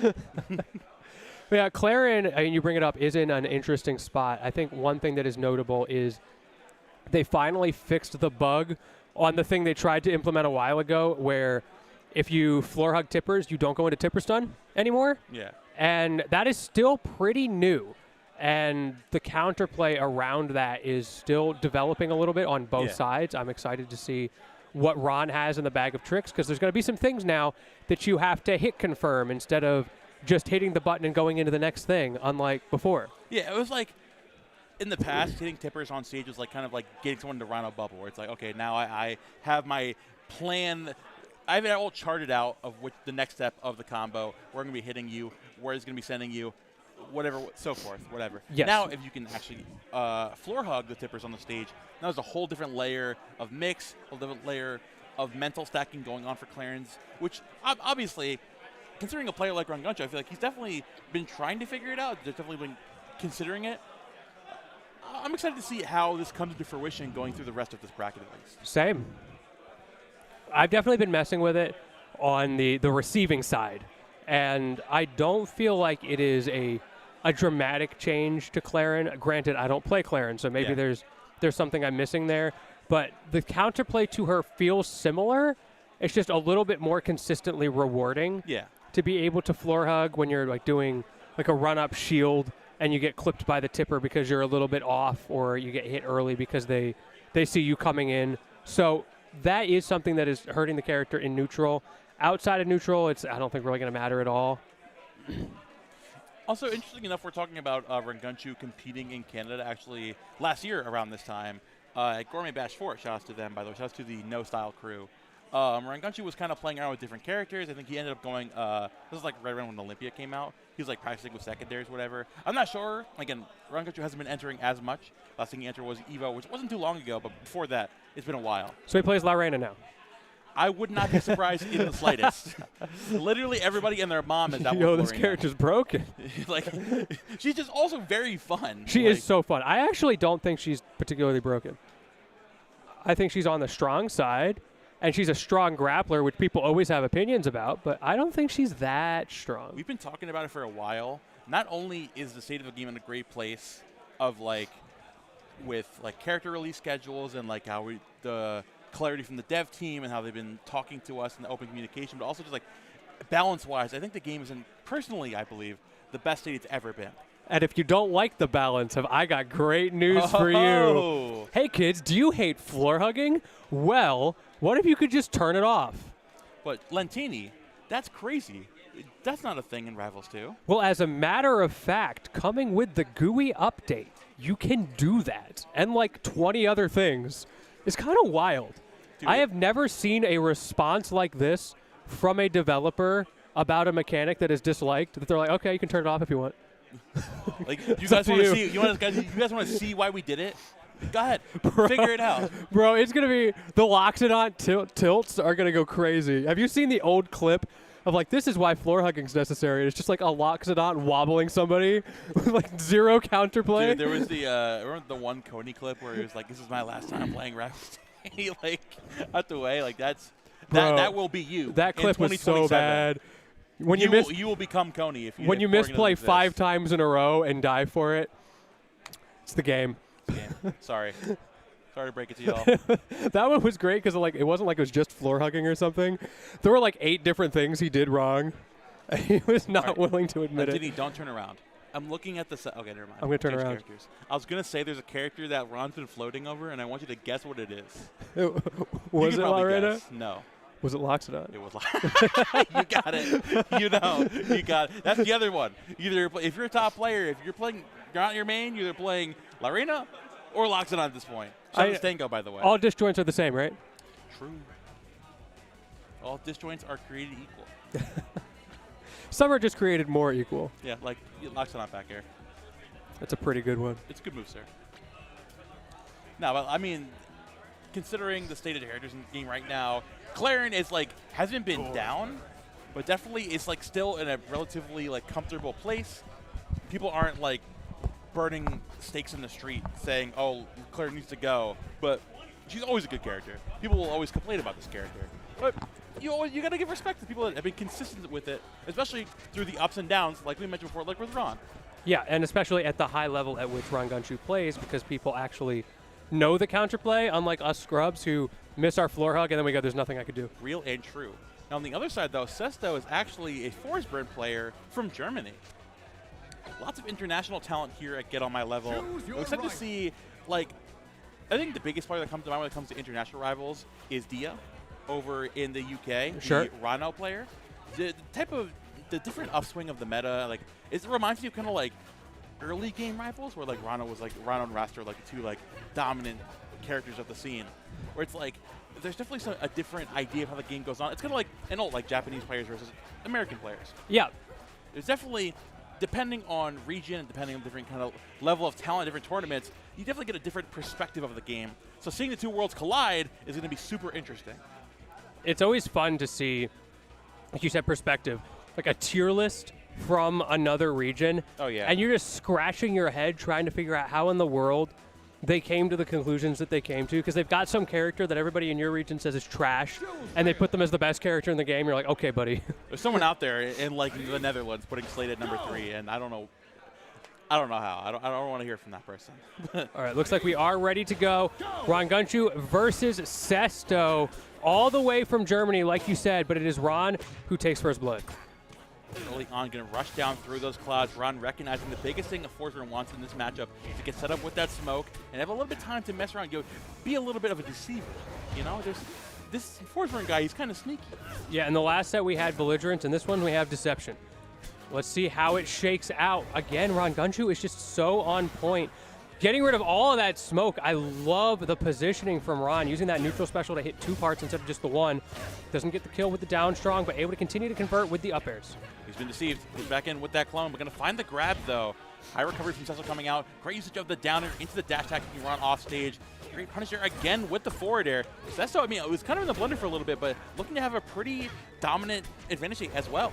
this. Yeah, Clarin, I mean, you bring it up, is in an interesting spot. I think one thing that is notable is they finally fixed the bug on the thing they tried to implement a while ago, where if you floor hug tippers, you don't go into tipper stun anymore. Yeah. And that is still pretty new. And the counterplay around that is still developing a little bit on both sides. I'm excited to see what Ron has in the bag of tricks, because there's going to be some things now that you have to hit confirm instead of just hitting the button and going into the next thing, unlike before. Yeah, it was like in the past, hitting tippers on stage was like kind of like getting someone to run a bubble, where it's like, okay, now I have my plan. I have it all charted out of which the next step of the combo, where I'm going to be hitting you, where it's going to be sending you, whatever, so forth, whatever. Yes. Now, if you can actually floor hug the tippers on the stage, now there's a whole different layer of mix, a whole different layer of mental stacking going on for Clarence, which obviously, considering a player like Rongunshu, I feel like he's definitely been trying to figure it out. They've definitely been considering it. I'm excited to see how this comes to fruition going through the rest of this bracket at least. Same. I've definitely been messing with it on the receiving side. And I don't feel like it is a dramatic change to Clarin. Granted, I don't play Clarin, so maybe there's something I'm missing there. But the counterplay to her feels similar. It's just a little bit more consistently rewarding. Yeah. To be able to floor hug when you're like doing like a run-up shield and you get clipped by the tipper because you're a little bit off, or you get hit early because they see you coming in. So that is something that is hurting the character in neutral. Outside of neutral, it's I don't think really going to matter at all. Also, interesting enough, we're talking about Rongunshu competing in Canada actually last year around this time at Gourmet Bash 4. Shout out to them, by the way. Shout out to the No Style crew. Rongunshu was kind of playing around with different characters. I think he ended up going, this is like right around when Olympia came out. He was like practicing with secondaries, whatever. I'm not sure. Again, Rongunshu hasn't been entering as much. Last thing he entered was Evo, which wasn't too long ago, but before that, it's been a while. So he plays La Reina now. I would not be surprised in the slightest. Literally everybody and their mom is that. Yo, this character's broken. Like, she's just also very fun. She is so fun. I actually don't think she's particularly broken. I think she's on the strong side, and she's a strong grappler, which people always have opinions about, but I don't think she's that strong. We've been talking about it for a while. Not only is the state of the game in a great place of, like, with, like, character release schedules and, like, how the clarity from the dev team and how they've been talking to us in the open communication, but also just, like, balance-wise, I think the game is in, personally, I believe, the best state it's ever been. And if you don't like the balance, I got great news for you. Hey, kids, do you hate floor hugging? Well, what if you could just turn it off? But Lentini, that's crazy. That's not a thing in Rivals 2. Well, as a matter of fact, coming with the GUI update, you can do that. And like 20 other things. It's kind of wild. Dude, I have never seen a response like this from a developer about a mechanic that is disliked, that they're like, okay, you can turn it off if you want. Like, you guys want to see? You guys want to see why we did it? Go ahead, figure it out, bro. It's gonna be the Loxodon tilts are gonna go crazy. Have you seen the old clip of like this is why floor hugging's necessary? It's just like a Loxodon wobbling somebody with like zero counterplay. Dude, there was the remember the one Coney clip where he was like, "This is my last time playing Rivals." He like out the way, like that's that will be you. That clip was so bad. When you will become Coney if you. When you misplay 5 times in a row and die for it, it's the game. Sorry to break it to y'all. That one was great because like it wasn't like it was just floor hugging or something. There were like 8 different things he did wrong. He was not willing to admit it. Diddy, don't turn around. I'm looking at the okay, never mind. I'm gonna turn around. Characters. I was gonna say there's a character that Ron's been floating over, and I want you to guess what it is. Was it La Reina? No. Was it Loxodon? It was You got it. You got it. That's the other one. Either if you're a top player, if you're not your main, you're either playing La Reina or Loxodon at this point. Shout out to Stango, by the way. All disjoints are the same, right? True. All disjoints are created equal. Some are just created more equal. Yeah, like Loxodon back air. That's a pretty good one. It's a good move, sir. No, but I mean, considering the state of the characters in the game right now, Clarin is like hasn't been down, but definitely is like still in a relatively like comfortable place. People aren't like burning stakes in the street saying, "Oh, Clarin needs to go." But she's always a good character. People will always complain about this character, but you got to give respect to people that have been consistent with it, especially through the ups and downs, like we mentioned before, like with Ron. Yeah, and especially at the high level at which Rongunshu plays, because people actually know the counterplay, unlike us scrubs who miss our floor hug and then we go, there's nothing I could do. Real and true. Now on the other side though, Sesto is actually a Forsberg player from Germany. Lots of international talent here at Get On My Level. I'm excited to see, like, I think the biggest player that comes to mind when it comes to international rivals is Dia over in the UK, the Rano player. The different upswing of the meta, like, it reminds me of kind of like early game rivals where like Rano and Raster were like the 2 like dominant characters of the scene, where it's like there's definitely a different idea of how the game goes on. It's kind of like like Japanese players versus American players. Yeah, there's definitely, depending on region and depending on different kind of level of talent, different tournaments, you definitely get a different perspective of the game. So seeing the 2 worlds collide is going to be super interesting. It's always fun to see, like you said, perspective, like a tier list from another region. Oh, yeah. And you're just scratching your head trying to figure out how in the world they came to the conclusions that they came to, because they've got some character that everybody in your region says is trash, and they put them as the best character in the game. You're like, okay, buddy. There's someone out there in like the Netherlands putting Slate at number 3, and I don't know how. I don't want to hear from that person. All right, looks like we are ready to go. Rongunshu versus Sesto, all the way from Germany, like you said, but it is Ron who takes first blood. early on, going to rush down through those clouds. Ron recognizing the biggest thing a Force wants in this matchup is to get set up with that smoke and have a little bit of time to mess around, be a little bit of a deceiver. You know, there's this Force guy, he's kind of sneaky. Yeah, in the last set we had Belligerence, and this one we have Deception. Let's see how it shakes out. Again, Rongunshu is just so on point. Getting rid of all of that smoke. I love the positioning from Ron, using that neutral special to hit 2 parts instead of just the 1. Doesn't get the kill with the down strong, but able to continue to convert with the up airs. He's been deceived. He's back in with that clone. We're going to find the grab, though. High recovery from Cecil coming out. Great usage of the downer into the dash attack, keeping Ron off stage. Great punish there again with the forward air. Cecil, I mean, it was kind of in the blender for a little bit, but looking to have a pretty dominant advantage as well.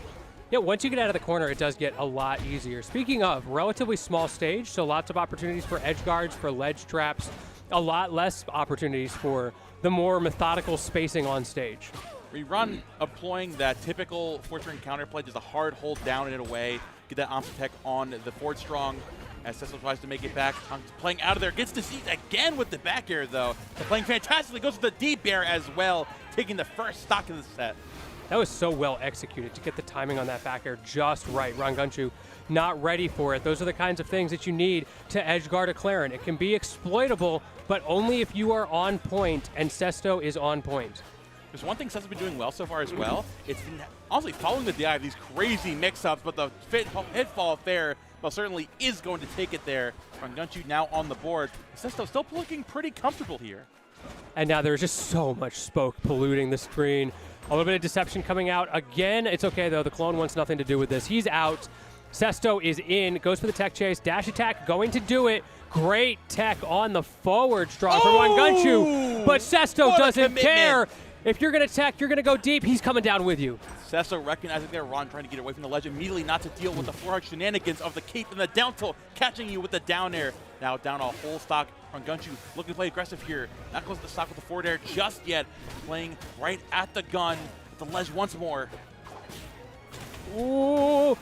Yeah, once you get out of the corner, it does get a lot easier. Speaking of, relatively small stage, so lots of opportunities for edge guards, for ledge traps, a lot less opportunities for the more methodical spacing on stage. We run employing that typical Force-Ring counterplay, just a hard hold down and away, get that Omnitech on the forward strong as Cecil tries to make it back. Playing out of there, gets deceived again with the back air though. They're playing fantastically, goes with the deep air as well, taking the first stock of the set. That was so well executed to get the timing on that back air just right. Rongunshu not ready for it. Those are the kinds of things that you need to edge guard a Clarin. It can be exploitable, but only if you are on point, and Sesto is on point. There's one thing Seth's been doing well so far as well. It's been honestly following the DI of these crazy mix-ups, but the hitfall there, well, certainly is going to take it there. Rongunshu now on the board. Sesto still looking pretty comfortable here. And now there's just so much smoke polluting the screen. A little bit of deception coming out. Again, it's okay, though. The clone wants nothing to do with this. He's out. Sesto is in. Goes for the tech chase. Dash attack going to do it. Great tech on the forward strong from Rongunshu. But Sesto doesn't care. If you're going to tech, you're going to go deep. He's coming down with you. Sesto recognizing there, Ron trying to get away from the ledge immediately, not to deal with the 400 shenanigans of the cape and the down tilt, catching you with the down air. Now down a whole stock. Rongunshu looking to play aggressive here. Not close to the stock with the forward air just yet. Playing right at the gun with the ledge once more. Ooh.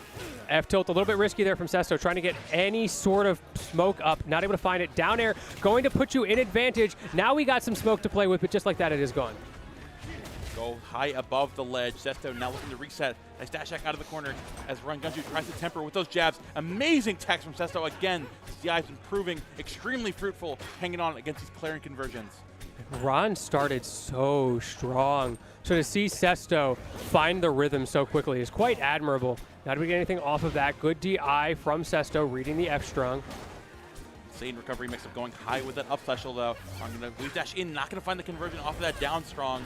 F-tilt a little bit risky there from Sesto, trying to get any sort of smoke up. Not able to find it. Down air going to put you in advantage. Now we got some smoke to play with, but just like that, it is gone. Go high above the ledge. Sesto now looking to reset. Nice dash attack out of the corner as Rongunshu tries to temper with those jabs. Amazing techs from Sesto again. CI has been proving extremely fruitful, hanging on against these Clarin conversions. Ron started so strong. So to see Sesto find the rhythm so quickly is quite admirable. Not to get anything off of that. Good DI from Sesto, reading the F strong. Insane recovery mix of going high with that up special though. I'm going to leave dash in, not going to find the conversion off of that down strong.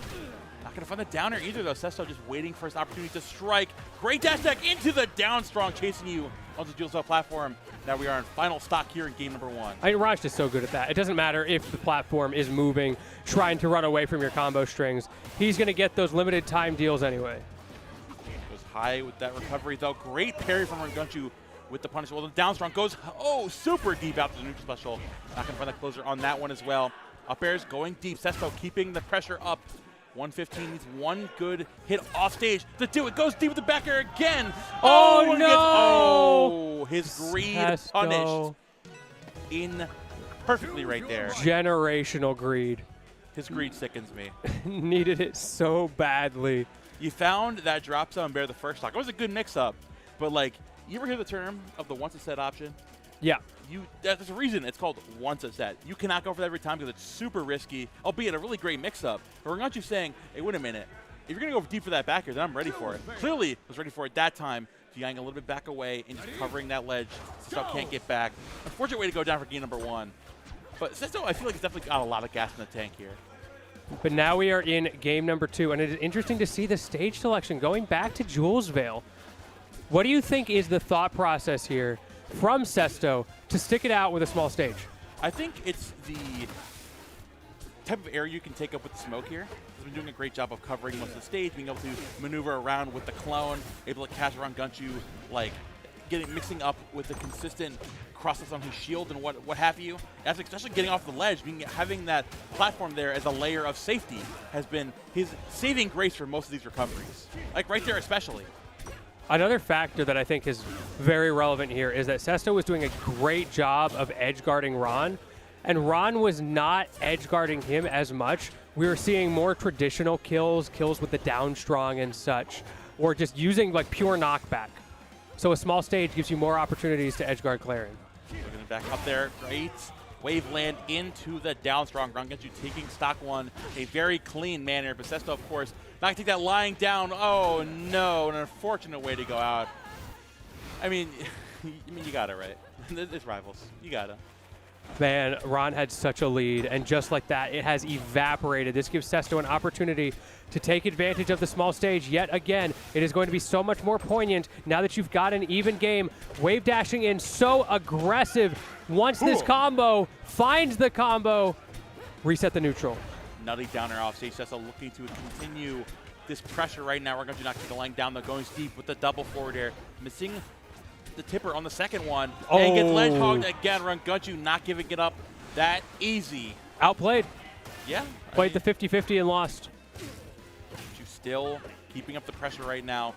Not going to find the downer either though. Sesto just waiting for his opportunity to strike. Great dash attack into the down strong, chasing you onto the dual cell platform. Now we are in final stock here in game number 1. I mean, Raj is so good at that. It doesn't matter if the platform is moving, trying to run away from your combo strings. He's going to get those limited time deals anyway. Goes high with that recovery though. Great parry from Rongunshu with the punish. Well, the down strong goes, super deep out to the neutral special. Not going to find the closer on that one as well. Up airs going deep. Sesto keeping the pressure up. 115 needs one good hit off stage to do it. Goes deep with the back air again. Oh, no! His greed Sesto. punished in perfectly right there. Generational greed. His greed sickens me. Needed it so badly. You found that drop zone bear the first stock. It was a good mix-up, but like, you ever hear the term of the once a set option? Yeah. There's a reason it's called once a set. You cannot go for that every time because it's super risky, albeit a really great mix-up. But Rongunshu saying, hey, wait a minute. If you're going to go deep for that back air, then I'm ready for it. Clearly was ready for it that time. Going a little bit back away and just covering that ledge. Sesto can't get back. Unfortunate way to go down for game number 1. But Sesto, I feel like he's definitely got a lot of gas in the tank here. But now we are in game number 2, and it is interesting to see the stage selection going back to Jules Vale. What do you think is the thought process here from Sesto to stick it out with a small stage? I think it's the type of area you can take up with the smoke here. He's been doing a great job of covering most of the stage, being able to maneuver around with the clone, able to catch around Gunchu, like mixing up with the consistent crosses on his shield and what have you. That's especially getting off the ledge, having that platform there as a layer of safety has been his saving grace for most of these recoveries. Like right there especially. Another factor that I think is very relevant here is that Sesto was doing a great job of edge guarding Ron, and Ron was not edge guarding him as much. We were seeing more traditional kills with the down strong and such, or just using like pure knockback. So a small stage gives you more opportunities to edge guard Claren. Looking back up there, great. Wave land into the down strong. Rongunshu taking stock one, a very clean manner. But Sesto, of course, not gonna take that lying down. Oh no, an unfortunate way to go out. I mean, you got it right. It's Rivals. You got it. Man, Ron had such a lead, and just like that, it has evaporated. This gives Sesto an opportunity to take advantage of the small stage yet again. It is going to be so much more poignant now that you've got an even game. Wave dashing in so aggressive. Once this combo finds the combo, reset the neutral. Nutty downer off stage. Sesto looking to continue this pressure right now. We're going to knock the line down, though, going deep with the double forward air. Missing the tipper on the second one. And gets ledge hogged again. Rongunshu not giving it up that easy. Outplayed. Yeah. Played the 50-50 and lost. Rongunshu still keeping up the pressure right now.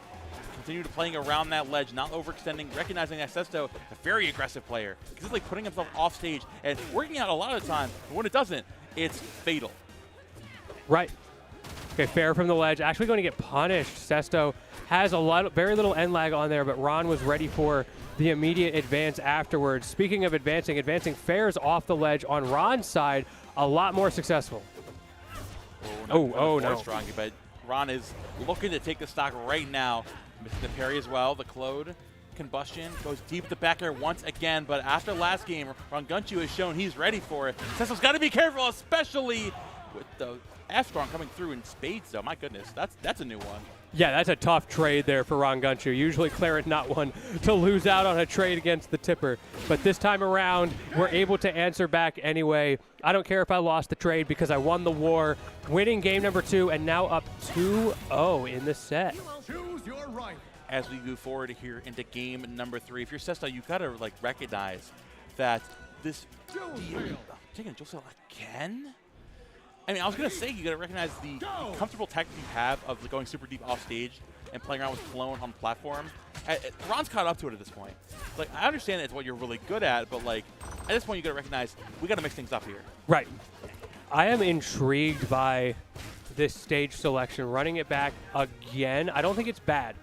Continue to playing around that ledge, not overextending, recognizing that Sesto, a very aggressive player. He's like putting himself off stage and working out a lot of the time. But when it doesn't, it's fatal. Right. Okay, fair from the ledge. Actually going to get punished. Sesto has very little end lag on there, but Ron was ready for the immediate advance afterwards. Speaking of advancing fair's off the ledge on Ron's side, a lot more successful. No. Strong, but Ron is looking to take the stock right now. Missing the parry as well. The Claude combustion goes deep the back air once again, but after last game, Rongunshu has shown he's ready for it. Sesto's got to be careful, especially with the F-Strong coming through in spades, though. My goodness, that's a new one. Yeah, that's a tough trade there for Rongunshu. Usually Claren not one to lose out on a trade against the tipper. But this time around, we're able to answer back anyway. I don't care if I lost the trade because I won the war, winning game number 2 and now up 2-0 in the set. Choose your right. As we move forward here into game number 3, if you're Sesto, you've got to like recognize that this taking a Josel again? I mean, I was going to say you got to recognize the comfortable tactic you have of going super deep off stage and playing around with clone on platform. Ron's caught up to it at this point. Like, I understand it's what you're really good at, but like at this point you got to recognize we got to mix things up here. Right. I am intrigued by this stage selection, running it back again. I don't think it's bad.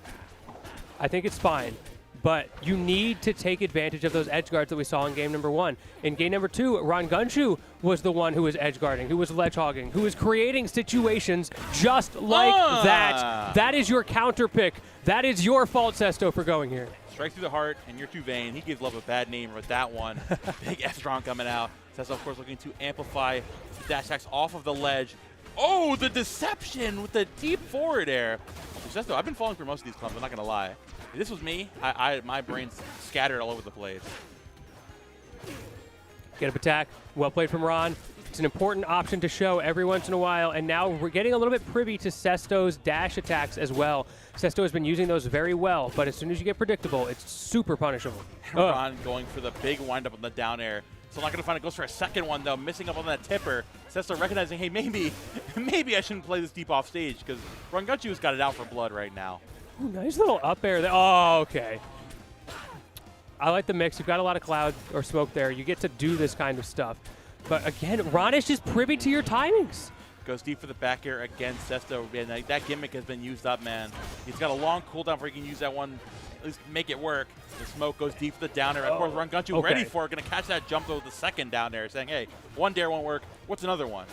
I think it's fine. But you need to take advantage of those edge guards that we saw in game number 1. In game number 2, Rongunshu was the one who was edge guarding, who was ledge hogging, who was creating situations just like that. That is your counter pick. That is your fault, Sesto, for going here. Strike through the heart, and you're too vain. He gives Love a bad name with that one. Big F-Strong coming out. Sesto, of course, looking to amplify the dash attacks off of the ledge. Oh, the deception with the deep forward air. Sesto, I've been falling for most of these clumps, I'm not going to lie. If this was me, my brain's scattered all over the place. Get up attack. Well played from Ron. It's an important option to show every once in a while, and now we're getting a little bit privy to Sesto's dash attacks as well. Sesto has been using those very well, but as soon as you get predictable, it's super punishable. Ron going for the big windup on the down air. Still not going to find it. Goes for a second one, though, missing up on that tipper. Sesto recognizing, hey, maybe I shouldn't play this deep off stage because Rongunshu's got it out for blood right now. Ooh, nice little up air there. Oh, okay. I like the mix. You've got a lot of cloud or smoke there. You get to do this kind of stuff. But again, Ron is just privy to your timings. Goes deep for the back air again, Sesto. Man, like, that gimmick has been used up, man. He's got a long cooldown where he can use that one, at least make it work. The smoke goes deep for the down air. Of course, Rongunshu ready for it. Going to catch that jump, though, with the second down air, saying, hey, one dare won't work. What's another one?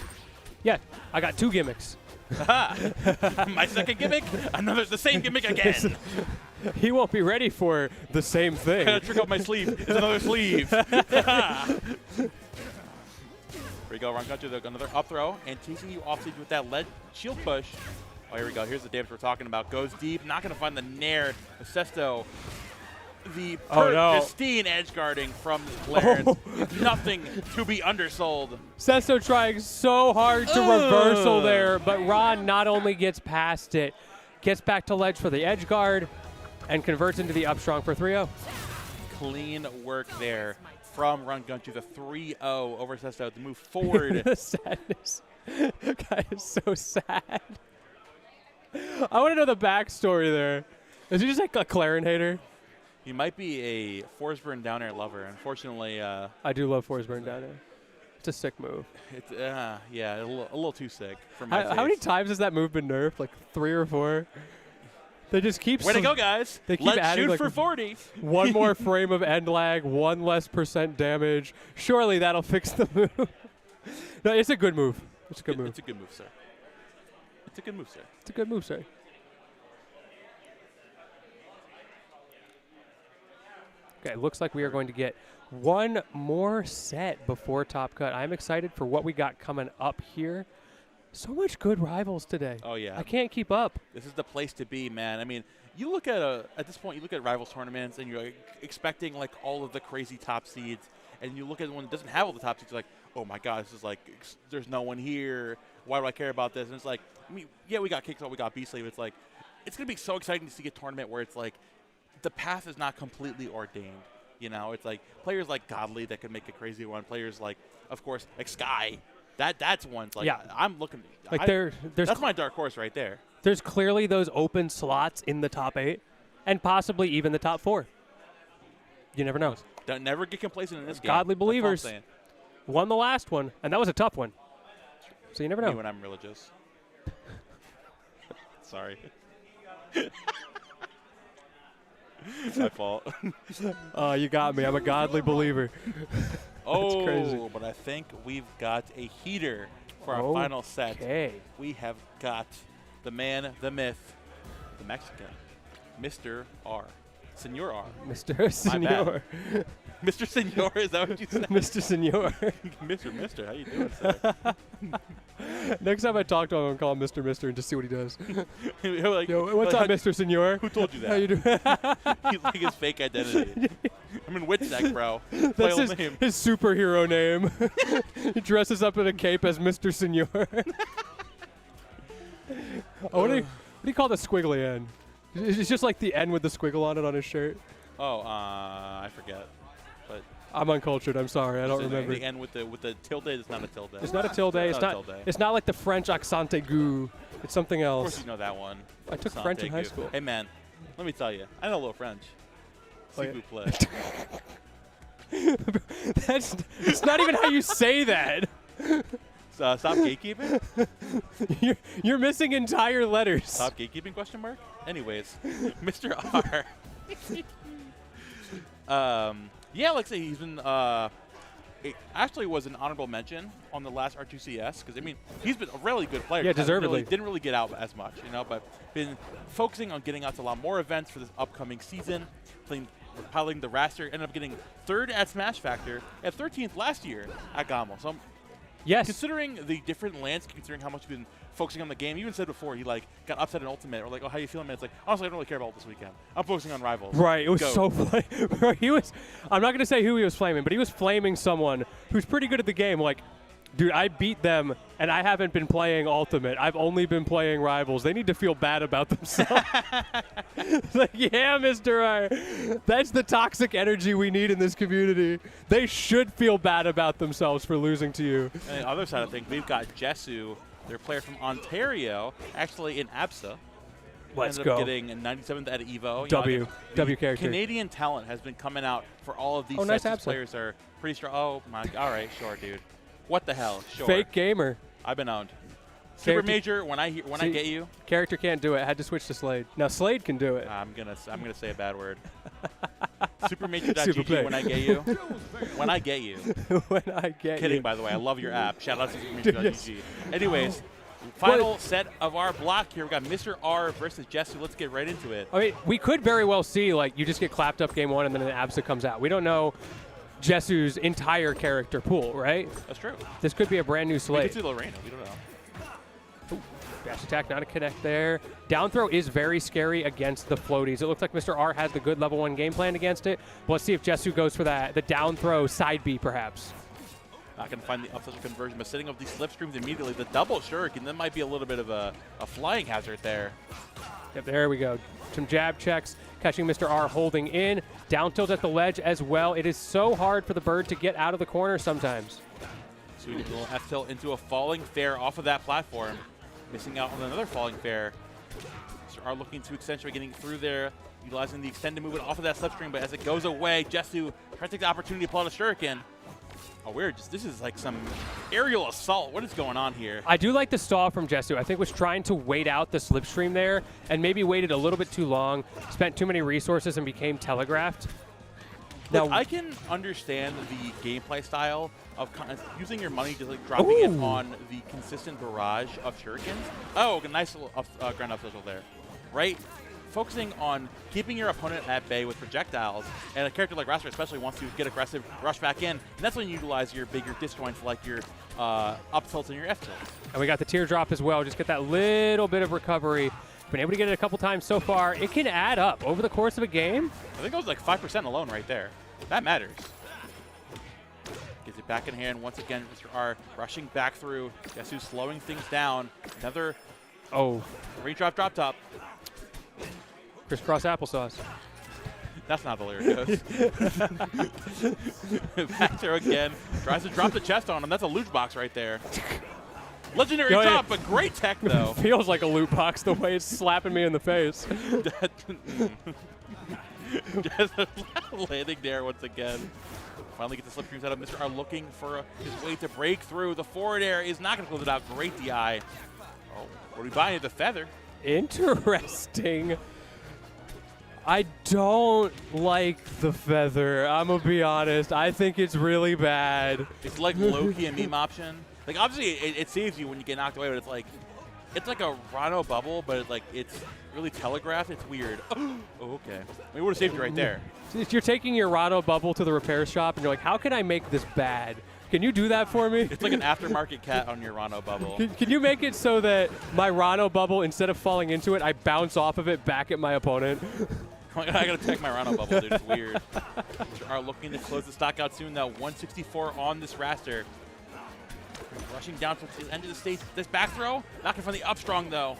Yeah, I got 2 gimmicks. My second gimmick, the same gimmick again. He won't be ready for the same thing. Trick up my sleeve. It's another sleeve. There we go, Rongunshu, another up throw, and teasing you off stage with that lead shield push. Oh, here we go. Here's the damage we're talking about. Goes deep, not going to find the nair. Sesto, the pristine edge guarding from Claren. Nothing to be undersold. Sesto trying so hard to reversal there, but Ron not only gets past it, gets back to ledge for the edge guard, and converts into the up strong for 3-0. Clean work there from Rongunshu, the 3-0 over Sesto to move forward. The sadness. Guy is so sad. I want to know the backstory there. Is he just like a Claren hater? He might be a Forsburn down air lover. Unfortunately, I do love Forsburn down air. It's a sick move. It's yeah, a little too sick for my How many times has that move been nerfed? Like 3 or 4? They just keep. Way to go, guys. They keep Let's adding, shoot like, for 40. One more frame of end lag, 1 less % damage. Surely that'll fix the move. No, it's a good move. It's a good move. It's a good move, sir. It's a good move, sir. It's a good move, sir. Okay, looks like we are going to get one more set before Top Cut. I'm excited for what we got coming up here. So much good Rivals today. Oh, yeah. I can't keep up. This is the place to be, man. I mean, you look at at this point, you look at Rivals tournaments, and you're like, expecting like all of the crazy top seeds, and you look at one that doesn't have all the top seeds, you're like, oh my God, this is like, there's no one here. Why do I care about this? And it's like, I mean, yeah, we got Cakeassault, we got B-Slave. It's like, it's gonna be so exciting to see a tournament where it's like, the path is not completely ordained. You know, it's like players like Godly that could make a crazy one. Players like, of course, like Sky. That's one. Like, yeah. I'm looking. Like there's that's my dark horse right there. There's clearly those open slots in the top 8, and possibly even the top 4. You never know. Don't never get complacent in this game. Godly That's all I'm believers saying. won the last one, and that was a tough one. So you never know. Me when I'm religious. Sorry. My fault. Oh, you got me. I'm a godly believer. Oh, crazy. but I think we've got a heater for our final set. Okay. We have got the man, the myth, the Mexican, Mr. R. Senor R. Mr. Senor. Mr. Senor, is that what you said? Mr. Senor. Mr. How you doing, sir? Next time I talk to him, I'm calling Mr. Mister and just see what he does. Like, Yo, what's up, Mr. Senor? Who told you that? How you doing? He's like his fake identity. I'm in Witch bro. That's Play his, name. his superhero name. He dresses up in a cape as Mr. Senor. Oh, what do you call the squiggly N? It's just like the N with the squiggle on it on his shirt. Oh, I forget. But I'm uncultured. I'm sorry. I don't remember. The N with the tilde is not a tilde. It's not a tilde. It's not like the French accent aigu. It's something Of else. course you know that one. I took Accent French in high aigu. school. Hey, man. Let me tell you. I know a little French. Oh, S'il yeah. vous plaît. It's not even how you say that. Stop gatekeeping? You're missing entire letters. Stop gatekeeping, question mark? Anyways, Mr. R. Yeah, like I say, he's been, it actually was an honorable mention on the last R2CS, because, I mean, he's been a really good player. Yeah, deservedly. Didn't really get out as much, you know, but been focusing on getting out to a lot more events for this upcoming season, piloting the roster, ended up getting 3rd at Smash Factor, at 13th last year at GOML. So yes. Considering the different landscape, considering how much you've been focusing on the game, you even said before he like got upset in Ultimate, or like, oh, how you feeling, man? It's like, honestly, I don't really care about this weekend. I'm focusing on Rivals. Right, it was Go. so funny. He was. I'm not gonna say who he was flaming, but he was flaming someone who's pretty good at the game. Like, dude, I beat them, and I haven't been playing Ultimate. I've only been playing Rivals. They need to feel bad about themselves. It's like, yeah, Mr. R, that's the toxic energy we need in this community. They should feel bad about themselves for losing to you. And the other side of things, we've got Jessu, their player from Ontario, actually in ABSA. Let's Ended up go. getting a 97th at EVO. W character. Canadian talent has been coming out for all of these Oh, nice sets. These ABSA. players are pretty strong. Oh, my. All right, sure, dude. What the hell? Sure. Fake gamer. I've been owned. Super Character- Major, when I get you, Character can't do it. I had to switch to Slade. Now Slade can do it. I'm gonna say a bad word. Super Major Super play. when I get you. When I get you. When I get Kidding, you. by the way. I love your app. Shout out to SuperMajor.gg. Anyways, final set of our block here. We got Mr. R versus Jessu. Let's get right into it. I mean, we could very well see, like, you just get clapped up game 1 and then an ABSA comes out. We don't know Jessu's entire character pool, right? That's true. This could be a brand new We slate. could see Lorena. We don't know. Dash attack, not a connect there. Down throw is very scary against the floaties. It looks like Mr. R has the good level 1 game plan against it. But let's see if Jessu goes for the down throw side B, perhaps. Not going to find the up special conversion, but setting up these slipstreams immediately. The double shuriken, that might be a little bit of a flying hazard there. Yep, there we go. Some jab checks, catching Mr. R holding in. Down tilt at the ledge as well. It is so hard for the bird to get out of the corner sometimes. So we get a little F tilt into a falling fair off of that platform. Missing out on another falling fair. Mr. R looking to accentuate getting through there, utilizing the extended movement off of that slipstream, but as it goes away, Jessu trying to take the opportunity to pull out a shuriken. Oh, this is like some aerial assault. What is going on here? I do like the stall from Jesu. I think was trying to wait out the slipstream there and maybe waited a little bit too long, spent too many resources and became telegraphed. Look, I can understand the gameplay style of using your money, just like dropping it on the consistent barrage of shurikens. Oh, a nice little ground up social there, right? Focusing on keeping your opponent at bay with projectiles, and a character like Raster especially wants to get aggressive, rush back in, and that's when you utilize your bigger disjoints like your up tilts and your F tilts. And we got the teardrop as well. Just get that little bit of recovery. Been able to get it a couple times so far. It can add up over the course of a game. I think it was like 5% alone right there. That matters. Gets it back in hand once again. Mr. R rushing back through. Guess who's slowing things down? Another drop top. Crisscross applesauce. That's not the lyric. Back there again. Tries to drop the chest on him. That's a loot box right there. Legendary drop, but great tech though. Feels like a loot box the way it's slapping me in the face. Just landing there once again. Finally get the slipstreams out of Mr. R, looking for his way to break through. The forward air is not going to close it out. Great DI. Oh, what are we buying? The feather. Interesting. I don't like the feather. I'm going to be honest. I think it's really bad. It's like low-key a meme option. Like, obviously, it saves you when you get knocked away, but it's like a Rhino bubble, but it's really telegraphed. It's weird. Oh, okay. We would have saved you right there. If you're taking your Rhino bubble to the repair shop and you're like, how can I make this bad? Can you do that for me? It's like an aftermarket cat on your Rhino bubble. Can you make it so that my Rhino bubble, instead of falling into it, I bounce off of it back at my opponent? I gotta check my Rhino bubble, dude. It's weird. Are looking to close the stock out soon, though. 164 on this Raster. Rushing down to the end of the stage. This back throw, not gonna find the up strong though.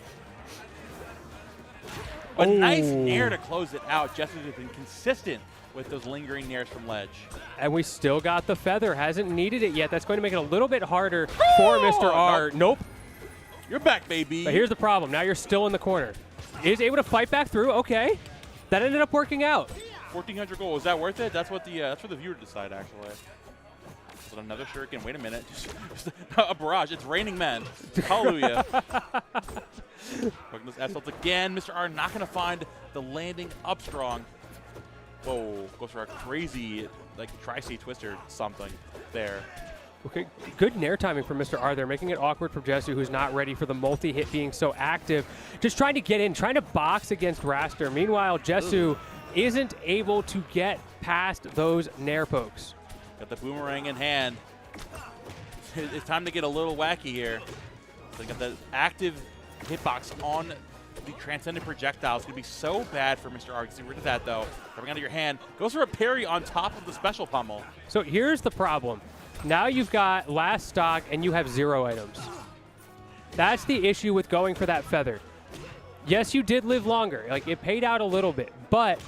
But nice nair to close it out. Jesu has been consistent with those lingering nairs from ledge. And we still got the feather. Hasn't needed it yet. That's going to make it a little bit harder for Mr. R. Nope. You're back, baby. But here's the problem. Now you're still in the corner. Is able to fight back through. Okay. That ended up working out. 1,400 gold. Was that worth it? That's what the viewer decide, actually. But another shuriken. Wait a minute. Just a barrage. It's raining men. Hallelujah. Working those F-tilts again. Mr. R not going to find the landing up strong. Whoa. Goes for a crazy, like, tri-C twister something there. Okay, good nair timing from Mr. R there, making it awkward for Jesu, who's not ready for the multi-hit being so active. Just trying to get in, trying to box against Raster. Meanwhile, Jesu isn't able to get past those nair pokes. Got the boomerang in hand. It's time to get a little wacky here. So got the active hitbox on the transcendent projectile. It's going to be so bad for Mr. R. Get rid of that, though. Coming out of your hand. Goes for a parry on top of the special pummel. So here's the problem. Now you've got last stock and you have 0 items. That's the issue with going for that feather. Yes, you did live longer. Like, it paid out a little bit, but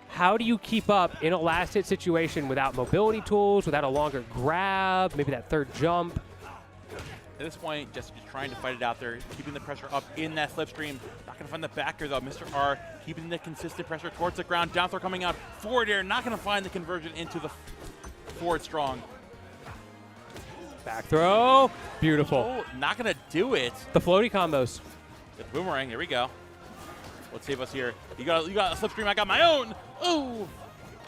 how do you keep up in a last hit situation without mobility tools, without a longer grab, maybe that third jump? At this point, just trying to fight it out there, keeping the pressure up in that slipstream. Not going to find the backer, though. Mr. R keeping the consistent pressure towards the ground. Down throw coming out. Forward air, not going to find the conversion into the forward strong. Back throw. Beautiful. Oh, not going to do it. The floaty combos. The boomerang. Here we go. Let's save us here. You got a slipstream. I got my own. Ooh.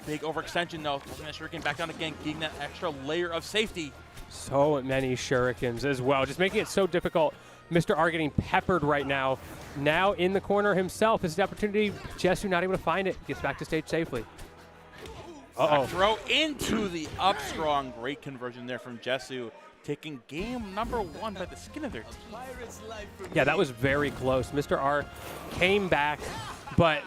Big overextension, though. Taking that shuriken back down again, getting that extra layer of safety. So many shurikens as well, just making it so difficult. Mr. R getting peppered right now. Now in the corner himself. This is the opportunity. Jesu not able to find it. Gets back to stage safely. Uh-oh. Throw into the up strong. Great conversion there from Jesu. Taking game number 1 by the skin of their teeth. Yeah, that was very close. Mr. R came back, but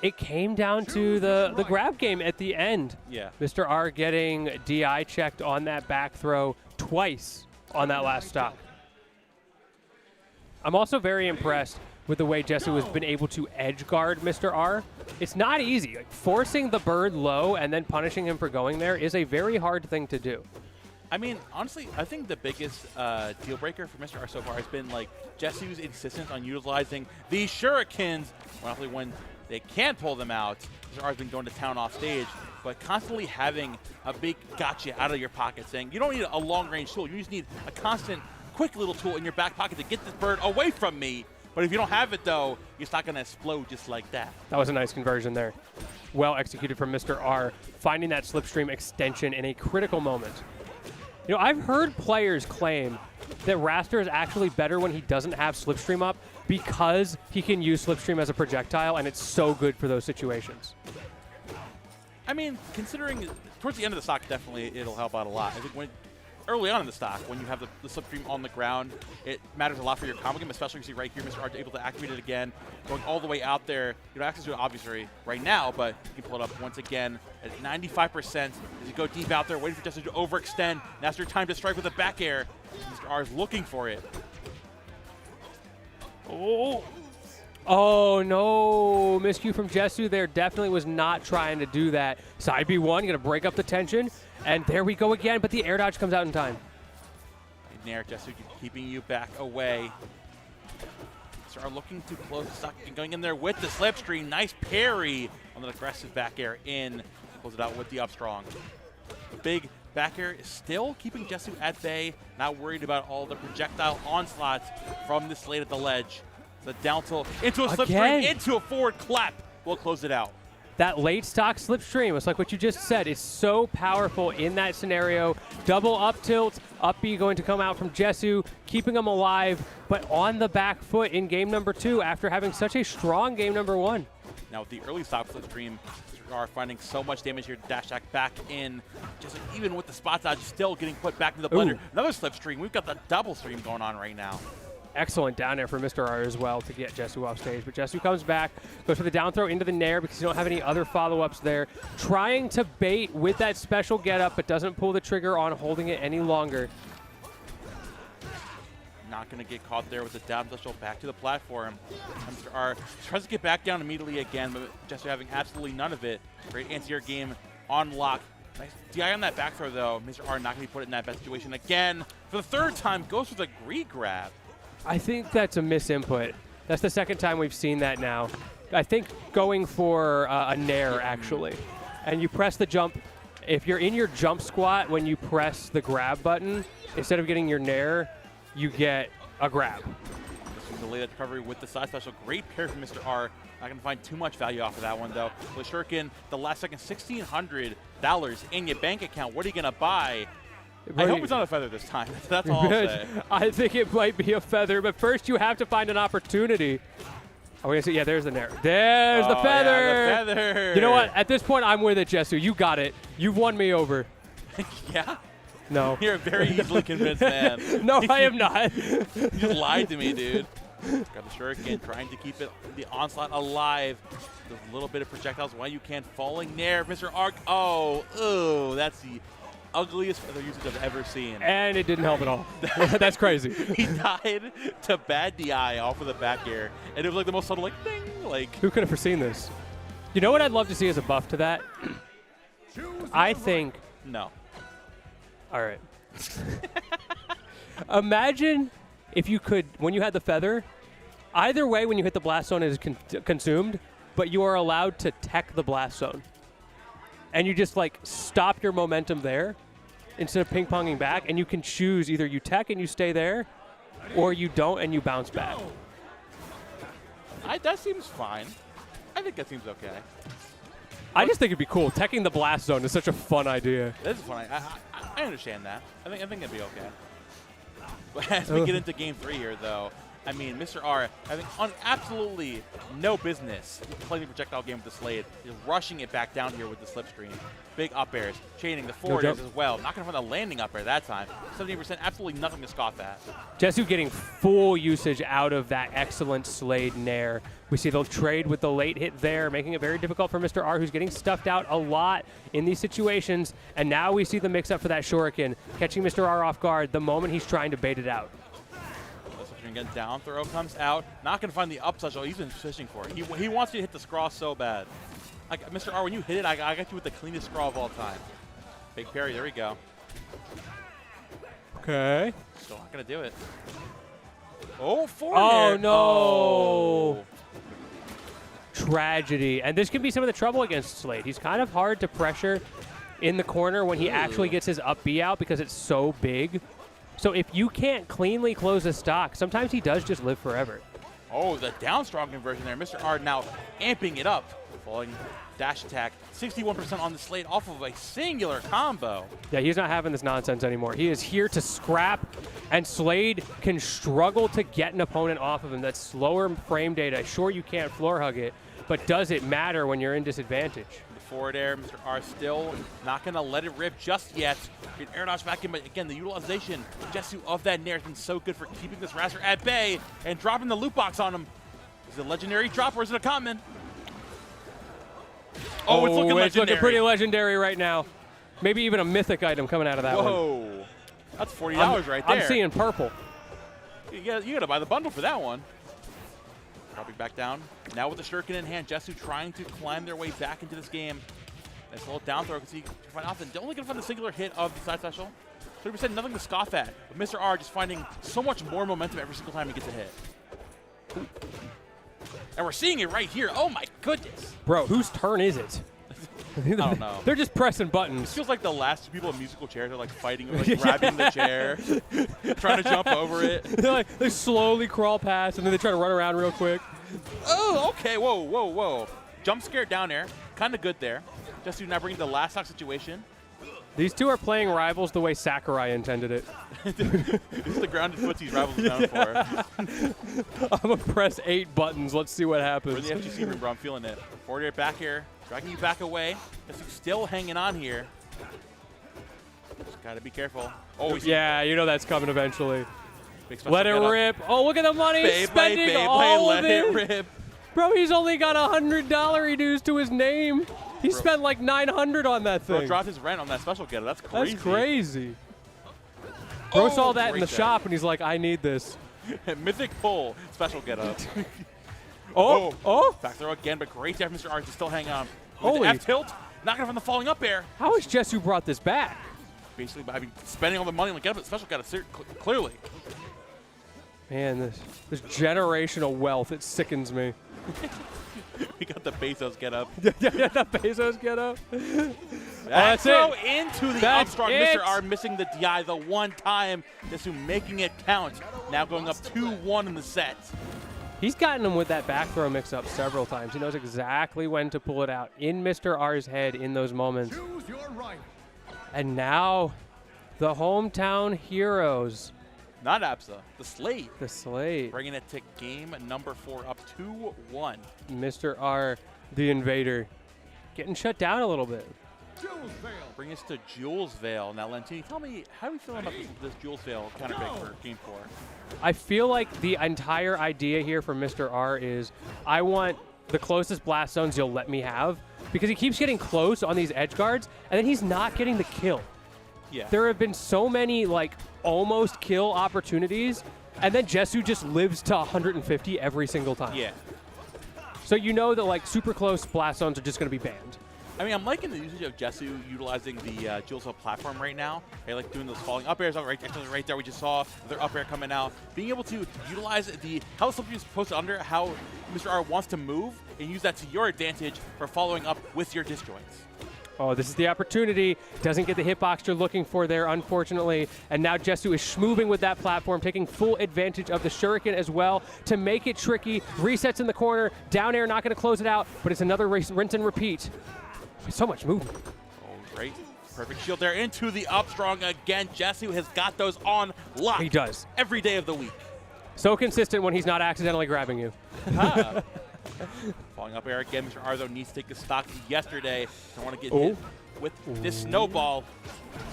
it came down to the grab game at the end. Yeah. Mr. R getting DI checked on that back throw twice on that last stop. I'm also very impressed with the way Jesu has been able to edge guard Mr. R. It's not easy. Like, forcing the bird low and then punishing him for going there is a very hard thing to do. I mean, honestly, I think the biggest deal breaker for Mr. R so far has been like Jesu's insistence on utilizing the shurikens when They can pull them out. Mr. R's been going to town off stage, but constantly having a big gotcha out of your pocket, saying you don't need a long-range tool. You just need a constant, quick little tool in your back pocket to get this bird away from me. But if you don't have it, though, it's not going to explode just like that. That was a nice conversion there. Well executed from Mr. R, finding that slipstream extension in a critical moment. You know, I've heard players claim that Raster is actually better when he doesn't have slipstream up because he can use slipstream as a projectile, and it's so good for those situations. I mean, considering towards the end of the stock, definitely it'll help out a lot. I think early on in the stock, when you have the slipstream on the ground, it matters a lot for your combo game, especially you see right here, Mr. R able to activate it again, going all the way out there. You don't have access to it obviously right now, but you can pull it up once again at 95%. As you go deep out there, waiting for Justin to overextend. Now's your time to strike with a back air. Mr. R is looking for it. Oh, no. Miscue from Jesu there. Definitely was not trying to do that. Side B1 going to break up the tension. And there we go again, but the air dodge comes out in time. Nair, Jesu keeping you back away. Mr. R looking to close the stock and going in there with the slipstream. Nice parry on the aggressive back air in. Close it out with the up strong. The big back air is still keeping Jesu at bay, not worried about all the projectile onslaughts from the Slade at the ledge. The down tilt into a slipstream, into a forward clap. We'll close it out. That late stock slipstream, it's like what you just said, is so powerful in that scenario. Double up tilt, up B going to come out from Jesu, keeping him alive, but on the back foot in game number 2 after having such a strong game number 1. Now with the early stock slipstream, are finding so much damage here. Dash attack back in. Just even with the spot dodge, still getting put back into the blender. Ooh. Another slipstream. We've got the double stream going on right now. Excellent down air for Mr. R as well to get Jesu off stage. But Jesu comes back, goes for the down throw into the nair because you don't have any other follow-ups there. Trying to bait with that special get-up, but doesn't pull the trigger on holding it any longer. Not going to get caught there with the down special back to the platform. Mr. R tries to get back down immediately again, but Jesu having absolutely none of it. Great anti-air game on lock. Nice DI on that back throw, though. Mr. R not going to be put in that bad situation again. For the third time, goes for the grab. I think that's a misinput. That's the second time we've seen that now. I think going for a nair, actually. And you press the jump. If you're in your jump squat, when you press the grab button, instead of getting your nair, you get a grab. The late recovery with the side special. Great pair from Mr. R. Not going to find too much value off of that one, though. With Shuriken, the last second, $1,600 in your bank account. What are you going to buy? I hope it's not a feather this time. That's all I'll say. I think it might be a feather, but first you have to find an opportunity. Oh, we see. Yeah, there's the nair. There's the feather. Yeah, the feather. You know what? At this point, I'm with it, Jesu. You got it. You've won me over. Yeah? No. You're a very easily convinced man. No, I am not. You just lied to me, dude. Got the Shuriken, trying to keep it the onslaught alive. There's a little bit of projectiles while you can. Falling nair, Mr. Arc. Oh, that's the ugliest feather usage I've ever seen. And it didn't help at all. That's crazy. He died to bad DI off of the back air, and it was like the most subtle, like, ding, like. Who could have foreseen this? You know what I'd love to see as a buff to that? I think. No. All right. Imagine if you could, when you had the feather, either way, when you hit the blast zone, it is consumed, but you are allowed to tech the blast zone. And you just like stop your momentum there instead of ping-ponging back, and you can choose either you tech and you stay there, or you don't and you bounce back. That seems fine. I think that seems okay. I just think it'd be cool. Teching the blast zone is such a fun idea. That is fun. I understand that. I think it'd be okay. But as we get into game 3 here, though, I mean, Mr. R having absolutely no business playing the projectile game with the Slade. He's rushing it back down here with the slipstream. Big up airs, chaining the forward airs as well. Not going to find a landing up air that time. 70%, absolutely nothing to scoff at. Jesu getting full usage out of that excellent Slade nair. We see the trade with the late hit there, making it very difficult for Mr. R, who's getting stuffed out a lot in these situations. And now we see the mix-up for that Shuriken, catching Mr. R off guard the moment he's trying to bait it out. Again, down throw comes out. Not going to find the up special he's been fishing for. He wants you to hit the scrawl so bad. Like, Mr. R, when you hit it, I got you with the cleanest scrawl of all time. Big parry, there we go. Okay. Still not going to do it. Oh, forward Oh, air. no. Oh. tragedy. And this can be some of the trouble against Slade. He's kind of hard to pressure in the corner when he actually gets his up B out because it's so big. So if you can't cleanly close a stock, sometimes he does just live forever. Oh, the down strong conversion there. Mr. R now amping it up. Falling dash attack. 61% on the Slade off of a singular combo. Yeah, he's not having this nonsense anymore. He is here to scrap, and Slade can struggle to get an opponent off of him. That's slower frame data. Sure, you can't floor hug it, but does it matter when you're in disadvantage? The forward air, Mr. R still not going to let it rip just yet. Good air dodge back in, but again, the utilization, Jesu, of that nair has been so good for keeping this Raster at bay and dropping the loot box on him. Is it a legendary drop or is it a common? Oh, it's looking legendary. It's looking pretty legendary right now. Maybe even a mythic item coming out of that one. Whoa. That's $40 right there. I'm seeing purple. You got to buy the bundle for that one. Dropping back down. Now with the Shuriken in hand, Jesu trying to climb their way back into this game. Nice little down throw. Can see find out they're only going to find the singular hit of the side special. 30%, nothing to scoff at. But Mr. R just finding so much more momentum every single time he gets a hit. And we're seeing it right here. Oh my goodness. Bro, whose turn is it? I don't know. They're just pressing It buttons. feels like the last two people in musical chairs are like fighting, like grabbing the chair, trying to jump over it. They slowly crawl past, and then they try to run around real quick. Oh, okay. Whoa, whoa, whoa. Jump scare down air. Kind of good there. Just to now bring the last stock situation. These two are playing Rivals the way Sakurai intended it. This is the grounded footsies Rivals known for. I'm going to press 8 buttons. Let's see what We're happens. in the FGC room, bro. I'm feeling it. Forward air, back air. Dragging you back away. Just still hanging on here. Just got to be careful. Oh, Yeah, you know that's coming eventually. big special Let it get-up. rip. Oh, look at the money he's Beyblade, spending. Beyblade, All let of it rip. Bro, he's only got $100 reduced to his name. He spent like $900 on that Bro thing. dropped his rent on that special get-up. That's crazy. That's crazy. Bro saw that in great the set. shop, and he's like, I need this. Mythic pull. Special get-up. Oh. Back throw again, but great there. Mr. R just still hanging on. Holy. F tilt. Knocking from the falling up air. How has Jesu brought this back? Basically, by spending all the money on the get-up, special get-up, clearly. Man, this generational wealth, it sickens me. We got the Bezos get-up. Yeah, the Bezos get up. That's it. into the That's upstrong. it. Mr. R missing the DI the one time. Jesu making it count. Now going up 2-1 in the set. He's gotten him with that back throw mix-up several times. He knows exactly when to pull it out in Mr. R's head in those moments. Choose your right. And now, the hometown heroes, Not Absa, the Slade. the Slade. Bringing it to game number 4, up 2-1. Mr. R, the invader, getting shut down a little bit. Jules Vale. Bring us to Jules Vale. Now, Lentini, tell me, how are we feeling about this Jules Vale counter pick for game 4? I feel like the entire idea here for Mr. R is I want the closest blast zones you'll let me have, because he keeps getting close on these edge guards, and then he's not getting the kill. Yeah. There have been so many like almost kill opportunities, and then Jesu just lives to 150 every single time. Yeah. So you know that like super close blast zones are just going to be banned. I mean, I'm liking the usage of Jesu utilizing the Jules Vale platform right now. They like doing those falling up airs. Actually, right there, we just saw their up air coming out. Being able to utilize how something is supposed to under, how Mr. R wants to move, and use that to your advantage for following up with your disjoints. Oh, this is the opportunity. Doesn't get the hitbox you're looking for there, unfortunately. And now Jesu is schmooving with that platform, taking full advantage of the Shuriken as well to make it tricky. Resets in the corner. Down air, not going to close it out, but it's another rinse and repeat. So much movement. Oh, great. Perfect shield there into the up strong again. Jesu has got those on lock. He does. Every day of the week. So consistent when he's not accidentally grabbing you. Falling up air again. Mr. Arzo needs to take the stock yesterday. Don't want to get hit with this snowball.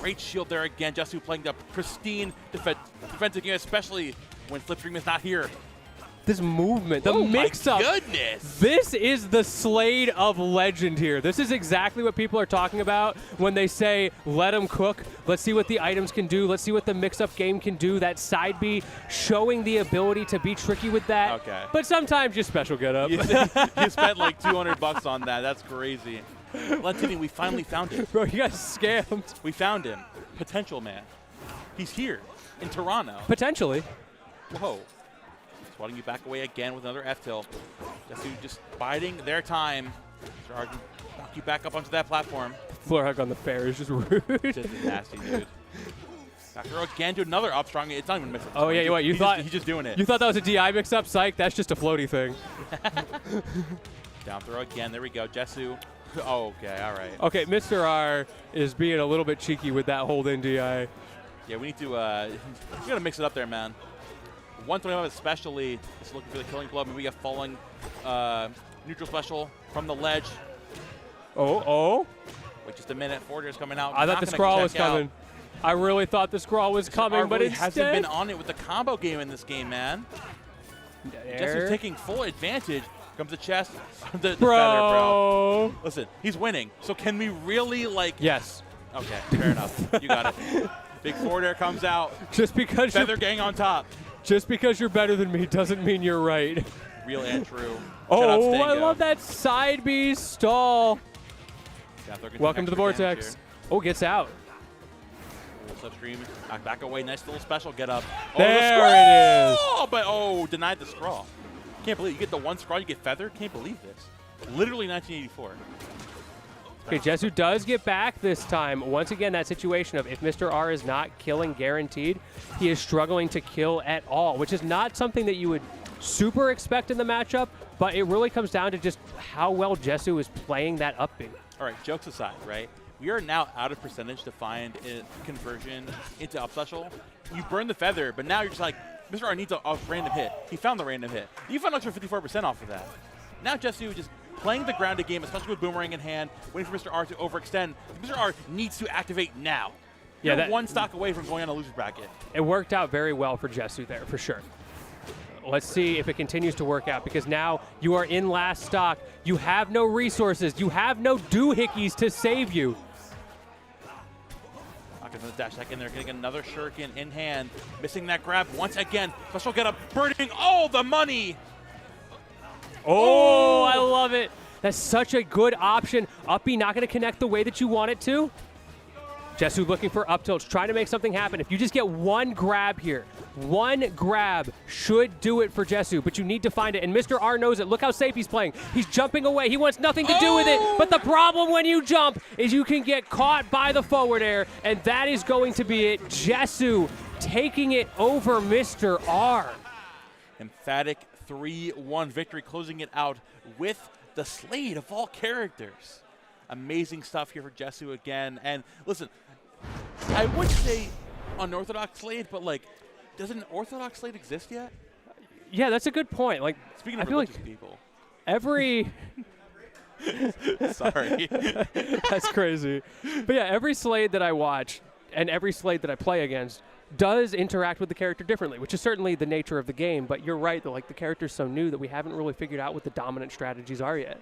Great shield there again. Jesu playing the pristine defensive game, especially when Flipstream is not here. This movement, the mix-up. My goodness. This is the Slade of legend here. This is exactly what people are talking about when they say, let him cook. Let's see what the items can do. Let's see what the mix-up game can do. That side B showing the ability to be tricky with that. Okay. But sometimes you special get up. You spent like $200 on that. That's crazy. Lentini, we finally found him. Bro, you got scammed. We found him. Potential man. He's here in Toronto. Potentially. Whoa. Swatting you back away again with another F-tilt. Jesu just biding their time. Mr. R can knock you back up onto that platform. Floor hug on the fair is just rude. Just a nasty dude. Back throw again to another up strong. It's not even missing. Oh, yeah, what, he's just doing it. You thought that was a DI mix-up? Psych, that's just a floaty thing. Down throw again. There we go. Jesu. Oh, okay, all right. Okay, Mr. R is being a little bit cheeky with that hold in DI. Yeah, we need to, you gotta mix it up there, man. 125 especially is looking for the killing blow. Maybe we got falling neutral special from the ledge. Oh. Wait just a minute. Forder's coming out. I thought the scrawl was coming. I really thought the scrawl was coming, but really instead hasn't been on it with the combo game in this game, man. Jesu's taking full advantage. Comes the chest, the feather, bro. Listen, he's winning. So can we really, like... Yes. Okay, fair enough. You got it. Big forward air comes out. Just because Feather gang on top. Just because you're better than me doesn't mean you're right. Real and true. Oh, I love that side B stall. Welcome to the Vortex. Oh, gets out. Slipstream, back away. Nice little special get up. Oh, there it is. Oh, but denied the scrawl. Can't believe you get the one scrawl, you get feather. Can't believe this. Literally 1984. Okay, Jesu does get back this time. Once again, that situation of if Mr. R is not killing guaranteed, he is struggling to kill at all, which is not something that you would super expect in the matchup, but it really comes down to just how well Jesu is playing that up B. All right, jokes aside, right? We are now out of percentage to find a conversion into up special. You burn the feather, but now you're just like, Mr. R needs a random hit. He found the random hit. You found an extra 54% off of that. Now Jesu just playing the grounded game, especially with Boomerang in hand, waiting for Mr. R to overextend. Mr. R needs to activate now. Yeah, You're one stock away from going on a loser's bracket. It worked out very well for Jesu there, for sure. Let's see if it continues to work out, because now you are in last stock. You have no resources. You have no doohickeys to save you. From the dash attack in there, getting another shuriken in hand, missing that grab once again. Special get up, burning all the money. Oh, I love it. That's such a good option. Up B not going to connect the way that you want it to. Jesu looking for up tilts, trying to make something happen. If you just get one grab here, one grab should do it for Jesu, but you need to find it. And Mr. R knows it. Look how safe he's playing. He's jumping away. He wants nothing to do with it. But the problem when you jump is you can get caught by the forward air, and that is going to be it. Jesu taking it over Mr. R. Emphatic 3-1 victory, closing it out with the Slade of all characters. Amazing stuff here for Jesu again. And listen, I would say unorthodox Slade, but like, does an orthodox Slade exist yet? Yeah, that's a good point. Like, speaking of religious people, every sorry, that's crazy. But yeah, every Slade that I watch and every Slade that I play against does interact with the character differently, which is certainly the nature of the game. But you're right that like the character's so new that we haven't really figured out what the dominant strategies are yet.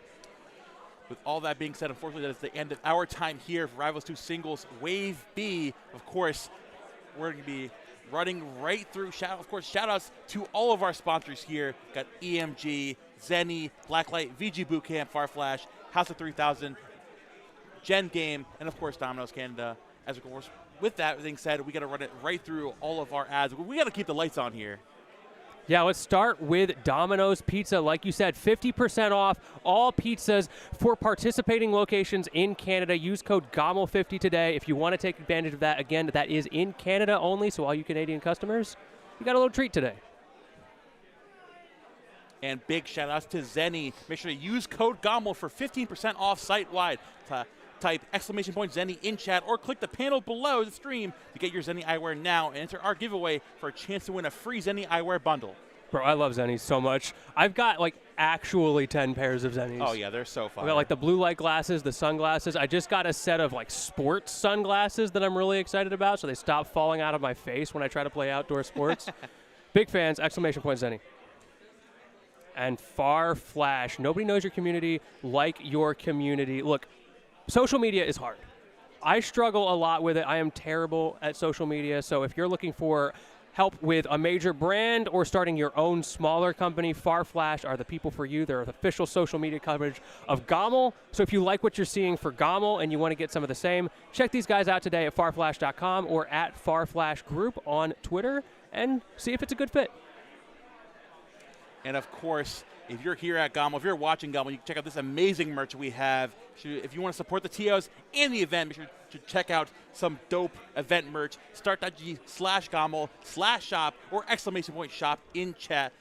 With all that being said, unfortunately, that is the end of our time here for Rivals 2 Singles Wave B. Of course, we're going to be running right through. Of course, shout-outs to all of our sponsors here. Got EMG, Zenny, Blacklight, VG Bootcamp, Farflash, House of 3000, Gen Game, and of course, Domino's Canada. As of course, with that being said, we got to run it right through all of our ads. We got to keep the lights on here. Yeah, let's start with Domino's Pizza. Like you said, 50% off all pizzas for participating locations in Canada. Use code GOML50 today if you want to take advantage of that. Again, that is in Canada only, so all you Canadian customers, you got a little treat today. And big shout outs to Zenny. Make sure to use code GOML for 15% off site-wide. Type !Zenny in chat or click the panel below the stream to get your Zenny eyewear now and enter our giveaway for a chance to win a free Zenny eyewear bundle. Bro, I love Zennies so much. I've got like actually 10 pairs of Zennies. Oh yeah, they're so fun. I got like the blue light glasses, the sunglasses. I just got a set of like sports sunglasses that I'm really excited about, so they stop falling out of my face when I try to play outdoor sports. Big fans, !Zenny. And Farflash. Nobody knows your community like your community. Look, social media is hard. I struggle a lot with it. I am terrible at social media. So if you're looking for help with a major brand or starting your own smaller company, Farflash are the people for you. They're the official social media coverage of GOML. So if you like what you're seeing for GOML and you want to get some of the same, check these guys out today at farflash.com or at Farflash Group on Twitter and see if it's a good fit. And of course, if you're here at GOML, if you're watching GOML, you can check out this amazing merch we have. If you want to support the TOs and the event, make sure to check out some dope event merch. Start.gg/GOML/shop or !shop in chat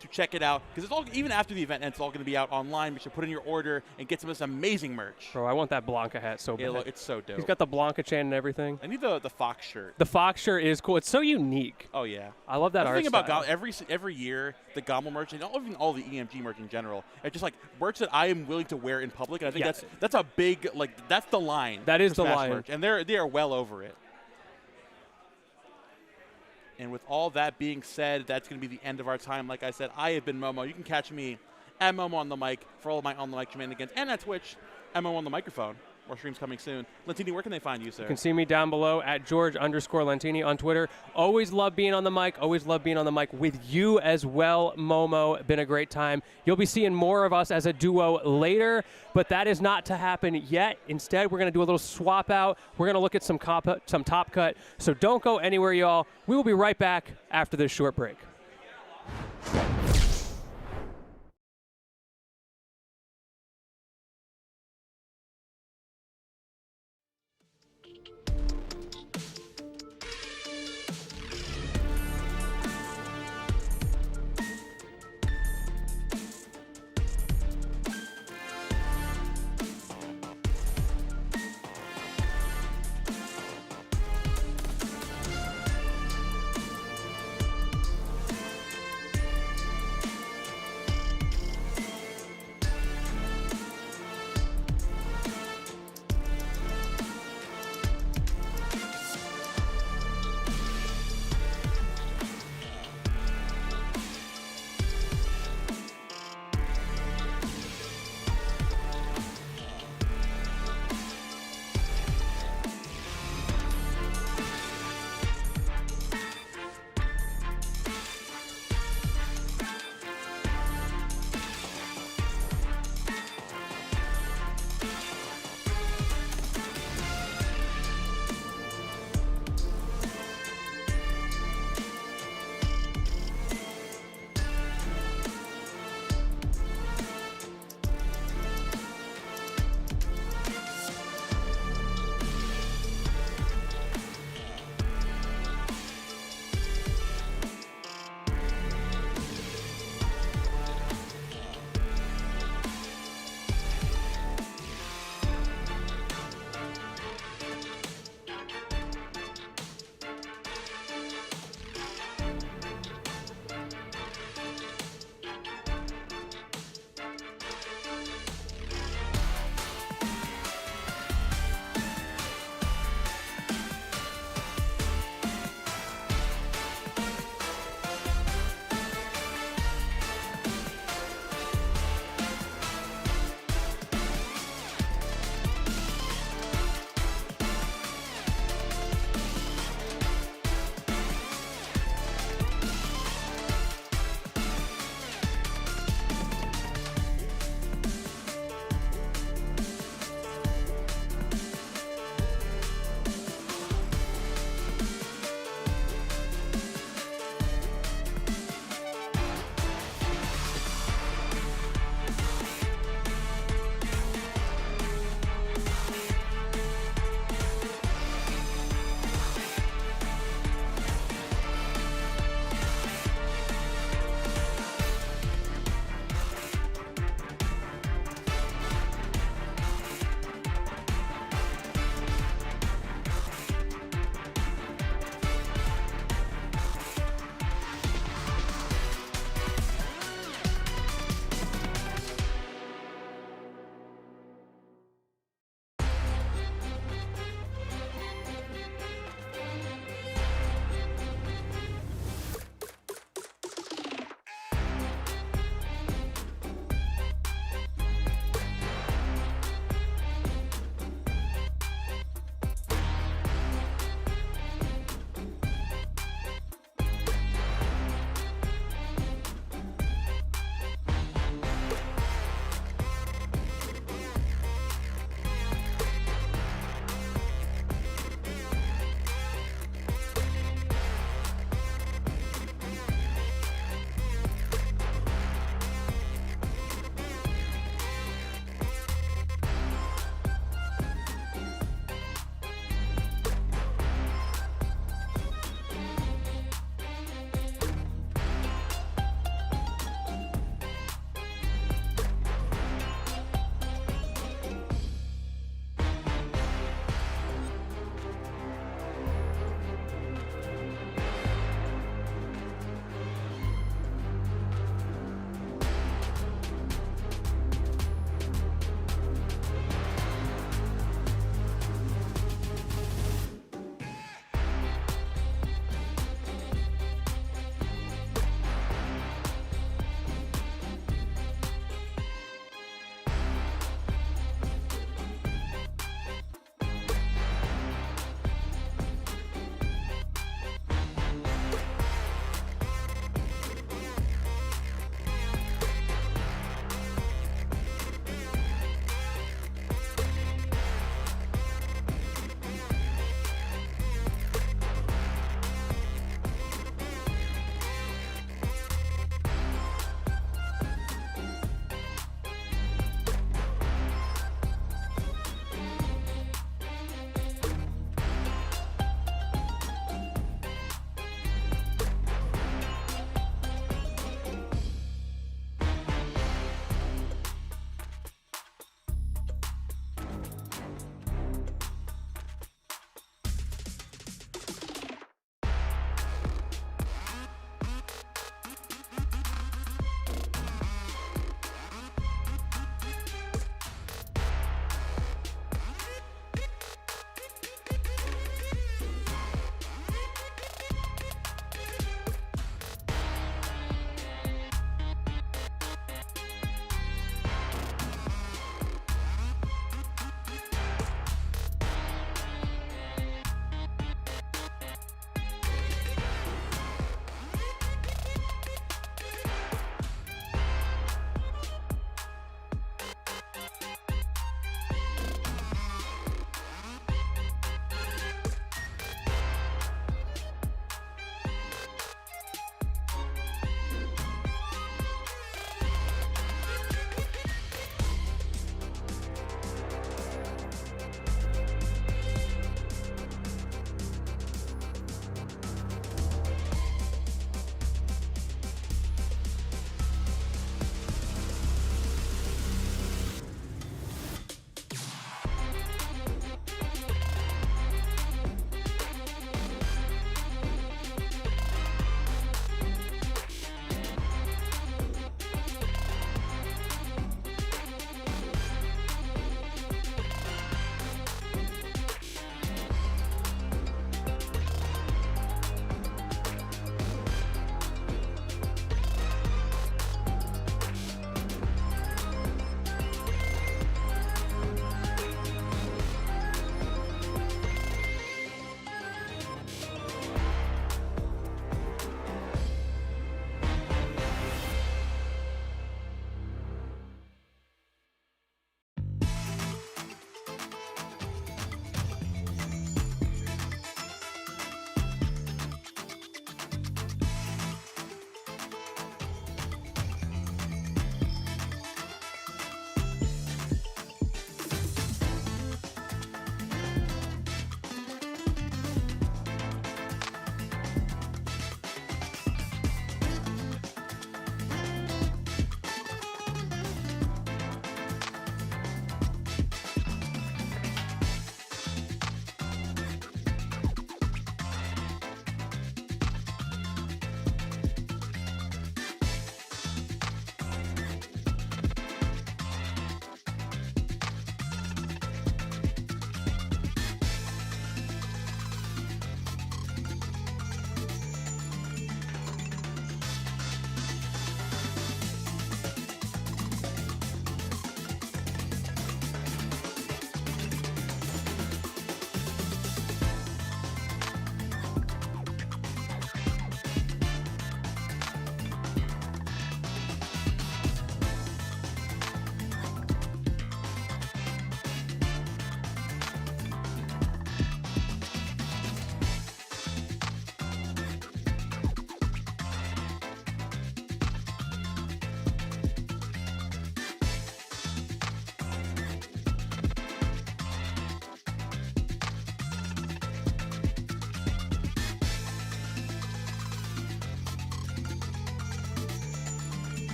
to check it out. Because it's all, even after the event ends, it's all going to be out online. Make sure to put in your order and get some of this amazing merch. Bro, I want that Blanca hat so bad. It's so dope. He's got the Blanca chain and everything. I need the Fox shirt. The Fox shirt is cool. It's so unique. Oh, yeah. I love that art The thing about style. GOML, every year, the GOML merch, and even all the EMG merch in general, it's just like merch that I am willing to wear in public. And I think that's a big, like, that's the line. That is for the Smash line. Merch, and they are well over it. And with all that being said, that's going to be the end of our time. Like I said, I have been Momo. You can catch me at Momo on the mic for all of my on the mic shenanigans, and at Twitch, at Momo on the microphone. More streams coming soon. Lentini, where can they find you, sir? You can see me down below at George_Lentini on Twitter. Always love being on the mic. Always love being on the mic with you as well, Momo. Been a great time. You'll be seeing more of us as a duo later, but that is not to happen yet. Instead, we're going to do a little swap out. We're going to look at some Top Cut. So don't go anywhere, y'all. We will be right back after this short break.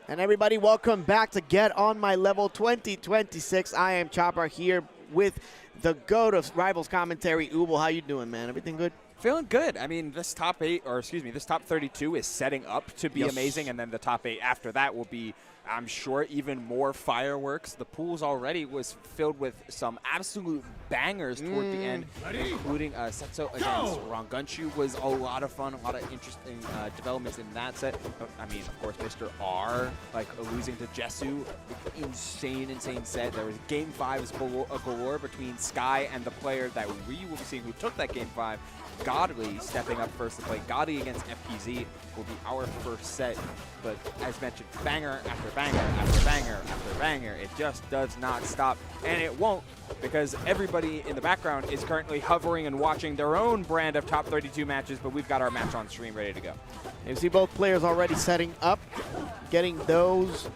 And everybody, welcome back to Get On My Level 2026. I am Chopper here with the GOAT of Rivals commentary, Ubel. How you doing, man? Everything good? Feeling good. I mean, this top 32 is setting up to be Yes. amazing, and then the top 8 after that will be, I'm sure, even more fireworks. The pools already was filled with some absolute bangers toward the end, including Setso against Rongunshu was a lot of fun, a lot of interesting developments in that set. I mean, of course, Mr. R, like losing to Jesu, insane set. There was game 5s galore between Sky and the player that we will be seeing who took that game 5. Godly stepping up first to play. Godly against FPZ will be our first set. But as mentioned, banger after banger after banger after banger. It just does not stop. And it won't, because everybody in the background is currently hovering and watching their own brand of top 32 matches, but we've got our match on stream ready to go. You see both players already setting up, getting those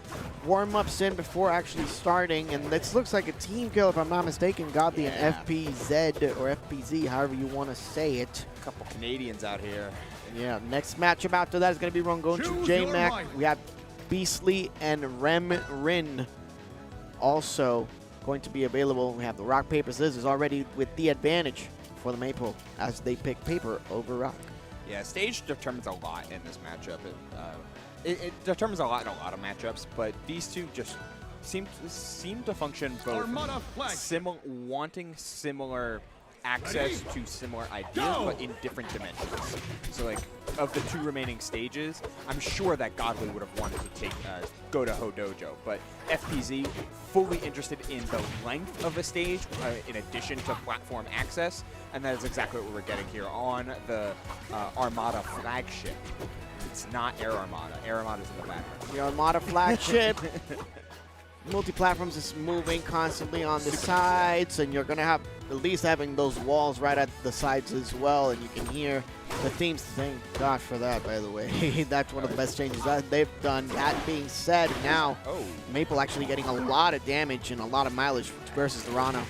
warm-ups in before actually starting. And this looks like a team kill, if I'm not mistaken. Godly and FPZ, or FPZ, however you want to say it. A couple Canadians out here. Yeah, next matchup after that is going to be Rongunshu, J-Mac. We have Beastly and Rem Rin also going to be available. We have the rock, paper, scissors already with the advantage for the Maple as they pick paper over rock. Yeah, stage determines a lot in this matchup. It determines a lot in a lot of matchups, but these two just seem to function both wanting similar access to similar ideas, but in different dimensions. So, like, of the 2 remaining stages, I'm sure that Godly would have wanted to go to Hodojo, but FPZ fully interested in the length of a stage in addition to platform access, and that is exactly what we're getting here on the Armada flagship. It's not Air Armada. Air Armada's in the background. The Armada flagship. Multi-platforms is moving constantly on the sides, and you're going to have at least having those walls right at the sides as well, and you can hear the themes. Thank God for that, by the way. That's one of the best changes that they've done. That being said, now Maple actually getting a lot of damage and a lot of mileage versus the Rano.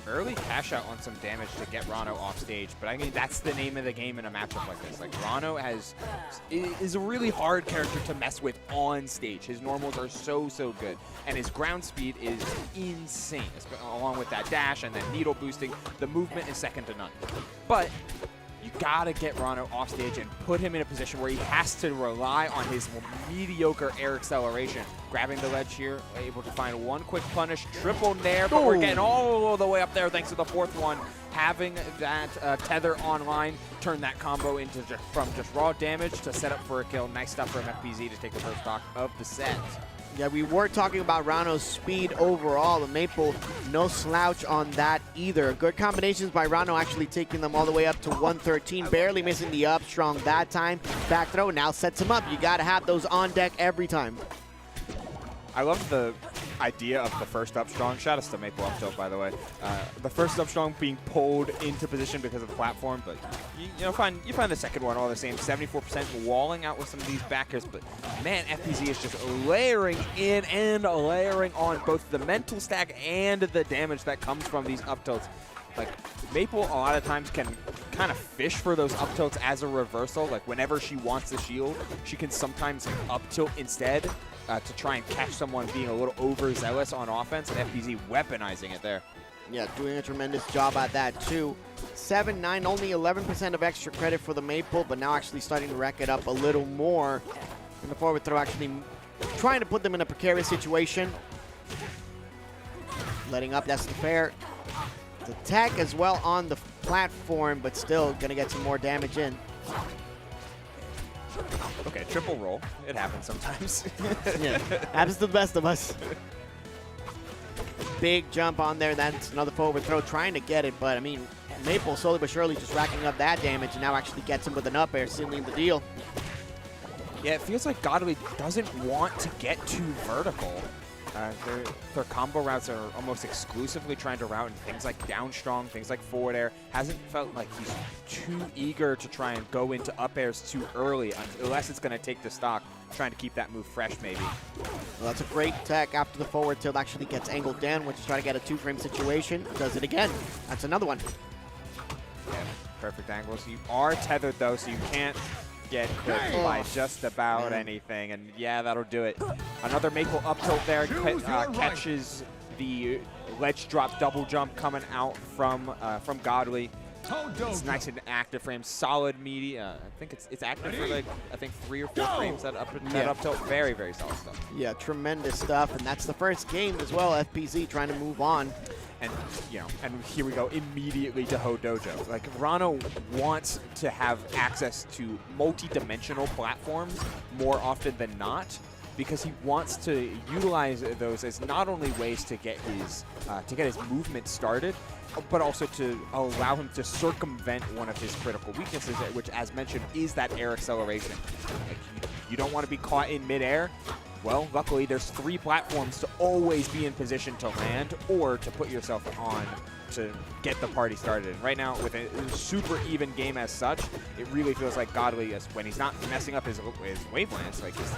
Early cash out on some damage to get Rano off stage, but I mean, that's the name of the game in a matchup like this. Like, Rano is a really hard character to mess with on stage. His normals are so good, and his ground speed is insane, along with that dash and then needle boosting. The movement is second to none. But you gotta get Rano off stage and put him in a position where he has to rely on his mediocre air acceleration. Grabbing the ledge here, able to find one quick punish, triple nair, but we're getting all the way up there thanks to the 4th one. Having that tether online, turn that combo into from just raw damage to set up for a kill. Nice stuff from FPZ to take the first stock of the set. Yeah, we were talking about Rano's speed overall. The Maple, no slouch on that either. Good combinations by Rano, actually taking them all the way up to 113, barely missing the up strong that time. Back throw now sets him up. You got to have those on deck every time. I love the idea of the first up strong. Shout out to Maple up tilt, by the way. The first up strong being pulled into position because of the platform, but you find the second one all the same. 74% walling out with some of these backers, but man, FPZ is just layering in and layering on both the mental stack and the damage that comes from these up tilts. Like, Maple a lot of times can kind of fish for those up tilts as a reversal. Like, whenever she wants the shield, she can sometimes up tilt instead to try and catch someone being a little overzealous on offense, and FPZ weaponizing it there. Yeah, doing a tremendous job at that too. 7-9, only 11% of extra credit for the Maple, but now actually starting to rack it up a little more. And the forward throw actually trying to put them in a precarious situation. Letting up, that's the fair. The tech as well on the platform, but still going to get some more damage in. Okay, triple roll. It happens sometimes. Yeah, happens to the best of us. Big jump on there. That's another forward throw trying to get it, but I mean, Maple slowly but surely just racking up that damage, and now actually gets him with an up air, sealing the deal. Yeah, it feels like Godly doesn't want to get too vertical. Their combo routes are almost exclusively trying to route in things like down strong, things like forward air. Hasn't felt like he's too eager to try and go into up airs too early, unless it's going to take the stock, trying to keep that move fresh maybe. Well, that's a great tech after the forward tilt actually gets angled down, which is trying to get a 2-frame situation. Does it again. That's another one. Yeah, perfect angles. You are tethered though, so you can't get clipped by just about anything, and yeah, that'll do it. Another Maple up tilt there catches the ledge drop double jump coming out from Godly. It's nice and active frame, solid media. I think it's active for like 3 or 4 frames. That up tilt, very solid stuff. Yeah, tremendous stuff, and that's the first game as well. FPZ trying to move on. And and here we go immediately to Ho Dojo. Like Rano wants to have access to multi-dimensional platforms more often than not, because he wants to utilize those as not only ways to get his movement started, but also to allow him to circumvent one of his critical weaknesses, which, as mentioned, is that air acceleration. Like, you don't want to be caught in midair. Well, luckily, there's 3 platforms to always be in position to land or to put yourself on to get the party started. And right now, with a super even game as such, it really feels like Godly, when he's not messing up his wavelengths, like he's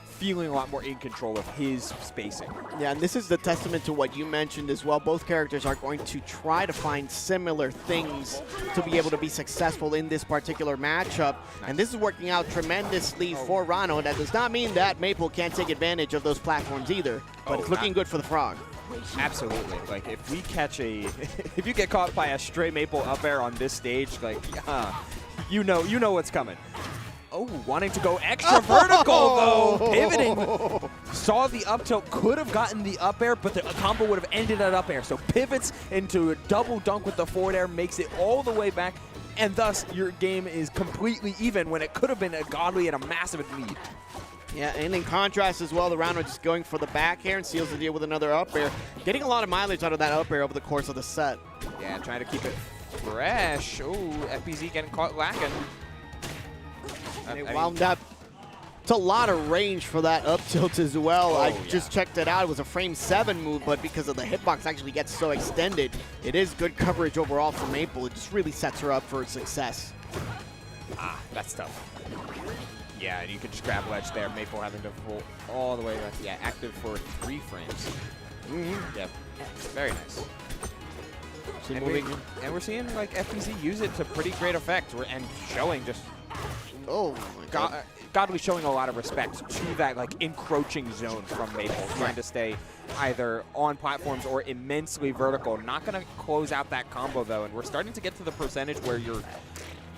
feeling a lot more in control of his spacing. Yeah, and this is the testament to what you mentioned as well. Both characters are going to try to find similar things to be able to be successful in this particular matchup. Nice. And this is working out tremendously for Rano. That does not mean that Maple can't take advantage of those platforms either, but it's looking good for the Frog. Absolutely. Like, if we catch if you get caught by a stray Maple up air on this stage, like, you know what's coming. Oh, wanting to go extra vertical, though. Pivoting. Saw the up tilt, could have gotten the up air, but the combo would have ended at up air. So pivots into a double dunk with the forward air, makes it all the way back, and thus your game is completely even when it could have been a Godly and a massive lead. Yeah, and in contrast as well, the Rano just going for the back air and seals the deal with another up air. Getting a lot of mileage out of that up air over the course of the set. Yeah, trying to keep it fresh. Oh, FPZ getting caught lacking. And it wound up. It's a lot of range for that up tilt as well. I just checked it out. It was a frame 7 move, but because of the hitbox actually gets so extended, it is good coverage overall for Maple. It just really sets her up for success. Ah, that's tough. Yeah, and you can just grab ledge there. Maple having to pull all the way back. Yeah, active for 3 frames. Yep, very nice. And we're seeing like FPZ use it to pretty great effect and showing just Godly showing a lot of respect to that like encroaching zone from Maple, trying to stay either on platforms or immensely vertical. Not going to close out that combo though, and we're starting to get to the percentage where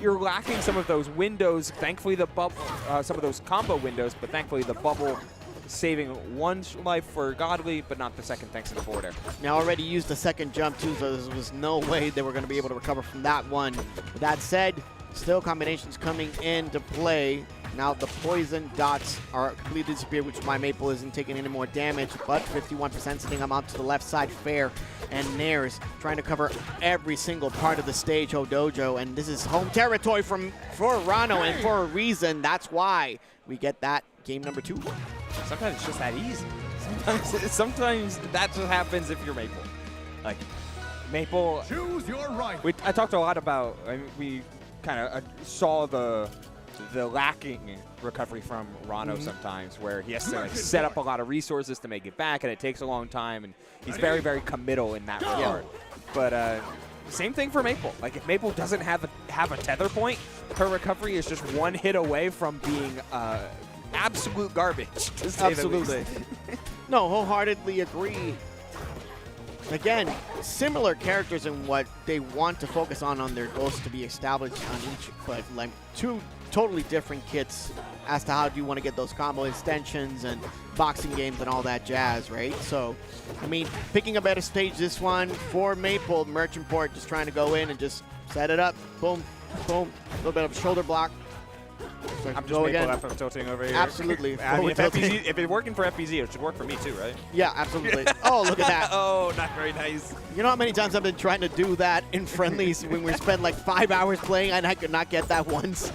you're lacking some of those windows. Thankfully, the bubble, some of those combo windows, but thankfully the bubble saving 1 life for Godly, but not the second thanks to the forward air. Now already used the second jump too, so there was no way they were going to be able to recover from that one. With that said, still combinations coming into play. Now the poison dots are completely disappeared, which is why Maple isn't taking any more damage, but 51% sending them out to the left side. Fair and Nares trying to cover every single part of the stage, Ho Dojo, and this is home territory for Rano, and for a reason. That's why we get that game number 2. Sometimes it's just that easy. Sometimes that just happens if you're Maple. Like, Maple. Choose your right. I talked a lot about. We kind of saw the lacking recovery from Rano sometimes, where he has to like, set up a lot of resources to make it back, and it takes a long time, and he's very committal in that regard. But same thing for Maple. Like, if Maple doesn't have a tether point, her recovery is just 1 hit away from being absolute garbage. To say Absolutely. No, wholeheartedly agree. Again, similar characters in what they want to focus on their goals to be established on each, but like 2 totally different kits as to how do you want to get those combo extensions and boxing games and all that jazz, right? So, I mean, picking a better stage this one for Maple, Merchant Port just trying to go in and just set it up. Boom, boom, a little bit of a shoulder block. So I'm just Maple after tilting over here. Absolutely. I mean, if it's working for FPZ, it should work for me too, right? Yeah, absolutely. Oh, look at that. Oh, not very nice. You know how many times I've been trying to do that in friendlies when we spend like 5 hours playing and I could not get that once?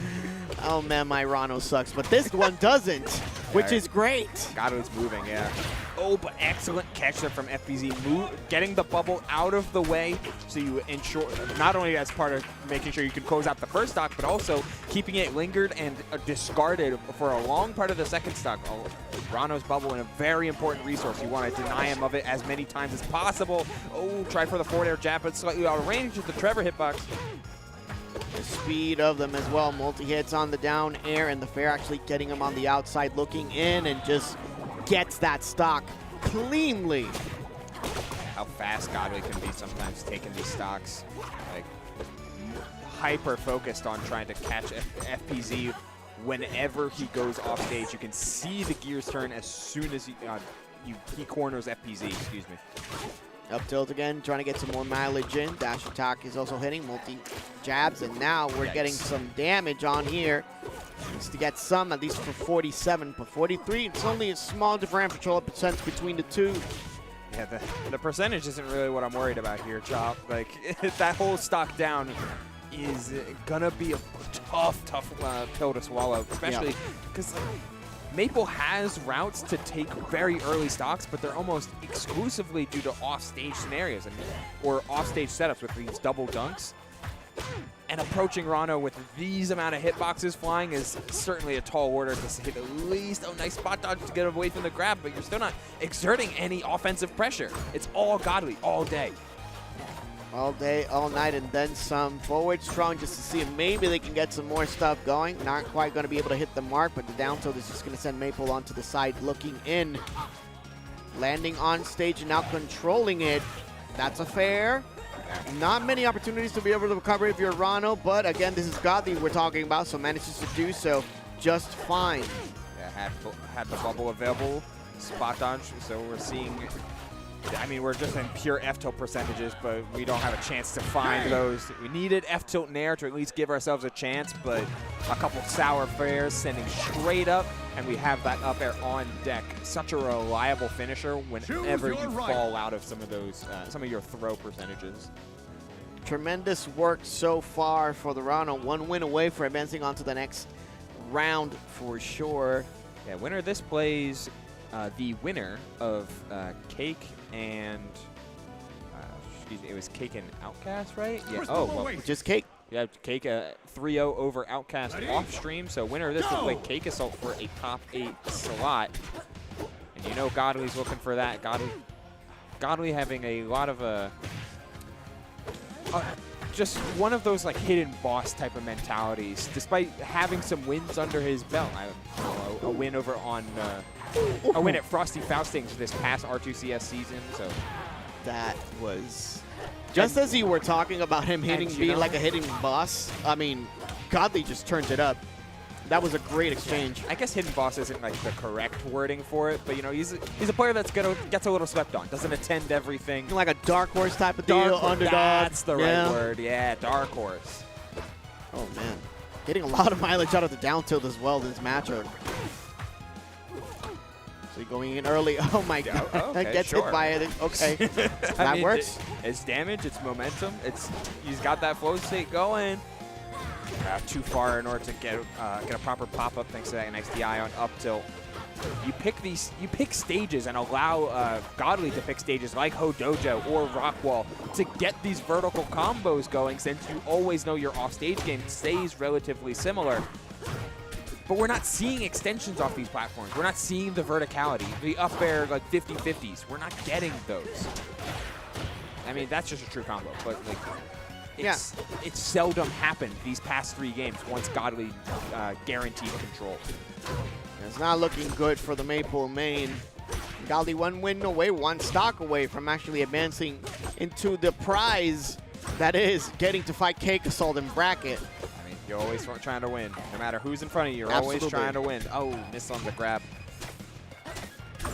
Oh man, my Rano sucks, but this one doesn't, which is great. Godly's moving, yeah. Oh, but excellent catch there from FPZ. Getting the bubble out of the way so you ensure, not only as part of making sure you can close out the first stock, but also keeping it lingered and discarded for a long part of the second stock. Oh, Rano's bubble, and a very important resource. You want to deny him of it as many times as possible. Oh, try for the forward air jab, but slightly out of range with the Trevor hitbox. the speed of them as well. Multi-hits on the down air, and the fair actually getting him on the outside, looking in, and just gets that stock cleanly. How fast Godly can be sometimes taking these stocks. Like, hyper focused on trying to catch FPZ whenever he goes off stage. You can see the gears turn as soon as he corners FPZ, excuse me. Up tilt again, trying to get some more mileage in. Dash attack is also hitting, multi jabs, and now we're getting some damage on here. Needs to get some, at least for 47, but 43, it's only a small differential percent between the two. Yeah, the percentage isn't really what I'm worried about here, Chop. Like, that whole stock down is gonna be a tough pill to swallow, especially because Maple has routes to take very early stocks, but they're almost exclusively due to off-stage scenarios or off-stage setups with these double dunks. And approaching Rano with these amount of hitboxes flying is certainly a tall order to hit at least a nice spot dodge to get away from the grab, but you're still not exerting any offensive pressure. It's all Godly all day. All day, all night, and then some. Forward strong just to see if maybe they can get some more stuff going. Not quite going to be able to hit the mark, but the down tilt is just going to send Maple onto the side, looking in. Landing on stage and now controlling it. That's a fair. Not many opportunities to be able to recover if you're Rano, but again, this is Godly we're talking about, so manages to do so just fine. Yeah, had the bubble available, spot dodge, so we're seeing, I mean, we're just in pure F-tilt percentages, but we don't have a chance to find those. We needed F-tilt Nair to at least give ourselves a chance, but a couple sour fairs sending straight up, and we have that up air on deck. Such a reliable finisher whenever you fall out of some of those, some of your throw percentages. Tremendous work so far for the Rano. One win away for advancing on to the next round for sure. Yeah, winner this plays the winner of Cake and, excuse me, it was Cake and Outcast, right? Yeah. Oh, well, just Cake. Yeah, Cake 3-0 over Outcast off stream. So winner of this will play Cakeassault for a top 8 slot. And you know Godly's looking for that. Godly having a lot of just one of those like hidden boss type of mentalities, despite having some wins under his belt. A win over on a win at Frosty Faustings this past R2CS season. So that was just as you were talking about him being like a hitting boss. I mean, Godly just turns it up. That was a great exchange. I guess hidden boss isn't like the correct wording for it, but you know, he's a player that's gets a little swept on, doesn't attend everything. Like a dark horse type of deal, underdog. That's the right word. Yeah, dark horse. Oh man, getting a lot of mileage out of the down tilt as well this matchup. So you're going in early. Oh my god, okay, gets hit by it. Okay, that works. It's damage. It's momentum. He's got that flow state going. Too far in order to get a proper pop-up thanks to that nice DI on up tilt. You pick stages and allow Godly to pick stages like Ho Dojo or Rockwall to get these vertical combos going, since you always know your off-stage game stays relatively similar. But we're not seeing extensions off these platforms. We're not seeing the verticality, the up air like 50-50s. We're not getting those. I mean, that's just a true combo, but like, it's seldom happened these past 3 games once Godly guaranteed control. It's not looking good for the Maple main. Godly 1 win away, 1 stock away from actually advancing into the prize that is getting to fight Cakeassault in bracket. I mean, you're always trying to win. No matter who's in front of you, you're always trying to win. Oh, miss on the grab.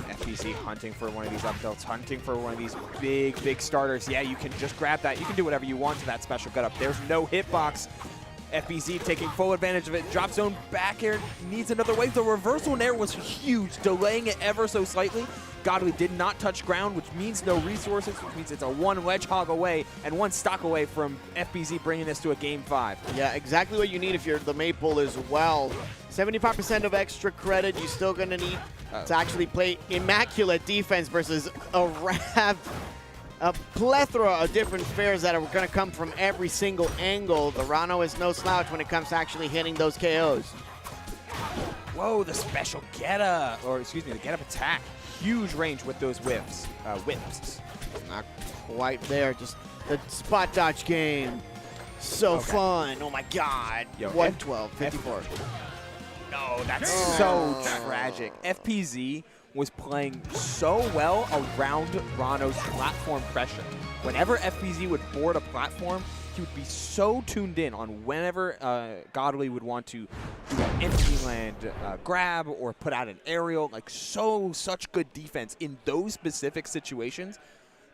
FPZ hunting for one of these up tilts, hunting for one of these big starters. Yeah, you can just grab that. You can do whatever you want to that special gut up. There's no hitbox. FPZ taking full advantage of it. Drop zone back air, needs another wave. The reversal nair was huge, delaying it ever so slightly. Godly did not touch ground, which means no resources, which means it's a 1 ledge hog away and 1 stock away from FPZ bringing this to a game 5. Yeah, exactly what you need if you're the Maple as well. 75% of extra credit, you're still going to need to actually play immaculate defense versus a plethora of different fairs that are going to come from every single angle. The Rano is no slouch when it comes to actually hitting those KOs. Whoa, the special get-up, or excuse me, the get-up attack. Huge range with those whips. Not quite there, just the spot dodge game. So fun. Oh my God. Yo, 112, 54. No, that's so tragic. FPZ was playing so well around Rano's platform pressure. Whenever FPZ would board a platform, he would be so tuned in on whenever Godly would want to do an empty land grab or put out an aerial, like such good defense in those specific situations.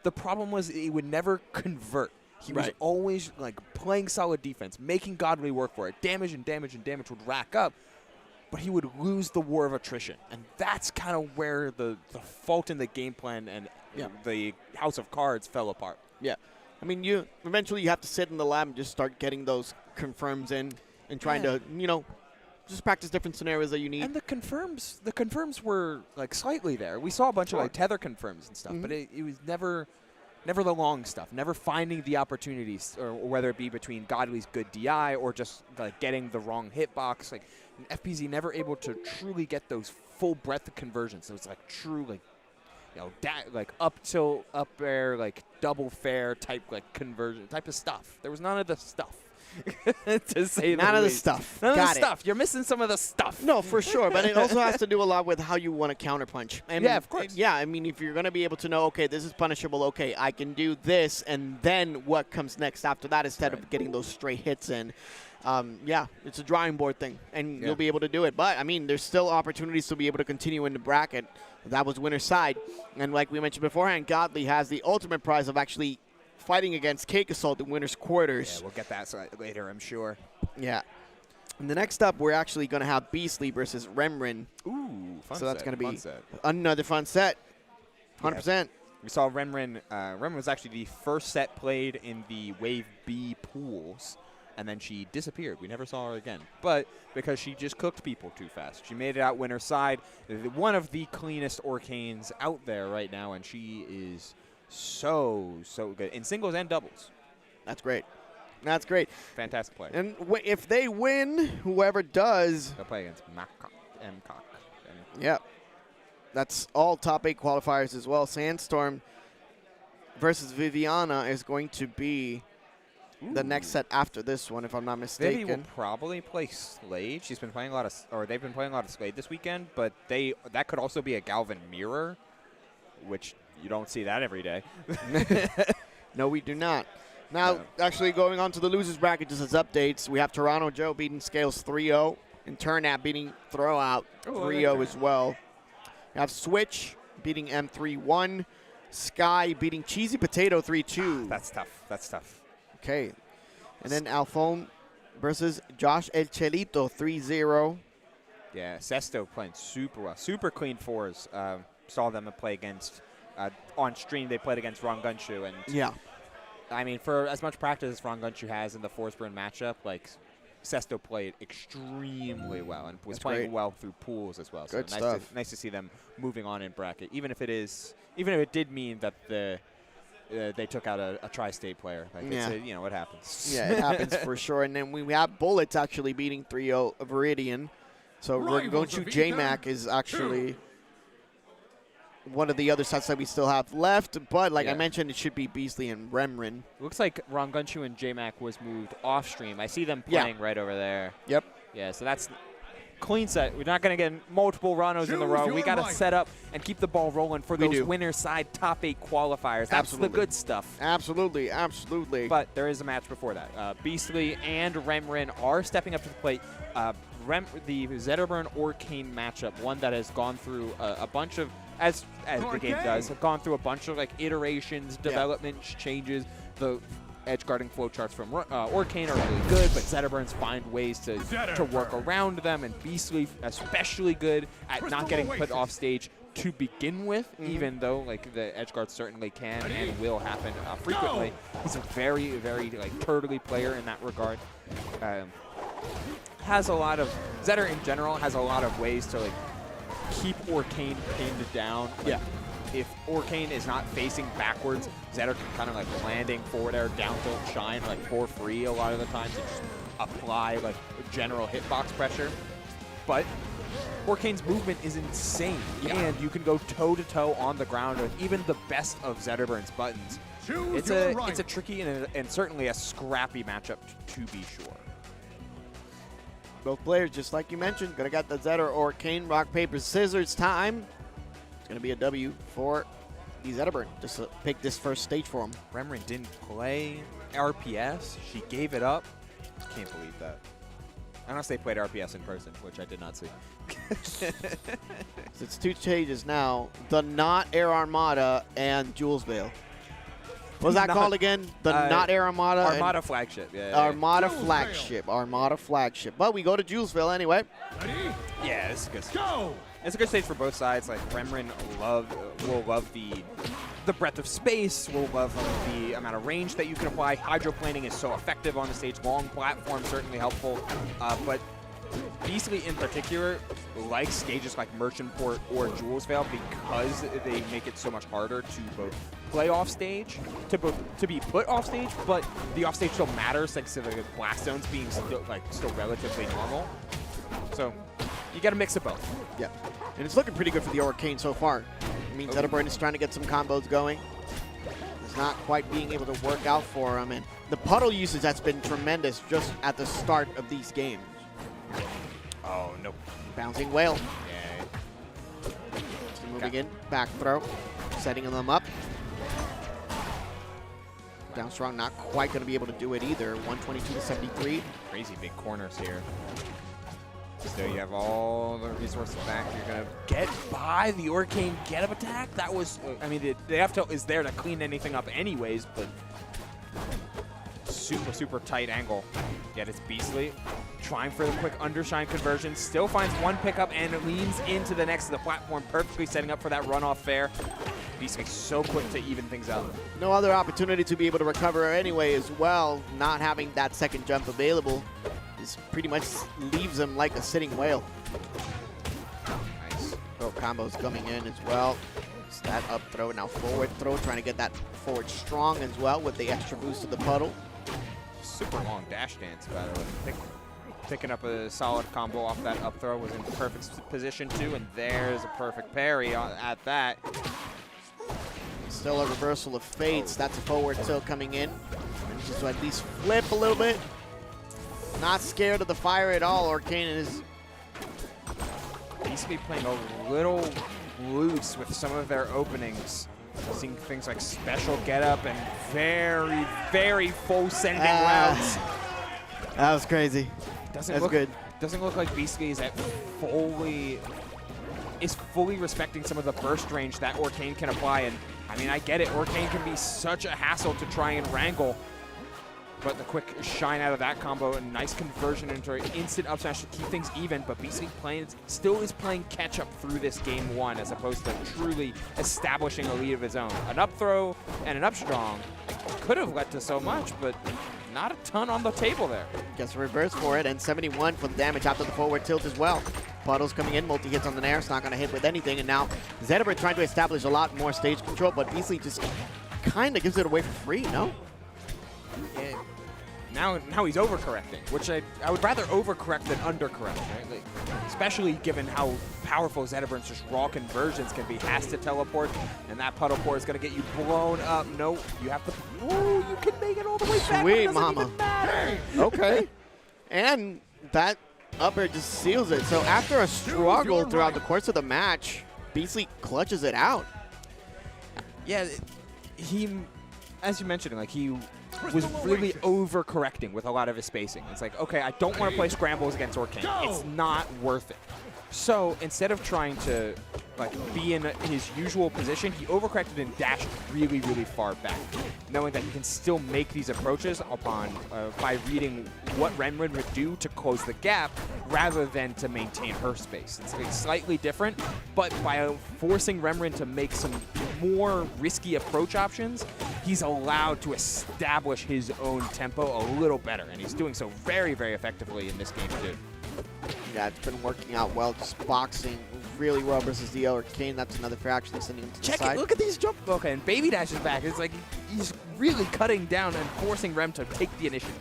The problem was he would never convert. He was always like playing solid defense, making Godly work for it. Damage and damage and damage would rack up, but he would lose the war of attrition. And that's kind of where the fault in the game plan and the House of Cards fell apart. Yeah. I mean, you eventually you have to sit in the lab and just start getting those confirms in and trying to, you know, just practice different scenarios that you need. And the confirms were like slightly there. We saw a bunch of like tether confirms and stuff, but it was never the long stuff, never finding the opportunities, or whether it be between Godly's good DI or just like getting the wrong hitbox. Like FPZ never able to truly get those full breadth of conversions. So it's like true like, you know, like up tilt, up air, like double fair type like conversion type of stuff. There was none of the stuff. To say none of the least. stuff. None Got of the stuff. You're missing some of the stuff. No, for sure. But it also has to do a lot with how you want to counterpunch. And yeah, of course. Yeah, I mean, if you're going to be able to know, okay, this is punishable, okay, I can do this, and then what comes next after that instead of getting those straight hits in. Yeah, it's a drawing board thing, and you'll be able to do it. But, I mean, there's still opportunities to be able to continue in the bracket. That was winner's side. And like we mentioned beforehand, Godly has the ultimate prize of actually fighting against Cakeassault in winner's quarters. Yeah, we'll get that later, I'm sure. Yeah. And the next up, we're actually going to have Beastly versus Remrin. Ooh, fun So that's going to be set. another fun set. 100%. Yeah. We saw Remrin. Remrin was actually the first set played in the Wave B pools, and then she disappeared. We never saw her again. But because she just cooked people too fast. She made it out winner's side. One of the cleanest Orcanes out there right now, and she is so good in singles and doubles. That's great. That's great. Fantastic play. And if they win, whoever does, they'll play against MCOC. Yeah. That's all top 8 qualifiers as well. Sandstorm versus Viviana is going to be the next set after this one, if I'm not mistaken. Vivi will probably play Slade. She's been playing a lot of, or they've been playing a lot of Slade this weekend, but that could also be a Galvin Mirror, which you don't see that every day. No, we do not. Now, actually going on to the losers bracket, just as updates, we have Toronto Joe beating Scales 3-0, and Turnap beating Throwout 3-0 as well. We have Switch beating M3-1, Sky beating Cheesy Potato 3-2. That's tough. That's tough. Okay. And then Alphone versus Josh El Chelito 3-0. Yeah, Sesto playing super well. Super clean fours. Saw them play against, on stream, they played against Rongunshu. And yeah. I mean, for as much practice as Rongunshu has in the Forsburn matchup, like, Sesto played extremely well and was playing well through pools as well. Good so stuff. Nice to see them moving on in bracket, even if it did mean that they took out a tri-state player. Like it's, you know, it happens. Yeah, it happens for sure. And then we have Bullets actually beating 3-0 Viridian. So Rongunshu JMac is actually one of the other sets that we still have left. But like I mentioned, it should be Beastly and Remrin. Looks like Rongunshu and JMac was moved off stream. I see them playing right over there. Yep. Yeah, so that's clean set. We're not going to get multiple Ranos in a row. We got to set up and keep the ball rolling for those winner side top 8 qualifiers. That's the good stuff. Absolutely, absolutely. But there is a match before that. Beastly and Remrin are stepping up to the plate. The Zetterburn Orcane matchup, one that has gone through a bunch of, as the game does, have gone through a bunch of like iterations, development changes. The edge guarding flowcharts from Orcane are really good, but Zetterburns find ways to work around them, and Beastly especially good at not getting put off stage to begin with, even though like the edge guards certainly can and will happen frequently. He's a very, very like turtly player in that regard. Has a lot of Zetter in general has a lot of ways to like keep Orcane pinned down. Like, if Orcane is not facing backwards, Zetter can kind of like landing forward air, down tilt, shine like for free a lot of the times and just apply like general hitbox pressure. But Orcane's movement is insane, and you can go toe-to-toe on the ground with even the best of Zetterburn's buttons Choose It's a tricky and certainly a scrappy matchup to be sure. Both players, just like you mentioned, gonna get the Zeta or Kane. Rock, paper, scissors time. It's gonna be a W for the Zetaburn. Just to pick this first stage for him. Remrin didn't play RPS. She gave it up. Can't believe that. Unless they played RPS in person, which I did not see. So it's two stages now. The Not Air Armada and Jules Veil. What was that called again? The Not Air Armada? Armada flagship. Yeah. Armada flagship. Armada flagship. But we go to Julesville anyway. Yeah, this is good. Go! It's a good stage for both sides. Like Remrin will love the breadth of space, will love the amount of range that you can apply. Hydroplaning is so effective on the stage. Long platform certainly helpful, but Beastly in particular likes stages like Merchant Port or Julesvale because they make it so much harder to both play off stage, to be put off stage, but the off stage still matters, thanks to the blast zones being still relatively normal. So you got to mix of both. Yeah, and it's looking pretty good for the Arcane so far. I mean, Zetaburn is trying to get some combos going. It's not quite being able to work out for him, and the puddle usage has been tremendous just at the start of these games. Oh, no. Bouncing Whale. Yeah. So moving in, back throw, setting them up. Down strong, not quite going to be able to do it either. 122 to 73. Crazy big corners here. So you have all the resources back. You're going to get by the Arcane get-up attack. That was, I mean, the F-tilt is there to clean anything up anyways, but super tight angle. Yet it's Beastly. Trying for the quick undershine conversion. Still finds one pickup and leans into the next of the platform, perfectly setting up for that runoff fair. Beastly so quick to even things out. No other opportunity to be able to recover anyway as well. Not having that second jump available is pretty much leaves him like a sitting whale. Nice. Oh, combos coming in as well. It's that up throw, now forward throw, trying to get that forward strong as well with the extra boost of the puddle. Super long dash dance, by the way. Picking up a solid combo off that up throw was in perfect position too, and there's a perfect parry at that. Still a reversal of fates. That's a forward tilt coming in. Manages to at least flip a little bit. Not scared of the fire at all. Arcane is Beastly playing a little loose with some of their openings. Seeing things like special getup and very full sending routes. That was crazy. That's good. Doesn't look like Beastly is fully respecting some of the burst range that Arcane can apply. And I mean, I get it. Arcane can be such a hassle to try and wrangle. But the quick shine out of that combo, a nice conversion into an instant up smash to keep things even. But Beastly still is playing catch up through this game one, as opposed to truly establishing a lead of his own. An up throw and an up strong could have led to so much, but not a ton on the table there. Gets a reverse for it, and 71 for the damage after the forward tilt as well. Puddles coming in, multi-hits on the nair. It's not going to hit with anything, and now Zetaburn trying to establish a lot more stage control, but Beastly just kind of gives it away for free, no? Yeah. Now he's overcorrecting, which I would rather overcorrect than undercorrect, right? Like, especially given how powerful Zetaburn's just raw conversions can be. Has to teleport, and that puddle pour is going to get you blown up. No, you have to. Oh, you can make it all the way back. Sweet mama. Okay. And that upper just seals it. So after a struggle throughout the course of the match, Beastly clutches it out. Yeah, as you mentioned, like he was really overcorrecting with a lot of his spacing. It's like, okay, I don't want to play scrambles against Arcane. It's not worth it. So instead of trying to be in his usual position, he overcorrected and dashed really far back, knowing that he can still make these approaches upon by reading what Renren would do to close the gap rather than to maintain her space. It's like slightly different, but by forcing Renren to make some more risky approach options, he's allowed to establish his own tempo a little better, and he's doing so very effectively in this game too. Yeah, it's been working out well, just boxing really well versus the Arcane. That's another fraction sending him to the side. Check it, look at these jump. Okay, and Baby Dash is back. It's like he's really cutting down and forcing Rem to take the initiative.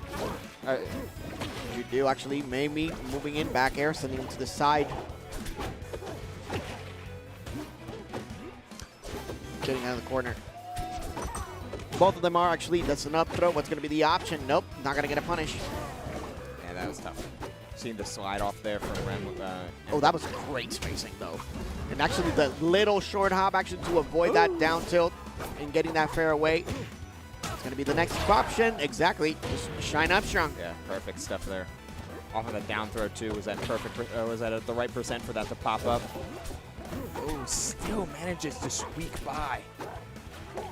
You do actually, maybe moving in, back air, sending him to the side. Getting out of the corner. Both of them are actually, that's an up throw. What's going to be the option? Nope, not going to get a punish. Yeah, that was tough. Seemed to slide off there from Rem. Oh, that was great spacing, though. And actually, the little short hop actually to avoid that down tilt and getting that fair away. It's going to be the next option. Exactly. Just shine up strong. Yeah, perfect stuff there. Off of that down throw, too. Was that perfect? Was that at the right percent for that to pop up? Oh, still manages to squeak by.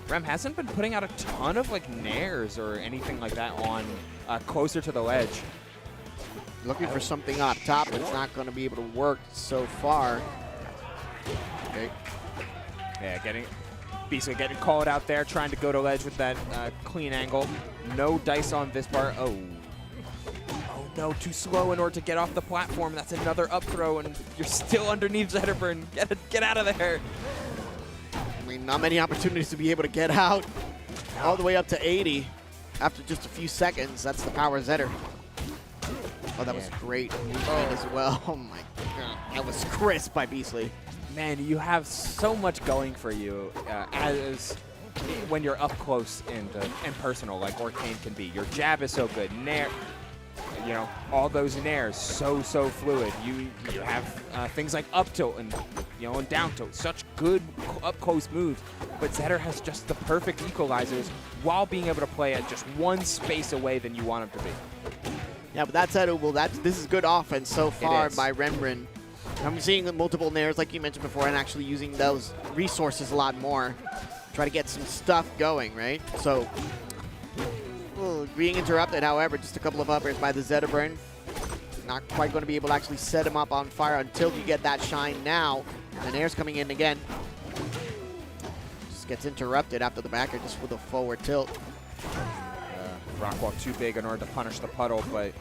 Rem hasn't been putting out a ton of like nairs or anything like that on closer to the ledge. Looking for something up top, but it's not going to be able to work so far. Okay. Yeah, Beasley getting called out there, trying to go to ledge with that clean angle. No dice on this part. Oh. Oh no, too slow in order to get off the platform. That's another up throw, and you're still underneath Zetterburn. Get out of there. I mean, not many opportunities to be able to get out all the way up to 80 after just a few seconds. That's the power of Zetter. Oh, that was great movement as well. Oh my god, that was crisp by Beasley. Man, you have so much going for you as when you're up close and personal, like Orcane can be. Your jab is so good. Nair, you know, all those nairs, so fluid. You have things like up tilt and and down tilt. Such good up close moves. But Zetter has just the perfect equalizers while being able to play at just one space away than you want him to be. Yeah, but that said, this is good offense so far by Rembrandt. I'm seeing multiple nairs, like you mentioned before, and actually using those resources a lot more. Try to get some stuff going, right? So, being interrupted, however, just a couple of uppers by the Zetterburn. Not quite going to be able to actually set him up on fire until you get that shine now. And the nair's coming in again. Just gets interrupted after the backer just with a forward tilt. Rockwall too big in order to punish the puddle, but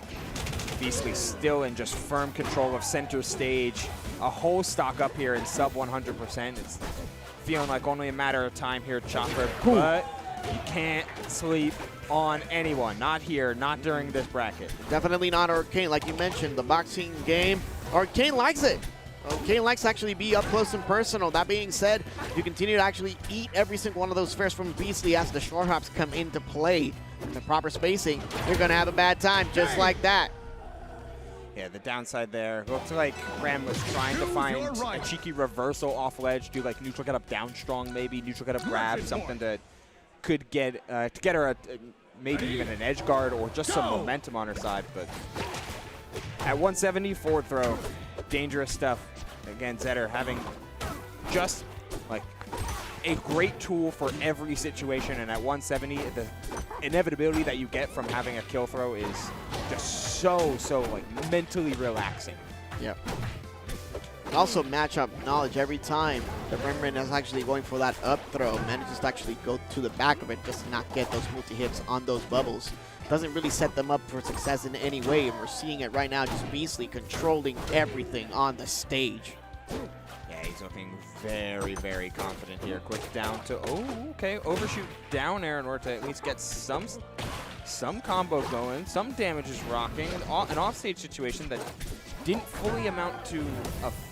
Beasley still in just firm control of center stage. A whole stock up here in sub 100%. It's feeling like only a matter of time here, Chopper, but you can't sleep on anyone. Not here, not during this bracket. Definitely not Arcane. Like you mentioned, the boxing game, Arcane likes it. Arcane likes to actually be up close and personal. That being said, you continue to actually eat every single one of those fares from Beasley as the short hops come into play. In the proper spacing, you're going to have a bad time just like that. Yeah, the downside there. Looks like Ram was trying to find a cheeky reversal off ledge, do like neutral get up down strong maybe, neutral get up grab, something that could get to get her maybe even an edge guard or just some momentum on her side. But at 170 forward throw, dangerous stuff. Again, Zetter having just like a great tool for every situation, and at 170, the inevitability that you get from having a kill throw is just so like mentally relaxing. Yep. And also matchup knowledge every time the Rembrandt is actually going for that up throw, manages to actually go to the back of it, just not get those multi-hits on those bubbles. Doesn't really set them up for success in any way, and we're seeing it right now, just Beasley controlling everything on the stage. Yeah, he's looking very confident here. Quick down to, overshoot down air in order to at least get some combo going, some damage is rocking, an offstage situation that didn't fully amount to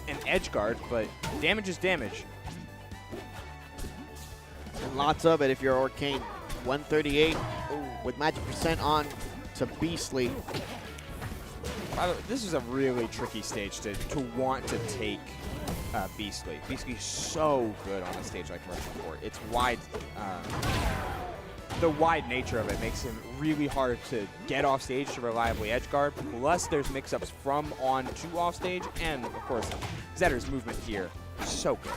an edge guard, but damage is damage. And lots of it if you're Arcane. 138 with magic percent on to Beasley. By the way, this is a really tricky stage to want to take Beasley. Beasley's so good on a stage like Merchant Court. It's wide. The wide nature of it makes him really hard to get off stage to reliably edge guard. Plus, there's mix-ups from on to off stage, and of course, Zetter's movement here so good.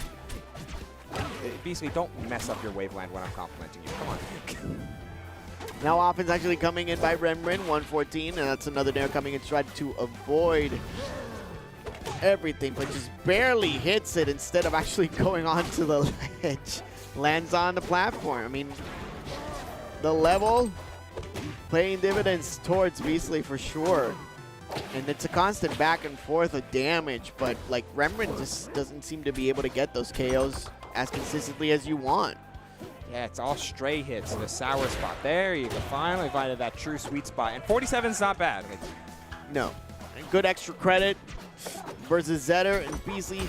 Beasley, don't mess up your waveland when I'm complimenting you. Come on. Now offense actually coming in by Rembrandt, 114, and that's another nair coming in to try to avoid everything, but just barely hits it instead of actually going onto the ledge. Lands on the platform. I mean, the level paying dividends towards Beasley for sure. And it's a constant back and forth of damage, but like Rembrandt just doesn't seem to be able to get those KOs as consistently as you want. Yeah, it's all stray hits, the sour spot. There you go, finally finding that true sweet spot. And 47's not bad. No. And good extra credit versus Zetter, and Beasley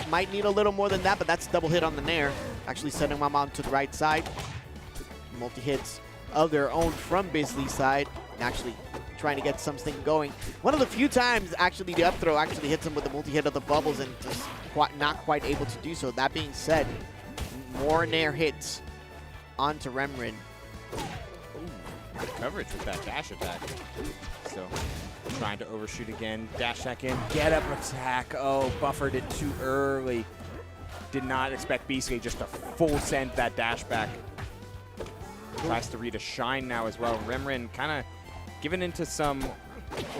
might need a little more than that, but that's a double hit on the nair. Actually sending him on to the right side. multi-hits of their own from Bisley's side, and actually trying to get something going. One of the few times, actually, the up throw actually hits him with the multi-hit of the bubbles and just not quite able to do so. That being said, more Nair hits onto Remrin. Good coverage with that dash attack. So trying to overshoot again. Dash attack in. Get up attack. Oh, buffered it too early. Did not expect Beastly just to full send that dash back. Tries to read a shine now as well. Remrin kind of giving into some,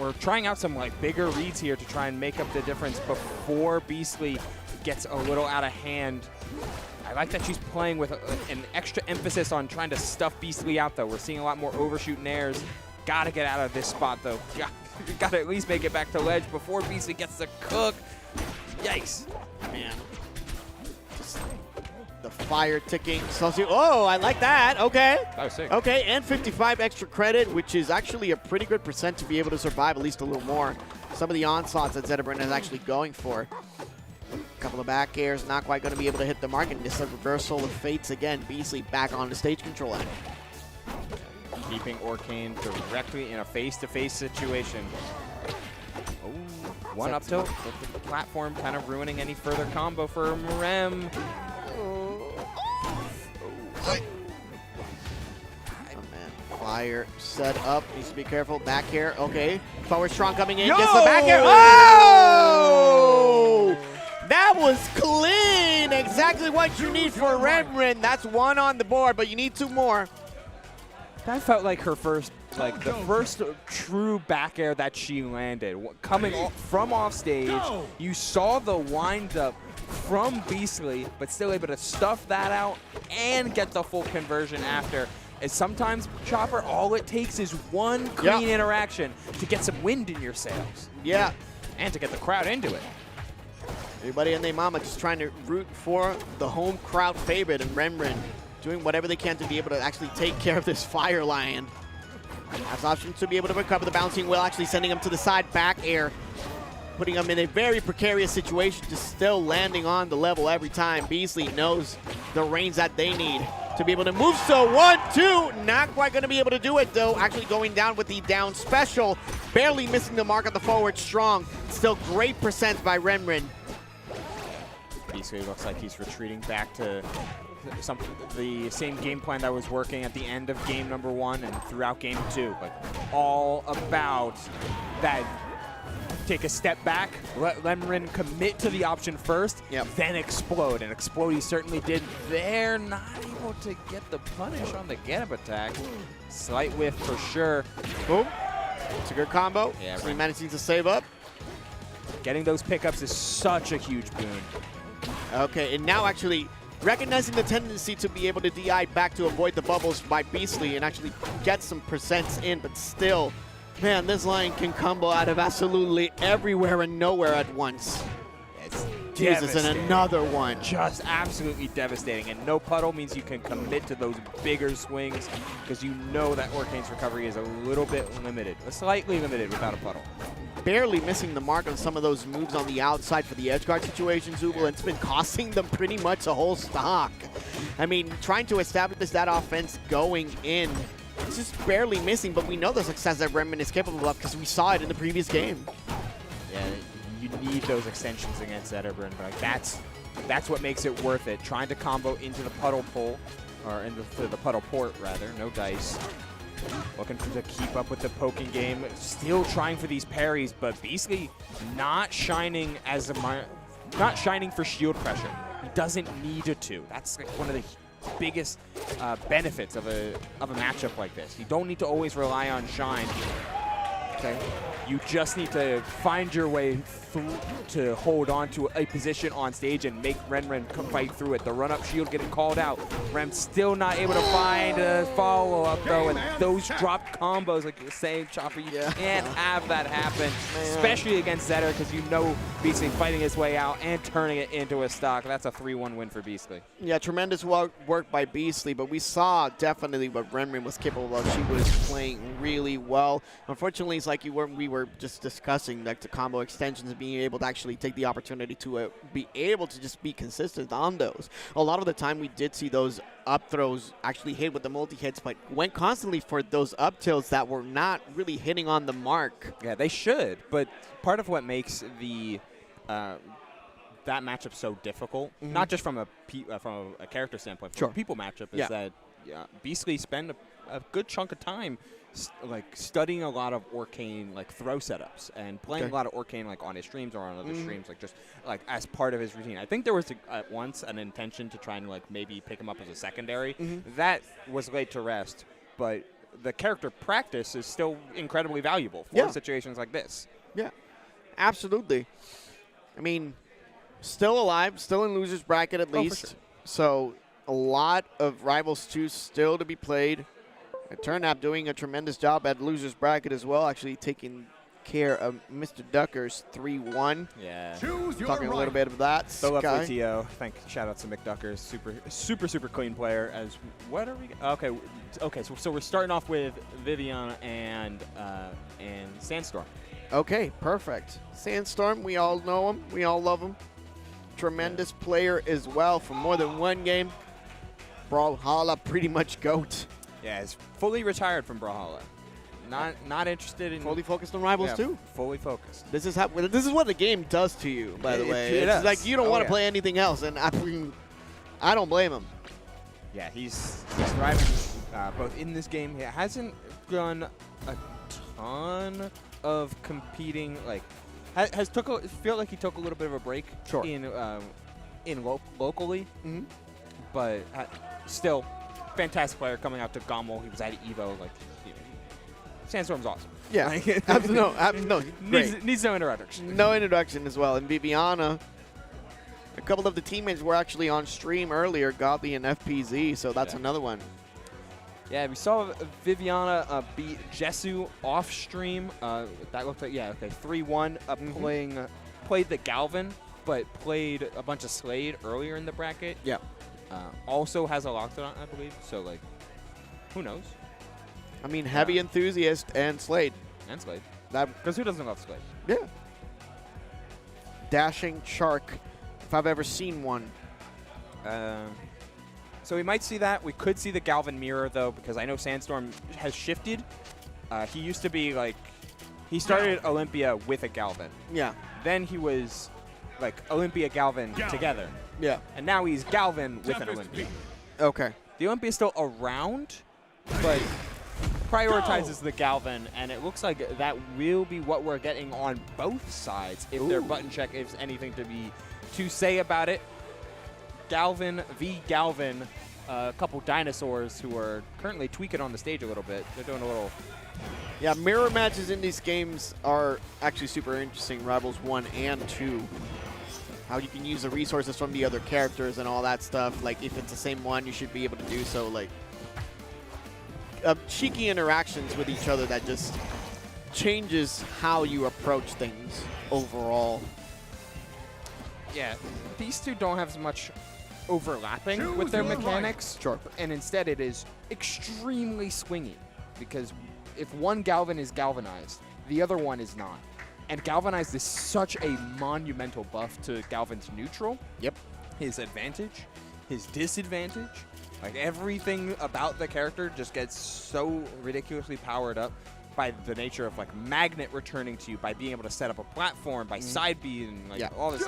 or trying out some like bigger reads here to try and make up the difference before Beastly gets a little out of hand. I like that she's playing with an extra emphasis on trying to stuff Beastly out, though. We're seeing a lot more overshoot nairs. Got to get out of this spot, though. Got to at least make it back to ledge before Beastly gets the cook. Yikes. Man. Just the fire ticking. Oh, I like that. Okay. That was sick. Okay, and 55 extra credit, which is actually a pretty good percent to be able to survive at least a little more. Some of the onslaughts that Zetterbrand is actually going for. A couple of back airs, not quite going to be able to hit the mark, and just a reversal of fates again. Beastly back on the stage control end. Keeping Orcane directly in a face-to-face situation. Oh, one up tilt with the platform, kind of ruining any further combo for Rem. Oh man, fire set up. Needs to be careful. Back air. Okay, forward strong coming in. Gets the back air. Oh! That was clean. Exactly what you need for Remrin. That's one on the board, but you need two more. That felt like her first, like the first true back air that she landed. Coming from off stage, you saw the wind up from Beastly, but still able to stuff that out and get the full conversion after. And sometimes, Chopper, all it takes is one clean interaction to get some wind in your sails. Yeah. And to get the crowd into it. Everybody and their mama just trying to root for the home crowd favorite, and Remrin doing whatever they can to be able to actually take care of this Fire Lion. Has options to be able to recover the bouncing wheel, actually sending him to the side back air, putting him in a very precarious situation, just still landing on the level every time. Beastly knows the range that they need to be able to move. So 1-2, not quite going to be able to do it though. Actually going down with the down special, barely missing the mark at the forward strong. Still great percent by Remrin. Beastly looks like he's retreating back to the same game plan that was working at the end of game number 1 and throughout game 2, but all about that. Take a step back, let Remrin commit to the option first, then explode. And explode he certainly did there. Not able to get the punish on the get-up attack. Slight whiff for sure. Boom. It's a good combo. Yeah, so he managing to save up. Getting those pickups is such a huge boon. Okay, and now actually recognizing the tendency to be able to DI back to avoid the bubbles by Beastly and actually get some percents in, but still, man, this line can combo out of absolutely everywhere and nowhere at once. It's Jesus, and another one. Just absolutely devastating. And no puddle means you can commit to those bigger swings because you know that Orcane's recovery is a little bit limited, slightly limited without a puddle. Barely missing the mark on some of those moves on the outside for the edge guard situation, Zubul, and it's been costing them pretty much a whole stock. I mean, trying to establish that offense going in, it's just barely missing, but we know the success that Remrin is capable of because we saw it in the previous game. Yeah, you need those extensions against Zetterbrand, but like that's what makes it worth it. Trying to combo into the puddle pull, or into the puddle port rather, no dice. Looking to keep up with the poking game, still trying for these parries, but Beastly not shining not shining for shield pressure. He doesn't need it to. That's like one of the biggest benefits of a matchup like this. You don't need to always rely on shine. Okay. You just need to find your way through to hold on to a position on stage and make Remrin fight through it. The run-up shield getting called out. Rem still not able to find a follow-up, though, and those dropped combos, like you're saying, Chopper, you can't have that happen, especially against Zetter, because you know Beastly fighting his way out and turning it into a stock. That's a 3-1 win for Beastly. Yeah, tremendous work by Beastly, but we saw definitely what Remrin was capable of. She was playing really well. Unfortunately, it's like we were just discussing, like the combo extensions, being able to actually take the opportunity to be able to just be consistent on those. A lot of the time we did see those up throws actually hit with the multi-hits, but went constantly for those up tilts that were not really hitting on the mark. Yeah, they should, but part of what makes the that matchup so difficult, not just from a character standpoint, from a people matchup, is that Beastly spend a good chunk of time studying a lot of Arcane throw setups and playing a lot of Arcane on his streams or on other streams, just as part of his routine. I think there was at once an intention to try and maybe pick him up as a secondary. That was laid to rest, but the character practice is still incredibly valuable for situations like this. Yeah, absolutely. I mean, still alive, still in loser's bracket at least. For sure. So a lot of Rivals 2 still to be played. Turnap doing a tremendous job at loser's bracket as well, actually taking care of Mr. Duckers 3-1. Yeah. Talking a little bit of that. So lovely TO. Shout out to McDuckers. Super clean player. As what are we? Okay. So we're starting off with Viviana and Sandstorm. Okay, perfect. Sandstorm, we all know him. We all love him. Tremendous player as well for more than one game. Brawlhalla pretty much GOAT. Yeah, he's fully retired from Brawlhalla. Not interested in fully focused on Rivals too. Fully focused. This is what the game does to you. By the way, it's like you don't want to play anything else, and I don't blame him. Yeah, he's thriving both in this game. He hasn't done a ton of competing. Feel like he took a little bit of a break. Sure. Locally, but still. Fantastic player coming out to GOML. He was at EVO. Sandstorm's awesome. Yeah, no, needs no introduction. No introduction as well. And Viviana, a couple of the teammates were actually on stream earlier, Godly and FPZ, so that's another one. Yeah, we saw Viviana beat Jesu off stream. That looked like 3-1. Played the Galvin, but played a bunch of Slade earlier in the bracket. Yeah. Also has a lockdown, I believe. So, who knows? I mean, heavy enthusiast and Slade. Because who doesn't love Slade? Yeah. Dashing shark, if I've ever seen one. So we might see that. We could see the Galvin mirror, though, because I know Sandstorm has shifted. He used to be, he started Olympia with a Galvin. Yeah. Then he was, Olympia Galvin together. Yeah. And now he's Galvin with an Olympia. Okay. The Olympia is still around, but prioritizes the Galvin, and it looks like that will be what we're getting on both sides if their button check is anything to say about it. Galvin v. Galvin, a couple dinosaurs who are currently tweaking on the stage a little bit. They're doing a little... Yeah, mirror matches in these games are actually super interesting, Rivals 1 and 2. How you can use the resources from the other characters and all that stuff. If it's the same one, you should be able to do so. Cheeky interactions with each other that just changes how you approach things overall. Yeah, these two don't have as much overlapping with their mechanics. Sure. And instead it is extremely swingy. Because if one Galvin is galvanized, the other one is not. And Galvanized is such a monumental buff to Galvin's neutral. Yep. His advantage, his disadvantage. Everything about the character just gets so ridiculously powered up by the nature of magnet returning to you, by being able to set up a platform, by side B and all this,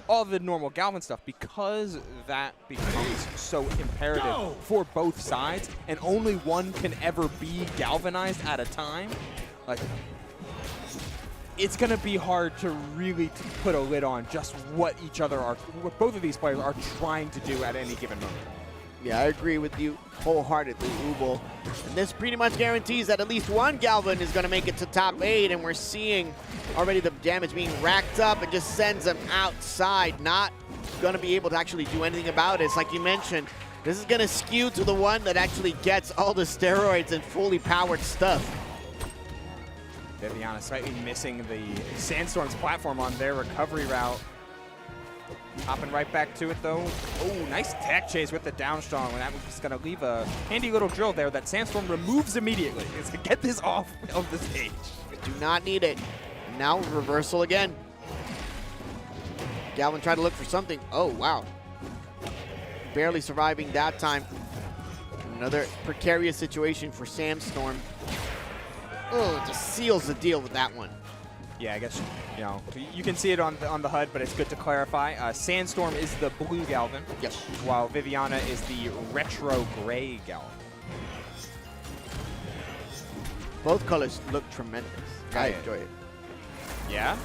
all the normal Galvin stuff, because that becomes so imperative for both sides, and only one can ever be galvanized at a time. It's going to be hard to really put a lid on just what both of these players are trying to do at any given moment. Yeah, I agree with you wholeheartedly, Ubel. And this pretty much guarantees that at least one Galvin is going to make it to top 8, and we're seeing already the damage being racked up and just sends them outside. Not going to be able to actually do anything about it. It's like you mentioned, this is going to skew to the one that actually gets all the steroids and fully powered stuff. Viviana slightly missing the Sandstorm's platform on their recovery route. Hopping right back to it, though. Oh, nice tech chase with the down strong. And that was going to leave a handy little drill there that Sandstorm removes immediately. It's to get this off of the stage. Do not need it. Now reversal again. Galvin tried to look for something. Oh, wow. Barely surviving that time. Another precarious situation for Sandstorm. Oh, just seals the deal with that one. Yeah, I guess, you know, you can see it on the HUD, but it's good to clarify. Sandstorm is the blue Galvin, Yes. while Viviana is the retro gray Galvin. Both colors look tremendous. I enjoy it. Yeah?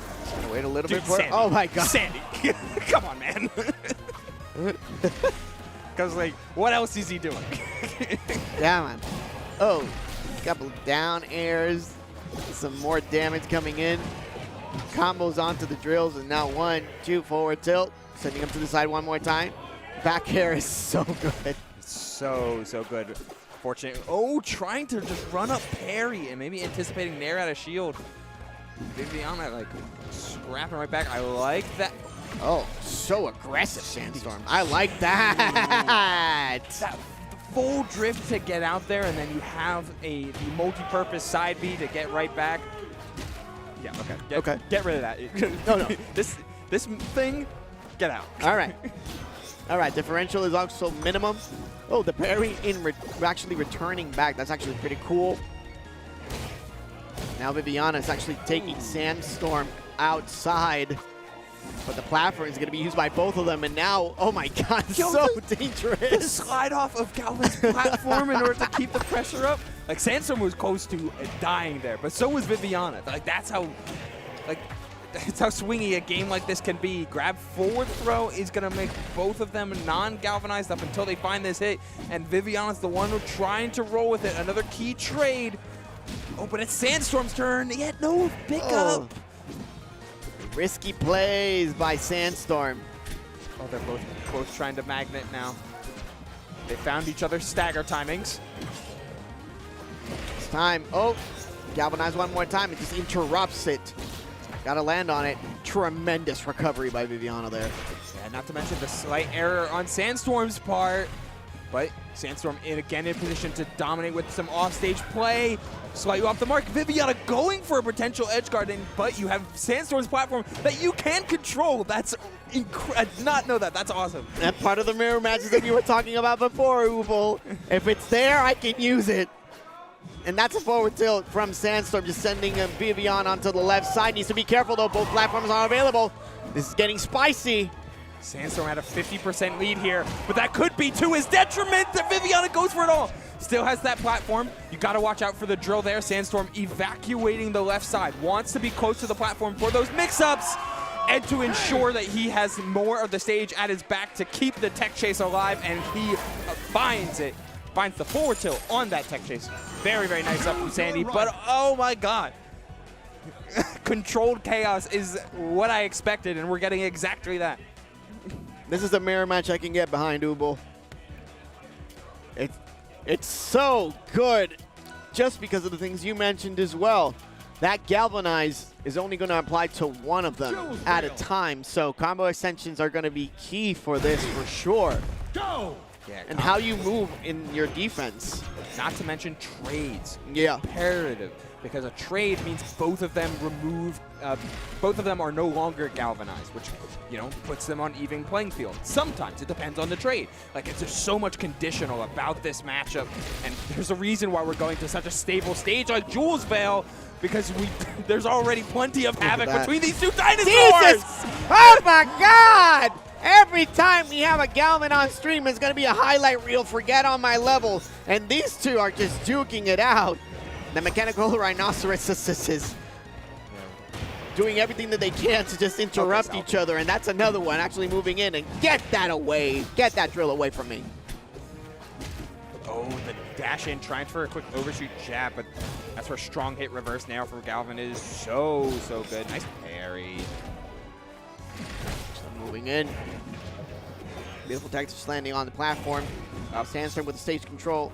Wait a little Dude, bit for it. Sandy. Oh my god. Sandy. Come on, man. Because, like, what else is he doing? Yeah, man. Oh, a couple of down airs. Some more damage coming in. Combos onto the drills, and now 1, 2, forward tilt. Sending him to the side one more time. Back air is so good. So good. Fortunate. Oh, trying to just run up parry and maybe anticipating Nair out of shield. Viviana, like, scrapping right back. I like that. Oh, so aggressive, Sandstorm. I like that. That full drift to get out there, and then you have the multi-purpose side B to get right back. Yeah, okay. Get rid of that. No. This thing, get out. All right. All right, differential is also minimum. Oh, the parry in actually returning back. That's actually pretty cool. Now Viviana is actually taking Sandstorm outside. But the platform is going to be used by both of them. And now, oh my god, so dangerous. The slide off of Galvin's platform in order to keep the pressure up. Like, Sandstorm was close to dying there, but so was Viviana. Like, that's how swingy a game like this can be. Grab forward throw is going to make both of them non-galvanized up until they find this hit. And Viviana's the one who's trying to roll with it. Another key trade. Oh, but it's Sandstorm's turn. Yet no pickup. Risky plays by Sandstorm. Oh, they're both trying to magnet now. They found each other's stagger timings. It's time. Oh, galvanize one more time. It just interrupts it. Got to land on it. Tremendous recovery by Viviana there. Yeah, not to mention the slight error on Sandstorm's part. But Sandstorm again in position to dominate with some offstage play. Slightly off the mark. Viviana going for a potential edge guard, but you have Sandstorm's platform that you can control. That's I did not know that. That's awesome. That part of the mirror matches that you were talking about before, Ubel. If it's there, I can use it. And that's a forward tilt from Sandstorm, just sending Viviana onto the left side. Needs to be careful, though. Both platforms are available. This is getting spicy. Sandstorm had a 50% lead here, but that could be to his detriment. That Viviana goes for it all. Still has that platform. You got to watch out for the drill there. Sandstorm evacuating the left side. Wants to be close to the platform for those mix-ups and to ensure that he has more of the stage at his back to keep the tech chase alive, and he finds it. Finds the forward tilt on that tech chase. Very, very nice up from Sandy, but oh my god. Controlled chaos is what I expected, and we're getting exactly that. This is a mirror match I can get behind, Ubel. It's so good just because of the things you mentioned as well. That Galvanize is only going to apply to one of them at a time, so combo extensions are going to be key for this for sure. Go! Yeah, and how you move in your defense. Not to mention trades. Yeah. Imperative, because a trade means both of them are no longer galvanized, which, you know, puts them on even playing field. Sometimes it depends on the trade. Like, it's just so much conditional about this matchup, and there's a reason why we're going to such a stable stage like Jules Vale, because there's already plenty of havoc between these two dinosaurs. Jesus! Oh my God! Every time we have a Galvin on stream, it's going to be a highlight reel, forget on my level. And these two are just duking it out. The mechanical rhinoceros is doing everything that they can to just interrupt each other. And that's another one actually moving in and get that away. Get that drill away from me. Oh, the dash in, trying for a quick overshoot jab, but that's where strong hit reverse now for Galvin is so good. Nice parry. Moving in. Beautiful Texas landing on the platform. Sandstorm with the stage control.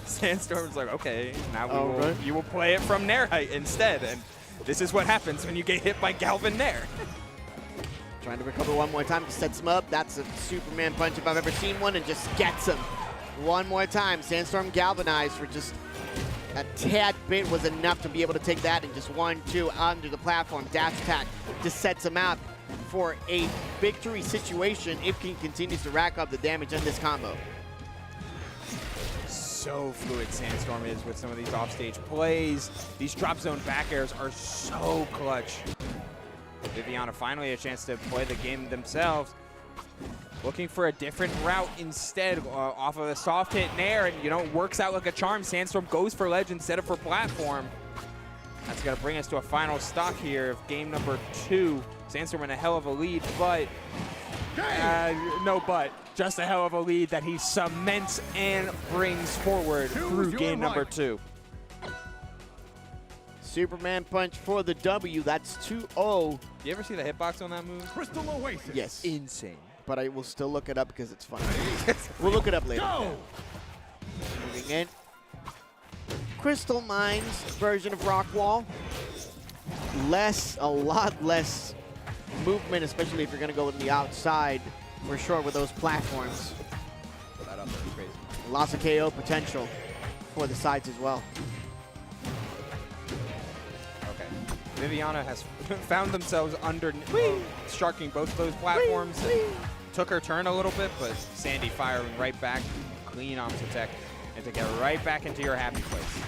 Sandstorm's like, okay, now you will play it from Nair height instead. And this is what happens when you get hit by Galvin Nair. Trying to recover one more time, just sets him up. That's a Superman punch if I've ever seen one, and just gets him. One more time. Sandstorm galvanized for just a tad bit was enough to be able to take that, and just 1-2 under the platform. Dash attack just sets him out for a victory situation if he continues to rack up the damage in this combo. so fluid Sandstorm is with some of these offstage plays. These drop zone back airs are so clutch. Viviana finally a chance to play the game themselves. Looking for a different route instead off of a soft hit nair, and works out like a charm. Sandstorm goes for ledge instead of for platform. That's going to bring us to a final stock here of game number 2. Sandstorm in a hell of a lead, but no but. Just a hell of a lead that he cements and brings forward through game number 2. Superman punch for the W. That's 2-0. You ever see the hitbox on that move? Crystal Oasis. Yes. Insane. But I will still look it up because it's fun. We'll look it up later. Go! Moving in. Crystal Mines version of Rock Wall. A lot less movement, especially if you're going to go in the outside, for sure, with those platforms. Put that up there, crazy. Lots of KO potential for the sides as well. Okay. Viviana has found themselves under sharking both of those platforms. Took her turn a little bit, but Sandy firing right back. Clean opposite tech. And to get right back into your happy place.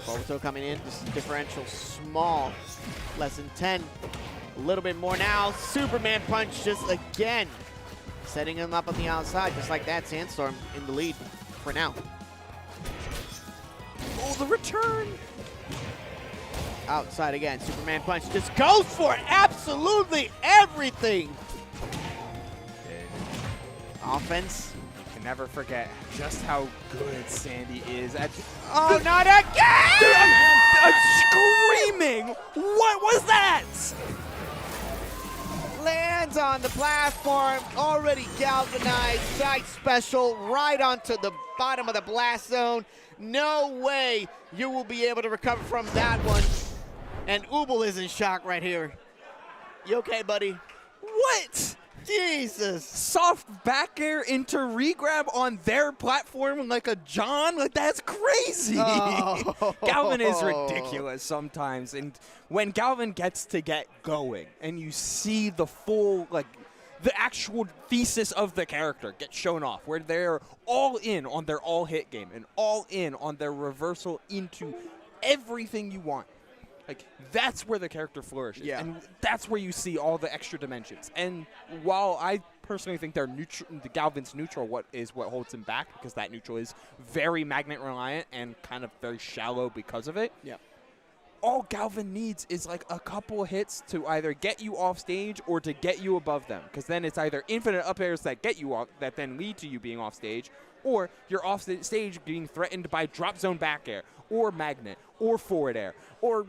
Boboto coming in, just differential small, less than 10. A little bit more now. Superman punch just again. Setting him up on the outside, just like that. Sandstorm in the lead for now. Oh, the return! Outside again. Superman punch just goes for absolutely everything. Offense. You can never forget just how good Sandy is at. Oh, not again! Dude, I'm screaming! What was that? Lands on the platform, already galvanized, side special, right onto the bottom of the blast zone. No way you will be able to recover from that one. And Ubel is in shock right here. You okay, buddy? What? Jesus. Soft back air into regrab on their platform like a John? Like, that's crazy. Oh. Galvin is ridiculous sometimes. And when Galvin gets to get going and you see the full, like, the actual thesis of the character get shown off, where they're all in on their all-hit game and all in on their reversal into everything you want. Like, that's where the character flourishes. Yeah. And that's where you see all the extra dimensions. And while I personally think they're neutral, the Galvin's neutral what holds him back, because that neutral is very magnet reliant and kind of very shallow because of it. Yeah. All Galvin needs is like a couple of hits to either get you off stage or to get you above them, because then it's either infinite up airs that get you off, that then lead to you being off stage, or you're off stage being threatened by drop zone back air or magnet or forward air, or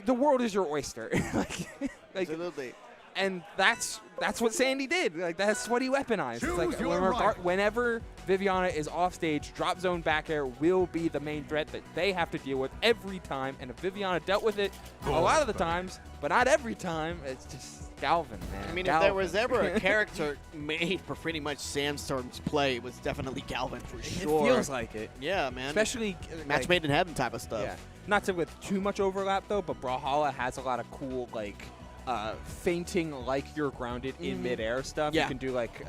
the world is your oyster. like, Absolutely. And that's what Sandy did. Like, that's what he weaponized. It's like, Choose your right. whenever Viviana is off stage, drop zone back air will be the main threat that they have to deal with every time. And if Viviana dealt with it a lot of the times, but not every time, it's just Galvin, man. I mean, Galvin. if there was ever a character made for pretty much Sandstorm's play, it was definitely Galvin for sure. It feels like it. Yeah, man. Especially Match like, made in heaven type of stuff. Yeah. Not to with too much overlap though, but Brawlhalla has a lot of cool like fainting like you're grounded in midair stuff. Yeah. You can do like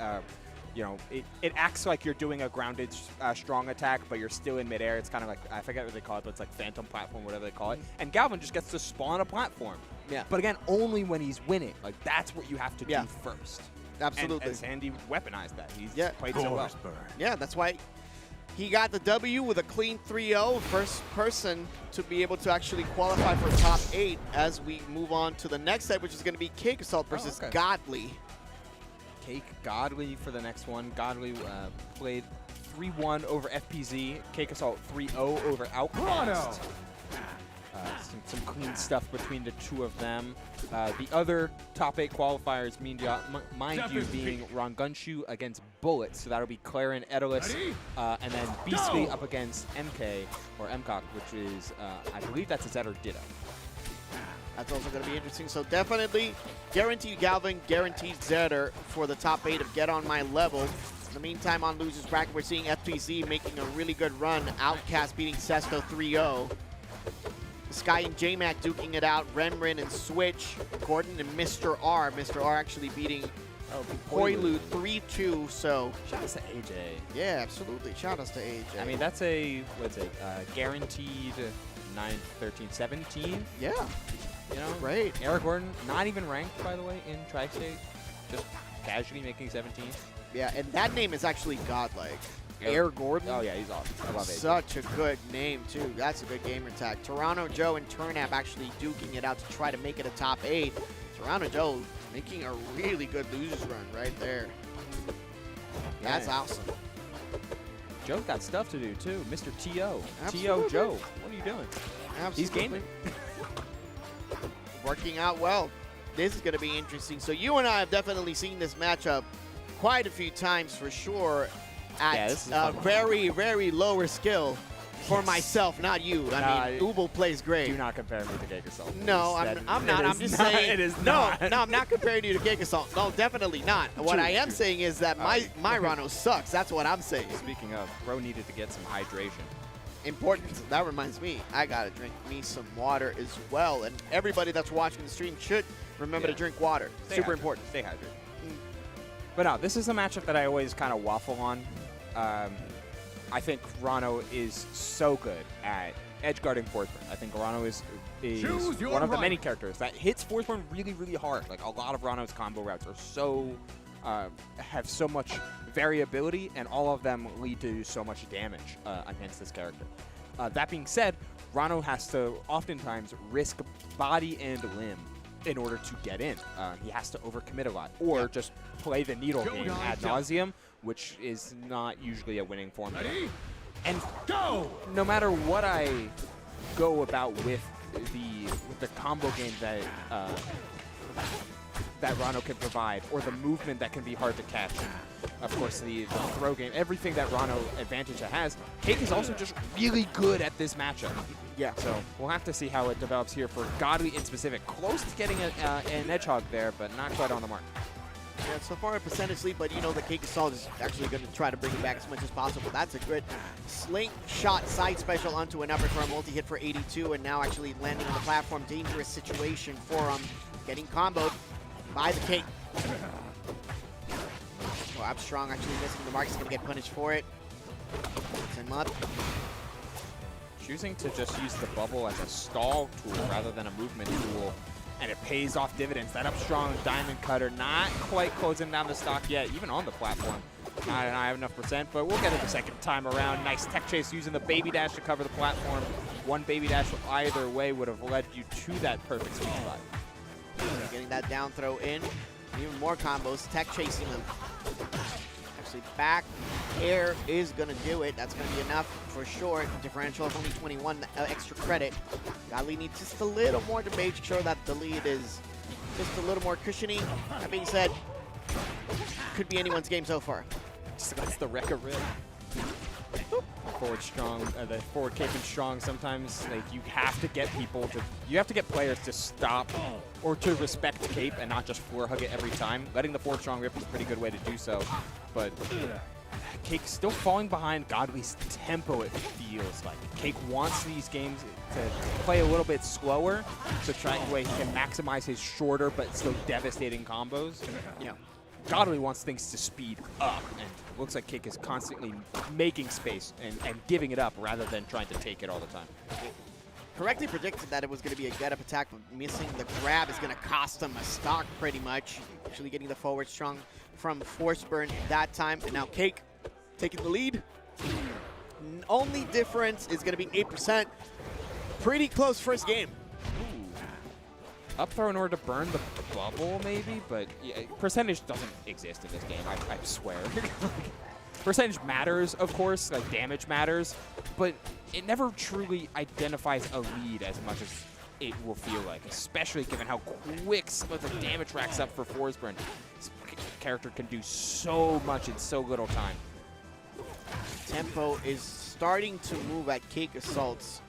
it acts like you're doing a grounded strong attack, but you're still in midair. It's kind of like, I forget what they call it, but it's like phantom platform, whatever they call it. And Galvin just gets to spawn a platform. Yeah. But again, only when he's winning. Like, that's what you have to do first. Absolutely. And Sandy weaponized that. He's Yeah. played so well. Yeah, that's why he got the W with a clean 3-0. First person to be able to actually qualify for top 8 as we move on to the next set, which is going to be Cakeassault versus Godly. Take Godly for the next one. Godly played 3-1 over FPZ. Cakeassault 3-0 over Outcast. Some clean stuff between the two of them. The other top 8 qualifiers, mind you, being Rongunshu against Bullets. So that'll be Claren, Edelus, and then Beastly up against MK, or MCOC, which is, I believe that's a Zed or Ditto. That's also going to be interesting. So definitely guaranteed Galvin, guaranteed Zedder for the top 8 of Get On My Level. In the meantime, on Losers Bracket, we're seeing FPZ making a really good run. Outcast beating Sesto 3-0. Sky and J-Mac duking it out. Renrin and Switch. Gordon and Mr. R. Mr. R actually beating Koilu 3-2, so Shout out to AJ. yeah, absolutely. Shout outs to AJ. I mean, that's a, what's it, guaranteed 9th, 13th, 17th. yeah, You know, great. Eric Gordon, not even ranked, by the way, in Tri-State. Just casually making 17th. Yeah, and that name is actually godlike. Air Gordon. Oh, yeah, he's awesome. I love AJ. Such a good name, too. That's a good gamer tag. Toronto Joe and Turnap actually duking it out to try to make it a top 8. Toronto Joe making a really good losers run right there. That's Yeah. awesome. Joe's got stuff to do, too. Mr. T.O. Absolutely. T.O. Joe. What are you doing? Absolutely. He's gaming. Working out well. This is going to be interesting. So you and I have definitely seen this matchup quite a few times for sure Yeah, this at is a fun one. very, very lower skill for myself, not you. I mean, Ubel plays great. Do not compare me to Cakeassault. No, I'm not. I'm just saying. It is no, not. no, I'm not comparing you to Cakeassault. No, definitely not. What I am saying is that my Rano sucks. That's what I'm saying. Speaking of, bro needed to get some hydration. Important. That reminds me, I gotta drink me some water as well. And everybody that's watching the stream should remember to drink water. Super important. Stay hydrated. But no, this is a matchup that I always kind of waffle on. I think Rano is so good at edge guarding Forsburn. I think Rano is Choose your one of the right. many characters that hits Forsburn really, really hard. Like a lot of Rano's combo routes are so have so much variability, and all of them lead to so much damage against this character. That being said, Rano has to oftentimes risk body and limb in order to get in. He has to overcommit a lot, or just play the needle Go, game guys, ad go. nauseum, which is not usually a winning formula. Ready? And Go! no matter what I go about with the combo game that that Rano can provide, or the movement that can be hard to catch, of course the throw game, everything that Rano advantage has, Cake is also just really good at this matchup. Yeah. So we'll have to see how it develops here for Godly in specific. Close to getting an Edgehog there, but not quite on the mark. Yeah, so far a percentage lead, but you know the Cakeassault is actually going to try to bring it back as much as possible. That's a good slingshot side special onto an upper for a multi-hit for 82, and now actually landing on the platform. Dangerous situation for him. Getting comboed by the Cake. Well, Abstrong actually missing the mark. He's going to get punished for it. Puts him up. Choosing to just use the bubble as a stall tool rather than a movement tool, and it pays off dividends. That Upstrong Diamond Cutter not quite closing down the stock yet, even on the platform. Not I have enough percent, but we'll get it the second time around. Nice tech chase using the baby dash to cover the platform. One baby dash either way would have led you to that perfect sweet spot. Getting that down throw in. Even more combos. Tech chasing him. Actually, back air is going to do it. That's going to be enough for sure. Differential of only 21 extra credit. Godly needs just a little more to make sure that the lead is just a little more cushiony. That being said, could be anyone's game so far. That's the wreck of rib. Forward strong, the forward cape and strong. Sometimes like you have to get people to, you have to get players to stop or to respect the cape and not just floor hug it every time. Letting the forward strong rip is a pretty good way to do so, but Cake still falling behind Godly's tempo. It feels like Cake wants these games to play a little bit slower, to try and way he can maximize his shorter but still devastating combos. You know, Godly wants things to speed up, and it looks like Cake is constantly making space and giving it up rather than trying to take it all the time. Correctly predicted that it was going to be a get-up attack, but missing the grab is going to cost him a stock pretty much. Actually getting the forward strong from Forsburn that time, and now Cake taking the lead. Only difference is going to be 8%. Pretty close first game. Up throw in order to burn the bubble, maybe, but yeah, percentage doesn't exist in this game, I swear. Percentage matters, of course, like damage matters, but it never truly identifies a lead as much as it will feel like, especially given how quick some of the damage racks up for Forsburn. This character can do so much in so little time. Tempo is starting to move at Cakeassault's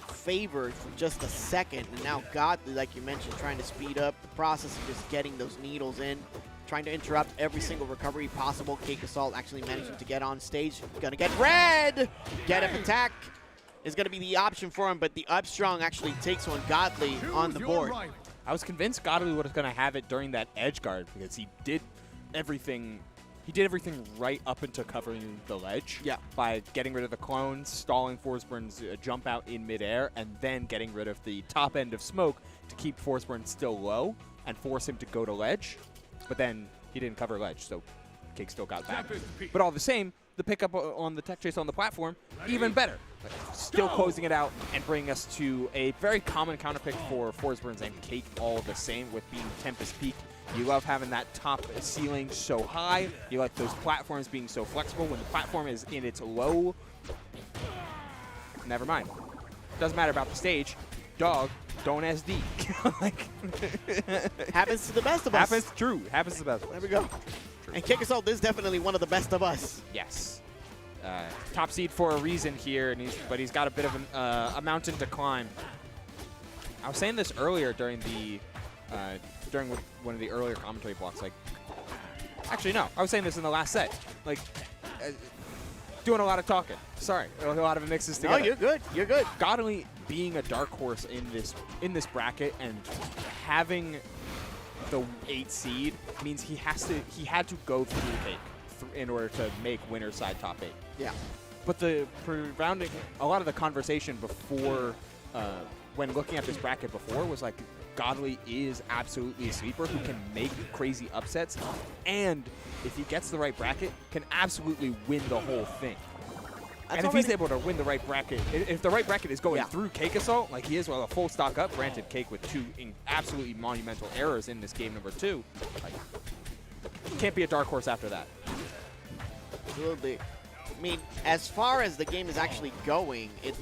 favor for just a second, and now Godly, like you mentioned, trying to speed up the process of just getting those needles in, trying to interrupt every single recovery possible. Cakeassault actually managing to get on stage. Gonna get red! Get up attack is gonna be the option for him, but the Upstrong actually takes one. Godly on the board. Right. I was convinced Godly was going to have it during that edge guard because he did everything. He did everything right up into covering the ledge. Yeah. By getting rid of the clones, stalling Forsburn's jump out in midair, and then getting rid of the top end of smoke to keep Forsburn still low and force him to go to ledge. But then he didn't cover ledge, so Cake still got back. But all the same, the pickup on the tech chase on the platform, even better. Like, still closing it out and bringing us to a very common counterpick for Forsburn's and Cake all the same with being Tempest Peak. You love having that top ceiling so high. You like those platforms being so flexible. When the platform is in its low, never mind. Doesn't matter about the stage. Dog, don't SD. Like, Happens to the best of us. happens, true. Happens to the best of us. There we go. And Cakeassault is definitely one of the best of us. Yes. Top seed for a reason here, and he's got a bit of a mountain to climb. I was saying this earlier during one of the earlier commentary blocks. Like, actually, no, I was saying this in the last set. Like, doing a lot of talking. Sorry, a lot of it mixes together. No, you're good. You're good. Godly being a dark horse in this bracket and having the 8 seed means he had to go through Cake in order to make winner side top 8. Yeah. But surrounding a lot of the conversation before, when looking at this bracket before, was like Godly is absolutely a sweeper who can make crazy upsets, and if he gets the right bracket, can absolutely win the whole thing. And if he's able to win the right bracket, if the right bracket is going through Cakeassault, like he is with a full stock up, granted Cake with 2 absolutely monumental errors in this game number 2, like, can't be a dark horse after that. Absolutely. I mean, as far as the game is actually going, it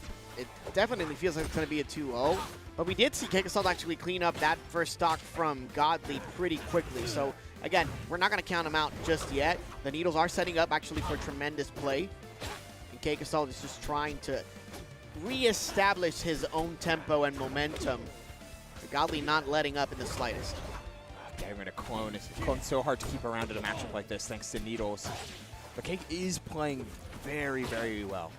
definitely feels like it's going to be a 2-0. But we did see Cakeassault actually clean up that first stock from Godly pretty quickly. So, again, we're not going to count him out just yet. The Needles are setting up actually for tremendous play. And Cakeassault is just trying to reestablish his own tempo and momentum. Godly not letting up in the slightest. Getting rid of Clone. It's so hard to keep around in a matchup like this thanks to Needles. But Cake is playing very, very well.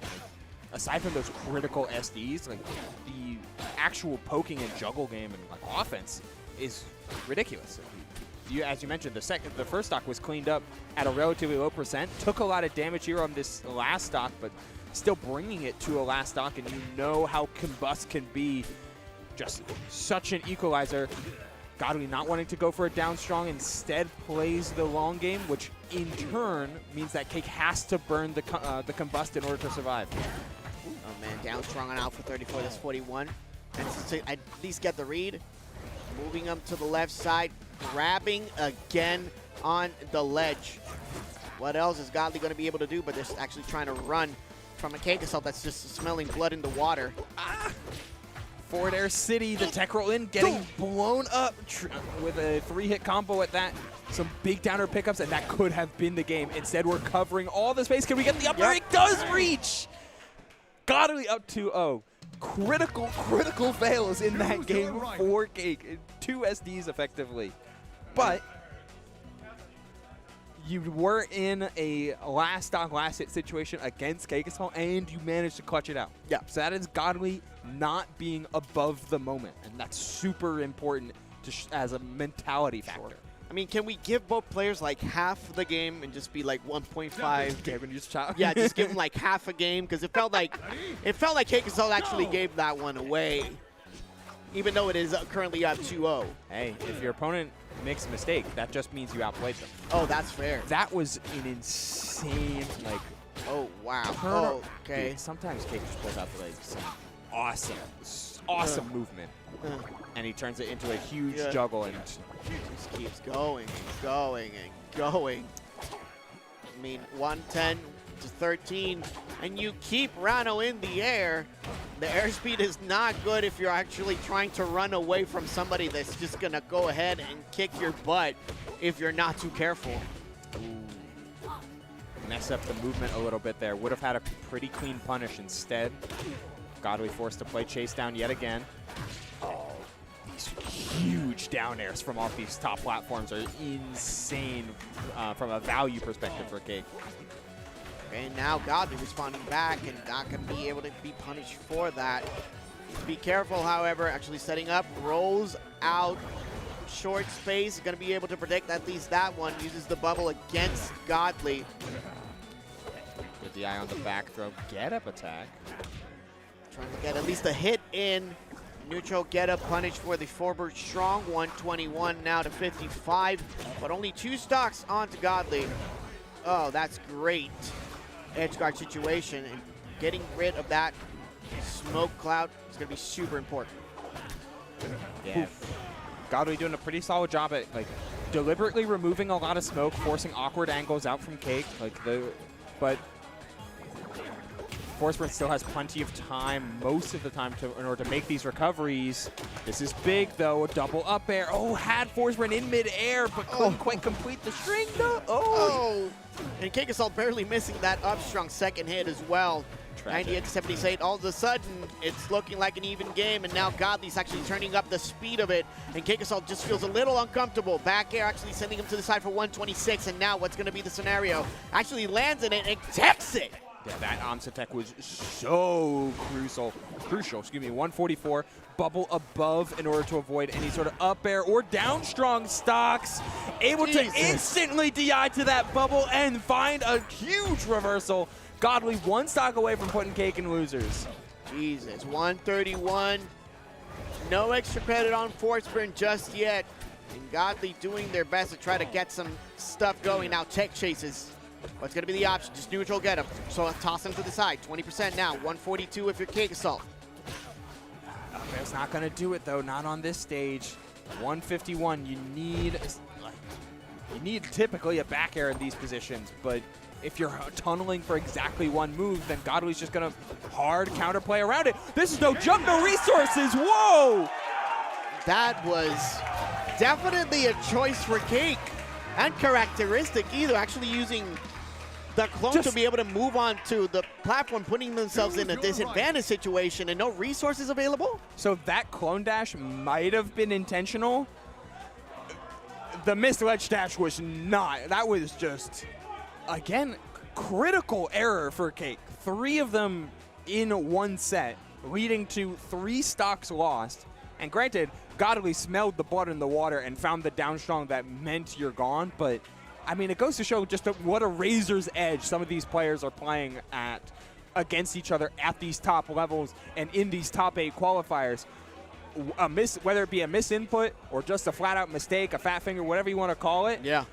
Aside from those critical SDs, like the actual poking and juggle game and like offense is ridiculous. As you mentioned, the first stock was cleaned up at a relatively low percent. Took a lot of damage here on this last stock, but still bringing it to a last stock, and you know how Combust can be just such an equalizer. Godly not wanting to go for a down strong, instead plays the long game, which in turn means that Cake has to burn the Combust in order to survive. Oh man, down strong on Alpha 34, that's 41. And to at least get the read, moving up to the left side, grabbing again on the ledge. What else is Godly going to be able to do? But they're actually trying to run from a Cakeassault that's just smelling blood in the water. Forward Air City, the tech roll in, getting blown up with a 3-hit combo at that. Some big downer pickups, and that could have been the game. Instead, we're covering all the space. Can we get the up air? It does reach! Godly up 2-0. Critical fails in that game for Cake. 2 SDs effectively. But you were in a last stock, last hit situation against Cakeassault, and you managed to clutch it out. Yeah. So that is Godly not being above the moment, and that's super important as a mentality factor. I mean, can we give both players like half the game and just be like 1.5? Yeah, just give them like half a game, because it felt like Cakeassault actually gave that one away, even though it is currently at 2-0. Hey, if your opponent makes a mistake, that just means you outplayed them. Oh, that's fair. That was an insane, like, oh wow. Oh, okay. Dude, sometimes Cake just pulls out like some awesome movement, and he turns it into a huge juggle and just keeps going and going and going. I mean, 110 to 13, and you keep Rano in the air. The airspeed is not good if you're actually trying to run away from somebody that's just gonna go ahead and kick your butt if you're not too careful. Ooh. Mess up the movement a little bit there. Would have had a pretty clean punish instead. Godly forced to play chase down yet again. Oh, these huge down airs from off these top platforms are insane from a value perspective for Cake. And now Godly responding back and not going to be able to be punished for that. Be careful, however, actually setting up, rolls out, short space, going to be able to predict at least that one, uses the bubble against Godly. Get the eye on the back throw, get up attack. Trying to get at least a hit in. Neutral get up punish for the forward strong, 121 now to 55, but only 2 stocks onto Godly. Oh, that's great edge guard situation, and getting rid of that smoke cloud is going to be super important. Yeah. Godly doing a pretty solid job at like deliberately removing a lot of smoke, forcing awkward angles out from Cake. But Forsberg still has plenty of time, most of the time, in order to make these recoveries. This is big, though. A double up air. Oh, had Forsberg in mid-air, but couldn't quite complete the string, though. Oh! And Cakeassault barely missing that up-strong second hit as well. Tragic. 98 to 78. All of a sudden, it's looking like an even game, and now Godly's actually turning up the speed of it, and Cakeassault just feels a little uncomfortable. Back air actually sending him to the side for 126, and now what's going to be the scenario? Actually lands in it and takes it! Yeah, that onset tech was so crucial. 144, bubble above in order to avoid any sort of up air or down strong stocks. Able to instantly DI to that bubble and find a huge reversal. Godly 1 stock away from putting Cake in losers. Jesus, 131. No extra credit on Forsberg just yet. And Godly doing their best to try to get some stuff going. Now tech chases. What's going to be the option? Just neutral get him. So toss him to the side. 20% now. 142 if you're Cakeassault. It's not going to do it, though. Not on this stage. 151. You need typically a back air in these positions, but if you're tunneling for exactly 1 move, then Godly's just going to hard counterplay around it. This is no jump, no resources. Whoa! That was definitely a choice for Cake. And characteristic either, actually using the clone to be able to move on to the platform, putting themselves in a disadvantaged situation and no resources available. So that clone dash might have been intentional. The missed ledge dash was not. That was just, again, critical error for Cake. 3 of them in 1 set, leading to 3 stocks lost. And granted, Godly smelled the blood in the water and found the down strong that meant you're gone, but I mean, it goes to show just what a razor's edge some of these players are playing at against each other at these top levels and in these top 8 qualifiers. Whether it be a misinput or just a flat-out mistake, a fat finger, whatever you want to call it. Yeah.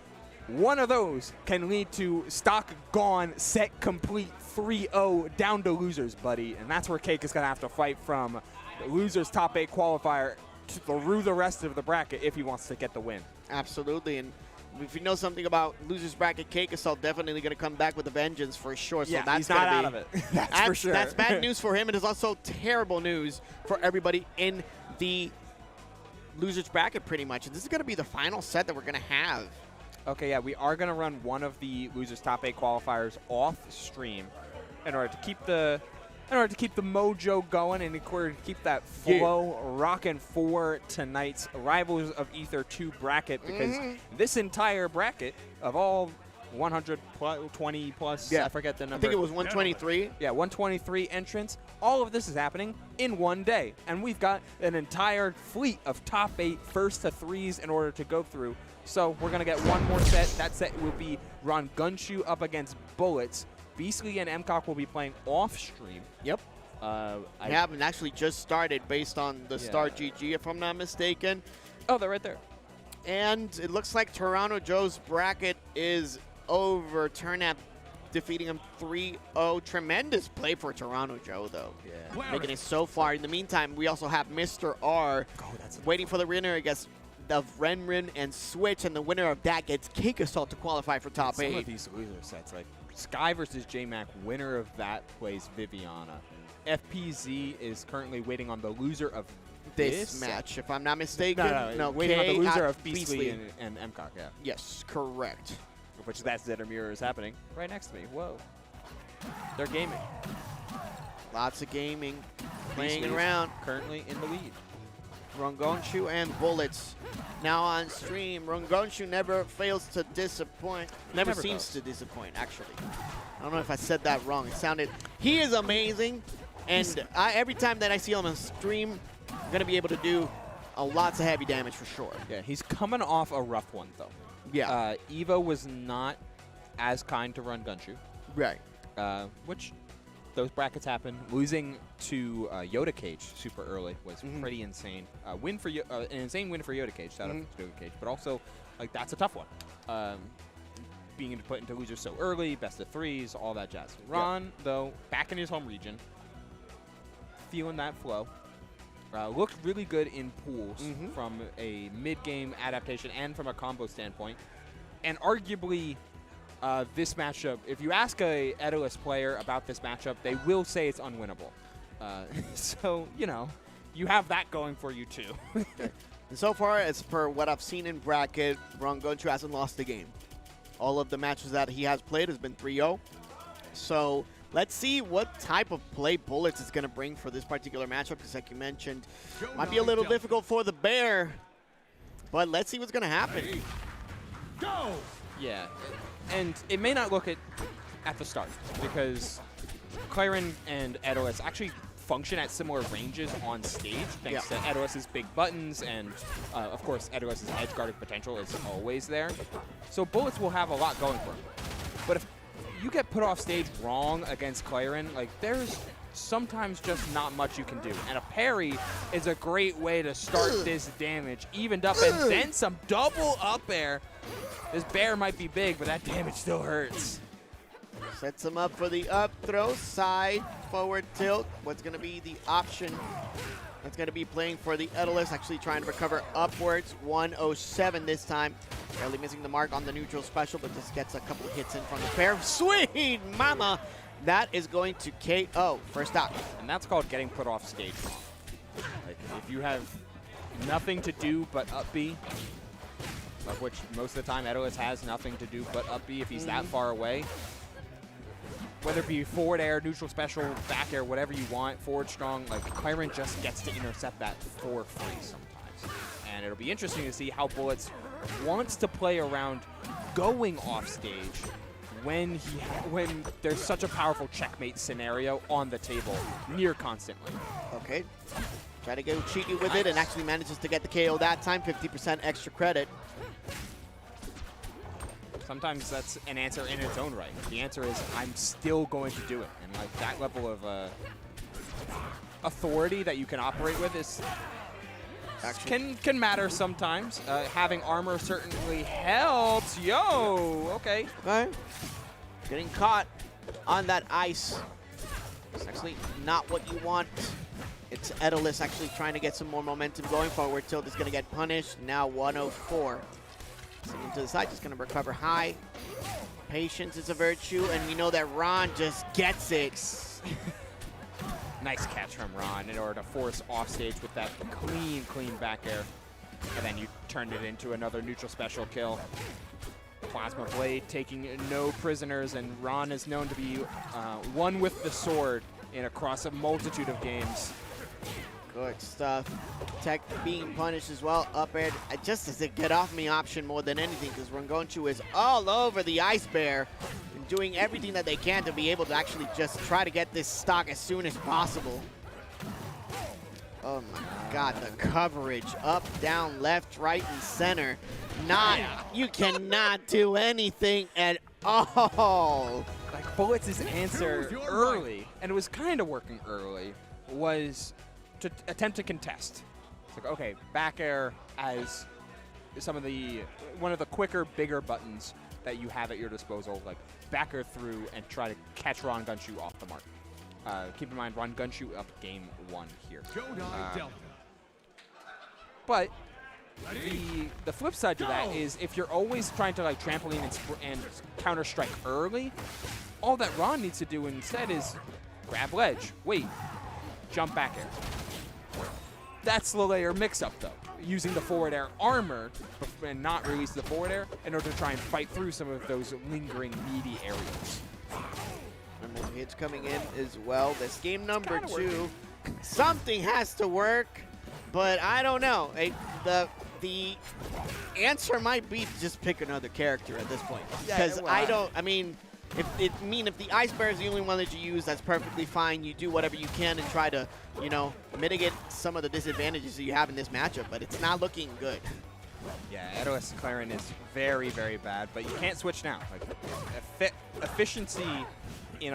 One of those can lead to stock gone, set complete, 3-0 down to losers, buddy. And that's where Cake is going to have to fight from the losers top 8 qualifier through the rest of the bracket if he wants to get the win. Absolutely. And if you know something about losers bracket, Cakeassault definitely going to come back with a vengeance for sure. So Yeah, that's he's not gonna out be, of it. That's for sure. That's bad news for him. It is also terrible news for everybody in the losers bracket pretty much. And this is going to be the final set that we're going to have. Okay, yeah, we are going to run one of the losers top 8 qualifiers off stream in order to keep the mojo going and in order to keep that flow rocking for tonight's Rivals of Aether 2 bracket, because this entire bracket of all 120 plus, I forget the number. I think it was 123. Yeah, 123 entrants. All of this is happening in 1 day, and we've got an entire fleet of top 8 first to 3s in order to go through. So we're going to get one more set. That set will be Rongunshu up against Bullets. Beastly and MCOC will be playing off stream. Yep. I haven't actually just started based on the Star GG, if I'm not mistaken. Oh, they're right there. And it looks like Toronto Joe's bracket is over. Turnap defeating him 3-0. Tremendous play for Toronto Joe, though. Yeah. Making it so far. In the meantime, we also have Mr. R waiting for the winner against of Renrin and Switch, and the winner of that gets Cakeassault to qualify for top 8. Some of these loser sets, like Sky versus JMac, winner of that plays Viviana. FPZ is currently waiting on the loser of this match, if I'm not mistaken. No, waiting on the loser of Beastly and MCOC, yeah. Yes, correct. Which that Zetter Mirror is happening right next to me. Whoa. They're gaming. Lots of gaming. Playing Beastly around. Currently in the lead. Rongunshu and Bullets now on stream. Rongunshu never fails to disappoint. Never seems to disappoint, actually. I don't know if I said that wrong. It sounded... He is amazing. And every time that I see him on stream, I'm going to be able to do lots of heavy damage for sure. Yeah, he's coming off a rough one, though. Yeah. Evo was not as kind to Rongunshu. Right. Which those brackets happen. Losing to Yoda Cage super early was pretty insane. An insane win for Yoda Cage. Shout out to Yoda Cage. But also, like, that's a tough one. Being put into losers so early, best of threes, all that jazz. Ron, though, back in his home region, feeling that flow. Looked really good in pools from a mid-game adaptation and from a combo standpoint. And arguably, this matchup, if you ask a Edalus player about this matchup, they will say it's unwinnable. So, you know, you have that going for you, too. And so far, as per what I've seen in bracket, Rongunshu hasn't lost a game. All of the matches that he has played has been 3-0. So let's see what type of play Bullets is going to bring for this particular matchup, because like you mentioned, might be a little difficult for the Bear. But let's see what's going to happen. Go! Yeah, and it may not look at the start, because Claren and Edalus actually function at similar ranges on stage, thanks to Edalus's big buttons, and of course Edalus's edge guarding potential is always there. So Bullets will have a lot going for him. But if you get put off stage wrong against Claren, like, there's sometimes just not much you can do. And a parry is a great way to start this damage, evened up, and then some double up air. This bear might be big, but that damage still hurts. Sets him up for the up throw, side, forward tilt. What's going to be the option that's going to be playing for the Edalus? Actually trying to recover upwards. 107 this time. Barely missing the mark on the neutral special, but just gets a couple of hits in from the pair. Sweet mama! That is going to KO. First out. And that's called getting put off stage wrong. Like, if you have nothing to do but up B, of which most of the time Edalus has nothing to do but up B if he's that far away, whether it be forward air, neutral special, back air, whatever you want, forward strong, like, Claren just gets to intercept that for free sometimes. And it'll be interesting to see how Bullets wants to play around going off stage when there's such a powerful checkmate scenario on the table near constantly. Okay. Try to go cheeky with it and actually manages to get the KO that time. 50% extra credit. Sometimes that's an answer in its own right. The answer is, I'm still going to do it. And like, that level of authority that you can operate with is can matter sometimes. Having armor certainly helps. Yo, okay. Okay. Getting caught on that ice. It's actually not what you want. It's Edalus actually trying to get some more momentum going forward. Tilt is going to get punished. Now 104. Sitting to the side, just going to recover high. Patience is a virtue, and we know that Ron just gets it. Nice catch from Ron in order to force off stage with that clean back air. And then you turned it into another neutral special kill. Plasma Blade taking no prisoners, and Ron is known to be one with the sword across a multitude of games. Good stuff. Tech being punished as well. Up air, just as a get off me option more than anything, because Rongunshu is all over the Ice Bear and doing everything that they can to be able to actually just try to get this stock as soon as possible. Oh my God, the coverage. Up, down, left, right, and center. You cannot do anything at all. Like, Bullets' answer early, and it was kind of working early, was to attempt to contest. It's like, okay, back air as one of the quicker, bigger buttons that you have at your disposal, like back air through and try to catch Rongunshu off the mark. Keep in mind, Rongunshu up game 1 here. But the flip side to that is, if you're always trying to like trampoline and counter strike early, all that Ron needs to do instead is grab ledge, wait, jump back air. That's the layer mix-up, though. Using the forward air armor and not release the forward air in order to try and fight through some of those lingering meaty areas. And more hits coming in as well. This game number 2. Something has to work, but I don't know. The answer might be to just pick another character at this point. Because I mean, if the Ice Bear is the only one that you use, that's perfectly fine. You do whatever you can and try to, you know, mitigate some of the disadvantages that you have in this matchup, but it's not looking good. Yeah, Edois Clarin is very, very bad, but you can't switch now. Like, efficiency in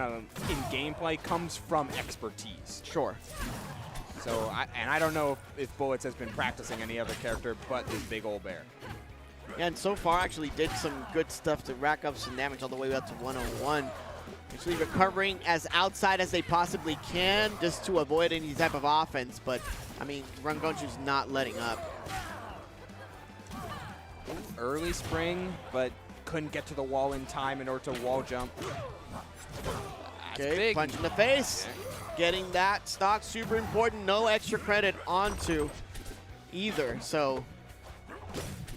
gameplay comes from expertise. Sure. So, I don't know if Bullets has been practicing any other character but this big old bear. Yeah, and so far actually did some good stuff to rack up some damage all the way up to 101. Actually recovering as outside as they possibly can just to avoid any type of offense, but I mean, Rongunshu's not letting up. Early spring, but couldn't get to the wall in time in order to wall jump. Okay, big. punch in the face. Getting that stock, super important. No extra credit onto either, so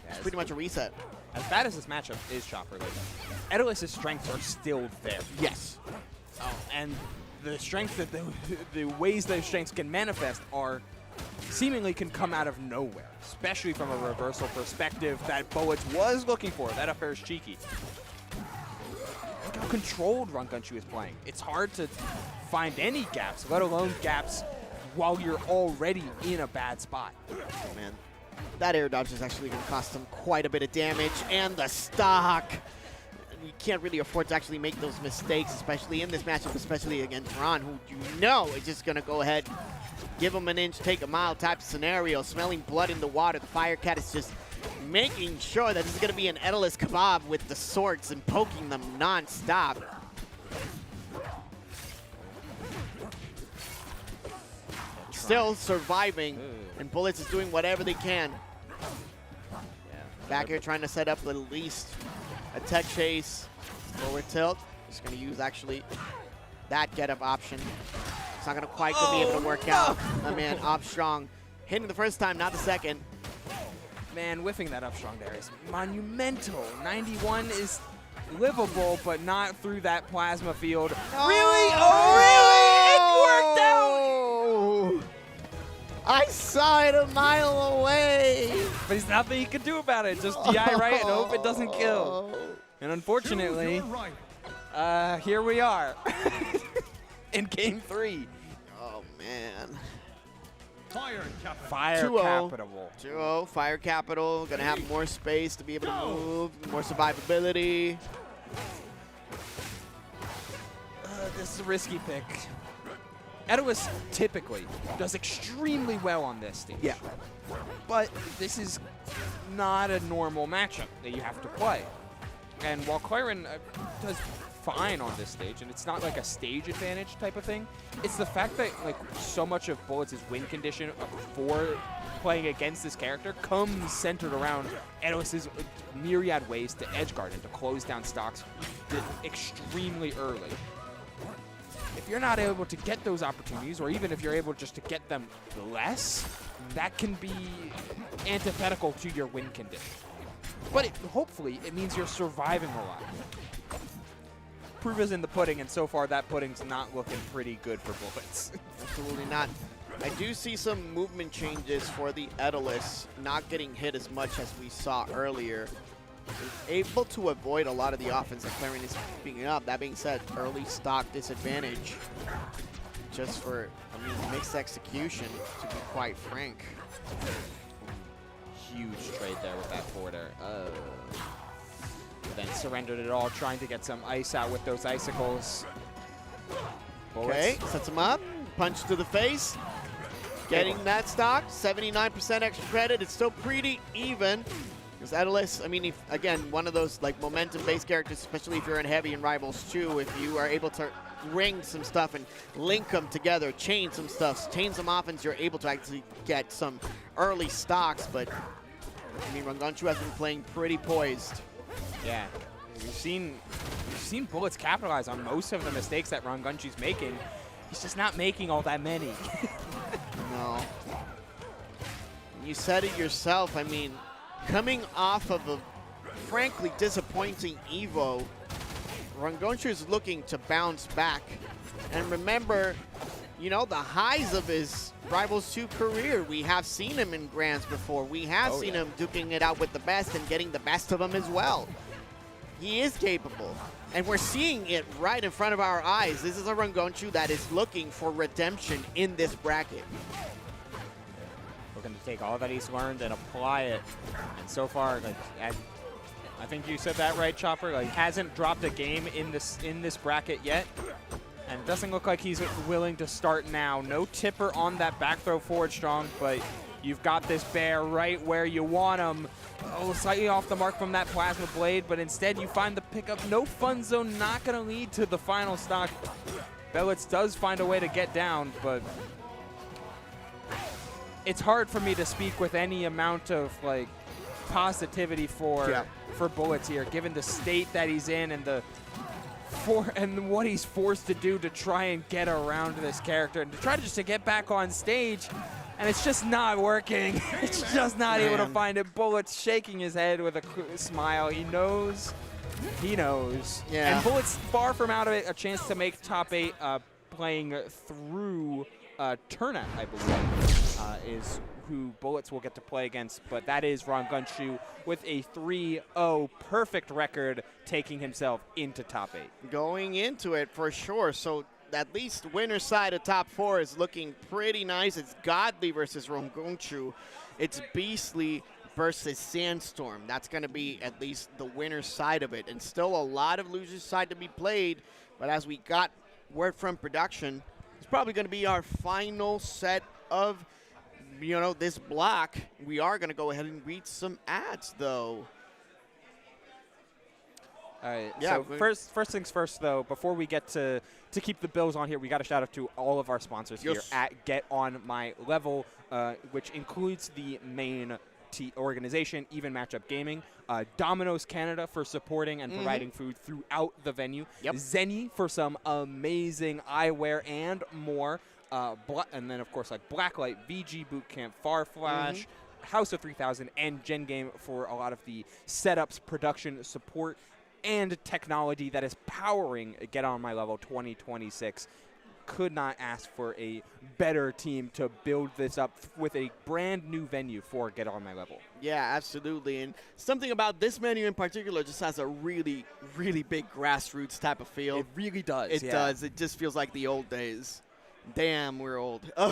it's pretty much a reset. As bad as this matchup is, Chopper, like, Edolis' strengths are still there. Yes. And the strength that the ways those strengths can manifest are seemingly can come out of nowhere, especially from a reversal perspective that Bullets was looking for. That affair is cheeky. Look how controlled Rongunshu is playing. It's hard to find any gaps, let alone gaps while you're already in a bad spot. Oh, man. That air dodge is actually going to cost him quite a bit of damage, and the stock. You can't really afford to actually make those mistakes, especially in this matchup, especially against Ron, who you know is just going to go ahead, give him an inch, take a mile type of scenario, smelling blood in the water. The Firecat is just making sure that this is going to be an endless kebab with the swords and poking them non-stop. Still surviving, and Bullets is doing whatever they can. Back here trying to set up at least a tech chase, forward tilt. Just going to use actually that get up option. It's not going to quite be able to work out. My man, up strong. Hitting the first time, not the second. Man, whiffing that up strong there is monumental. 91 is livable, but not through that plasma field. Really? Oh, really? It worked out! I saw it a mile away. But there's nothing you can do about it. Just DI right and hope it doesn't kill. And unfortunately, here we are in game 3. Oh, man. Fire Capital. Fire 2-0. Capital. 2-0, Fire Capital. Going to have more space to be able to move, more survivability. This is a risky pick. Edois typically does extremely well on this stage. Yeah. But this is not a normal matchup that you have to play. And while Clarin does fine on this stage, and it's not like a stage advantage type of thing, it's the fact that like so much of Bullets' win condition for playing against this character comes centered around Edois' myriad ways to edgeguard and to close down stocks extremely early. If you're not able to get those opportunities, or even if you're able just to get them less, that can be antithetical to your win condition. But hopefully, it means you're surviving a lot. Proof is in the pudding, and so far that pudding's not looking pretty good for Bullets. Absolutely not. I do see some movement changes for the Edolis, not getting hit as much as we saw earlier. Able to avoid a lot of the offense that Clarin is picking up. That being said, early stock disadvantage just for, I mean, mixed execution, to be quite frank. Huge trade there with that forward air. Then surrendered it all, trying to get some ice out with those icicles. Bullets. Okay, sets him up. Punch to the face. Getting that stock. 79% extra credit. It's still pretty even. Because Edolis, I mean, again, one of those like momentum-based characters, especially if you're in heavy in Rivals 2, if you are able to ring some stuff and link them together, chain some stuff, chain some offense, you're able to actually get some early stocks. But, I mean, Rongunshu has been playing pretty poised. Yeah, we've seen Bullets capitalize on most of the mistakes that Rongunshu's making. He's just not making all that many. No. You said it yourself. I mean, coming off of a frankly disappointing Evo, Rongunshu is looking to bounce back. And remember, you know, the highs of his Rivals 2 career. We have seen him in Grands before. We have seen him duking it out with the best and getting the best of them as well. He is capable. And we're seeing it right in front of our eyes. This is a Rongunshu that is looking for redemption in this bracket. We're going to take all that he's learned and apply it. And so far, like, I think you said that right, Chopper. Like, hasn't dropped a game in this bracket yet. And it doesn't look like he's willing to start now. No tipper on that back throw forward strong, but you've got this bear right where you want him. Oh, slightly off the mark from that plasma blade, but instead you find the pickup. No fun zone, not going to lead to the final stock. Bellitz does find a way to get down, but it's hard for me to speak with any amount of like positivity for Bullets here, given the state that he's in and and what he's forced to do to try and get around this character and to try to get back on stage, and it's just not working. It's just not able to find it. Bullets shaking his head with a smile. He knows. He knows. Yeah. And Bullets far from out of it. A chance to make top 8, playing through Turnet, I believe, is who Bullets will get to play against, but that is Rongunshu with a 3-0 perfect record, taking himself into top 8. Going into it for sure. So at least winner's side of top 4 is looking pretty nice. It's Godly versus Rongunshu. It's Beastly versus Sandstorm. That's going to be at least the winner's side of it. And still a lot of loser's side to be played. But as we got word from production, it's probably going to be our final set of this block. We are going to go ahead and read some ads, though. All right. Yeah. So first things first, though. Before we get to keep the bills on here, we got to shout out to all of our sponsors here at Get On My Level, which includes the main organization, Even Matchup Gaming, Domino's Canada for supporting and providing food throughout the venue, Zenny for some amazing eyewear and more. And then, of course, like Blacklight, VG Bootcamp, Farflash, House of 3000, and Gen Game for a lot of the setups, production, support, and technology that is powering Get On My Level 2026. Could not ask for a better team to build this up with a brand new venue for Get On My Level. Yeah, absolutely. And something about this menu in particular just has a really, really big grassroots type of feel. It really does. It does. It just feels like the old days. Damn, we're old. All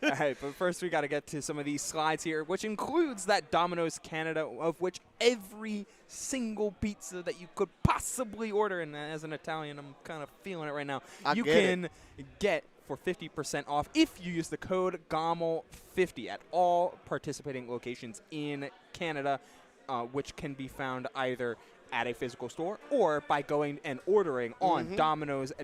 right, but first we got to get to some of these slides here, which includes that Domino's Canada, of which every single pizza that you could possibly order, and as an Italian, I'm kind of feeling it right now, you can get for 50% off if you use the code GOML50 at all participating locations in Canada, which can be found either at a physical store or by going and ordering on Domino's.ca.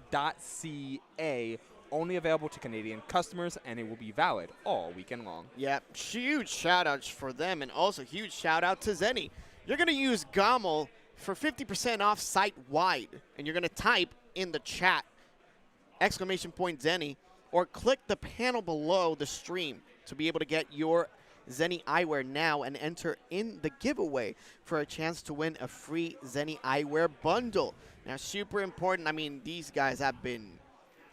Only available to Canadian customers, and it will be valid all weekend long. Yeah, huge shout-outs for them, and also huge shout-out to Zenny. You're going to use GOML for 50% off site-wide, and you're going to type in the chat, !Zenny, or click the panel below the stream to be able to get your Zenny eyewear now and enter in the giveaway for a chance to win a free Zenny eyewear bundle. Now, super important. I mean, these guys have been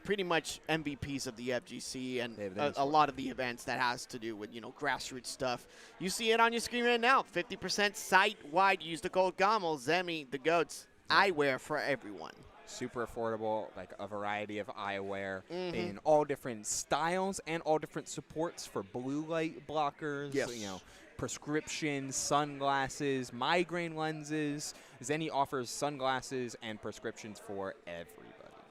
pretty much MVPs of the FGC and a lot of the events that has to do with, grassroots stuff. You see it on your screen right now. 50% site-wide. Use the code GOML, Zenny, the GOATs, eyewear for everyone. Super affordable, like a variety of eyewear in all different styles and all different supports for blue light blockers, prescriptions, sunglasses, migraine lenses. Zenny offers sunglasses and prescriptions for everybody.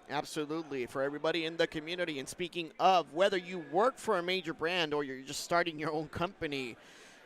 Absolutely, for everybody in the community. And speaking of, whether you work for a major brand or you're just starting your own company,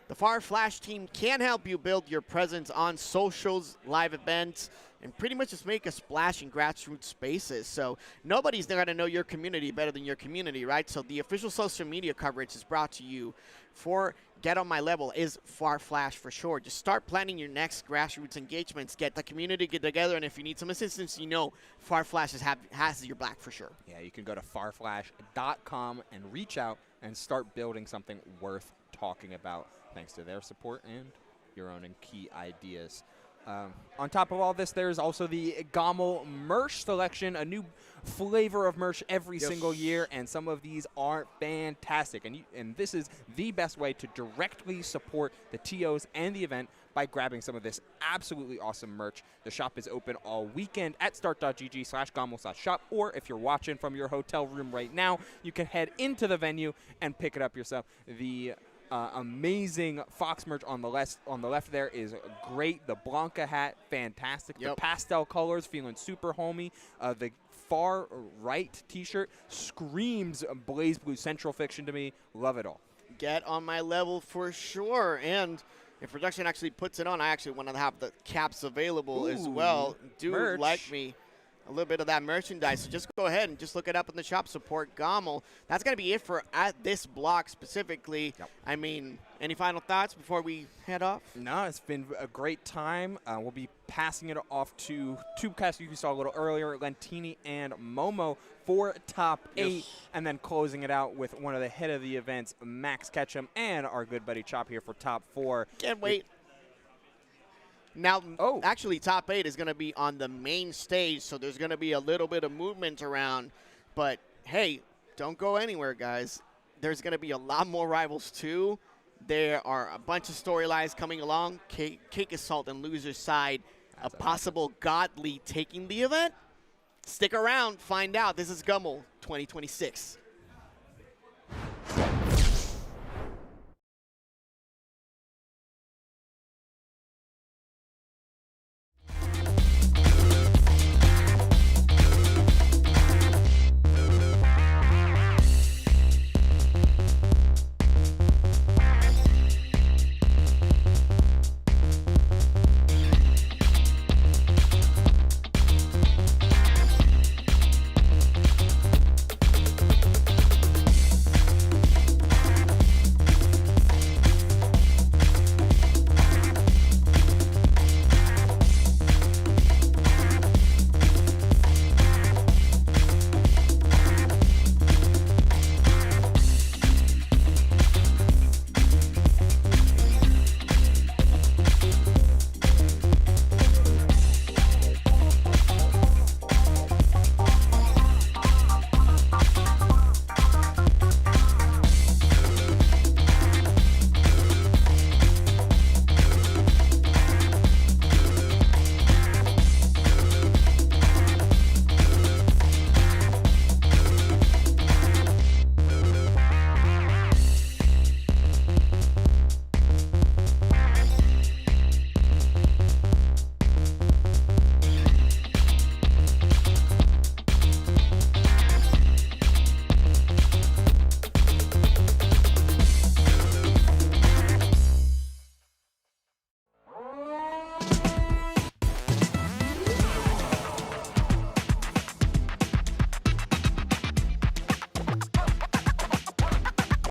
the Farflash team can help you build your presence on socials, live events, and pretty much just make a splash in grassroots spaces. So nobody's going to know your community better than your community, right? So the official social media coverage is brought to you for Get On My Level is Farflash for sure. Just start planning your next grassroots engagements. Get the community together, and if you need some assistance, Farflash has your back for sure. Yeah, you can go to farflash.com and reach out and start building something worth talking about, thanks to their support and your own and key ideas. On top of all this, there's also the GOML merch selection, a new flavor of merch every single year, and some of these are fantastic. And this is the best way to directly support the TOs and the event by grabbing some of this absolutely awesome merch. The shop is open all weekend at start.gg/GOML/shop, or if you're watching from your hotel room right now, you can head into the venue and pick it up yourself. The amazing Fox merch on the left there is great. The Blanca hat, fantastic. The pastel colors, feeling super homey. The far right t-shirt screams Blaze Blue Central Fiction to me. Love it all. Get on my level for sure. And if production actually puts it on, I actually want to have the caps available as well. Do like me a little bit of that merchandise. So just go ahead and just look it up in the shop. Support GOML. That's going to be it for at this block specifically. I mean, any final thoughts before we head off? No, it's been a great time. We'll be passing it off to two cast you saw a little earlier, Lentini and Momo for top 8, and then closing it out with one of the head of the events, Max Ketchum, and our good buddy Chop here for top 4. Can't wait. Now, actually, top 8 is going to be on the main stage, so there's going to be a little bit of movement around. But, hey, don't go anywhere, guys. There's going to be a lot more Rivals, too. There are a bunch of storylines coming along. Cakeassault and Loser's Side, a possible Godly taking the event. Stick around. Find out. This is GOML 2026.